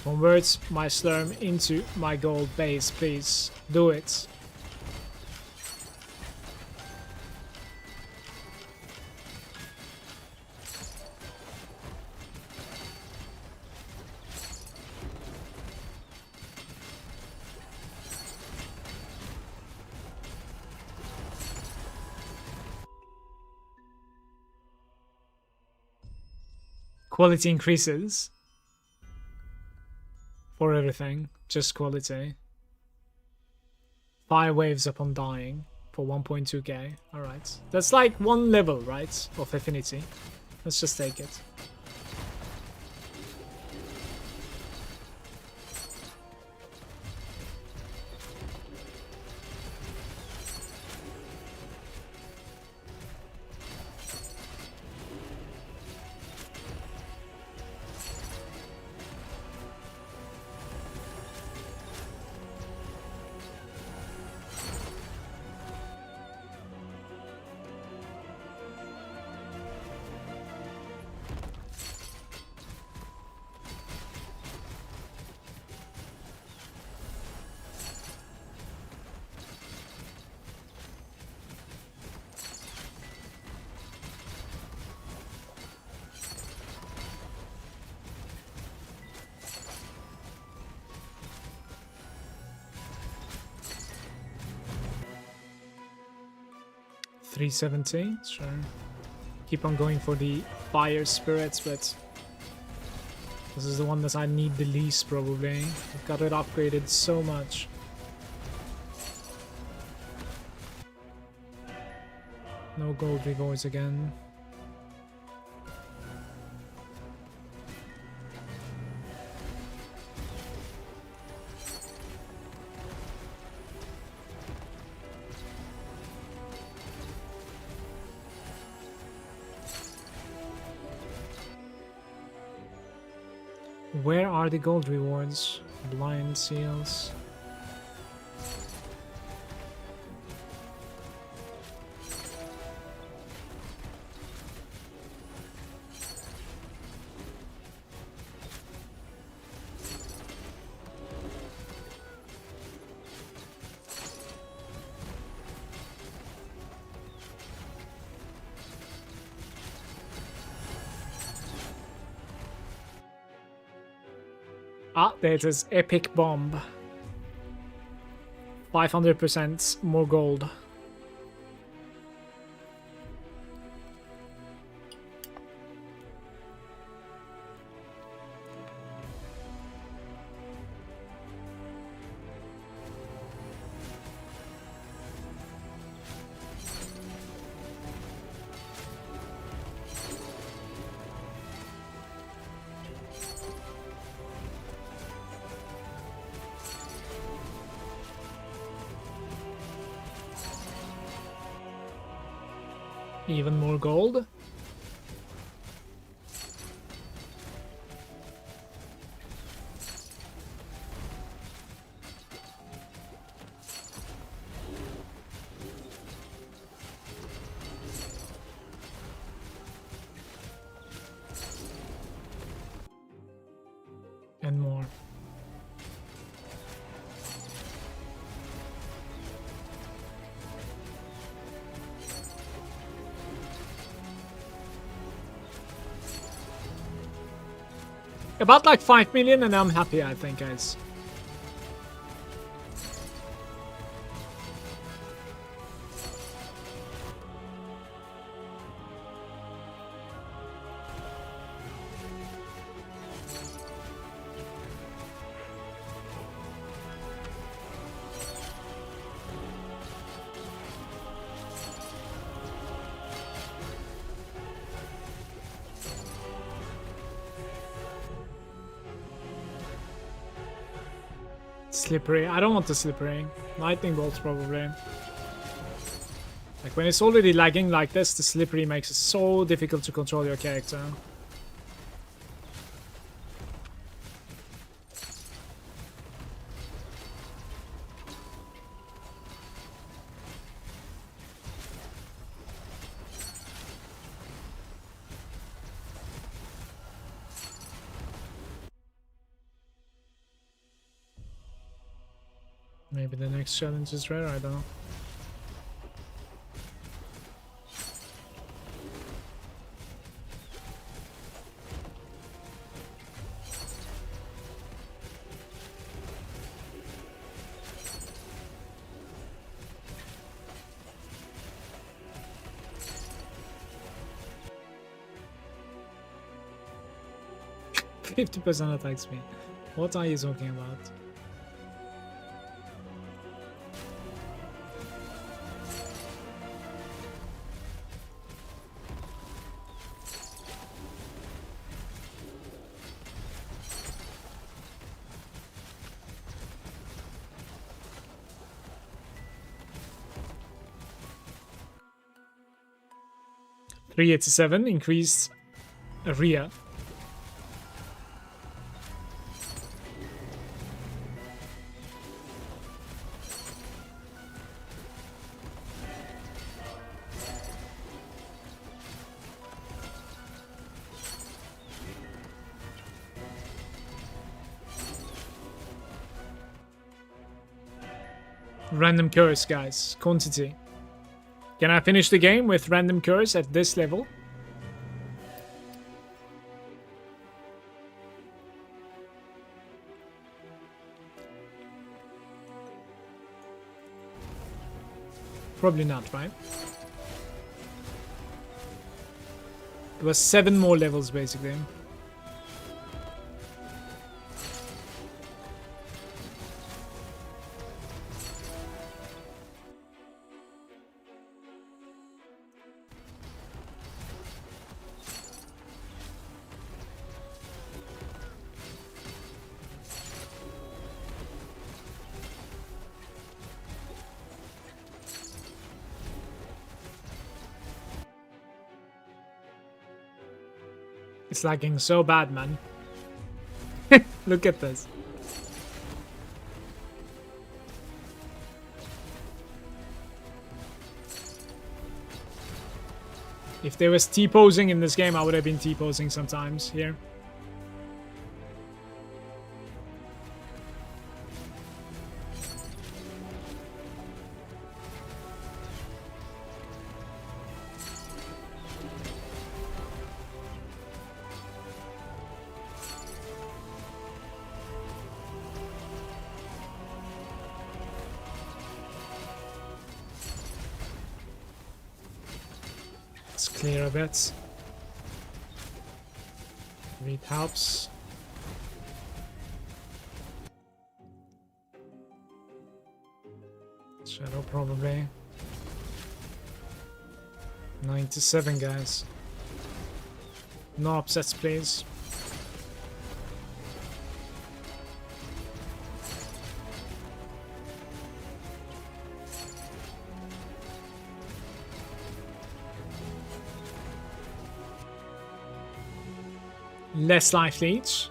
Convert my Slurm into my gold base, please. Do it. Quality increases for everything, just quality. 5 waves upon dying for 1.2k. Alright. That's like 1 level, right? Of affinity. Let's just take it. $370, sure. Keep on going for the fire spirits, but this is the one that I need the least probably. I've got it upgraded so much. No gold rewards again. Where are the gold rewards? Blind seals. Ah, there it is. Epic bomb. 500% more gold. Even more gold. And more. About like 5 million and I'm happy, I think, guys. Slippery. I don't want the slippery. Lightning bolts probably. Like when it's already lagging like this, the slippery makes it so difficult to control your character. Maybe the next challenge is rare, I don't know. %50% attack speed. What are you talking about? $387 increased area. Random curse, guys. Quantity. Can I finish the game with random curse at this level? Probably not, right? It was 7 more levels, basically. It's lagging so bad, man. Look at this. If there was T-posing in this game, I would have been T-posing sometimes here. Let's clear a bit. Read helps. Shadow probably. 97, guys. No upsets, please. Less life leech.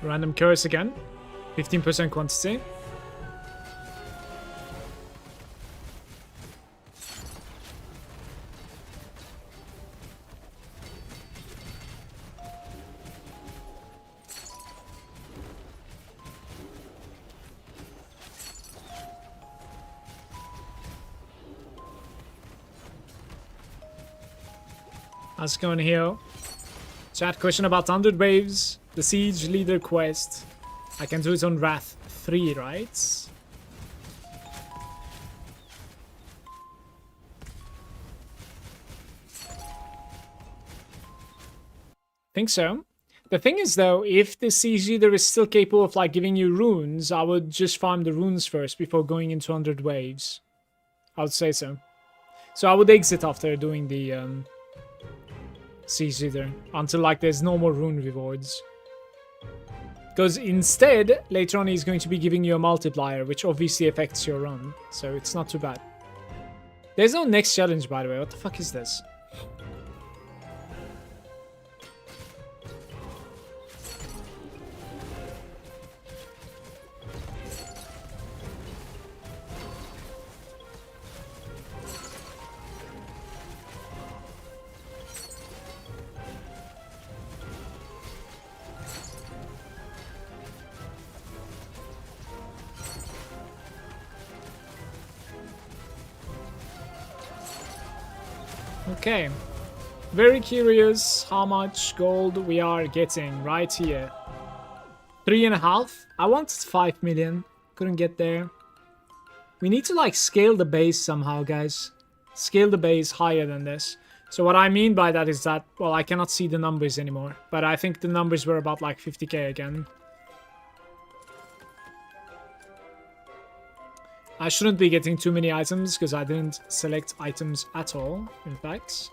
Random curse again. 15% quantity. How's it going here? Chat question about 100 waves. The Siege Leader quest. I can do it on Wrath 3, right? Think so. The thing is, though, if the Siege Leader is still capable of like giving you runes, I would just farm the runes first before going into 100 waves. I would say so. So I would exit after doing the Siege Leader until like there's no more rune rewards. Because instead, later on he's going to be giving you a multiplier, which obviously affects your run. So it's not too bad. There's no next challenge, by the way. What the fuck is this? Okay, very curious how much gold we are getting right here. 3.5. I wanted 5 million. Couldn't get there. We need to like scale the base somehow, guys. Scale the base higher than this. So what I mean by that is that, well, I cannot see the numbers anymore. But I think the numbers were about like 50k again. I shouldn't be getting too many items because I didn't select items at all, in fact.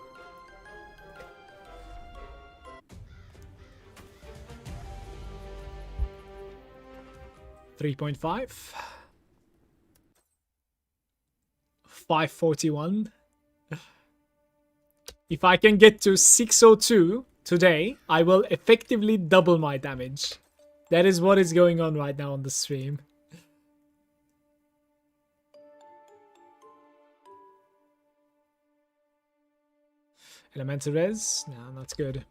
$3.5. 541. If I can get to 602 today, I will effectively double my damage. That is what is going on right now on the stream. Elemental res? No, not good.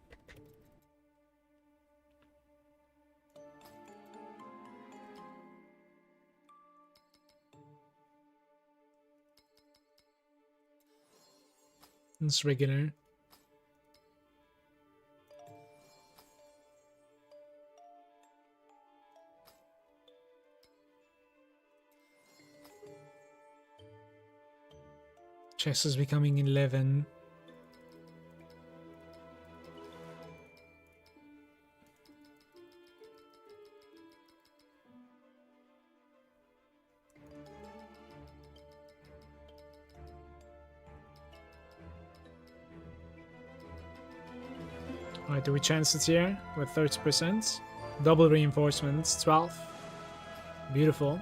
It's regular. Chess is becoming 11. Alright, do we chance it here with 30%? Double reinforcements, 12. Beautiful.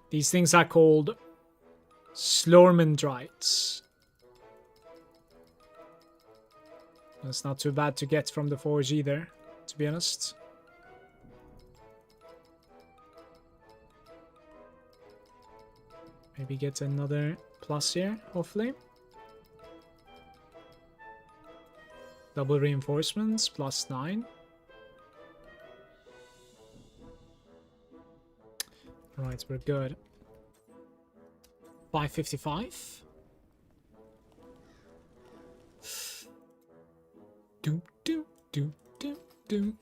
These things are called Slormandrites. That's not too bad to get from the forge either, to be honest. Maybe get another plus here, hopefully. Double reinforcements, plus 9. Right, we're good. 555. Do do do do do.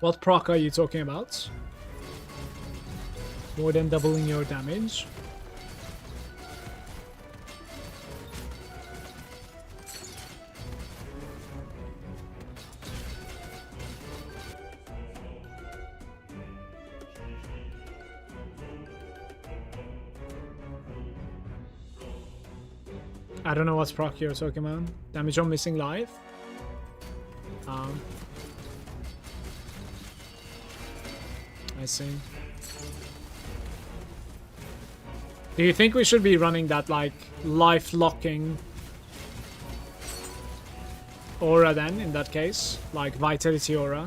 What proc are you talking about? More than doubling your damage. I don't know what proc you're talking about. Damage on missing life. I see. Do you think we should be running that, like, life-locking aura then, in that case? Like, Vitality aura?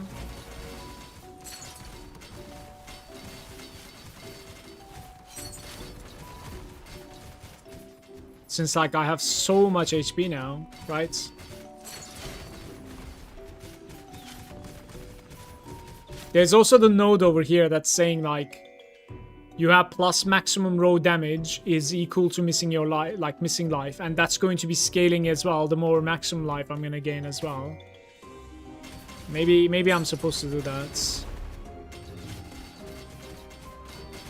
Since, like, I have so much HP now, right? There's also the node over here that's saying, like, you have plus maximum raw damage is equal to missing your life, like missing life, and that's going to be scaling as well. The more maximum life I'm gonna gain as well. Maybe I'm supposed to do that.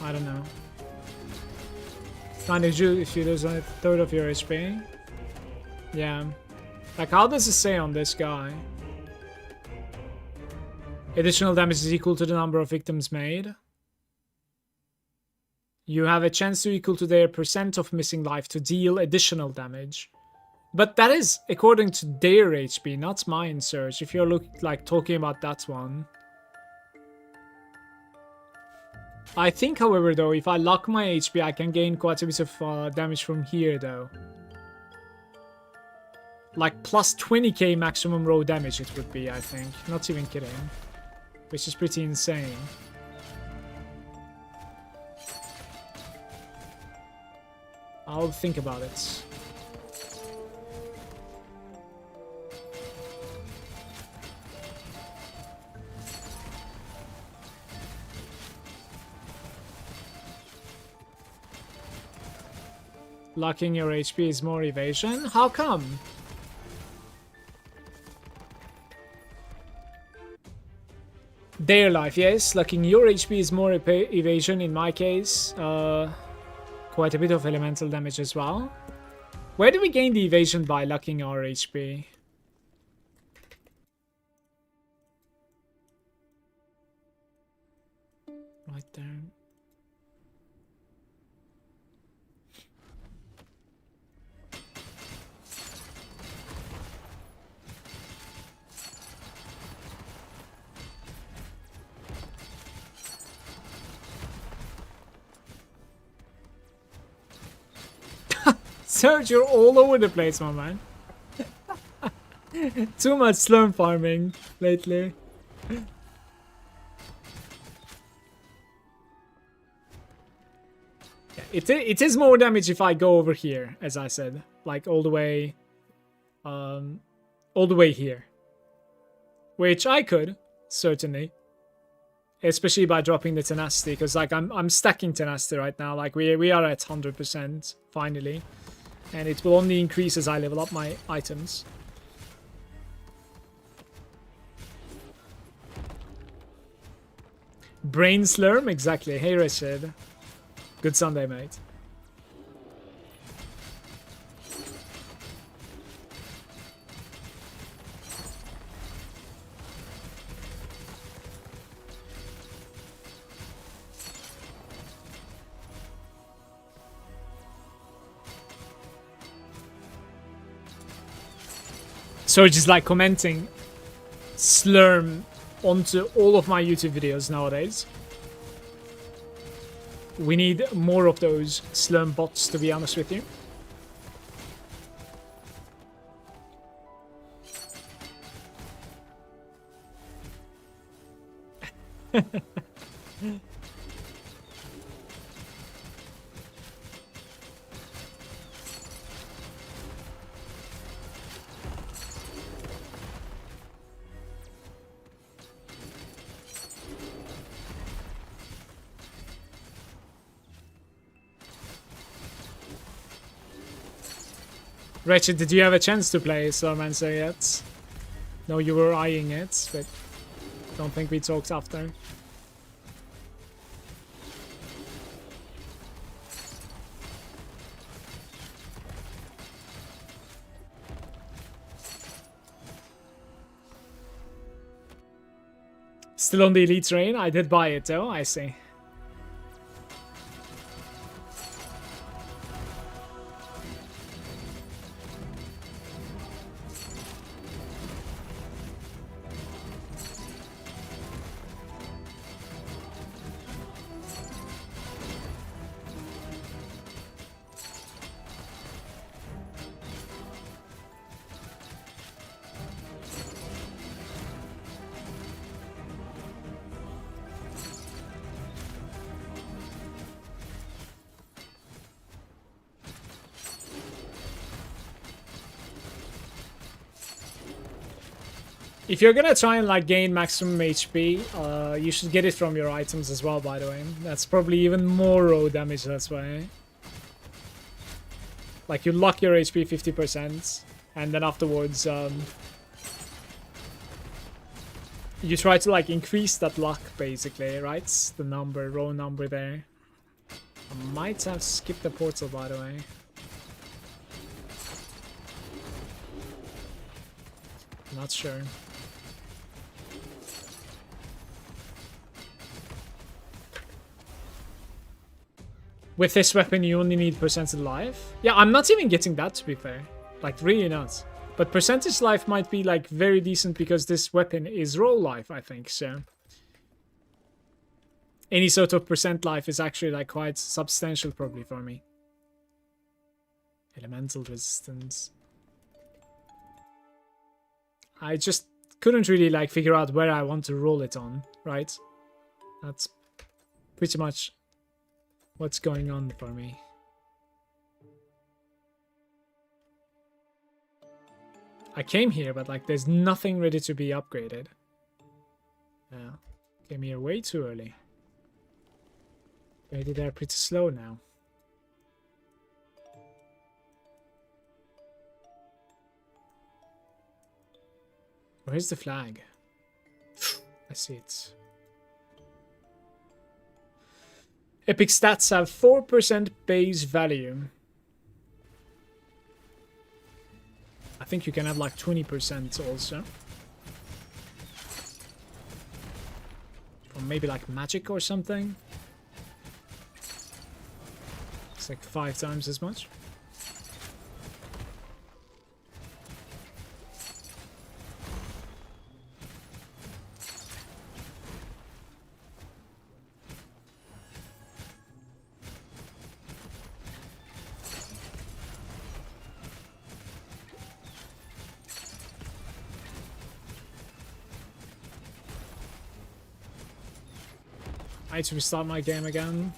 I don't know. Kind of if you lose a third of your HP. Yeah. Like, how does it say on this guy? Additional damage is equal to the number of victims made. You have a chance to equal to their percent of missing life to deal additional damage. But that is according to their HP, not mine, Serge, if you're talking about that one. I think, however, though, if I lock my HP, I can gain quite a bit of damage from here, though. Like, plus 20k maximum raw damage it would be, I think. Not even kidding. Which is pretty insane. I'll think about it. Locking your HP is more evasion? How come? Their life, yes. Locking your HP is more evasion in my case. Quite a bit of elemental damage as well. Where do we gain the evasion by locking our HP? Right there. Serge, you're all over the place, my man. Too much slurm farming lately. Yeah, it is more damage if I go over here, as I said, like all the way here, which I could certainly, especially by dropping the tenacity, because like I'm stacking tenacity right now. Like we are at 100% finally. And it will only increase as I level up my items. Brain slurm? Exactly. Hey, Richard. Good Sunday, mate. So just like commenting slurm onto all of my YouTube videos nowadays. We need more of those slurm bots, to be honest with you. Wretched, did you have a chance to play Slormancer yet? No, you were eyeing it, but Don't think we talked after. Still on the elite train? I did buy it though, I see. If you're gonna try and like gain maximum HP, you should get it from your items as well, by the way. That's probably even more raw damage, that's why. Like you lock your HP 50%, and then afterwards you try to like increase that luck basically, right? The number, raw number there. I might have skipped the portal, by the way. Not sure. With this weapon, you only need percentage life. Yeah, I'm not even getting that, to be fair. Like, really not. But percentage life might be, like, very decent because this weapon is raw life, I think, so. Any sort of percent life is actually, like, quite substantial, probably, for me. Elemental resistance. I just couldn't really, like, figure out where I want to roll it on, right? That's pretty much what's going on for me. I came here, but like there's nothing ready to be upgraded. Yeah, came here way too early. Maybe they're pretty slow now. Where's the flag? I see it. Epic stats have 4% base value. I think you can have like 20% also. Or maybe like magic or something. It's like 5 times as much. I need to restart my game again.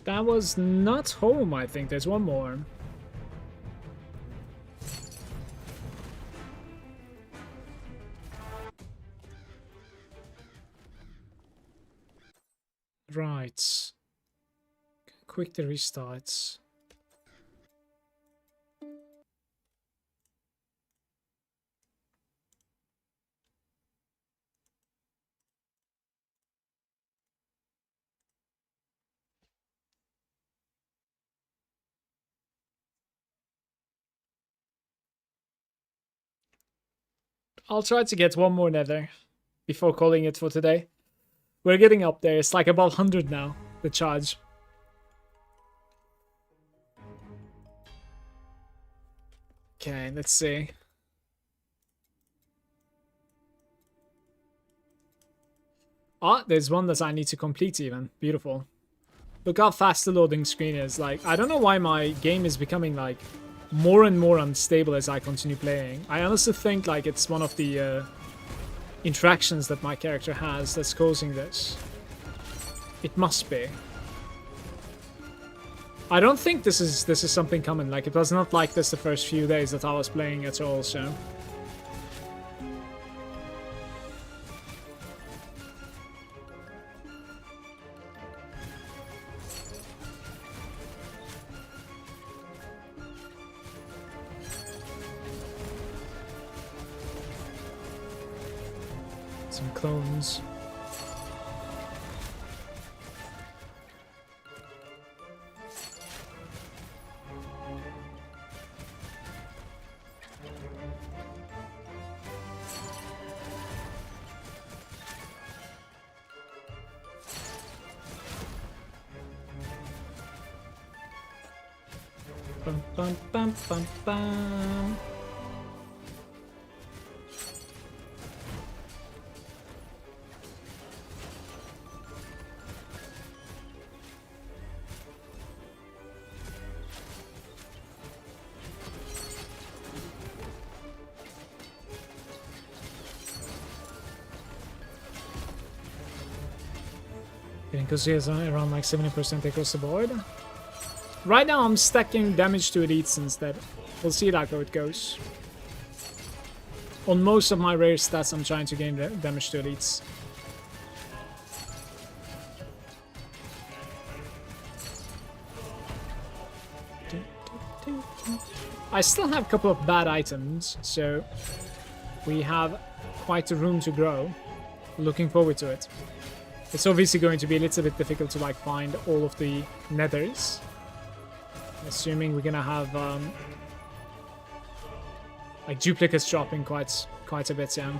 That was not home, I think. There's one more. Right. Quick the restarts. I'll try to get one more nether before calling it for today. We're getting up there. It's like above 100 now, the charge. Okay, let's see. Ah, there's one that I need to complete even. Beautiful. Look how fast the loading screen is. Like, I don't know why my game is becoming, like, more and more unstable as I continue playing. I honestly think, like, it's one of the interactions that my character has that's causing this. It must be. I don't think this is something common. Like, it was not like this the first few days that I was playing at all, so... Some clones. Bum bum bum bum bum. Because he has around like 70% across the board. Right now I'm stacking damage to elites instead. We'll see like how it goes. On most of my rare stats I'm trying to gain damage to elites. I still have a couple of bad items, so we have quite a room to grow. Looking forward to it. It's obviously going to be a little bit difficult to like find all of the nethers. Assuming we're gonna have like duplicates dropping quite a bit, yeah.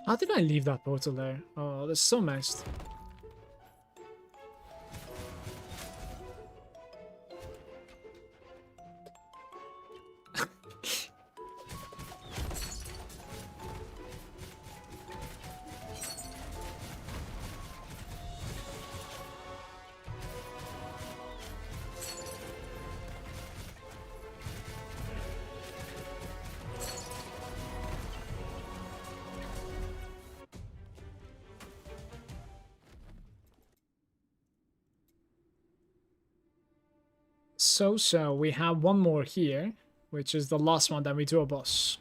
How did I leave that portal there? Oh, that's so messed. So we have one more here, which is the last one, then we do a boss.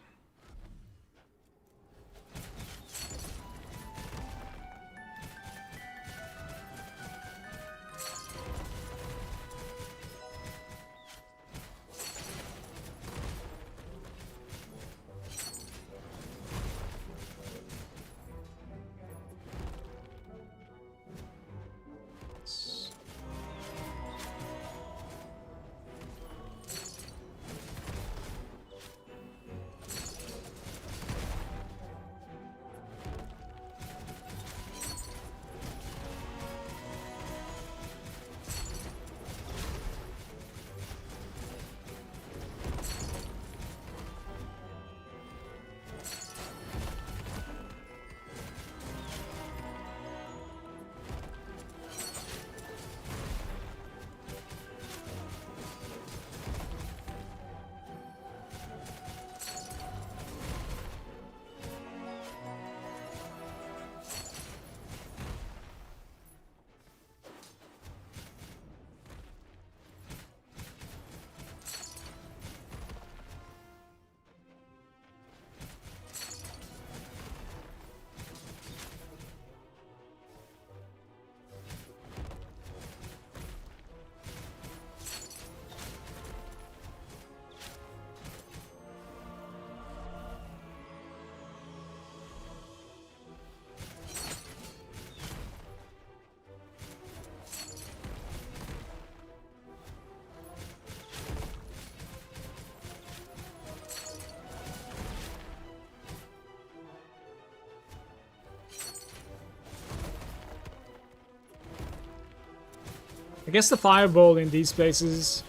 I guess the fireball in these places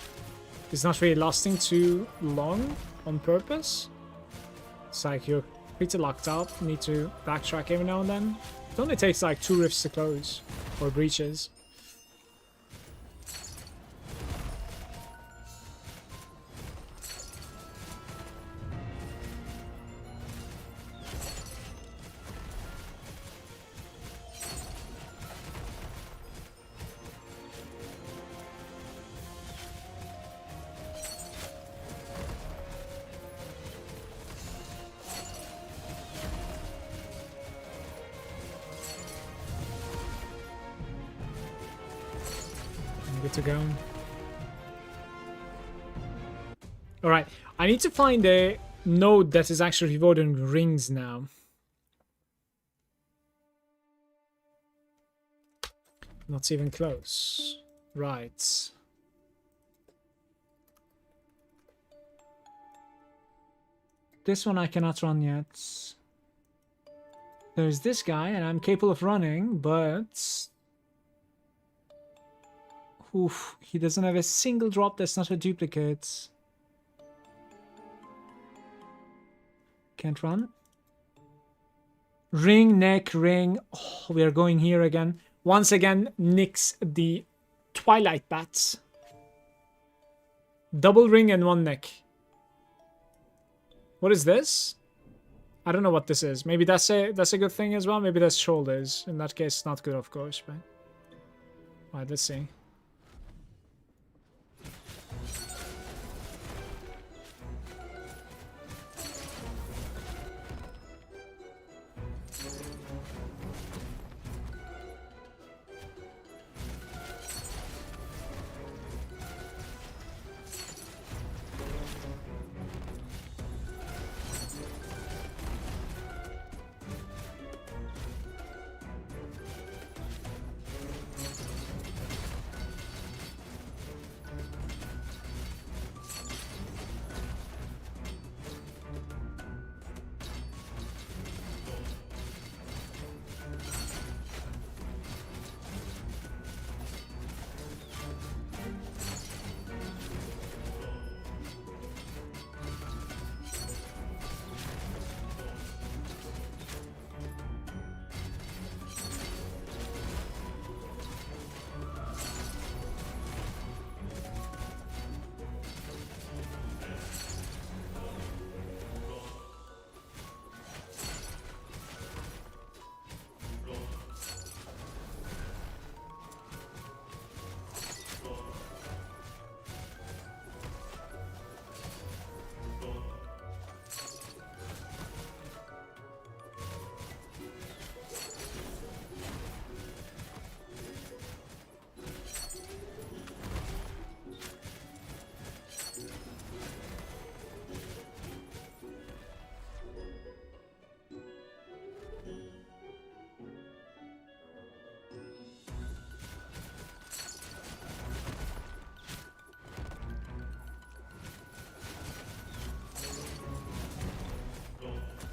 is not really lasting too long on purpose. It's like you're pretty locked up, need to backtrack every now and then. It only takes like 2 rifts to close, or breaches. Good to go. Alright, I need to find a node that is actually rewarding rings now. Not even close. Right. This one I cannot run yet. There's this guy, and I'm capable of running, but... Oof, he doesn't have a single drop that's not a duplicate. Can't run. Ring, neck, ring. Oh, we are going here again. Once again, nix the Twilight Bats. Double ring and 1 neck. What is this? I don't know what this is. Maybe that's a good thing as well. Maybe that's shoulders. In that case, not good, of course. But alright, let's see.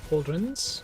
Cauldrons.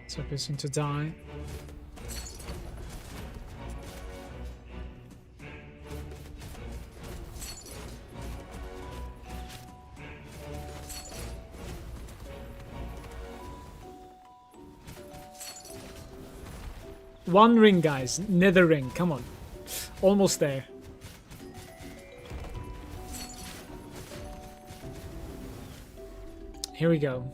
So pissing to die. One ring, guys. Nether ring. Come on. Almost there. Here we go.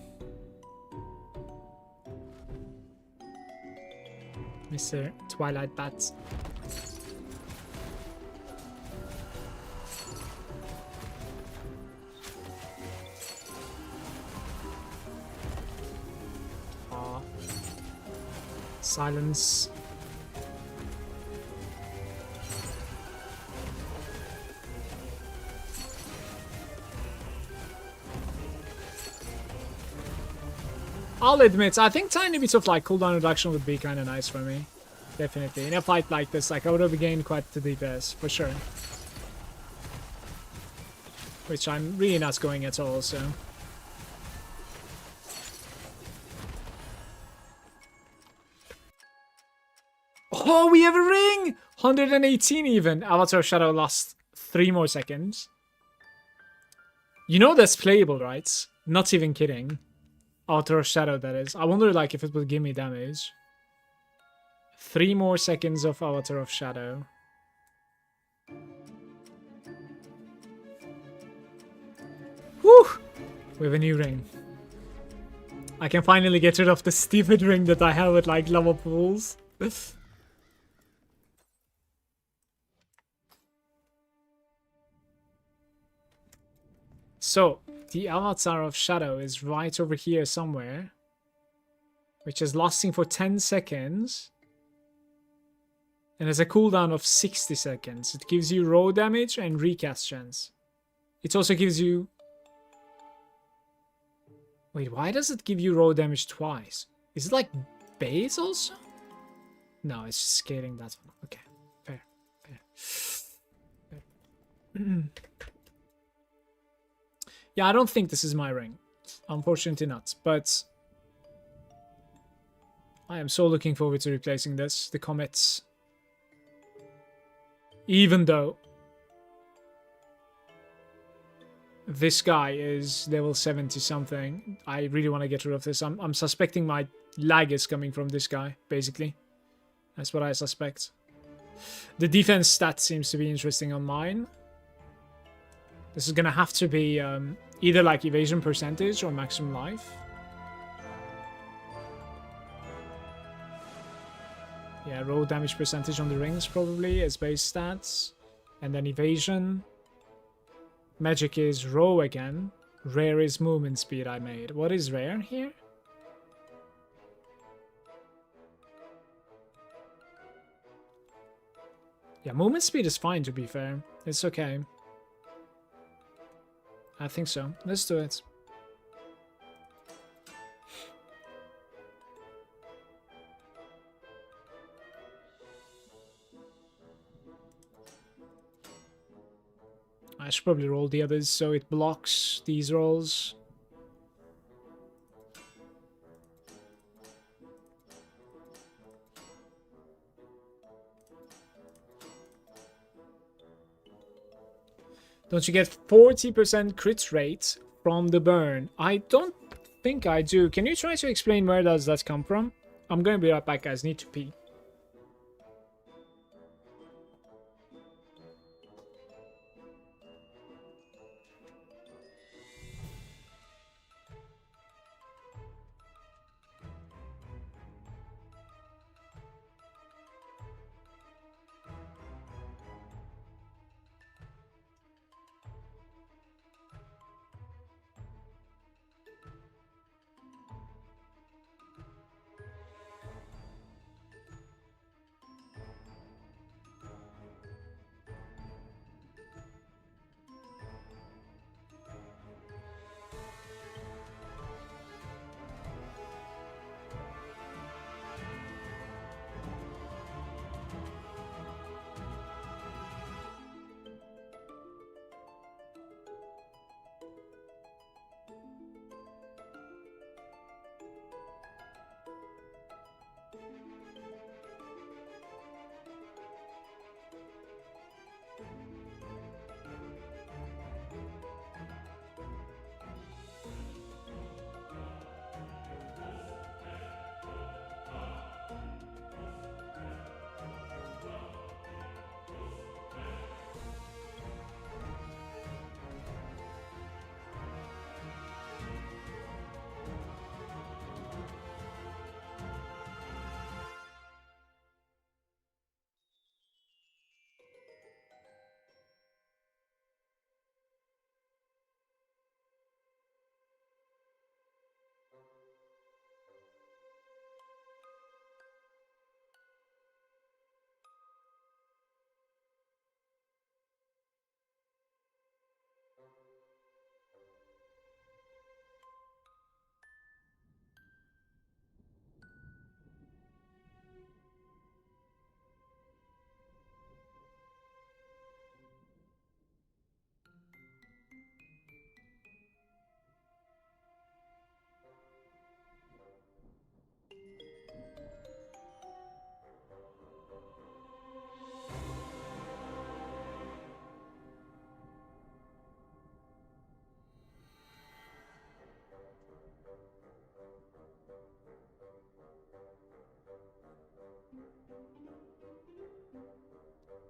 Mr. Twilight Bats. Silence. I'll admit, I think tiny bit of like cooldown reduction would be kind of nice for me. Definitely. In a fight like this, like I would have gained quite the DPS, for sure. Which I'm really not going at all, so. Oh, we have a ring! 118 even. Avatar Shadow lost 3 more seconds. You know that's playable, right? Not even kidding. Avatar Shadow, that is. I wonder like if it would give me damage. 3 more seconds of Avatar of Shadow. Whew! We have a new ring. I can finally get rid of the stupid ring that I have with like lava pools. So, the Avatar of Shadow is right over here somewhere. Which is lasting for 10 seconds. And has a cooldown of 60 seconds. It gives you raw damage and recast chance. It also gives you... Wait, why does it give you raw damage twice? Is it like base also? No, it's just scaling that one. Okay, fair. Yeah, I don't think this is my ring. Unfortunately not, but... I am so looking forward to replacing this. The comets. Even though... this guy is level 70 something. I really want to get rid of this. I'm suspecting my lag is coming from this guy, basically. That's what I suspect. The defense stat seems to be interesting on mine. This is gonna have to be either like evasion percentage or maximum life. Yeah, roll damage percentage on the rings probably as base stats. And then evasion. Magic is raw again. Rare is movement speed I made. What is rare here? Yeah, movement speed is fine to be fair. It's okay. I think so. Let's do it. I should probably roll the others so it blocks these rolls. Don't you get 40% crit rate from the burn? I don't think I do. Can you try to explain where does that come from? I'm going to be right back, guys. Need to pee.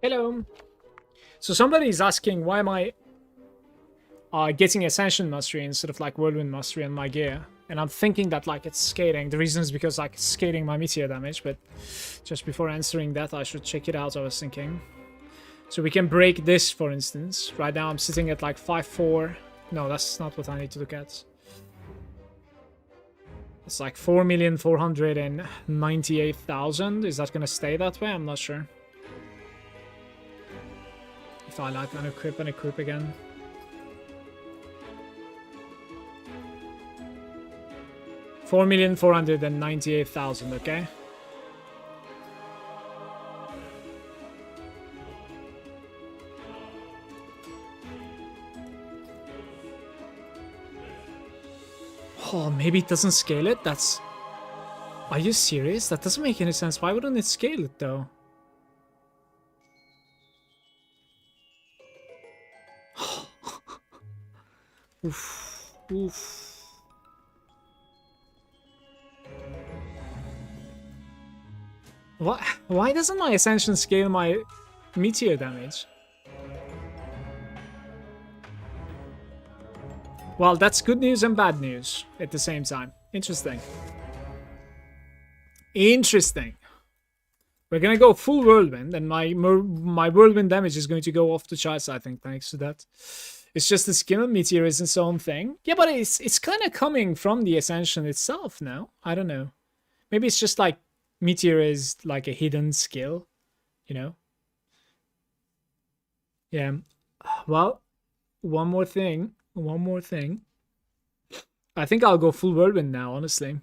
Hello. So somebody is asking why am I getting Ascension Mastery instead of like Whirlwind Mastery on my gear. And I'm thinking that like it's scaling. The reason is because like it's scaling my Meteor damage, but just before answering that I should check it out, I was thinking. So we can break this, for instance. Right now I'm sitting at like 5-4. No, that's not what I need to look at. It's like 4,498,000. Is that gonna stay that way? I'm not sure. If I like unequip and equip again. $4,498,000, okay? Oh, maybe it doesn't scale it? That's... Are you serious? That doesn't make any sense. Why wouldn't it scale it, though? Oof. Oof. What? Why doesn't my Ascension scale my Meteor damage? Well, that's good news and bad news at the same time. Interesting. Interesting. We're gonna go full Whirlwind, and my Whirlwind damage is going to go off the charts, I think, thanks to that. It's just the skill. Meteor is its own thing. Yeah, but it's kind of coming from the Ascension itself now. I don't know. Maybe it's just like Meteor is like a hidden skill, you know? Yeah. Well, one more thing. One more thing. I think I'll go full Whirlwind now, honestly.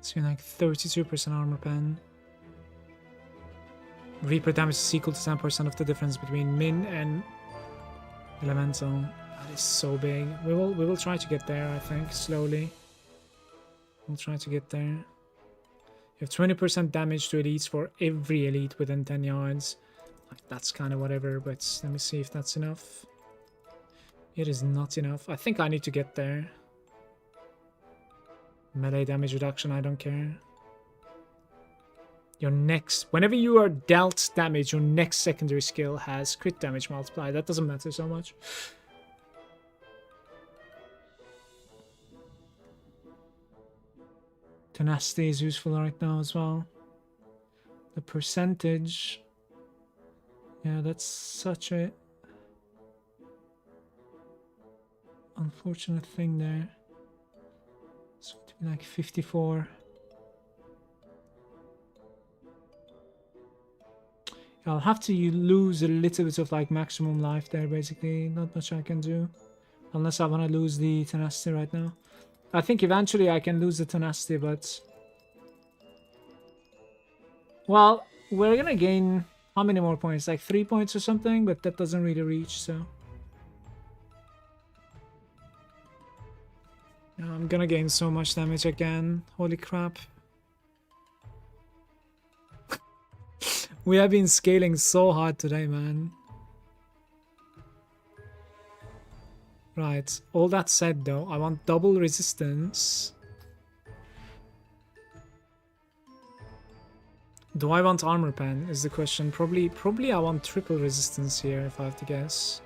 It's like 32% armor pen. Reaper damage is equal to 10% of the difference between Min and Elemental. That is so big. We will try to get there, I think, slowly. We'll try to get there. You have 20% damage to elites for every elite within 10 yards. Like, that's kind of whatever, but let me see if that's enough. It is not enough. I think I need to get there. Melee damage reduction, I don't care. Your next... Whenever you are dealt damage, your next secondary skill has crit damage multiplier. That doesn't matter so much. Tenacity is useful right now as well. The percentage... Yeah, that's such a... unfortunate thing there. It's going to be like 54. I'll have to lose a little bit of like maximum life there, basically. Not much I can do. Unless I want to lose the tenacity right now. I think eventually I can lose the tenacity, but... Well, we're gonna gain... How many more points? Like 3 points or something? But that doesn't really reach, so... I'm gonna gain so much damage again. Holy crap. We have been scaling so hard today, man. Right. All that said, though, I want double resistance. Do I want armor pen is the question. Probably I want triple resistance here, if I have to guess.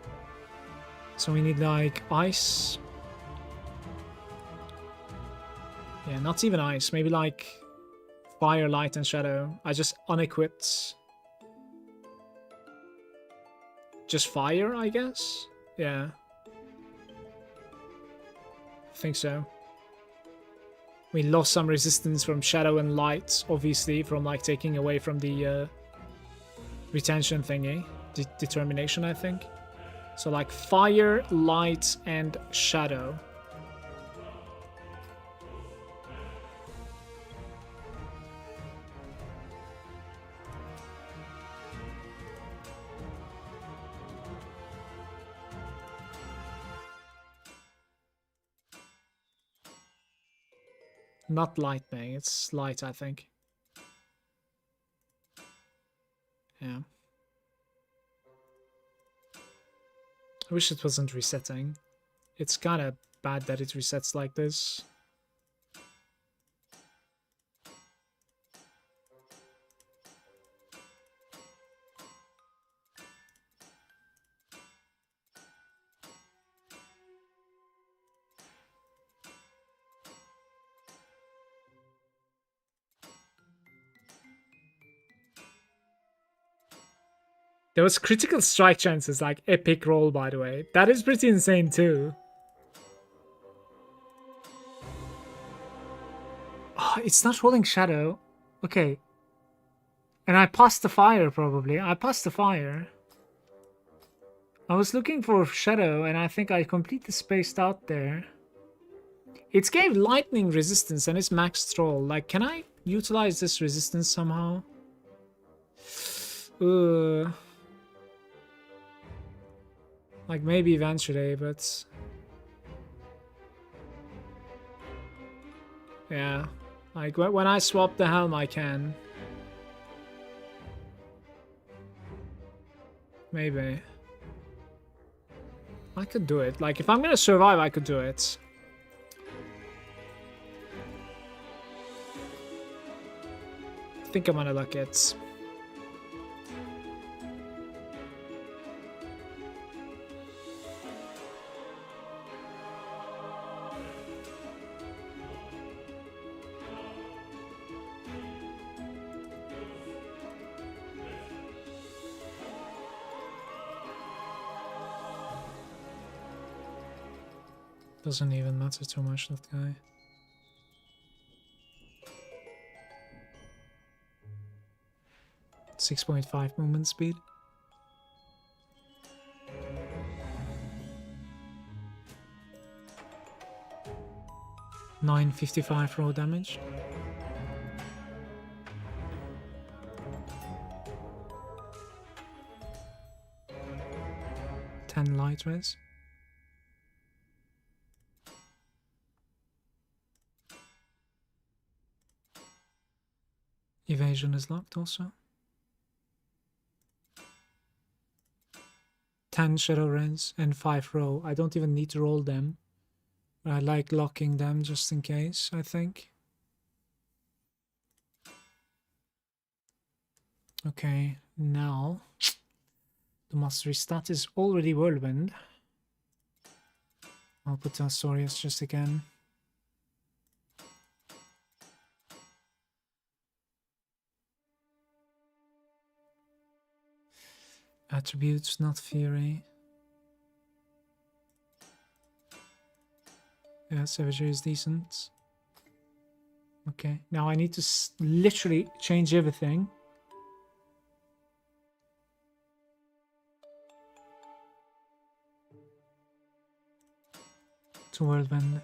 So we need like ice. Yeah, not even ice. Maybe like fire, light, and shadow. I just unequipped. Just fire, I guess? Yeah. I think so. We lost some resistance from shadow and light, obviously, from like taking away from the retention thingy. Determination, I think. So like fire, light, and shadow. Not lightning, it's light, I think. Yeah. I wish it wasn't resetting. It's kind of bad that it resets like this. There was critical strike chances, like epic roll, by the way. That is pretty insane too. Oh, it's not rolling shadow. Okay. And I passed the fire, probably. I passed the fire. I was looking for shadow, and I think I completely spaced out there. It gave lightning resistance, and it's max troll. Like, can I utilize this resistance somehow? Like, maybe eventually, but... yeah. Like, when I swap the helm, I can. Maybe. I could do it. Like, if I'm gonna survive, I could do it. I think I'm gonna luck it. Doesn't even matter too much, that guy. .5 movement speed. .55 raw damage. .10 light res. Evasion is locked also. 10 shadow res and 5 row. I don't even need to roll them. I like locking them just in case, I think. Okay, now the mastery stat is already whirlwind. I'll put Sorius just again. Attributes, not fury. Yeah, savagery is decent. Okay, now I need to literally change everything. To whirlwind.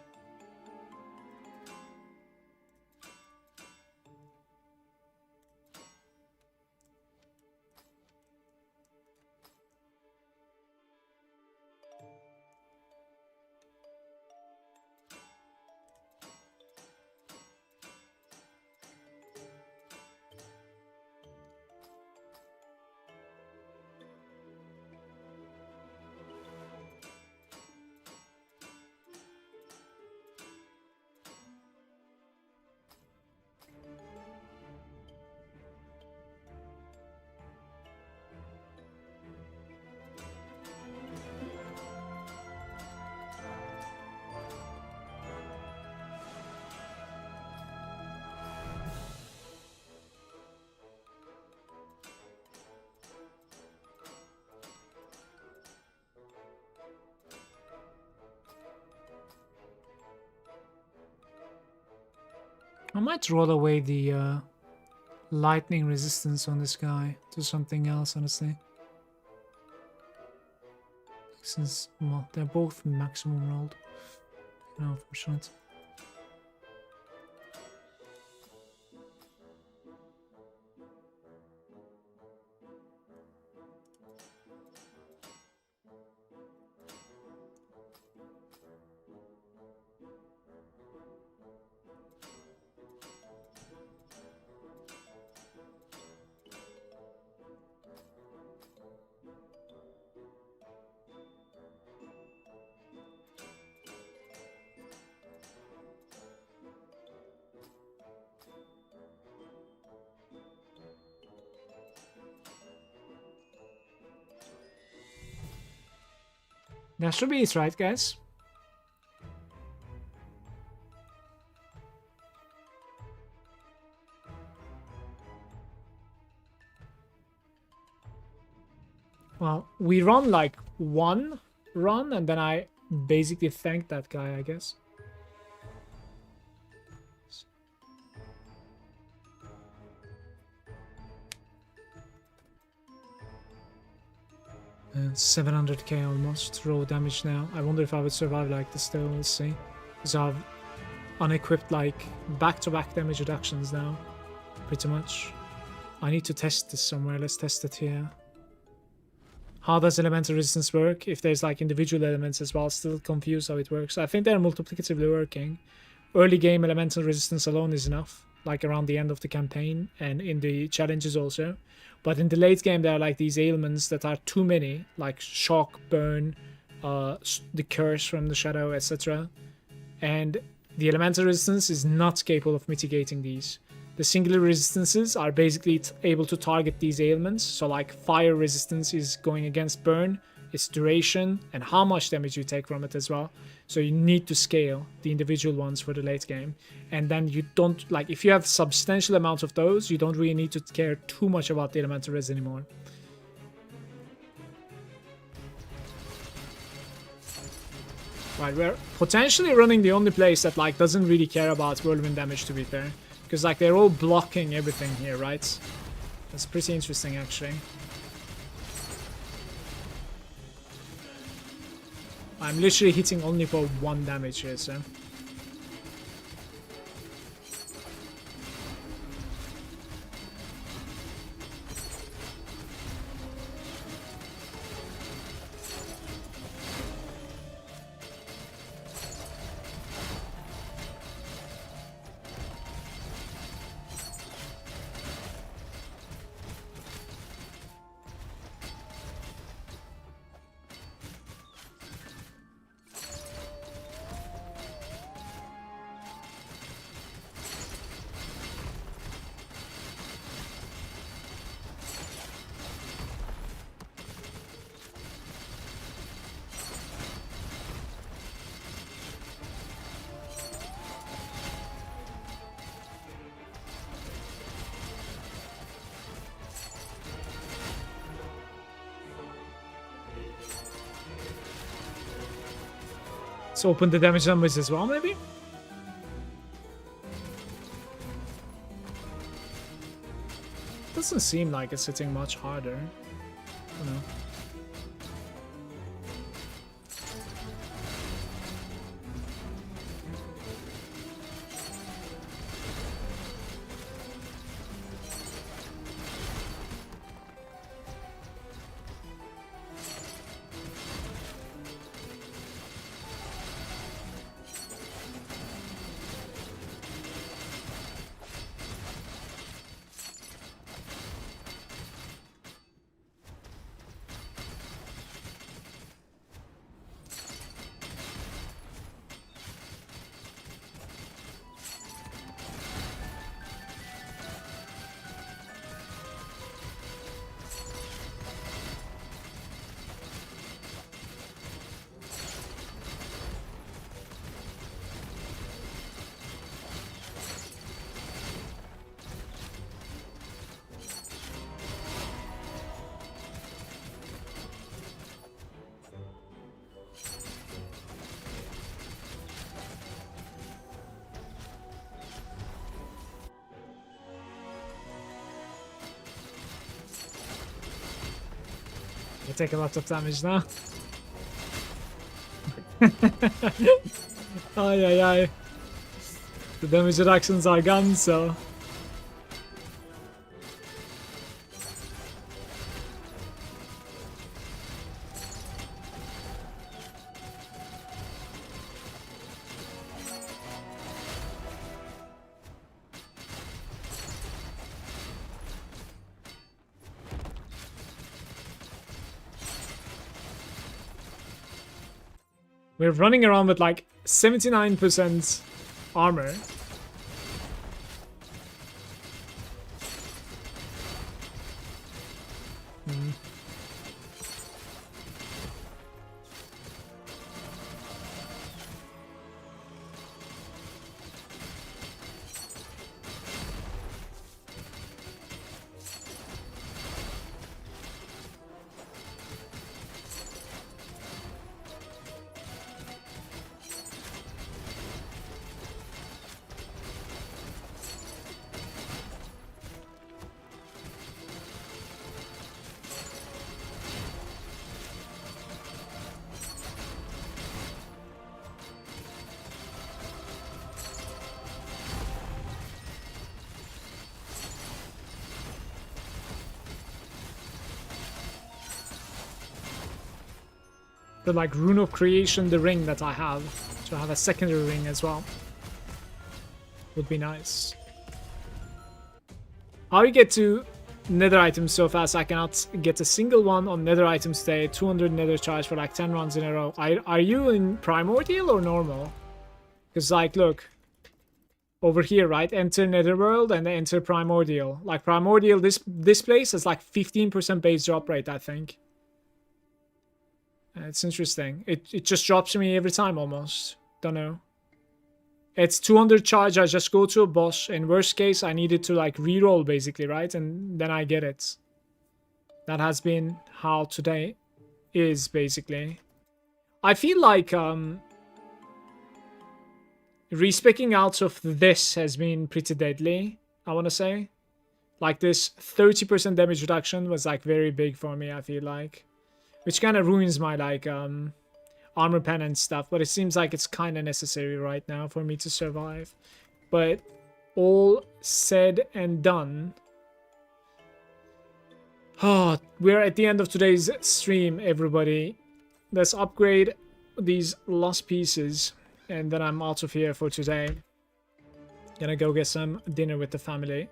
I might roll away the lightning resistance on this guy to something else, honestly. Since, well, they're both maximum rolled. No, unfortunate. That should be it, right, guys? Well, we run like one run, and then I basically thanked that guy, I guess. And 700k almost raw damage now. I wonder if I would survive like this though, we'll see. Because I've unequipped like back-to-back damage reductions now, pretty much. I need to test this somewhere, let's test it here. How does elemental resistance work? If there's like individual elements as well, still confused how it works. I think they're multiplicatively working. Early game elemental resistance alone is enough, like around the end of the campaign and in the challenges also. But in the late game, there are like these ailments that are too many, like shock, burn, the curse from the shadow, etc. And the elemental resistance is not capable of mitigating these. The singular resistances are basically able to target these ailments. So like fire resistance is going against burn, its duration, and how much damage you take from it as well. So you need to scale the individual ones for the late game. And then you don't, like, if you have substantial amounts of those, you don't really need to care too much about the elemental res anymore. Right, we're potentially running the only place that like doesn't really care about whirlwind damage, to be fair. Because like they're all blocking everything here, right? That's pretty interesting actually. I'm literally hitting only for 1 damage here, so. Let's open the damage numbers as well, maybe? Doesn't seem like it's hitting much harder. I don't know. take a lot of damage now. Ay ay ay. The damage reductions are gone, so... We're running around with like 79% armor. The like rune of creation, the ring that I have, to have a secondary ring as well, would be nice. How you get to nether items so fast? I cannot get a single one on nether items today. 200 nether charge for like 10 runs in a row. Are you in primordial or normal? Because like, look, over here, right? Enter netherworld and enter primordial. Like primordial, this place has like 15% base drop rate, I think. It's interesting. It just drops me every time almost. Don't know. It's 200 charge. I just go to a boss. In worst case, I need it to like reroll basically, right? And then I get it. That has been how today is basically. I feel like respecking out of this has been pretty deadly, I want to say. Like this 30% damage reduction was like very big for me, I feel like. Which kind of ruins my like armor pen and stuff, but it seems like it's kind of necessary right now for me to survive. But all said and done, oh, we're at the end of today's stream, everybody. Let's upgrade these lost pieces, and then I'm out of here for today. Gonna go get some dinner with the family.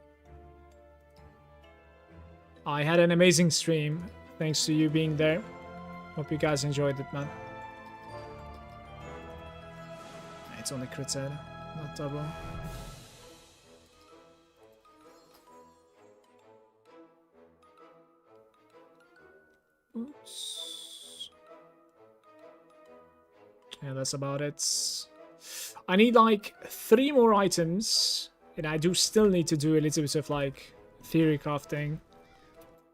I had an amazing stream, thanks to you being there. Hope you guys enjoyed it, man. It's only crit head, not double. Oops. Yeah, that's about it. I need like 3 more items, and I do still need to do a little bit of like theory crafting.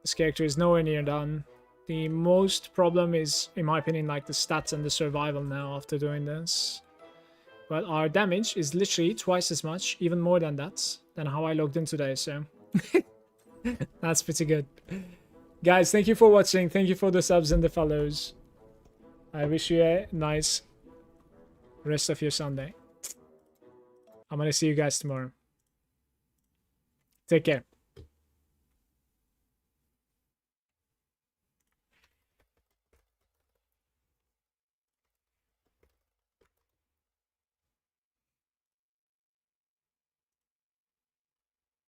This character is nowhere near done. The most problem is, in my opinion, like the stats and the survival now after doing this. But our damage is literally twice as much, even more than that, than how I logged in today, so... That's pretty good. Guys, thank you for watching. Thank you for the subs and the follows. I wish you a nice rest of your Sunday. I'm gonna see you guys tomorrow. Take care.